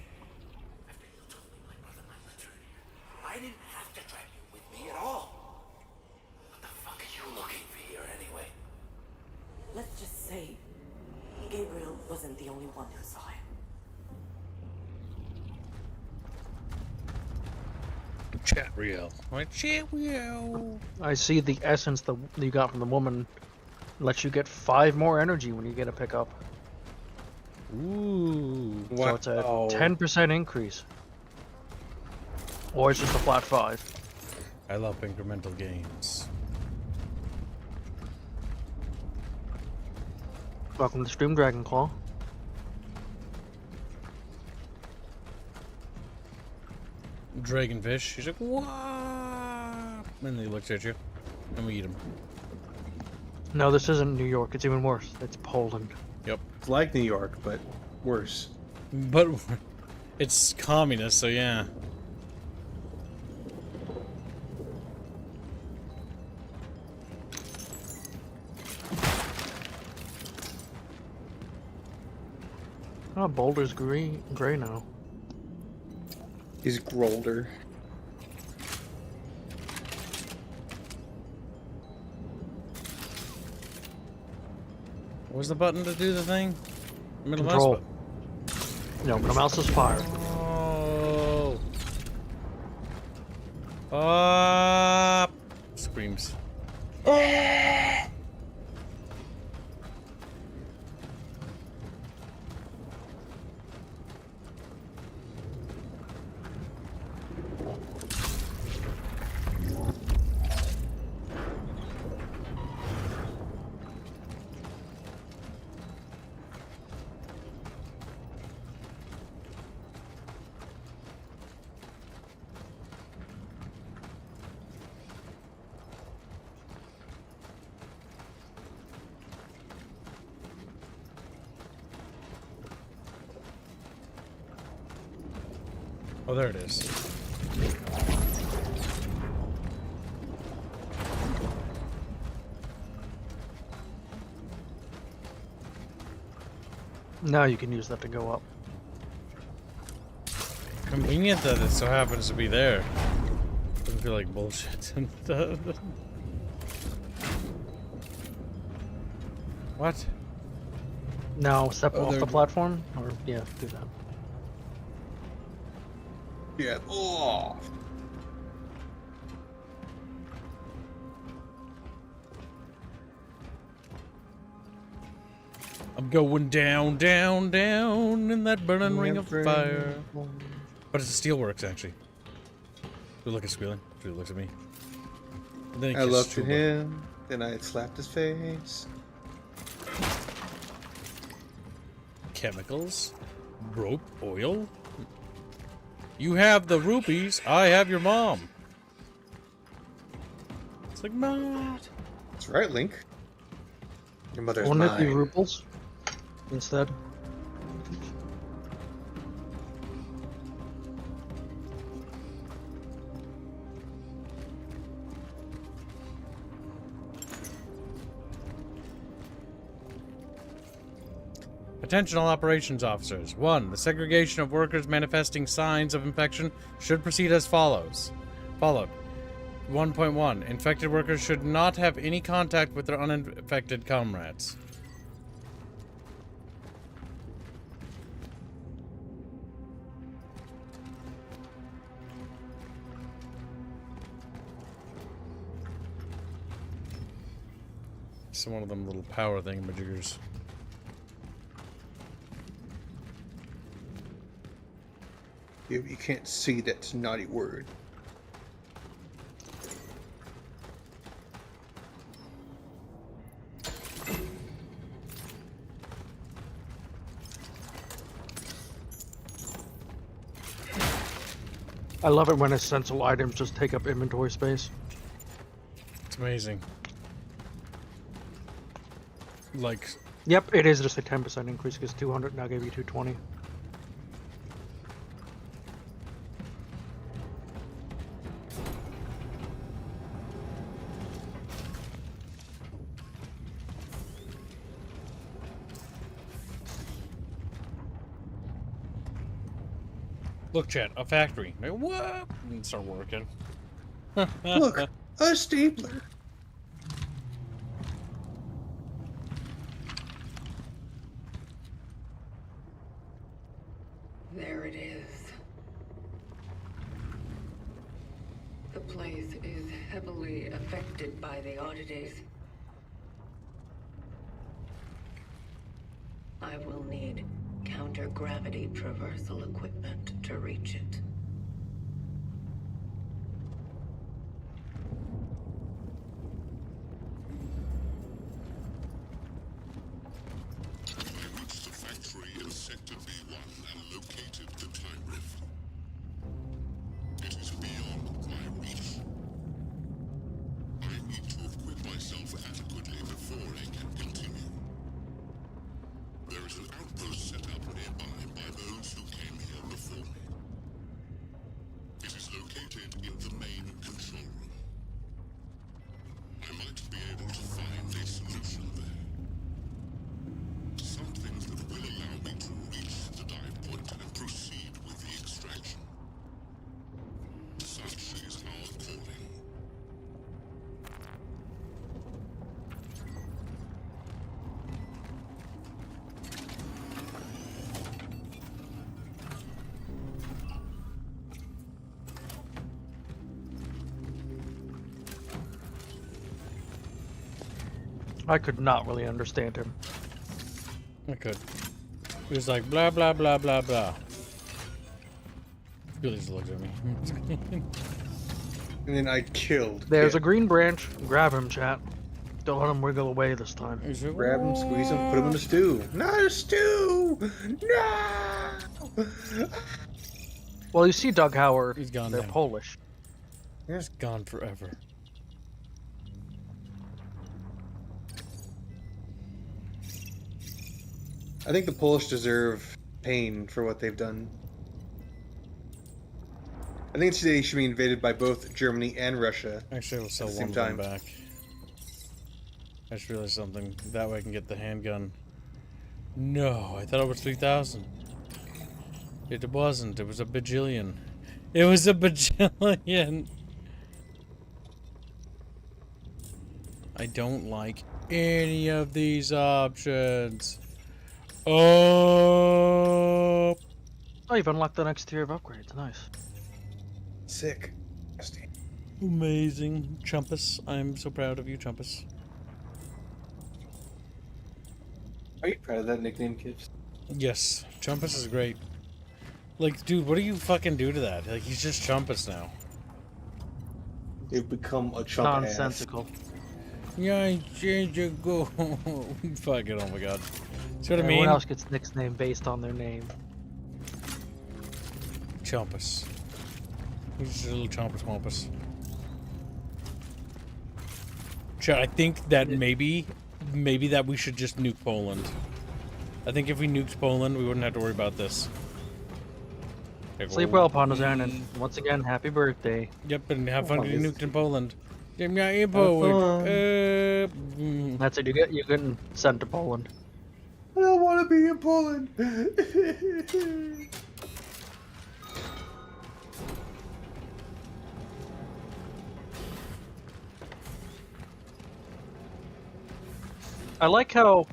After you told me my brother might return here, I didn't have to drag you with me at all. What the fuck are you looking for here anyway? Let's just say Gabriel wasn't the only one who saw him. Chat real. Like, chat real. I see the essence that you got from the woman lets you get 5 more energy when you get a pickup. Ooh. So it's a 10% increase. Or it's just a flat 5. I love incremental gains. Welcome to Stream Dragon Claw. Dragonfish. He's like, what? And he looks at you. And we eat him. No, this isn't New York. It's even worse. It's Poland. Yep. It's like New York, but worse. But it's communist, so yeah. Oh, Boulder's gray now. He's Grolder. What's the button to do the thing? Middle Control. mouse button. No, but the mouse is fire. Oh. Screams. Oh, there it is. Now you can use that to go up. Convenient that it so happens to be there. Doesn't feel like bullshit. What? Now step off the platform, or yeah, do that. Yeah. Oh. I'm going down, down, down in that burning ring of fire. But it's a steelworks, actually. Good look at squealing. He looks at me. And then he I kissed looked at Chuba. him, then I slapped his face. Chemicals, rope, oil. You have the rupees. I have your mom. It's like, Mom. That's right, Link. Your mother's Wouldn't it be mine. rubles instead? Attention all operations officers. 1. The segregation of workers manifesting signs of infection should proceed as follows. 1.1. Infected workers should not have any contact with their uninfected comrades. Some one of them little power thingamajiggers. You can't see that naughty word. I love it when essential items just take up inventory space. It's amazing. Like... Yep, it is just a 10% increase because 200 now gave you 220. Look, chat, a factory. What? And start working. Look, a stapler. There it is. The place is heavily affected by the oddities. I will need counter-gravity traversal equipment to reach it. I reached the factory in Sector B1 and located the time rift. It is beyond my reach. I need to equip myself adequately before I can continue. There is an outpost set up nearby by those who came here before me. It is located in the main control room. I might be able to find a solution there. Something that will allow me to reach the dive point and proceed with the extraction. Such is our calling. I could not really understand him. I could. He was like, blah, blah, blah, blah, blah. Billy just looks at me. And then I killed. There's Kit. a green branch. Grab him, chat. Don't let him wiggle away this time. Grab him, squeeze him, put him in a stew. Not a stew! No! Well, you see Doug Howard. He's gone They're now. Polish. He's gone forever. I think the Polish deserve pain for what they've done. I think they should be invaded by both Germany and Russia. Actually, we'll sell at the one same of them time. back. I just realized something. That way I can get the handgun. No, I thought it was 3,000. It wasn't. It was a bajillion. It was a bajillion. I don't like any of these options. Oh. Oh, you've unlocked the next tier of upgrades. Nice. Sick. Amazing. Chumpus. I'm so proud of you, Chumpus. Are you proud of that nickname, kids? Yes. Chumpus is great. Like, dude, what do you fucking do to that? Like, he's just Chumpus now. You've become a chump ass. Nonsensical. Yeah, change your go. Fuck it, oh my god. See what I mean? Everyone else gets nicknamed based on their name. Chumpus. He's just a little Chumpus Wampus. Chat, I think that maybe that we should just nuke Poland. I think if we nuked Poland, we wouldn't have to worry about this. Sleep well, Pondosan, and once again, happy birthday. Yep, and have fun getting nuked in Poland. That's it. You're getting sent to Poland. I don't want to be in Poland. I like how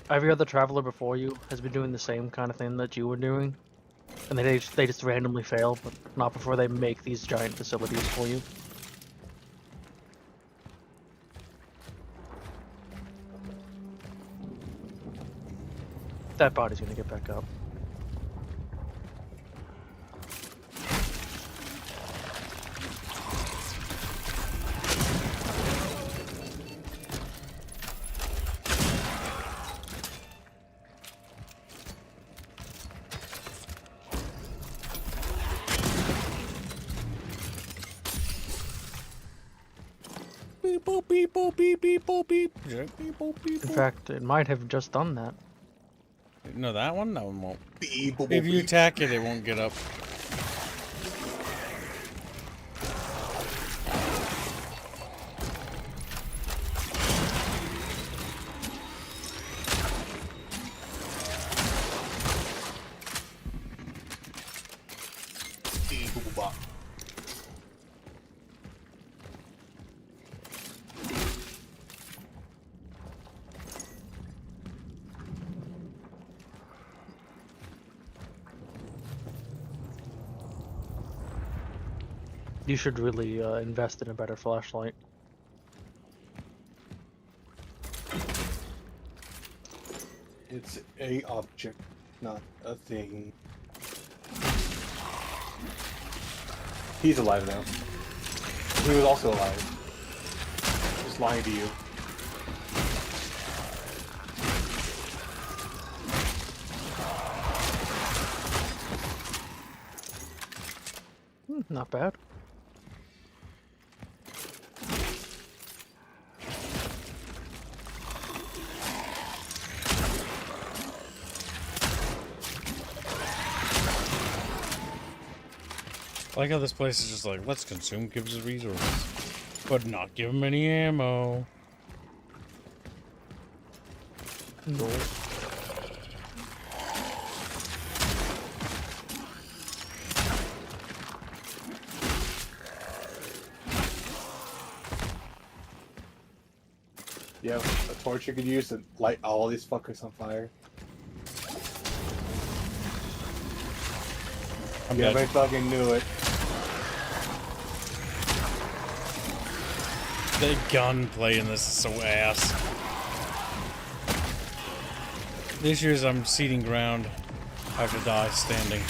every other traveler before you has been doing the same kind of thing that you were doing, and they just randomly fail, but not before they make these giant facilities for you. That body's gonna get back up. Beep boop beep boop beep beep boop beep. Beep boop beep In boop. fact, it might have just done that. No, that one won't. Beep, boop, If you beep. attack it, it won't get up. Beep, boop, boop, bop. You should really invest in a better flashlight. It's a object, not a thing. He's alive now. He was also alive. Just lying to you. Not bad. I like how this place is just like, let's consume Gibbs' resources, but not give him any ammo. No. Yeah, a torch you could use to light all these fuckers on fire. I'm Yeah, dead. I fucking knew it. The gunplay in this is so ass. The issue is I'm ceding ground. I have to die standing.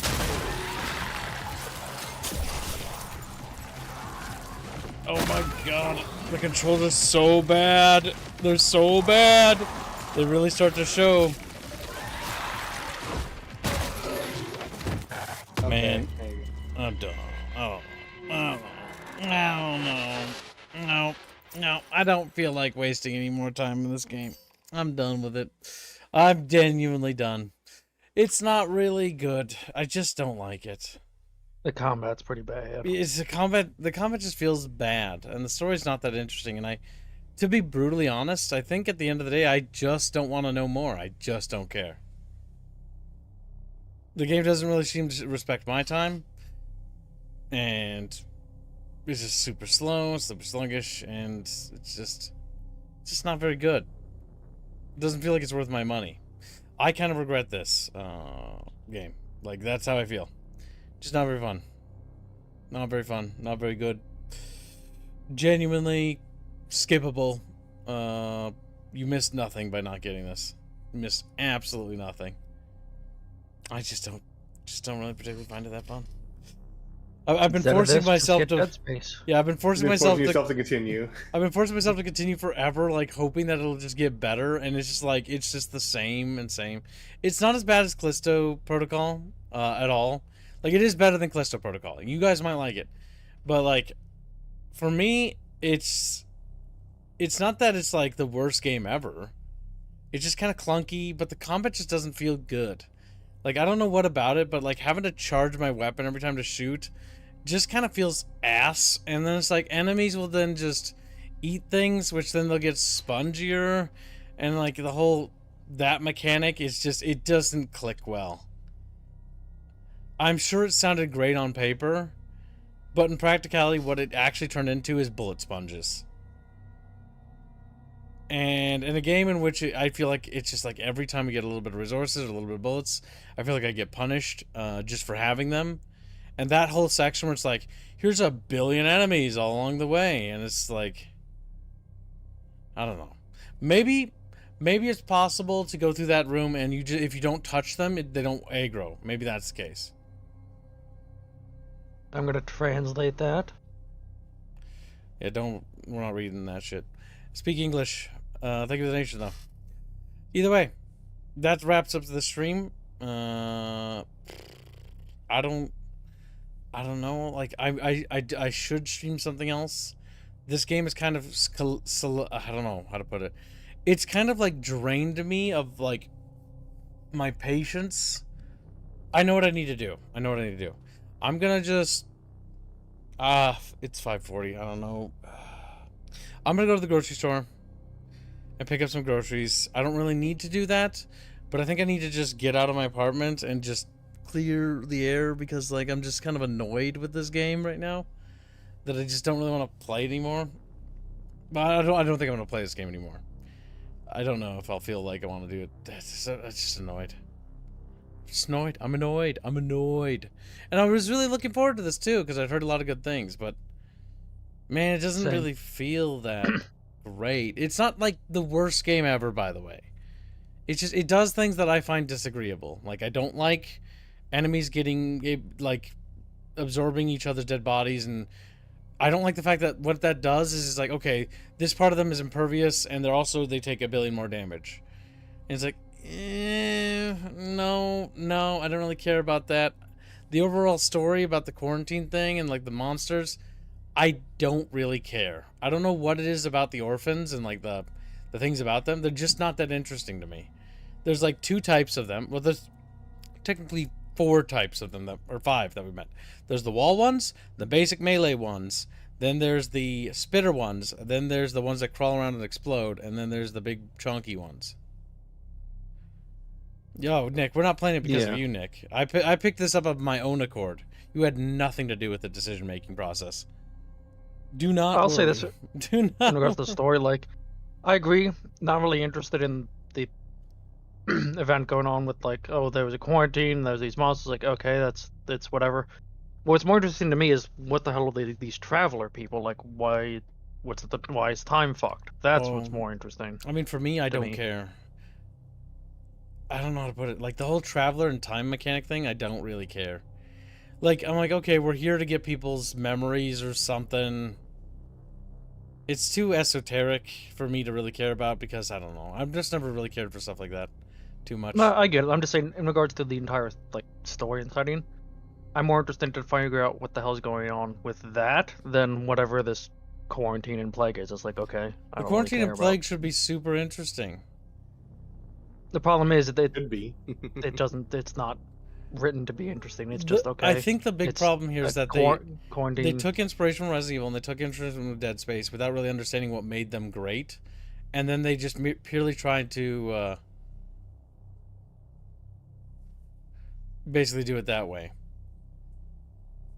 Oh my god. The controls are so bad. They're so bad. They really start to show. Man, I'm done. Oh, no. I don't feel like wasting any more time in this game. I'm done with it. I'm genuinely done. It's not really good. I just don't like it. The combat's pretty bad. It's the combat just feels bad, and the story's not that interesting. And to be brutally honest, I think at the end of the day, I just don't want to know more. I just don't care. The game doesn't really seem to respect my time, and it's just super slow, super sluggish, and it's just not very good. It doesn't feel like it's worth my money. I kind of regret this game. Like, that's how I feel. Just not very fun. Not very fun. Not very good. Genuinely skippable. You missed nothing by not getting this. You missed absolutely nothing. I just don't really particularly find it that fun. I've been forcing myself to. Yeah, I've been forcing myself to continue. I've been forcing myself to continue forever, like hoping that it'll just get better, and it's just like it's just the same and same. It's not as bad as Callisto Protocol at all. Like, it is better than Callisto Protocol. You guys might like it, but like for me, it's not that it's like the worst game ever. It's just kind of clunky, but the combat just doesn't feel good. Like, I don't know what about it, but like having to charge my weapon every time to shoot just kind of feels ass. And then it's like enemies will then just eat things, which then they'll get spongier, and like the whole that mechanic is just, it doesn't click well. I'm sure it sounded great on paper, but in practicality what it actually turned into is bullet sponges. And in a game in which I feel like it's just like every time we get a little bit of resources or a little bit of bullets, I feel like I get punished just for having them. And that whole section where it's like, here's a billion enemies all along the way, and it's like, I don't know. Maybe it's possible to go through that room and if you don't touch them, they don't aggro. Maybe that's the case. I'm gonna translate that. Yeah, we're not reading that shit. Speak English. Thank you for the donation, though. Either way, that wraps up the stream. I don't know. Like, I should stream something else. This game is kind of, I don't know how to put it. It's kind of like drained me of like my patience. I know what I need to do. I'm gonna just, it's 5:40. I don't know. I'm gonna go to the grocery store and pick up some groceries. I don't really need to do that, but I think I need to just get out of my apartment and just clear the air because, like, I'm just kind of annoyed with this game right now that I just don't really want to play anymore. But I don't think I'm gonna play this game anymore. I don't know if I'll feel like I want to do it. It's just annoyed. I'm annoyed. And I was really looking forward to this too because I've heard a lot of good things, but man, it doesn't really feel that great. It's not like the worst game ever, by the way. It's just, it does things that I find disagreeable. Like, I don't like enemies getting, like, absorbing each other's dead bodies, and I don't like the fact that what that does is like, okay, this part of them is impervious, and they take a billion more damage. And it's like, no, I don't really care about that. The overall story about the quarantine thing and, like, the monsters, I don't really care. I don't know what it is about the orphans and, like, the things about them. They're just not that interesting to me. There's, like, 2 types of them. Well, there's technically 4 types of them, or 5 that we met. There's the wall ones, the basic melee ones, then there's the spitter ones, then there's the ones that crawl around and explode, and then there's the big chunky ones. Yo, Nick, we're not playing it because of you, Nick. I picked this up of my own accord. You had nothing to do with the decision-making process. Do not I'll worry. say this Do not in regards to the story. Like, I agree. Not really interested in the event going on with, like, oh, there was a quarantine, there's these monsters. Like, okay, that's whatever. What's more interesting to me is what the hell are these traveler people? Like, why is time fucked? That's what's more interesting. I mean, for me, I don't care. I don't know how to put it. Like, the whole traveler and time mechanic thing, I don't really care. Like, I'm like, okay, we're here to get people's memories or something. It's too esoteric for me to really care about because, I don't know. I've just never really cared for stuff like that too much. No, I get it. I'm just saying, in regards to the entire, like, story and setting, I'm more interested to figure out what the hell's going on with that than whatever this quarantine and plague is. It's like, okay, I the don't quarantine really care and plague should be super interesting. The problem is that could be. It's not written to be interesting. It's just okay. I think the big problem here is that they took inspiration from Resident Evil and they took inspiration from Dead Space without really understanding what made them great, and then they just purely tried to basically do it that way.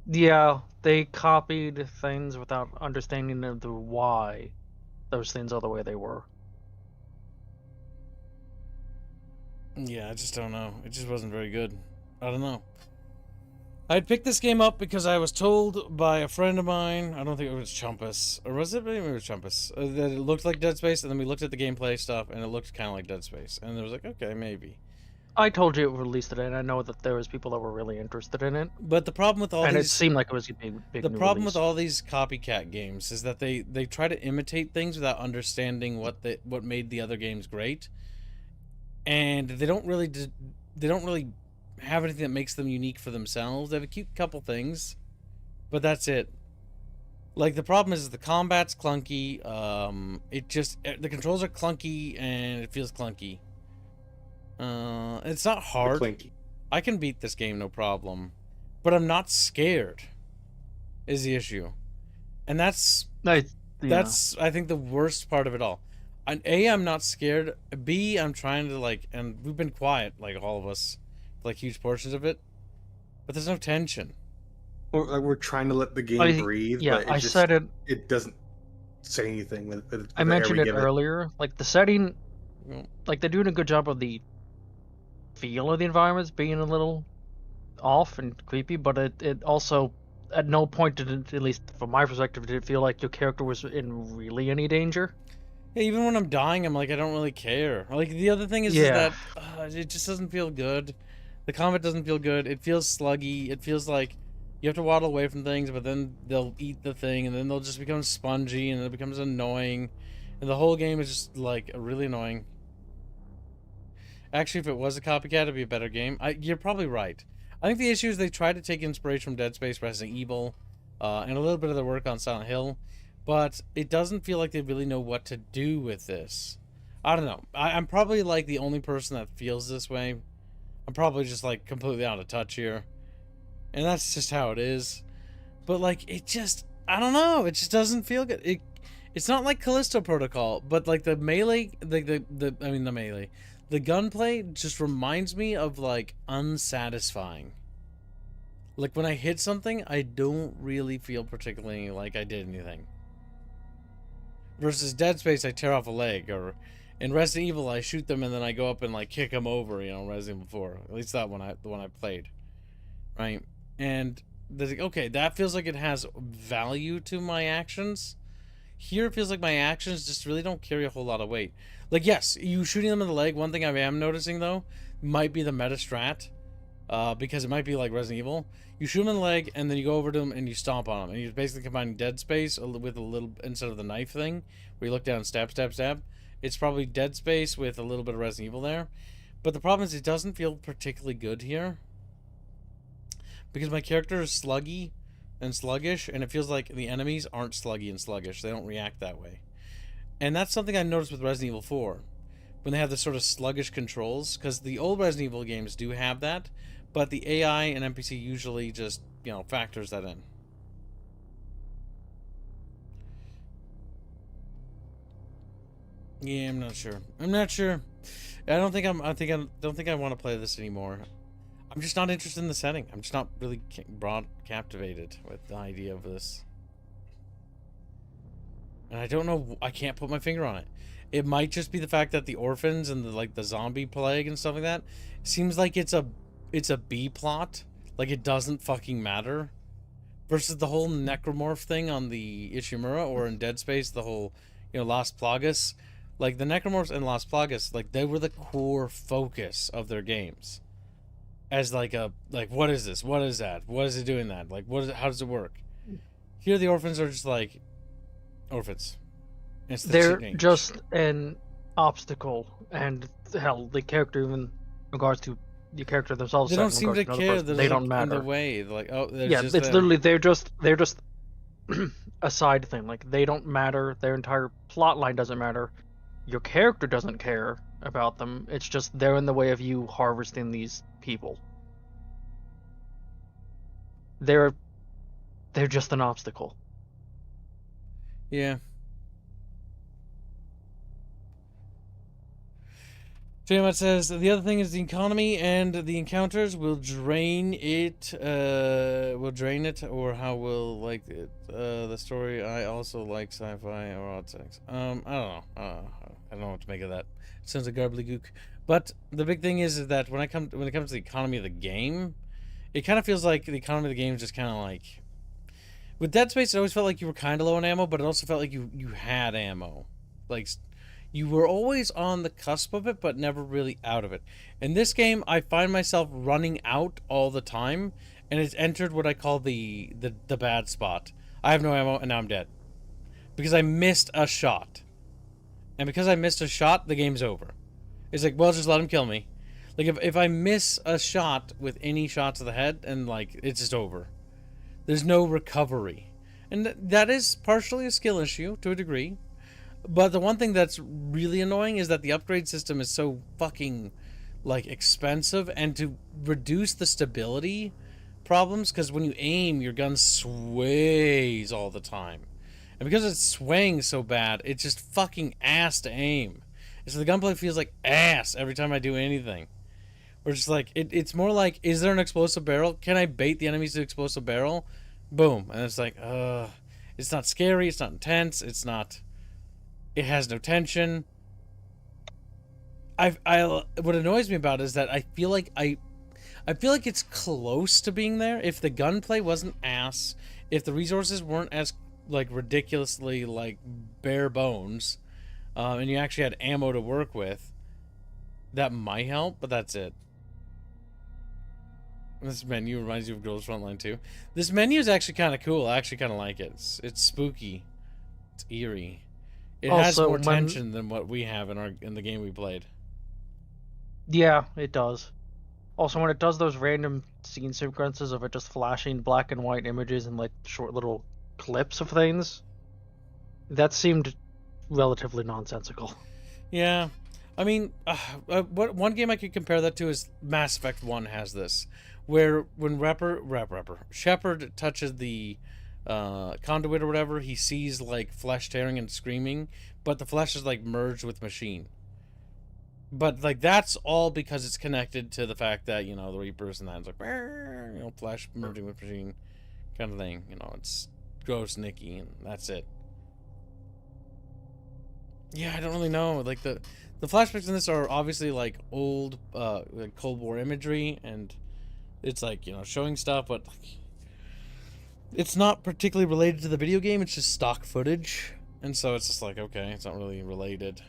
Yeah, they copied things without understanding the why those things are the way they were. Yeah, I just don't know. It just wasn't very good. I don't know. I'd picked this game up because I was told by a friend of mine, I don't think it was Chumpus, or was it? Maybe it was Chumpus, that it looked like Dead Space, and then we looked at the gameplay stuff, and it looked kind of like Dead Space. And it was like, okay, maybe. I told you it released today, and I know that there was people that were really interested in it. But the problem with all and these... it seemed like it was a big The new problem release. with all these copycat games is that they try to imitate things without understanding what made the other games great. And they don't really have anything that makes them unique for themselves. They have a cute couple things, but that's it. Like, the problem is the combat's clunky. The controls are clunky and it feels clunky. It's not hard. I can beat this game no problem, but I'm not scared. Is the issue, and that's I think the worst part of it all. I'm not scared. B, I'm trying to, like, and we've been quiet, like, all of us, for, like, huge portions of it, but there's no tension. We're trying to let the game breathe. Yeah, but I said it. It doesn't. say anything with I the air mentioned we it give earlier. Like the setting, like they're doing a good job of the feel of the environments being a little off and creepy, but it also at no point did it, at least from my perspective, did it feel like your character was in really any danger. Yeah, even when I'm dying, I'm like, I don't really care. Like, the other thing is Yeah. that it just doesn't feel good. The combat doesn't feel good. It feels sluggy. It feels like you have to waddle away from things, but then they'll eat the thing, and then they'll just become spongy, and it becomes annoying. And the whole game is just, like, really annoying. Actually, if it was a copycat, it'd be a better game. You're probably right. I think the issue is they tried to take inspiration from Dead Space, Resident Evil, and a little bit of their work on Silent Hill, but it doesn't feel like they really know what to do with this. I don't know. I'm probably, like, the only person that feels this way. I'm probably just, like, completely out of touch here. And that's just how it is. But, like, it just... I don't know. It just doesn't feel good. It's not like Callisto Protocol, but, like, the melee... the melee. The gunplay just reminds me of, like, unsatisfying. Like, when I hit something, I don't really feel particularly like I did anything. Versus Dead Space, I tear off a leg, or in Resident Evil, I shoot them and then I go up and like kick them over. You know, Resident Evil 4. At least that one, the one I played, right? And okay, that feels like it has value to my actions. Here, it feels like my actions just really don't carry a whole lot of weight. Like, yes, you shooting them in the leg. One thing I am noticing though might be the meta strat, because it might be like Resident Evil. You shoot them in the leg, and then you go over to them and you stomp on them, and you're basically combining Dead Space with a little, instead of the knife thing where you look down, stab, stab, stab. It's probably Dead Space with a little bit of Resident Evil there. But the problem is it doesn't feel particularly good here, because my character is sluggy and sluggish, and it feels like the enemies aren't sluggy and sluggish. They don't react that way. And that's something I noticed with Resident Evil 4, when they have this sort of sluggish controls, because the old Resident Evil games do have that, but the AI and NPC usually just, you know, factors that in. Yeah, I'm not sure. I'm not sure. I don't think I want to play this anymore. I'm just not interested in the setting. I'm just not really captivated with the idea of this. And I don't know, I can't put my finger on it. It might just be the fact that the orphans and the zombie plague and stuff like that seems like it's a B plot. Like, it doesn't fucking matter. Versus the whole necromorph thing on the Ishimura, or in Dead Space, the whole, you know, Las Plagas. Like, the necromorphs and Las Plagas, like, they were the core focus of their games. As like what is this? What is that? What is it doing that? Like, how does it work? Here the orphans are just like orphans. They're just an obstacle, and hell, the character, even in regards to the character themselves, they don't seem to care. They don't matter. In the way, they're like, oh, yeah, it's literally they're just a side thing. Like, they don't matter. Their entire plot line doesn't matter. Your character doesn't care about them. It's just they're in the way of you harvesting these people. They're just an obstacle. Yeah. Tiamat says, the other thing is the economy and the encounters will drain it, or how we'll like it. The story, I also like sci-fi or odd sex. I don't know. I don't know what to make of that. It sounds like gobbledygook. But the big thing is that when it comes to the economy of the game, it kind of feels like the economy of the game is just kind of like... With Dead Space, it always felt like you were kind of low on ammo, but it also felt like you had ammo. Like, you were always on the cusp of it, but never really out of it. In this game, I find myself running out all the time, and it's entered what I call the bad spot. I have no ammo, and now I'm dead. Because I missed a shot. And because I missed a shot, the game's over. It's like, well, just let him kill me. Like, if I miss a shot with any shots to the head, and, like, it's just over. There's no recovery. And that is partially a skill issue, to a degree. But the one thing that's really annoying is that the upgrade system is so fucking, like, expensive. And to reduce the stability problems, because when you aim, your gun sways all the time. And because it's swaying so bad, it's just fucking ass to aim. And so the gunplay feels like ass every time I do anything. Or just like, it's more like, is there an explosive barrel? Can I bait the enemies to explosive barrel? Boom. And it's like, It's not scary. It's not intense. It's not. It has no tension. What annoys me about it is that I feel like it's close to being there. If the gunplay wasn't ass, if the resources weren't as like ridiculously like bare bones, and you actually had ammo to work with, that might help. But that's it. This menu reminds you of Girls Frontline 2. This menu is actually kind of cool. I actually kind of like it. It's spooky. It's eerie. It has more tension than what we have in the game we played. Yeah, it does. Also, when it does those random scene sequences of it just flashing black and white images and like short little clips of things, that seemed relatively nonsensical. Yeah, I mean, what one game I could compare that to is Mass Effect 1 has this, where when Shepard touches the conduit or whatever, he sees like flesh tearing and screaming, but the flesh is like merged with machine. But like that's all because it's connected to the fact that, you know, the Reapers and that's like, you know, flesh merging with machine kind of thing. You know, it's gross, Nicky, and that's it. Yeah, I don't really know. Like the flashbacks in this are obviously like old like Cold War imagery, and it's like, you know, showing stuff, but like, it's not particularly related to the video game. It's just stock footage, and so it's just like, okay, it's not really related.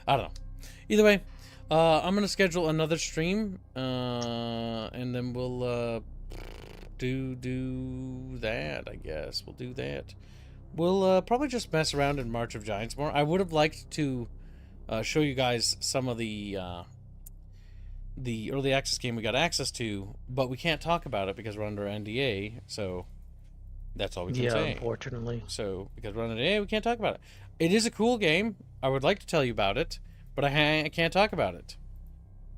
I don't know. Either way, I'm gonna schedule another stream, and then we'll do that. I guess we'll do that. We'll probably just mess around in March of Giants more. I would have liked to show you guys some of the early access game we got access to, but we can't talk about it because we're under NDA. So that's all we can say. Yeah, unfortunately. So because we're under NDA, we can't talk about it. It is a cool game. I would like to tell you about it, but I can't talk about it.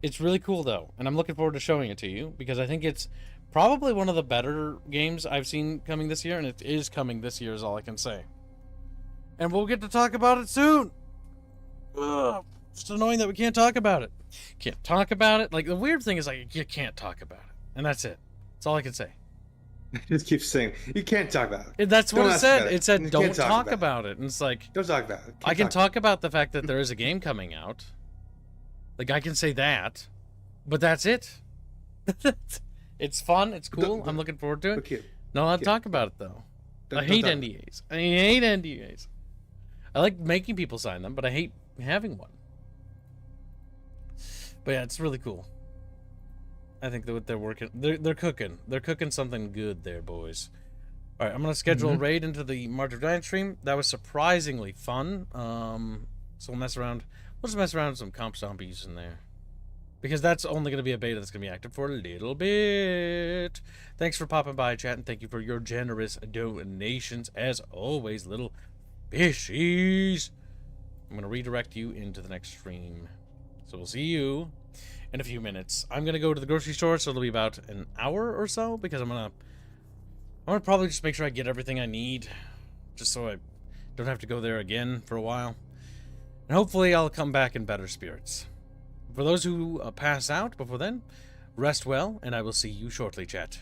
It's really cool, though, and I'm looking forward to showing it to you, because I think it's probably one of the better games I've seen coming this year, and it is coming this year is all I can say. And we'll get to talk about it soon! Ugh, it's annoying that we can't talk about it. Can't talk about it. Like, the weird thing is, like, you can't talk about it. And that's it. That's all I can say. It just keeps saying, you can't talk about it. That's what it said. It said, don't talk about it. And it's like, don't talk about it. I can talk about the fact that there is a game coming out. Like, I can say that. But that's it. It's fun. It's cool. I'm looking forward to it. Okay. Not allowed to talk about it, though. I hate NDAs. I hate NDAs. I like making people sign them, but I hate having one. But yeah, it's really cool. I think that what they're working, they're cooking. They're cooking something good there, boys. All right, I'm gonna schedule a raid into the March of Giants stream. That was surprisingly fun. So we'll mess around. We'll just mess around with some comp zombies in there, because that's only gonna be a beta that's gonna be active for a little bit. Thanks for popping by, chat, and thank you for your generous donations as always, little fishies. I'm gonna redirect you into the next stream, so we'll see you in a few minutes. I'm gonna go to the grocery store, so it'll be about an hour or so, because I'm gonna probably just make sure I get everything I need, just so I don't have to go there again for a while. And hopefully I'll come back in better spirits. For those who pass out before then, rest well, and I will see you shortly, chat.